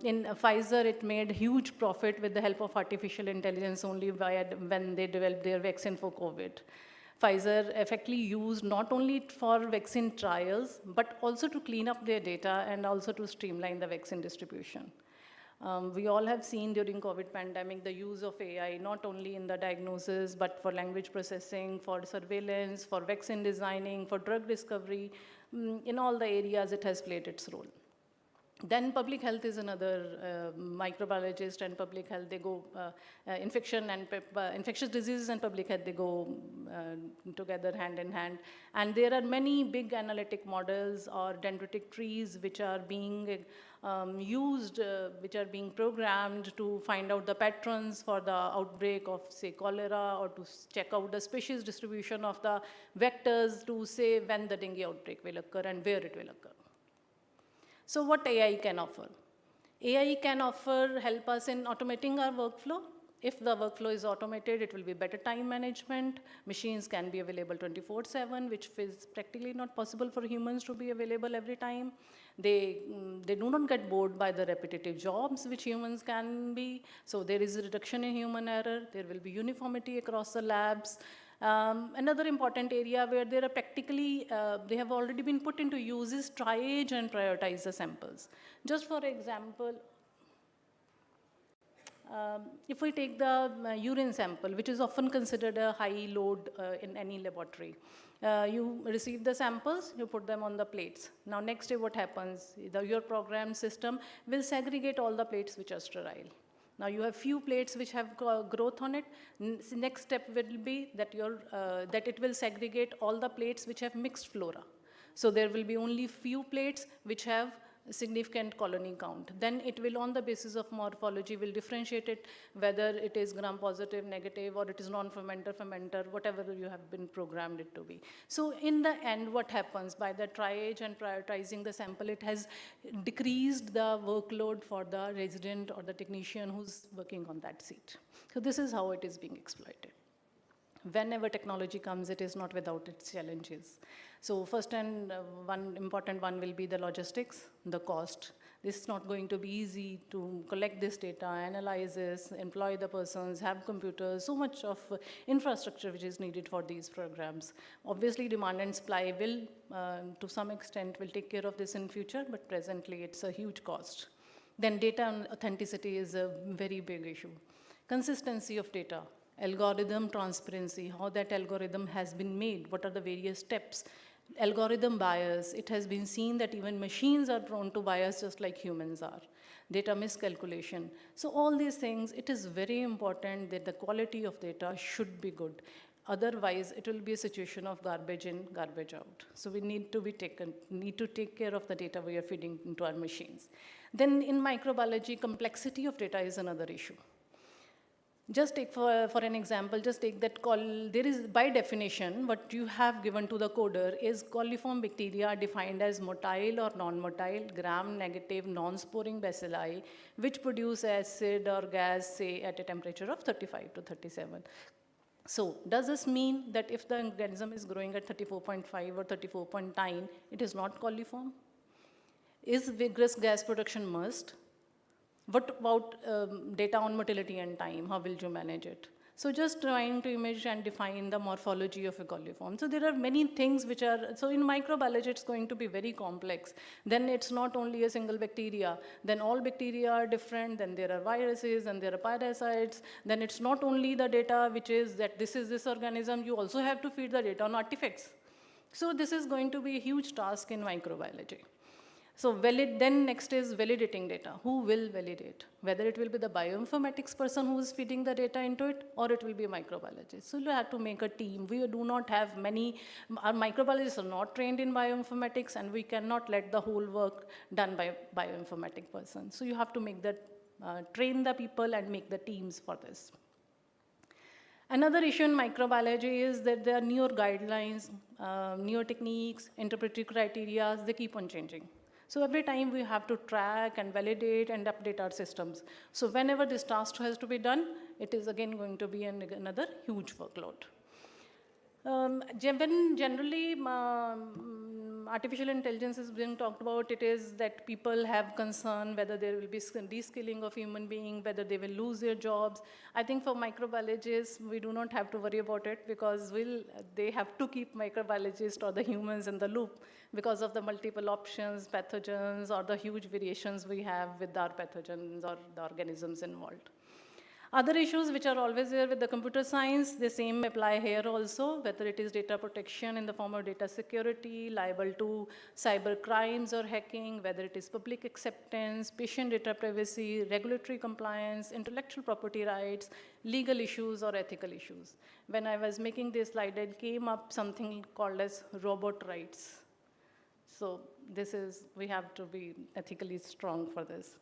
in Pfizer, it made huge profit with the help of artificial intelligence only when they developed their vaccine for COVID. Pfizer effectively used not only for vaccine trials, but also to clean up their data and also to streamline the vaccine distribution. We all have seen during COVID pandemic the use of AI, not only in the diagnosis, but for language processing, for surveillance, for vaccine designing, for drug discovery. In all the areas, it has played its role. Then public health is another, microbiologist and public health, they go, infectious diseases and public health, they go together hand in hand. And there are many big analytic models or dendritic trees which are being used, which are being programmed to find out the patterns for the outbreak of, say, cholera, or to check out the species distribution of the vectors to say when the dengue outbreak will occur and where it will occur. So what AI can offer? AI can help us in automating our workflow. If the workflow is automated, it will be better time management. Machines can be available 24/7, which is practically not possible for humans to be available every time. They do not get bored by the repetitive jobs which humans can be. So there is a reduction in human error. There will be uniformity across the labs. Another important area where there are practically, they have already been put into use is triage and prioritize the samples. Just for example, if we take the urine sample, which is often considered a high load in any laboratory, you receive the samples, you put them on the plates. Now next day what happens? Your programmed system will segregate all the plates which are sterile. Now you have few plates which have growth on it. Next step will be that, that it will segregate all the plates which have mixed flora. So there will be only few plates which have significant colony count. Then it will, on the basis of morphology, will differentiate it, whether it is gram-positive, negative, or it is non-fermenter, fermenter, whatever you have been programmed it to be. So in the end, what happens by the triage and prioritizing the sample, it has decreased the workload for the resident or the technician who's working on that seat. So this is how it is being exploited. Whenever technology comes, it is not without its challenges. So first and one important one will be the logistics, the cost. This is not going to be easy to collect this data, analyze this, employ the persons, have computers, so much of infrastructure which is needed for these programs. Obviously, demand and supply will, to some extent, will take care of this in future, but presently it's a huge cost. Then data authenticity is a very big issue. Consistency of data. Algorithm transparency, how that algorithm has been made, what are the various steps. Algorithm bias, it has been seen that even machines are prone to bias just like humans are. Data miscalculation. So all these things, it is very important that the quality of data should be good. Otherwise, it will be a situation of garbage in, garbage out. So we need to take care of the data we are feeding into our machines. Then in microbiology, complexity of data is another issue. Just take for an example, just take that there is, by definition, what you have given to the coder is coliform bacteria defined as motile or non-motile, gram-negative, non-sporing bacilli, which produce acid or gas, say, at a temperature of 35 to 37. So does this mean that if the organism is growing at 34.5 or 34.9, it is not coliform? Is vigorous gas production must? What about data on motility and time? How will you manage it? So just trying to image and define the morphology of a coliform. So there are many things which are, so in microbiology it's going to be very complex. Then it's not only a single bacteria, then all bacteria are different, then there are viruses, and there are parasites. Then it's not only the data which is that this is this organism, you also have to feed the data on artifacts. So this is going to be a huge task in microbiology. So then next is validating data. Who will validate? Whether it will be the bioinformatics person who is feeding the data into it, or it will be a microbiologist. So you have to make a team. We do not have many, our microbiologists are not trained in bioinformatics, and we cannot let the whole work done by bioinformatic person. So you have to make the, train the people and make the teams for this. Another issue in microbiology is that there are newer guidelines, newer techniques, interpretive criteria, they keep on changing. So every time we have to track and validate and update our systems. So whenever this task has to be done, it is again going to be another huge workload. When generally artificial intelligence is being talked about, it is that people have concern whether there will be de-skilling of human being, whether they will lose their jobs. I think for microbiologists, we do not have to worry about it because they have to keep microbiologists or the humans in the loop because of the multiple options, pathogens, or the huge variations we have with our pathogens or the organisms involved. Other issues which are always there with the computer science, the same apply here also, whether it is data protection in the form of data security, liable to cyber crimes or hacking, whether it is public acceptance, patient data privacy, regulatory compliance, intellectual property rights, legal issues or ethical issues. When I was making this slide, it came up something called as robot rights. So we have to be ethically strong for this.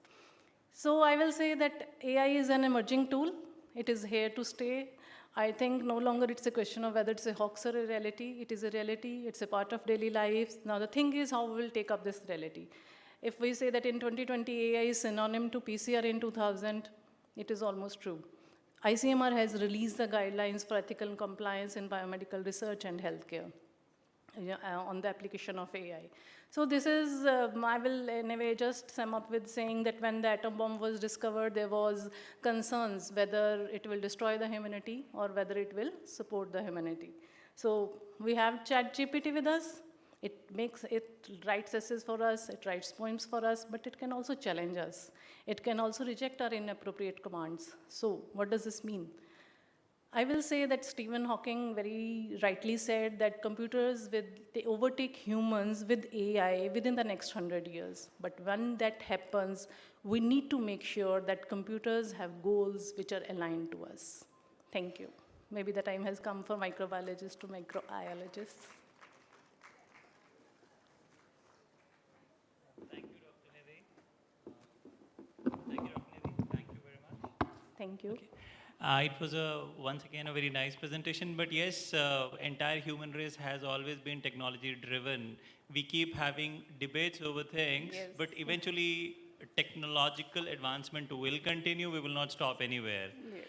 So I will say that AI is an emerging tool. It is here to stay. I think no longer it's a question of whether it's a hoax or a reality. It is a reality. It's a part of daily life. Now the thing is how we will take up this reality. If we say that in 2020 AI is synonym to PCR in 2000, it is almost true. ICMR has released the guidelines for ethical compliance in biomedical research and healthcare on the application of AI. So this is, I will anyway just sum up with saying that when the atom bomb was discovered, there was concerns whether it will destroy the humanity or whether it will support the humanity. So we have ChatGPT with us. It writes essays for us, it writes poems for us, but it can also challenge us. It can also reject our inappropriate commands. So what does this mean? I will say that Stephen Hawking very rightly said that computers, they overtake humans with AI within the next 100 years. But when that happens, we need to make sure that computers have goals which are aligned to us. Thank you. Maybe the time has come for microbiologists to microbiologists. Thank you, Dr. Nidhi. Thank you, Dr. Nidhi. Thank you very much. Thank you. Okay. It was once again a very nice presentation, but yes, entire human race has always been technology driven. We keep having debates over things, Yes. but eventually technological advancement will continue. We will not stop anywhere. Yes.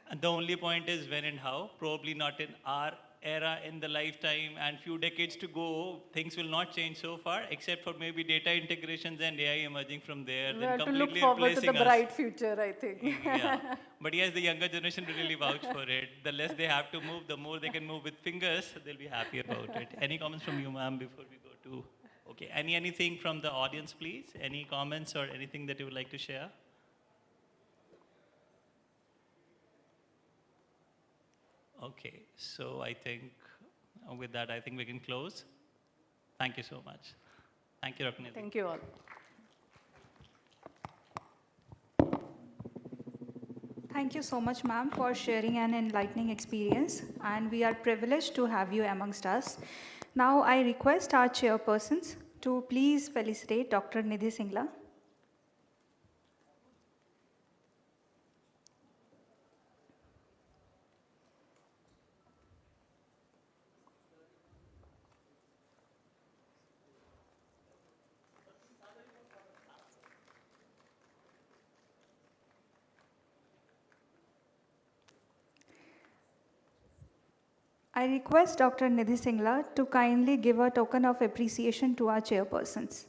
And the only point is when and how. Probably not in our era, in the lifetime, and few decades to go, things will not change so far, except for maybe data integrations and AI emerging from there. We then have to completely look forward to the replacing us. bright future, I think. Yeah, but yes, the younger generation will really vouch for it. The less they have to move, the more they can move with fingers, they'll be happy about it. Any comments from you, ma'am, before we go to, okay, anything from the audience, please? Any comments or anything that you would like to share? Okay, so I think with that, I think we can close. Thank you so much. Thank you, Dr. Nidhi. Thank you all. Thank you so much, ma'am, for sharing an enlightening experience, and we are privileged to have you amongst us. Now, I request our chairpersons to please felicitate Dr. Nidhi Singla. I request Dr. Nidhi Singla to kindly give a token of appreciation to our chairpersons.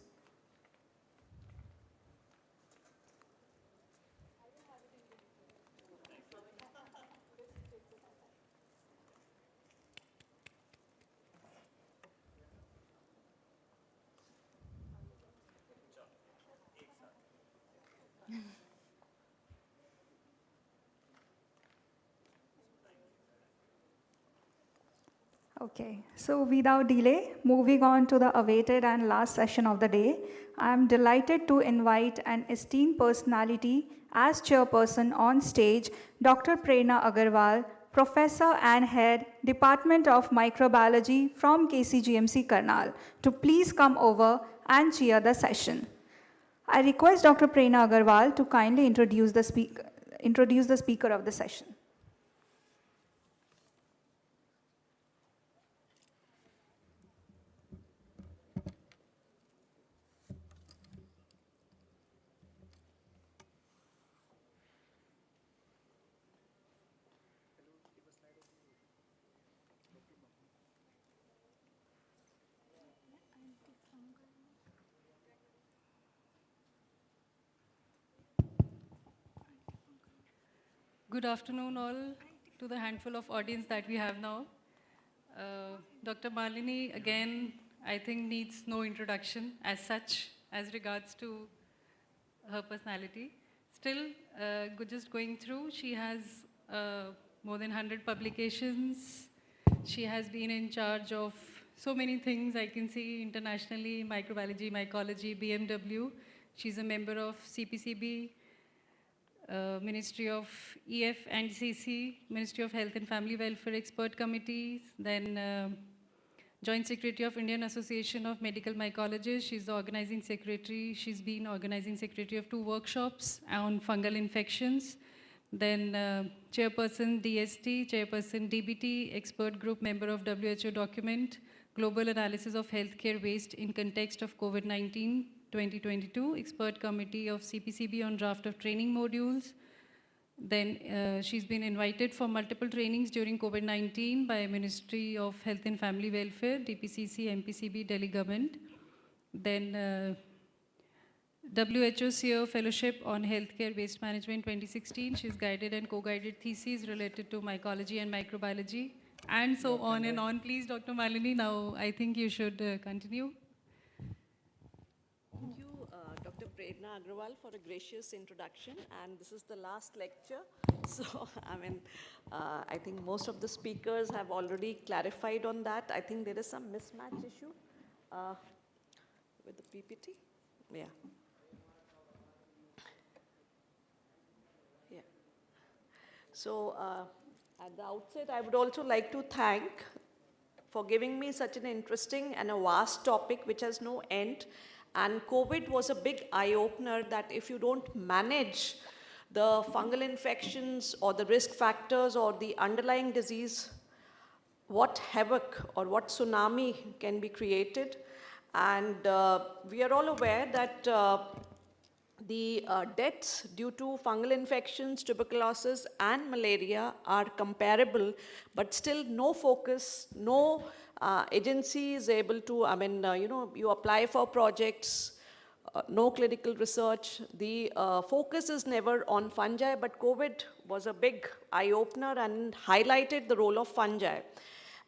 Okay, so without delay, moving on to the awaited and last session of the day, I am delighted to invite an esteemed personality as chairperson on stage, Dr. Prerna Agarwal, Professor and Head, Department of Microbiology from KCGMC Karnal, to please come over and chair the session. I request Dr. Prerna Agarwal to kindly introduce the speaker of the session. Good afternoon all to the handful of audience that we have now. Dr. Malini, again, I think needs no introduction as such as regards to her personality. Still, just going through, she has more than 100 publications. She has been in charge of so many things I can see internationally, microbiology, mycology, BMW. She's a member of CPCB, Ministry of EF and CC, Ministry of Health and Family Welfare Expert Committees, then Joint Secretary of Indian Association of Medical Mycologists. She's the organizing secretary. She's been organizing secretary of 2 workshops on fungal infections. Then chairperson DST, chairperson DBT, expert group member of WHO document, global analysis of healthcare waste in context of COVID-19. 2022, expert committee of CPCB on draft of training modules. Then she's been invited for multiple trainings during COVID-19 by Ministry of Health and Family Welfare, DPCC, MPCB, Delhi government. Then WHO CEO Fellowship on Healthcare Waste Management 2016. She's guided and co-guided theses related to mycology and microbiology, and so on and on. Please, Dr. Malini, now I think you should continue. Thank you, Dr. Prerna Agarwal, for a gracious introduction. And this is the last lecture. So, I think most of the speakers have already clarified on that. I think there is some mismatch issue with the PPT. Yeah. Yeah. So, at the outset, I would also like to thank for giving me such an interesting and a vast topic which has no end. And COVID was a big eye-opener that if you don't manage the fungal infections or the risk factors or the underlying disease, what havoc or what tsunami can be created. And we are all aware that the deaths due to fungal infections, tuberculosis, and malaria are comparable, but still no focus, no agency is able to, you apply for projects, no clinical research. The focus is never on fungi, but COVID was a big eye-opener and highlighted the role of fungi.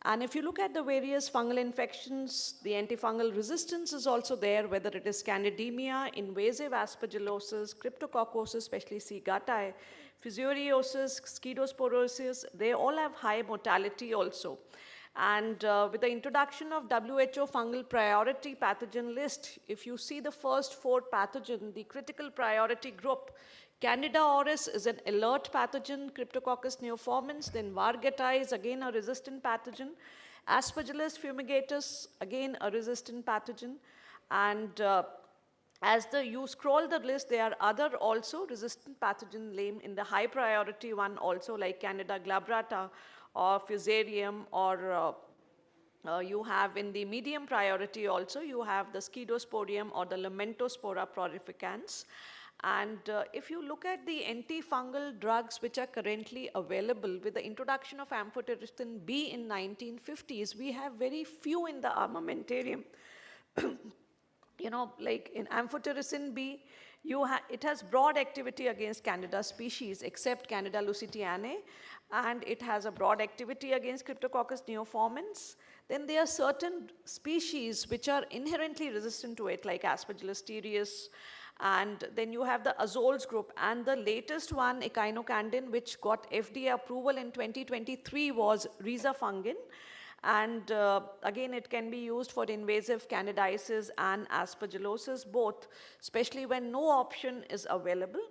And if you look at the various fungal infections, the antifungal resistance is also there, whether it is candidemia, invasive aspergillosis, cryptococcosis, especially C. guttae, fusariosis, scedosporosis, they all have high mortality also. And with the introduction of WHO fungal priority pathogen list, if you see the first 4 pathogen, the critical priority group, Candida auris is an alert pathogen, Cryptococcus neoformans, then Vargatae is again a resistant pathogen, Aspergillus fumigatus, again a resistant pathogen, and as you scroll the list, there are other also resistant pathogen named in the high priority one also, like Candida glabrata or Fusarium, or you have in the medium priority also, you have the Scedosporium or the Lamentospora prolificans. And if you look at the antifungal drugs which are currently available, with the introduction of amphotericin B in 1950s, we have very few in the armamentarium. Like in amphotericin B, it has broad activity against Candida species, except Candida lusitaniae, and it has a broad activity against Cryptococcus neoformans. Then there are certain species which are inherently resistant to it, like Aspergillus terreus, and then you have the azoles group, and the latest one, echinocandin, which got FDA approval in 2023, was risafungin. And again, it can be used for invasive candidiasis and aspergillosis both, especially when no option is available.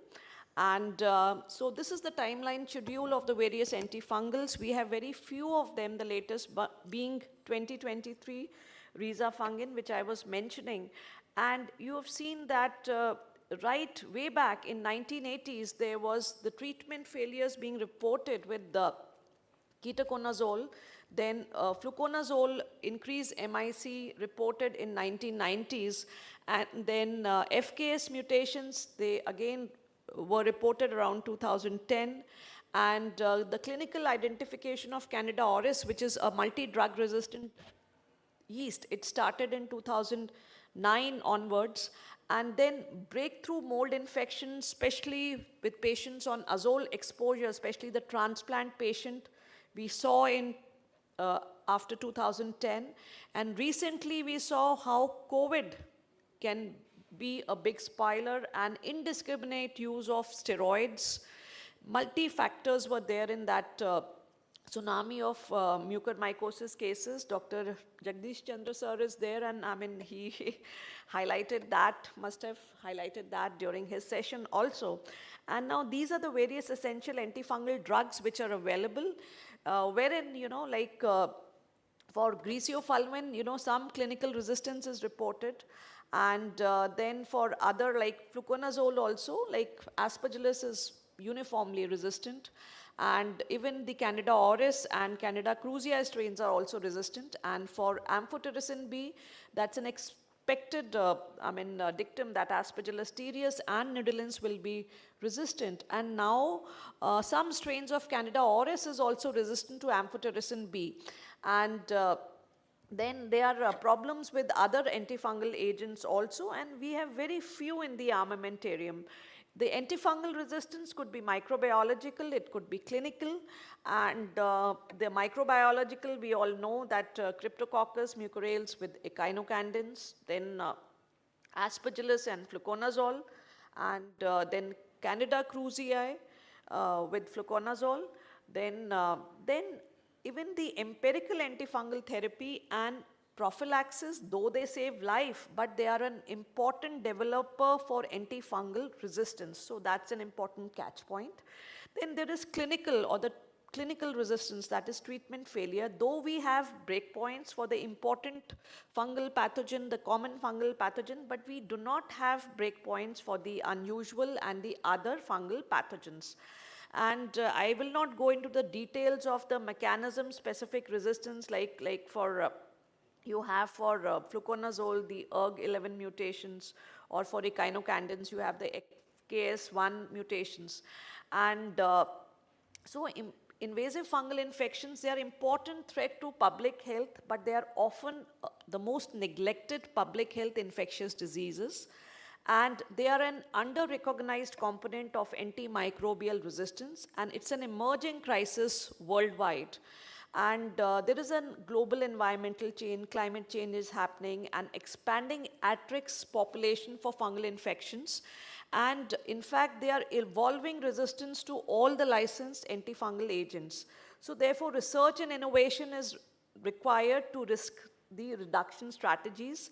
And so this is the timeline schedule of the various antifungals. We have very few of them, the latest being 2023 risafungin, which I was mentioning. And you have seen that right way back in 1980s, there was the treatment failures being reported with the ketoconazole, then fluconazole increased MIC reported in 1990s, and then FKS mutations, they again were reported around 2010, and the clinical identification of Candida auris, which is a multi-drug resistant yeast, it started in 2009 onwards, and then breakthrough mold infections, especially with patients on azole exposure, especially the transplant patient, we saw in after 2010, and recently we saw how COVID can be a big spoiler, and indiscriminate use of steroids. Multi-factors were there in that tsunami of mucormycosis cases. Dr. Jagdish Chandra sir is there, and I mean, he highlighted that, must have highlighted that during his session also. And now these are the various essential antifungal drugs which are available, wherein, you know, like for griseofulvin, some clinical resistance is reported. And then for other, like fluconazole also, like aspergillus is uniformly resistant. And even the Candida auris and Candida krusei strains are also resistant. And for amphotericin B, that's an expected dictum that Aspergillus terreus and nidulins will be resistant. And now some strains of Candida auris is also resistant to amphotericin B. And then there are problems with other antifungal agents also, and we have very few in the armamentarium. The antifungal resistance could be microbiological, it could be clinical, and the microbiological, we all know that Cryptococcus mucorales with echinocandins, then aspergillus and fluconazole, and then Candida krusei with fluconazole, then even the empirical antifungal therapy and prophylaxis, though they save life, but they are an important developer for antifungal resistance. So that's an important catch point. Then there is clinical, or the clinical resistance, that is treatment failure. Though we have breakpoints for the important fungal pathogen, the common fungal pathogen, but we do not have breakpoints for the unusual and the other fungal pathogens. And I will not go into the details of the mechanism specific resistance, like for you have for fluconazole the ERG11 mutations, or for echinocandins you have the KS1 mutations. And so invasive fungal infections, they are important threat to public health, but they are often the most neglected public health infectious diseases. And they are an under-recognized component of antimicrobial resistance, and it's an emerging crisis worldwide. And there is a global environmental change, climate change is happening, and expanding at-risk population for fungal infections. And in fact, they are evolving resistance to all the licensed antifungal agents. So therefore, research and innovation is required to risk the reduction strategies,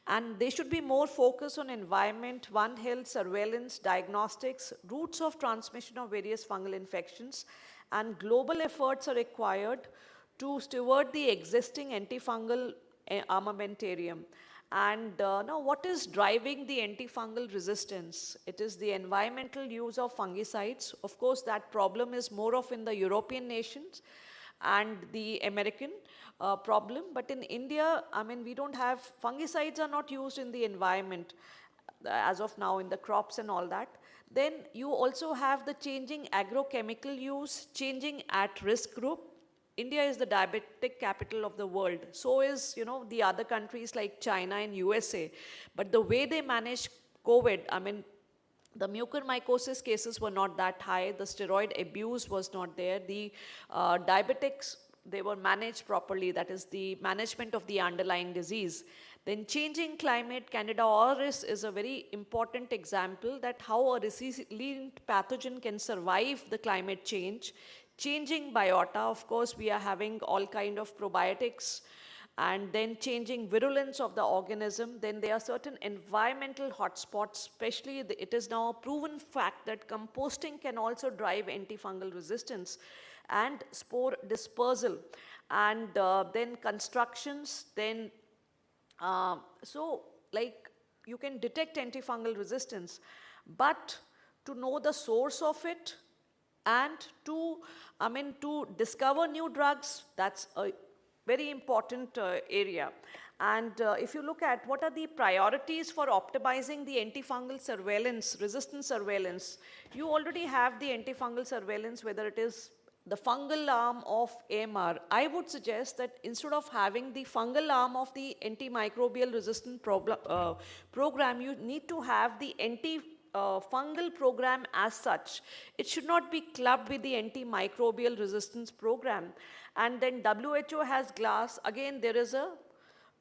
and they should be more focused on environment, One Health, surveillance, diagnostics, routes of transmission of various fungal infections, and global efforts are required to steward the existing antifungal armamentarium. And now what is driving the antifungal resistance? It is the environmental use of fungicides. Of course, that problem is more of in the European nations and the American problem. But in India, I mean, we don't have, fungicides are not used in the environment as of now in the crops and all that. Then you also have the changing agrochemical use, changing at-risk group. India is the diabetic capital of the world. So is, the other countries like China and USA. But the way they manage COVID, I mean, the mucormycosis cases were not that high. The steroid abuse was not there. The diabetics, they were managed properly. That is the management of the underlying disease. Then changing climate, Candida auris is a very important example that how a resilient pathogen can survive the climate change. changing biota. Of course, we are having all kind of probiotics, and then changing virulence of the organism. Then there are certain environmental hotspots, especially it is now a proven fact that composting can also drive antifungal resistance and spore dispersal. And then constructions, then so like you can detect antifungal resistance, but to know the source of it and to discover new drugs, that's a very important area. And if you look at what are the priorities for optimizing the antifungal surveillance, resistance surveillance, you already have the antifungal surveillance, whether it is the fungal arm of AMR. I would suggest that instead of having the fungal arm of the antimicrobial resistant program, you need to have the fungal program as such. It should not be clubbed with the antimicrobial resistance program. And then WHO has GLASS. Again, there is a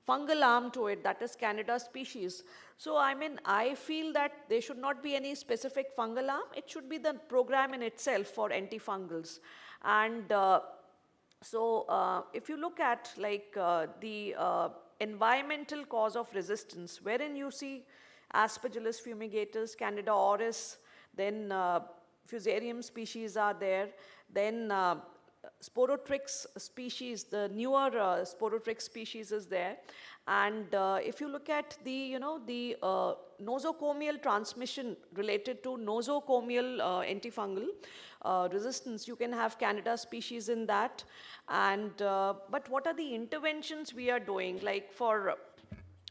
fungal arm to it, that is Candida species. So I feel that there should not be any specific fungal arm. It should be the program in itself for antifungals. And if you look at like the environmental cause of resistance, wherein you see Aspergillus fumigatus, Candida auris, then Fusarium species are there, then Sporotrix species, the newer Sporotrix species is there. And if you look at the, the nosocomial transmission related to nosocomial antifungal resistance, you can have Candida species in that. And but what are the interventions we are doing? Like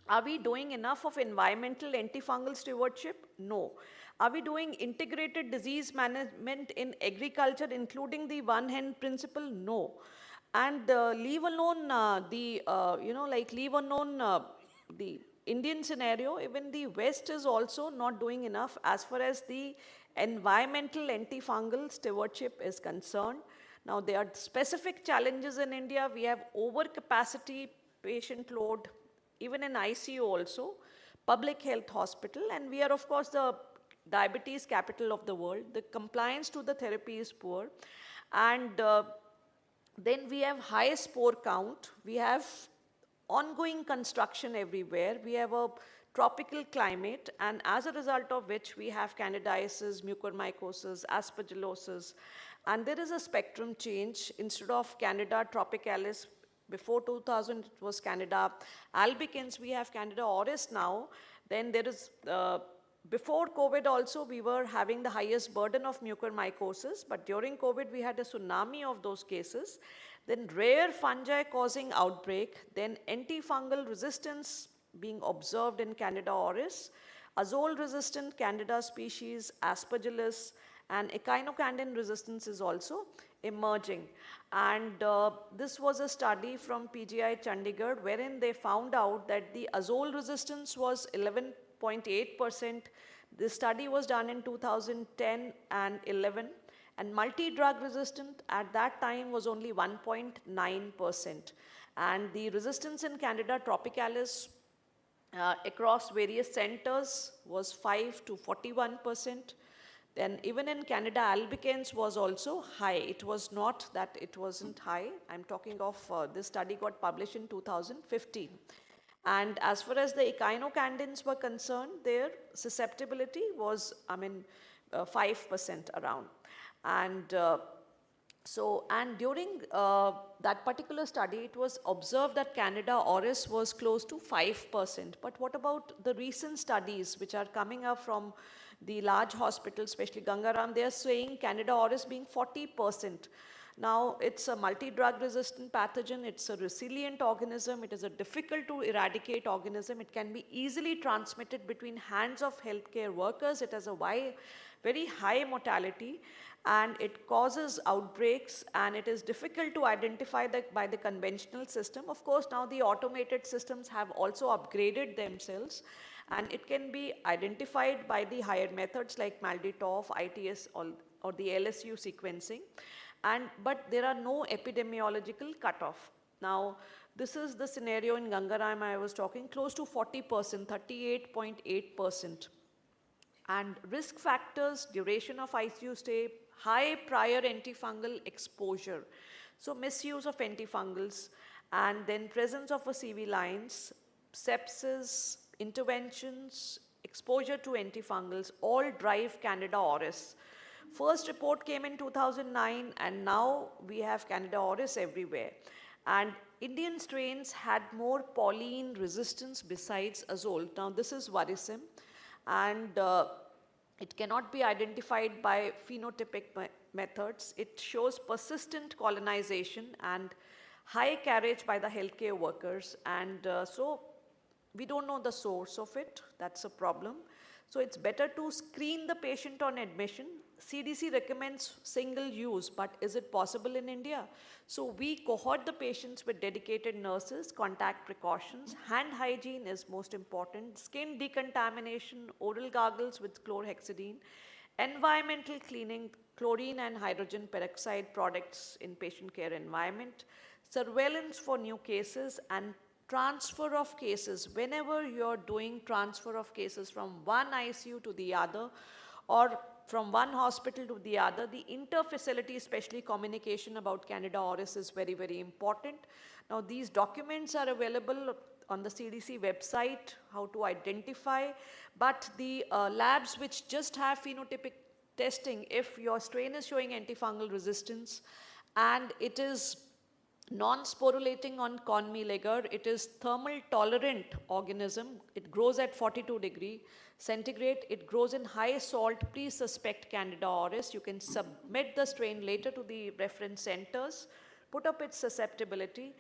are we doing enough of environmental antifungal stewardship? No. Are we doing integrated disease management in agriculture, including the one hand principle? No. And leave alone the Indian scenario, even the West is also not doing enough as far as the environmental antifungal stewardship is concerned. Now, there are specific challenges in India. We have overcapacity patient load, even in ICU also, public health hospital, and we are of course the diabetes capital of the world. The compliance to the therapy is poor. And then we have high spore count. We have ongoing construction everywhere. We have a tropical climate, and as a result of which we have candidiasis, mucormycosis, aspergillosis. And there is a spectrum change. Instead of Candida tropicalis, before 2000 it was Candida albicans, we have Candida auris now. Then there is before COVID also, we were having the highest burden of mucormycosis, but during COVID, we had a tsunami of those cases. Then rare fungi causing outbreak, then antifungal resistance being observed in Candida auris, azole-resistant Candida species, Aspergillus, and echinocandin resistance is also emerging. And this was a study from PGI Chandigarh, wherein they found out that the azole resistance was 11.8%. This study was done in 2010 and 11, and multi-drug resistant at that time was only 1.9%. And the resistance in Candida tropicalis across various centers was 5 to 41%. Then even in Candida albicans was also high. It was not that it wasn't high. I'm talking of this study got published in 2015. And as far as the echinocandins were concerned, their susceptibility was, 5% around. And and during that particular study, it was observed that Candida auris was close to 5%. But what about the recent studies which are coming up from the large hospitals, especially Gangaram? They are saying Candida auris being 40%. Now, it's a multi-drug resistant pathogen. It's a resilient organism. It is a difficult to eradicate organism. It can be easily transmitted between hands of healthcare workers. It has a very high mortality, and it causes outbreaks, and it is difficult to identify by the conventional system. Of course, now the automated systems have also upgraded themselves, and it can be identified by the higher methods like MALDI-TOF, ITS, or the LSU sequencing. But there are no epidemiological cutoff. Now, this is the scenario in Gangaram I was talking, close to 40%, 38.8%. And risk factors, duration of ICU stay, high prior antifungal exposure. So misuse of antifungals, and then presence of a CV lines, sepsis, interventions, exposure to antifungals all drive Candida auris. First report came in 2009, and now we have Candida auris everywhere. And Indian strains had more pollen resistance besides azole. Now this is worrisome, and it cannot be identified by phenotypic methods. It shows persistent colonization and high carriage by the healthcare workers, and so we don't know the source of it. That's a problem. So it's better to screen the patient on admission. CDC recommends single use, but is it possible in India? So we cohort the patients with dedicated nurses, contact precautions, hand hygiene is most important, skin decontamination, oral gargles with chlorhexidine, environmental cleaning, chlorine and hydrogen peroxide products in patient care environment, surveillance for new cases, and transfer of cases. Whenever you're doing transfer of cases from one ICU to the other or from one hospital to the other, the inter-facility, especially communication about Candida auris, is very, very important. Now, these documents are available on the CDC website, how to identify, but the labs which just have phenotypic testing, if your strain is showing antifungal resistance and it is non-sporulating on corn meal agar, it is thermal tolerant organism, it grows at 42 degree centigrade, it grows in high salt, please suspect Candida auris. You can submit the strain later to the reference centers, put up its susceptibility.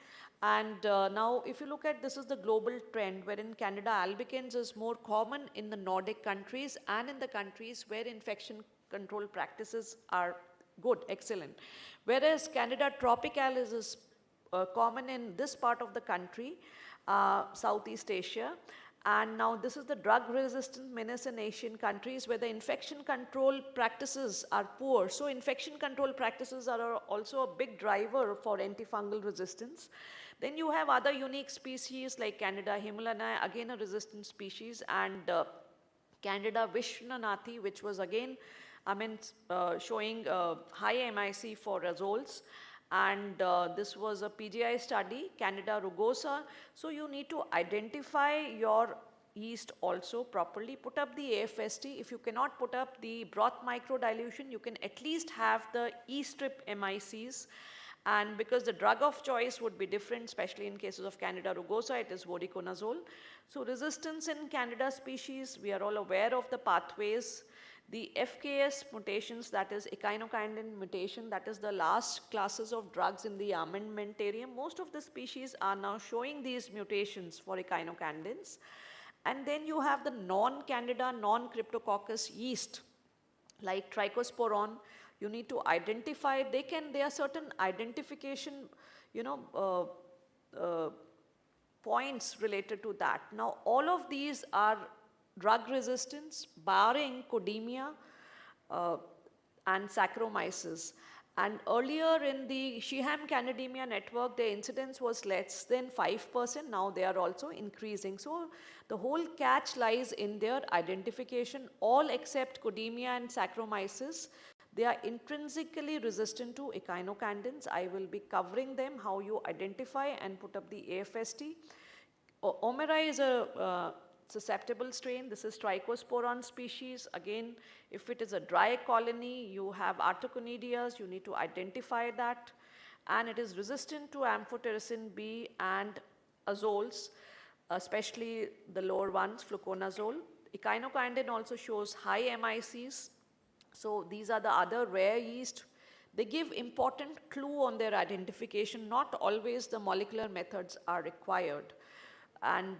And now if you look at, this is the global trend wherein Candida albicans is more common in the Nordic countries and in the countries where infection control practices are good, excellent. Whereas Candida tropicalis is common in this part of the country, Southeast Asia. And now this is the drug-resistant menace in Asian countries where the infection control practices are poor. So infection control practices are also a big driver for antifungal resistance. Then you have other unique species like Candida himalayi, again a resistant species, and Candida vishnanathi, which was again, showing high MIC for azoles. And this was a PGI study, Candida rugosa. So you need to identify your yeast also properly, put up the AFST. If you cannot put up the broth microdilution, you can at least have the E-strip MICs. And because the drug of choice would be different, especially in cases of Candida rugosa, it is voriconazole. So resistance in Candida species, we are all aware of the pathways. The FKS mutations, that is echinocandin mutation, that is the last classes of drugs in the armamentarium. Most of the species are now showing these mutations for echinocandins. And then you have the non-Candida, non-Cryptococcus yeast, like trichosporon. You need to identify, there are certain identification, points related to that. Now, all of these are drug resistance, barring codemia and Saccharomyces. And earlier in the Sheham Candidemia network, the incidence was less than 5%. Now they are also increasing. So the whole catch lies in their identification. All except codemia and Saccharomyces, they are intrinsically resistant to echinocandins. I will be covering them, how you identify and put up the AFST. AMR A is a susceptible strain. This is trichosporon species. Again, if it is a dry colony, you have artoconidias, you need to identify that. And it is resistant to amphotericin B and azoles, especially the lower ones, fluconazole. Echinocandin also shows high MICs. So these are the other rare yeast. They give important clue on their identification. Not always the molecular methods are required. And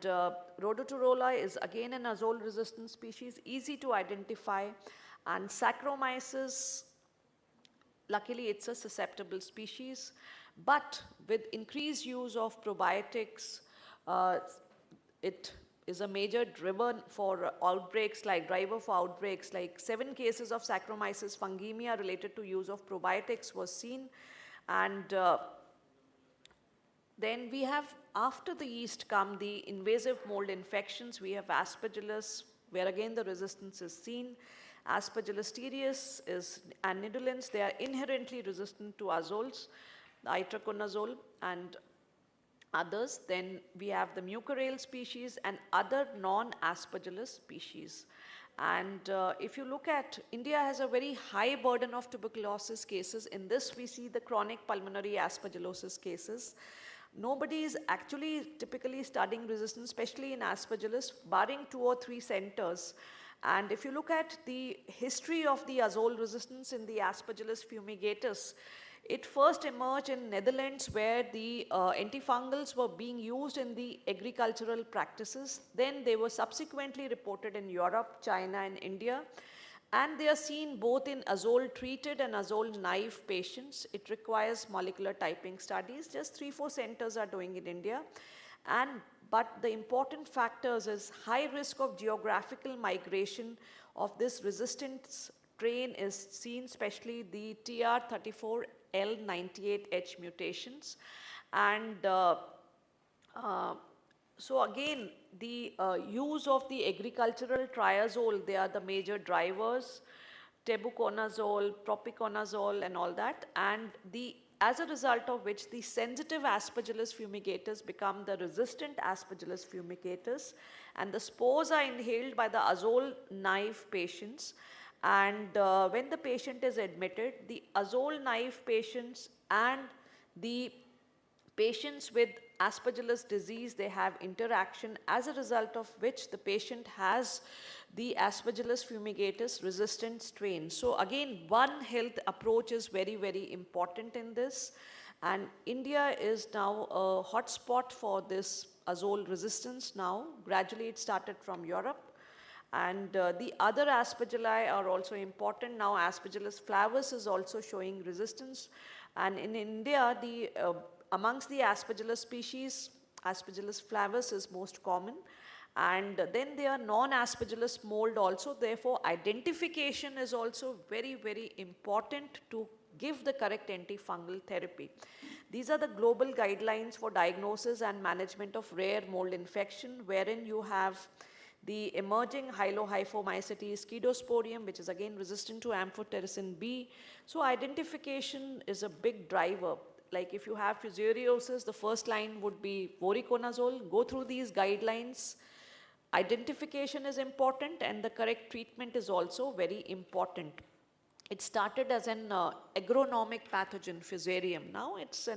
Rhodotorula is again an azole-resistant species, easy to identify. And Saccharomyces, luckily it's a susceptible species. But with increased use of probiotics, it is a major driver for outbreaks, like 7 cases of Saccharomyces fungemia related to use of probiotics was seen. And then we have, after the yeast come the invasive mold infections. We have Aspergillus, where again the resistance is seen. Aspergillus terreus and nidulans, they are inherently resistant to azoles, the itraconazole and others. Then we have the mucorale species and other non-aspergillus species. And if you look at, India has a very high burden of tuberculosis cases. In this, we see the chronic pulmonary aspergillosis cases. Nobody is actually typically studying resistance, especially in aspergillus, barring 2 or 3 centers. And if you look at the history of the azole resistance in the Aspergillus fumigatus, it first emerged in Netherlands, where the antifungals were being used in the agricultural practices. Then they were subsequently reported in Europe, China and India. And they are seen both in azole treated and azole naive patients. It requires molecular typing studies. Just 3-4 centers are doing in India. But the important factors is high risk of geographical migration of this resistant strain is seen, especially the TR34L98H mutations. And so again, the use of the agricultural triazole, they are the major drivers, tebuconazole, propiconazole and all that. And as a result of which the sensitive aspergillus fumigators become the resistant aspergillus fumigators, and the spores are inhaled by the azole naive patients. And when the patient is admitted, the azole naive patients and the patients with aspergillus disease, they have interaction, as a result of which the patient has the aspergillus fumigatus resistant strain. So again, One Health approach is very, very important in this. And India is now a hotspot for this azole resistance now. Gradually it started from Europe. And the other aspergilli are also important. Now Aspergillus flavus is also showing resistance. And in India, amongst the Aspergillus species, Aspergillus flavus is most common. And then there are non-Aspergillus mold also. Therefore, identification is also very, very important to give the correct antifungal therapy. These are the global guidelines for diagnosis and management of rare mold infection, wherein you have the emerging Hylohyphomycetes scedosporium, which is again resistant to amphotericin B. So identification is a big driver. Like if you have fusariosis, the first line would be voriconazole. Go through these guidelines. Identification is important, and the correct treatment is also very important. It started as an agronomic pathogen, fusarium. Now it's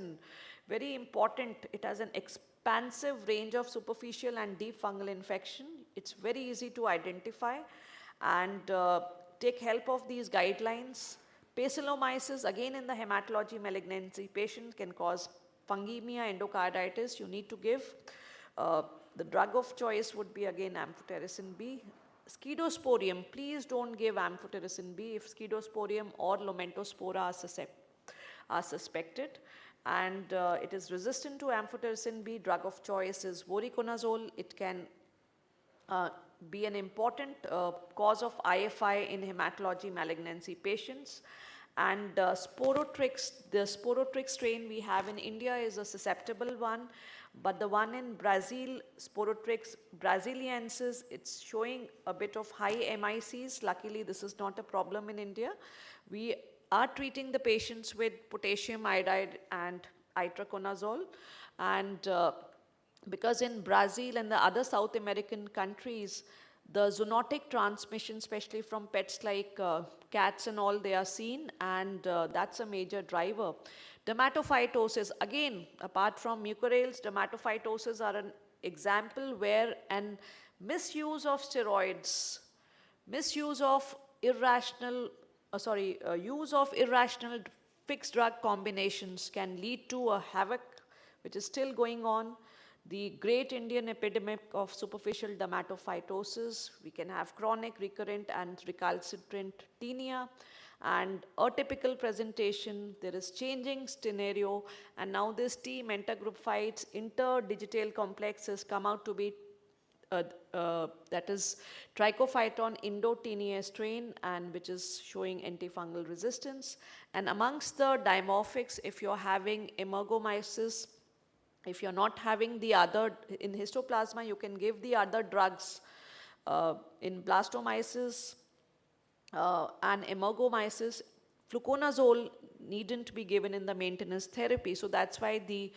very important. It has an expansive range of superficial and deep fungal infection. It's very easy to identify and take help of these guidelines. Pacillomyces, again in the hematology malignancy, patients can cause fungemia, endocarditis. You need to give. The drug of choice would be again amphotericin B. Scedosporium, please don't give amphotericin B if scedosporium or lomentospora are suspected. And it is resistant to amphotericin B. Drug of choice is voriconazole. It can be an important cause of IFI in hematology malignancy patients. And Sporotrix, the Sporotrix strain we have in India is a susceptible one, but the one in Brazil, Sporotrix brasiliensis, it's showing a bit of high MICs. Luckily, this is not a problem in India. We are treating the patients with potassium iodide and itraconazole. And because in Brazil and the other South American countries, the zoonotic transmission, especially from pets like cats and all, they are seen, and that's a major driver. Dermatophytosis, again, apart from mucorales, dermatophytosis are an example where an misuse of steroids, misuse of use of irrational fixed drug combinations can lead to a havoc which is still going on. The great Indian epidemic of superficial dermatophytosis, we can have chronic, recurrent and recalcitrant tinea and atypical presentation. There is changing scenario, and now this T mentagroup fights interdigital complex has come out to be that is Trichophyton Indotinea strain, and which is showing antifungal resistance. And amongst the dimorphics, if you're having emergomyces, if you're not having the other, in histoplasma, you can give the other drugs. In blastomyces, and emergomyces, fluconazole needn't be given in the maintenance therapy. So that's why the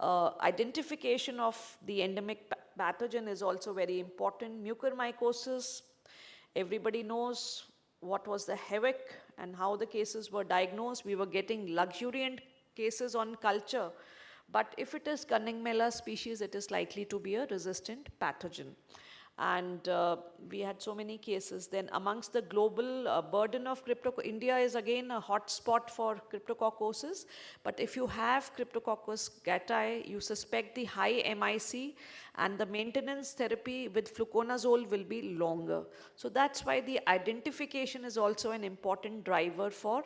identification of the endemic pathogen is also very important. Mucormycosis, everybody knows what was the havoc and how the cases were diagnosed. We were getting luxuriant cases on culture. But if it is Cunningmela species, it is likely to be a resistant pathogen. And we had so many cases. Then amongst the global burden of India is again a hot spot for cryptococcosis. But if you have Cryptococcus gattai, you suspect the high MIC, and the maintenance therapy with fluconazole will be longer. So that's why the identification is also an important driver for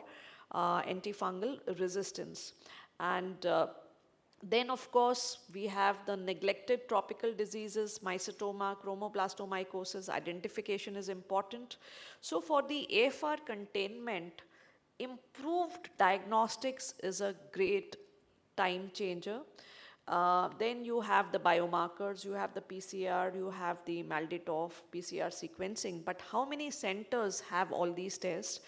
antifungal resistance. And then, of course, we have the neglected tropical diseases, mycetoma, chromoblastomycosis. Identification is important. So for the AFR containment, improved diagnostics is a great time changer. Then you have the biomarkers, you have the PCR, you have the MALDI-TOF, PCR sequencing. But how many centers have all these tests?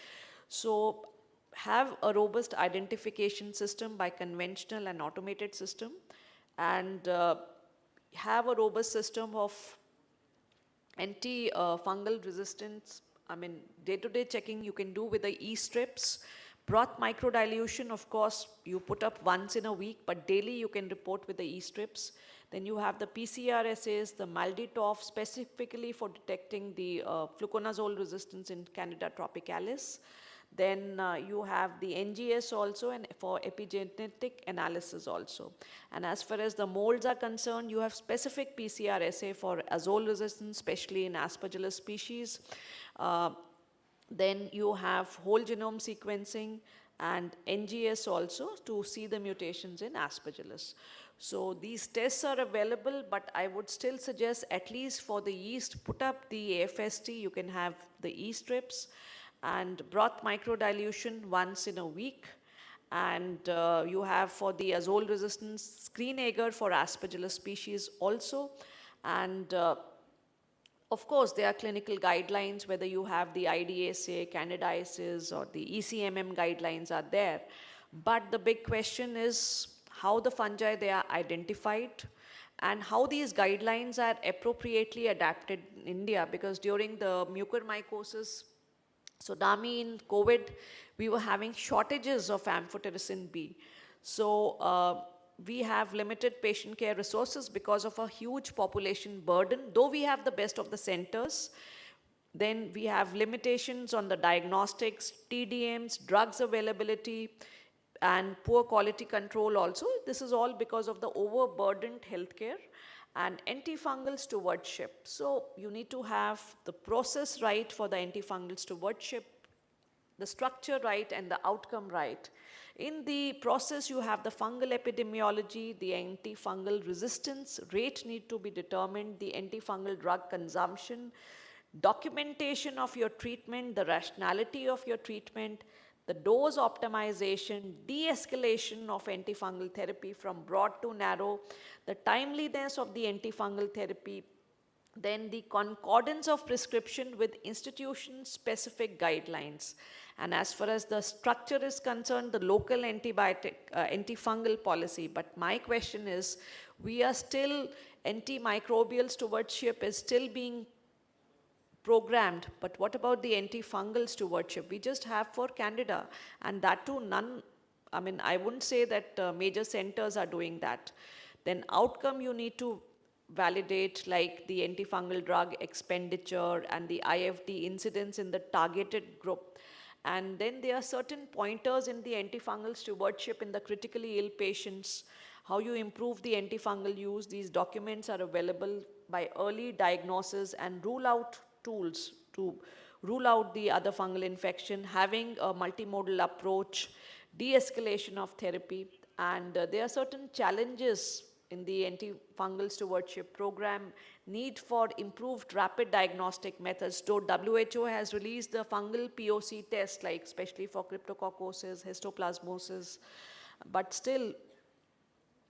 So have a robust identification system by conventional and automated system, and have a robust system of anti-fungal resistance. I mean, day-to-day checking you can do with the E-strips. Broth microdilution, of course, you put up once in a week, but daily you can report with the E-strips. Then you have the PCR assays, the MALDI-TOF, specifically for detecting the fluconazole resistance in Candida tropicalis. Then you have the NGS also, and for epigenetic analysis also. And as far as the molds are concerned, you have specific PCR assay for azole resistance, especially in Aspergillus species. Then you have whole genome sequencing and NGS also to see the mutations in Aspergillus. So these tests are available, but I would still suggest, at least for the yeast, put up the AFST. You can have the E-strips and broth microdilution once in a week. And you have for the azole resistance, screen agar for Aspergillus species also. And of course, there are clinical guidelines, whether you have the IDSA, candidiasis, or the ECMM guidelines are there. But the big question is how the fungi they are identified and how these guidelines are appropriately adapted in India, because during the mucormycosis tsunami in COVID, we were having shortages of amphotericin B. So we have limited patient care resources because of a huge population burden, though we have the best of the centers. Then we have limitations on the diagnostics, TDMs, drugs availability, and poor quality control also. This is all because of the overburdened healthcare and antifungal stewardship. So you need to have the process right for the antifungal stewardship, the structure right, and the outcome right. In the process, you have the fungal epidemiology, the antifungal resistance rate need to be determined, the antifungal drug consumption, documentation of your treatment, the rationality of your treatment, the dose optimization, de-escalation of antifungal therapy from broad to narrow, the timeliness of the antifungal therapy, then the concordance of prescription with institution-specific guidelines. And as far as the structure is concerned, the local antifungal policy. But my question is, we are still, antimicrobial stewardship is still being programmed, but what about the antifungal stewardship? We just have for Candida, and that too none, I mean, I wouldn't say that major centers are doing that. Then outcome you need to validate, like the antifungal drug expenditure and the IFD incidence in the targeted group. And then there are certain pointers in the antifungal stewardship in the critically ill patients, how you improve the antifungal use. These documents are available by early diagnosis and rule out tools to rule out the other fungal infection, having a multimodal approach, de-escalation of therapy. And there are certain challenges in the antifungal stewardship program, need for improved rapid diagnostic methods. So WHO has released the fungal POC test, like especially for cryptococcosis, histoplasmosis, but still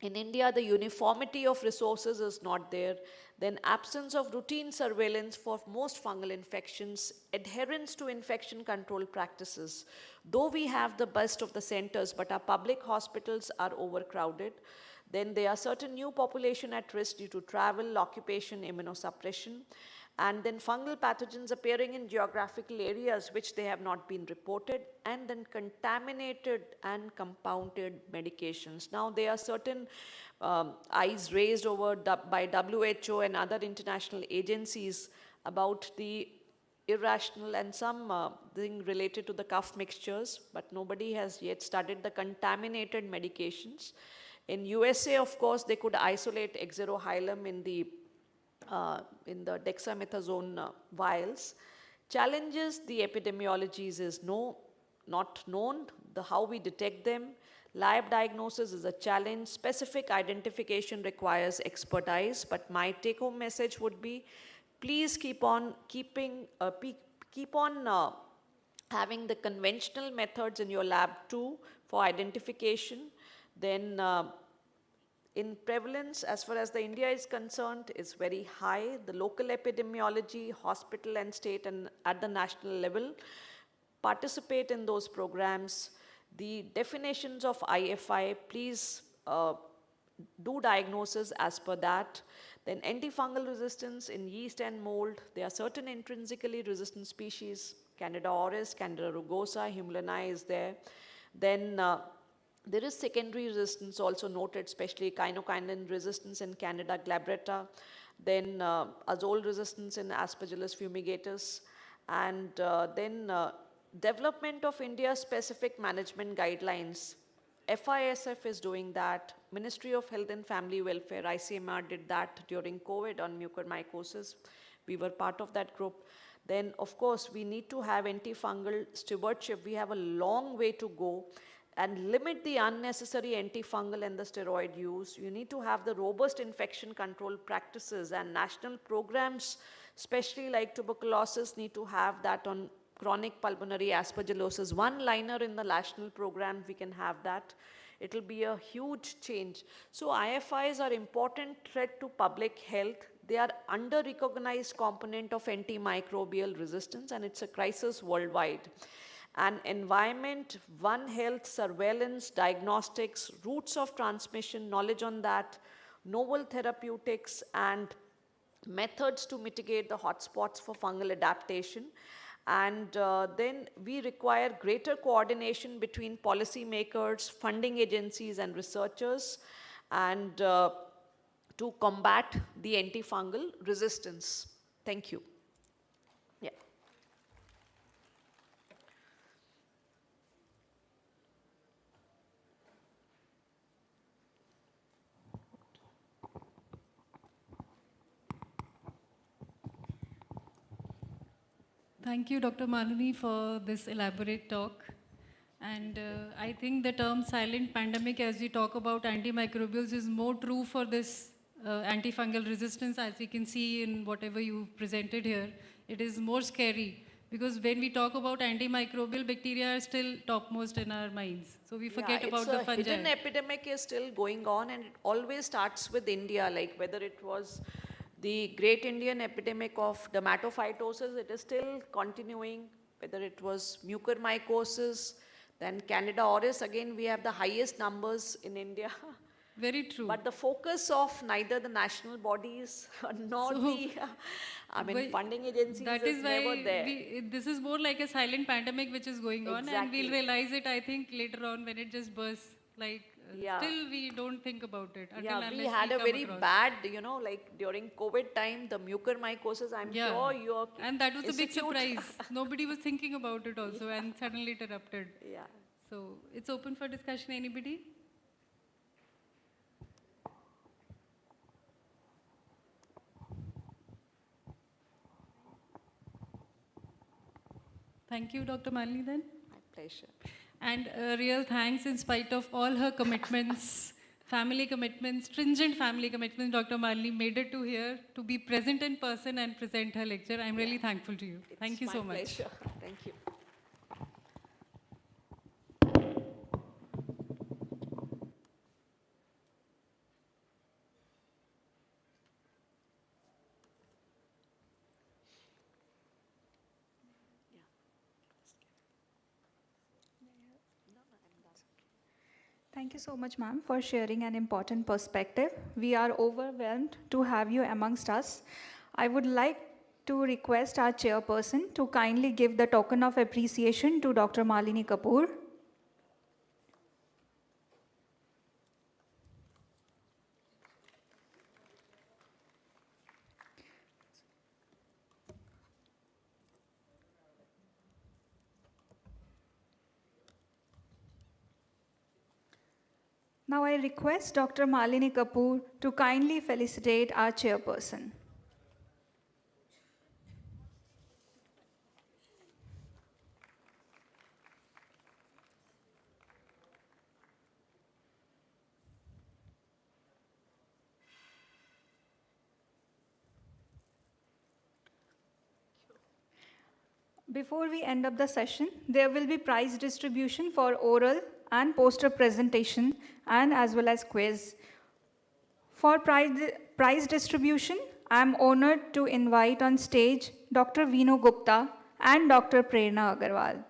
In India, the uniformity of resources is not there. Then absence of routine surveillance for most fungal infections, adherence to infection control practices. Though we have the best of the centers, but our public hospitals are overcrowded. Then there are certain new population at risk due to travel, occupation, immunosuppression. And then fungal pathogens appearing in geographical areas which they have not been reported, and then contaminated and compounded medications. Now there are certain eyes raised over by WHO and other international agencies about the irrational and some thing related to the cough mixtures, but nobody has yet studied the contaminated medications. In USA, of course, they could isolate exerohylum in the dexamethasone vials. Challenges the epidemiologies is not known, how we detect them. Lab diagnosis is a challenge. Specific identification requires expertise, but my take-home message would be, please keep on having the conventional methods in your lab too for identification. Then in prevalence, as far as the India is concerned, is very high. The local epidemiology, hospital and state and at the national level, participate in those programs. The definitions of IFI, please do diagnosis as per that. Then antifungal resistance in yeast and mold. There are certain intrinsically resistant species, Candida auris, Candida rugosa, Humulinae is there. Then there is secondary resistance also noted, especially kinokinin resistance in Candida glabrata, then azole resistance in Aspergillus fumigatus, and then development of India-specific management guidelines. FISF is doing that. Ministry of Health and Family Welfare, ICMR, did that during COVID on mucormycosis. We were part of that group. Then, of course, we need to have antifungal stewardship. We have a long way to go, and limit the unnecessary antifungal and the steroid use. You need to have the robust infection control practices, and national programs, especially like tuberculosis, need to have that on chronic pulmonary aspergillosis. One liner in the national program, we can have that. It will be a huge change. So IFIs are important threat to public health. They are under-recognized component of antimicrobial resistance, and it's a crisis worldwide. And environment, One Health, surveillance, diagnostics, routes of transmission, knowledge on that, novel therapeutics, and methods to mitigate the hotspots for fungal adaptation. And then we require greater coordination between policymakers, funding agencies, and researchers, and to combat the antifungal resistance. Thank you. Yeah. Thank you, Dr. Malini, for this elaborate talk. And I think the term silent pandemic, as we talk about antimicrobials, is more true for this antifungal resistance, as we can see in whatever you presented here. It is more scary, because when we talk about antimicrobial, bacteria are still topmost in our minds. So we forget about the fungi. Hidden epidemic is still going on, and it always starts with India, like whether it was the great Indian epidemic of dermatophytosis, it is still continuing, whether it was mucormycosis, then Candida auris, again we have the highest numbers in India. Very true. But the focus of neither the national bodies nor funding agencies that is never there. This is more like a silent pandemic which is going on, and we'll realize it, I think, later on when it just bursts. Like, still we don't think about it. We had a very bad, like during COVID time, the mucormycosis, I'm sure your and that was a big surprise. Nobody was thinking about it also, and suddenly it erupted. Yeah. So it's open for discussion. Anybody? Thank you, Dr. Malini, then. My pleasure. And real thanks, in spite of all her commitments, family commitments, stringent family commitments, Dr. Malini made it to here to be present in person and present her lecture. I'm really thankful to you. Thank you so much. It's my pleasure. Thank you. Thank you so much, ma'am, for sharing an important perspective. We are overwhelmed to have you amongst us. I would like to request our chairperson to kindly give the token of appreciation to Dr. Malini Kapoor. Now I request Dr. Malini Kapoor to kindly felicitate our chairperson. Before we end up the session, there will be prize distribution for oral and poster presentation and as well as quiz. For prize distribution, I am honored to invite on stage Dr. Vinu Gupta and Dr. Prerna Agarwal.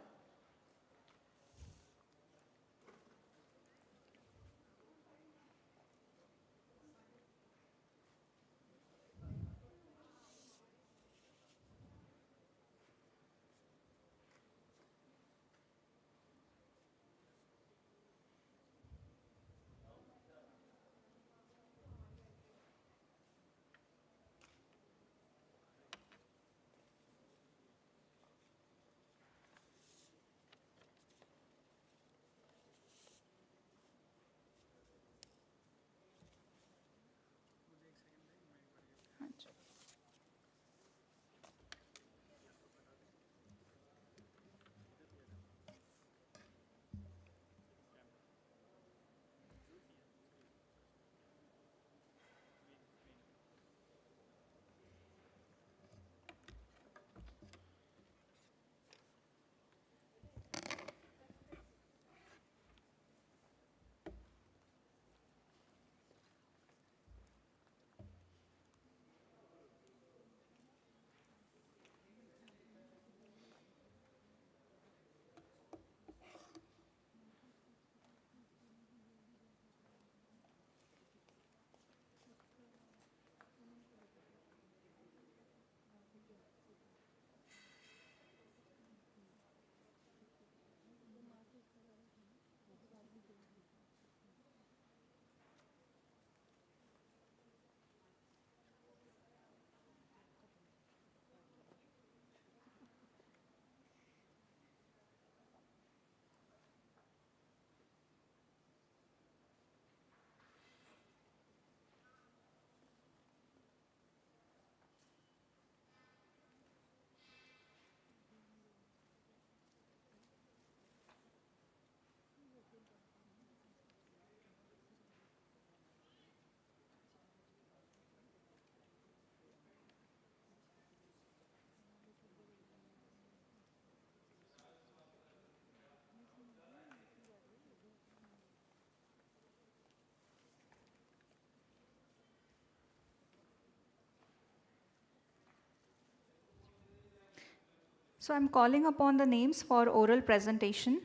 So I'm calling upon the names for oral presentation.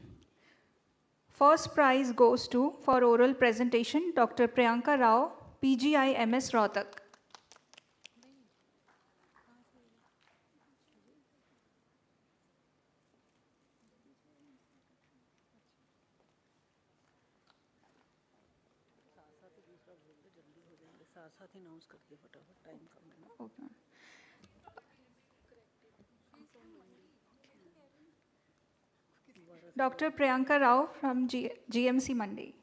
First prize goes to, for oral presentation, Dr. Priyanka Rao, PGI MS Rohtak. Okay. Dr. Priyanka Rao from GMC Mandi.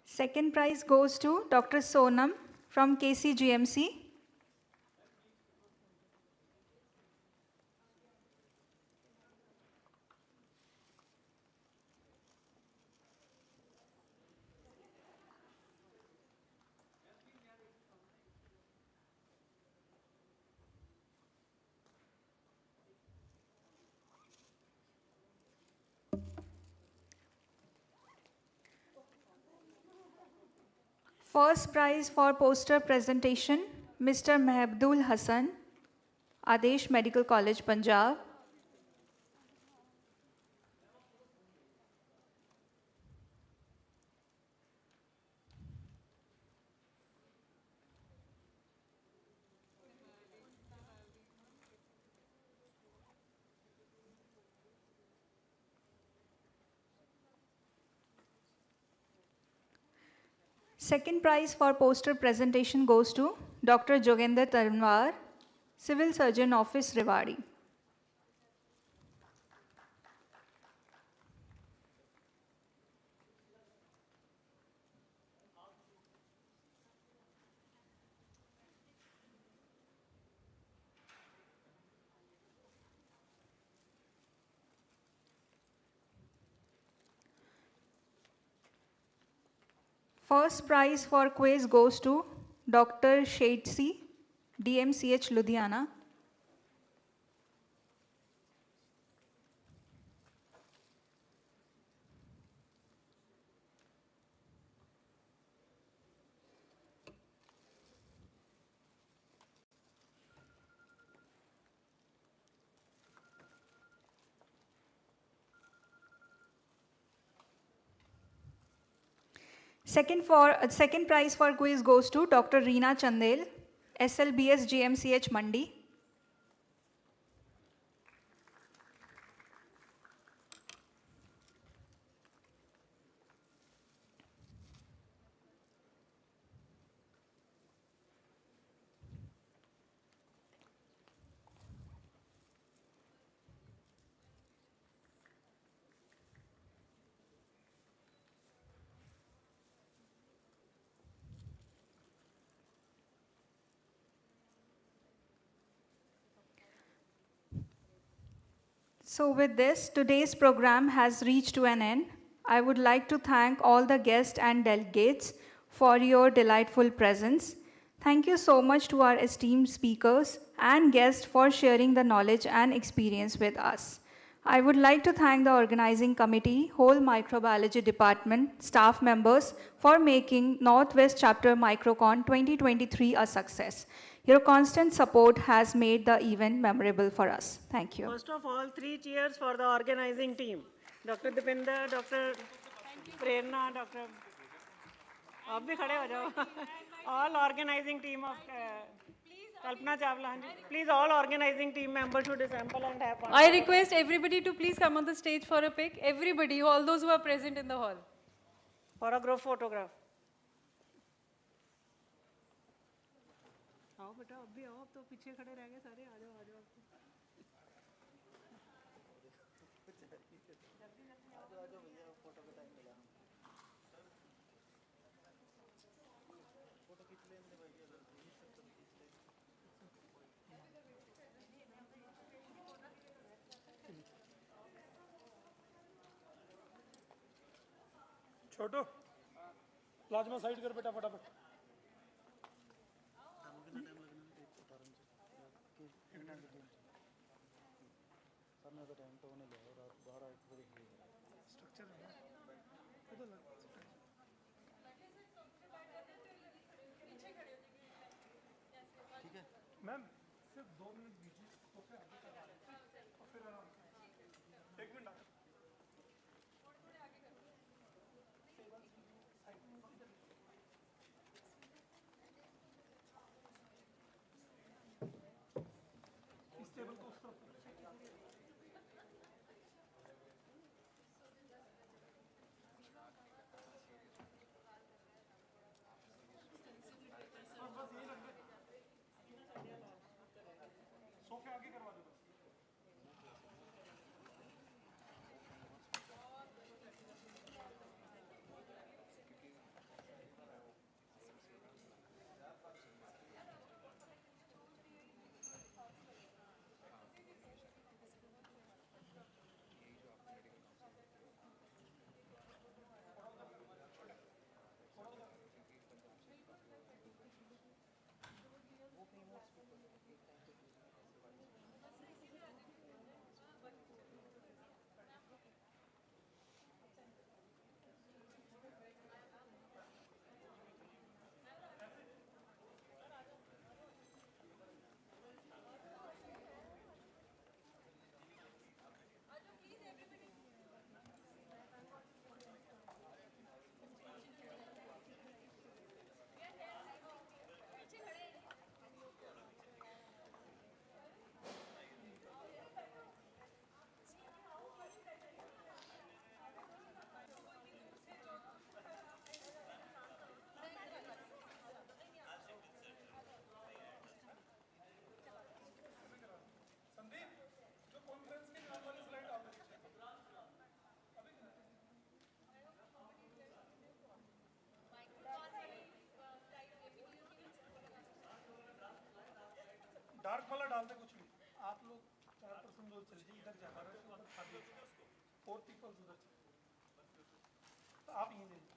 Second prize goes to Dr. Sonam from KCGMC. First prize for poster presentation, Mr. Mehbdul Hassan, Adesh Medical College, Punjab. Second prize for poster presentation goes to Dr. Jogender Tanwar, Civil Surgeon Office, Rewari. First prize for quiz goes to Dr. Shaitsi, DMCH, Ludhiana. Second prize for quiz goes to Dr. Reena Chandel, SLBS GMCH Mandi. So with this, today's program has reached to an end. I would like to thank all the guests and delegates for your delightful presence. Thank you so much to our esteemed speakers and guests for sharing the knowledge and experience with us. I would like to thank the organizing committee, whole microbiology department, staff members for making Northwest Chapter MicroCon 2023 a success. Your constant support has made the event memorable for us. Thank you. First of all, 3 cheers for the organizing team. Dr. Dipinder, Dr. Prerna, Dr. आप भी खड़े हो जाओ. All organizing team of Kalpana Chawla. Please, all organizing team members should assemble and have fun. I request everybody to please come on the stage for a pic. Everybody, all those who are present in the hall. For a group photograph. आओ बेटा अब भी आओ अब तो पीछे खड़े रह गए सारे आ जाओ भैया फोटो का टाइम मिला फोटो खींच लेंगे भैया छोटू प्लाज्मा साइड कर बेटा फटाफट टाइम तो होने लगा रात 12-1 बजे स्ट्रक्चर है ठीक है मैम सिर्फ 2 मिनट दीजिए तो फिर फिर 1 मिनट इस टेबल को उस तरफ सोफे आगे करवा दो डार्क वाला डालते कुछ भी, आप लोग 4% दूर चले जाइए, इधर जाना है, उधर 4 पीपल उधर चले, तो आप ये दे दीजिए।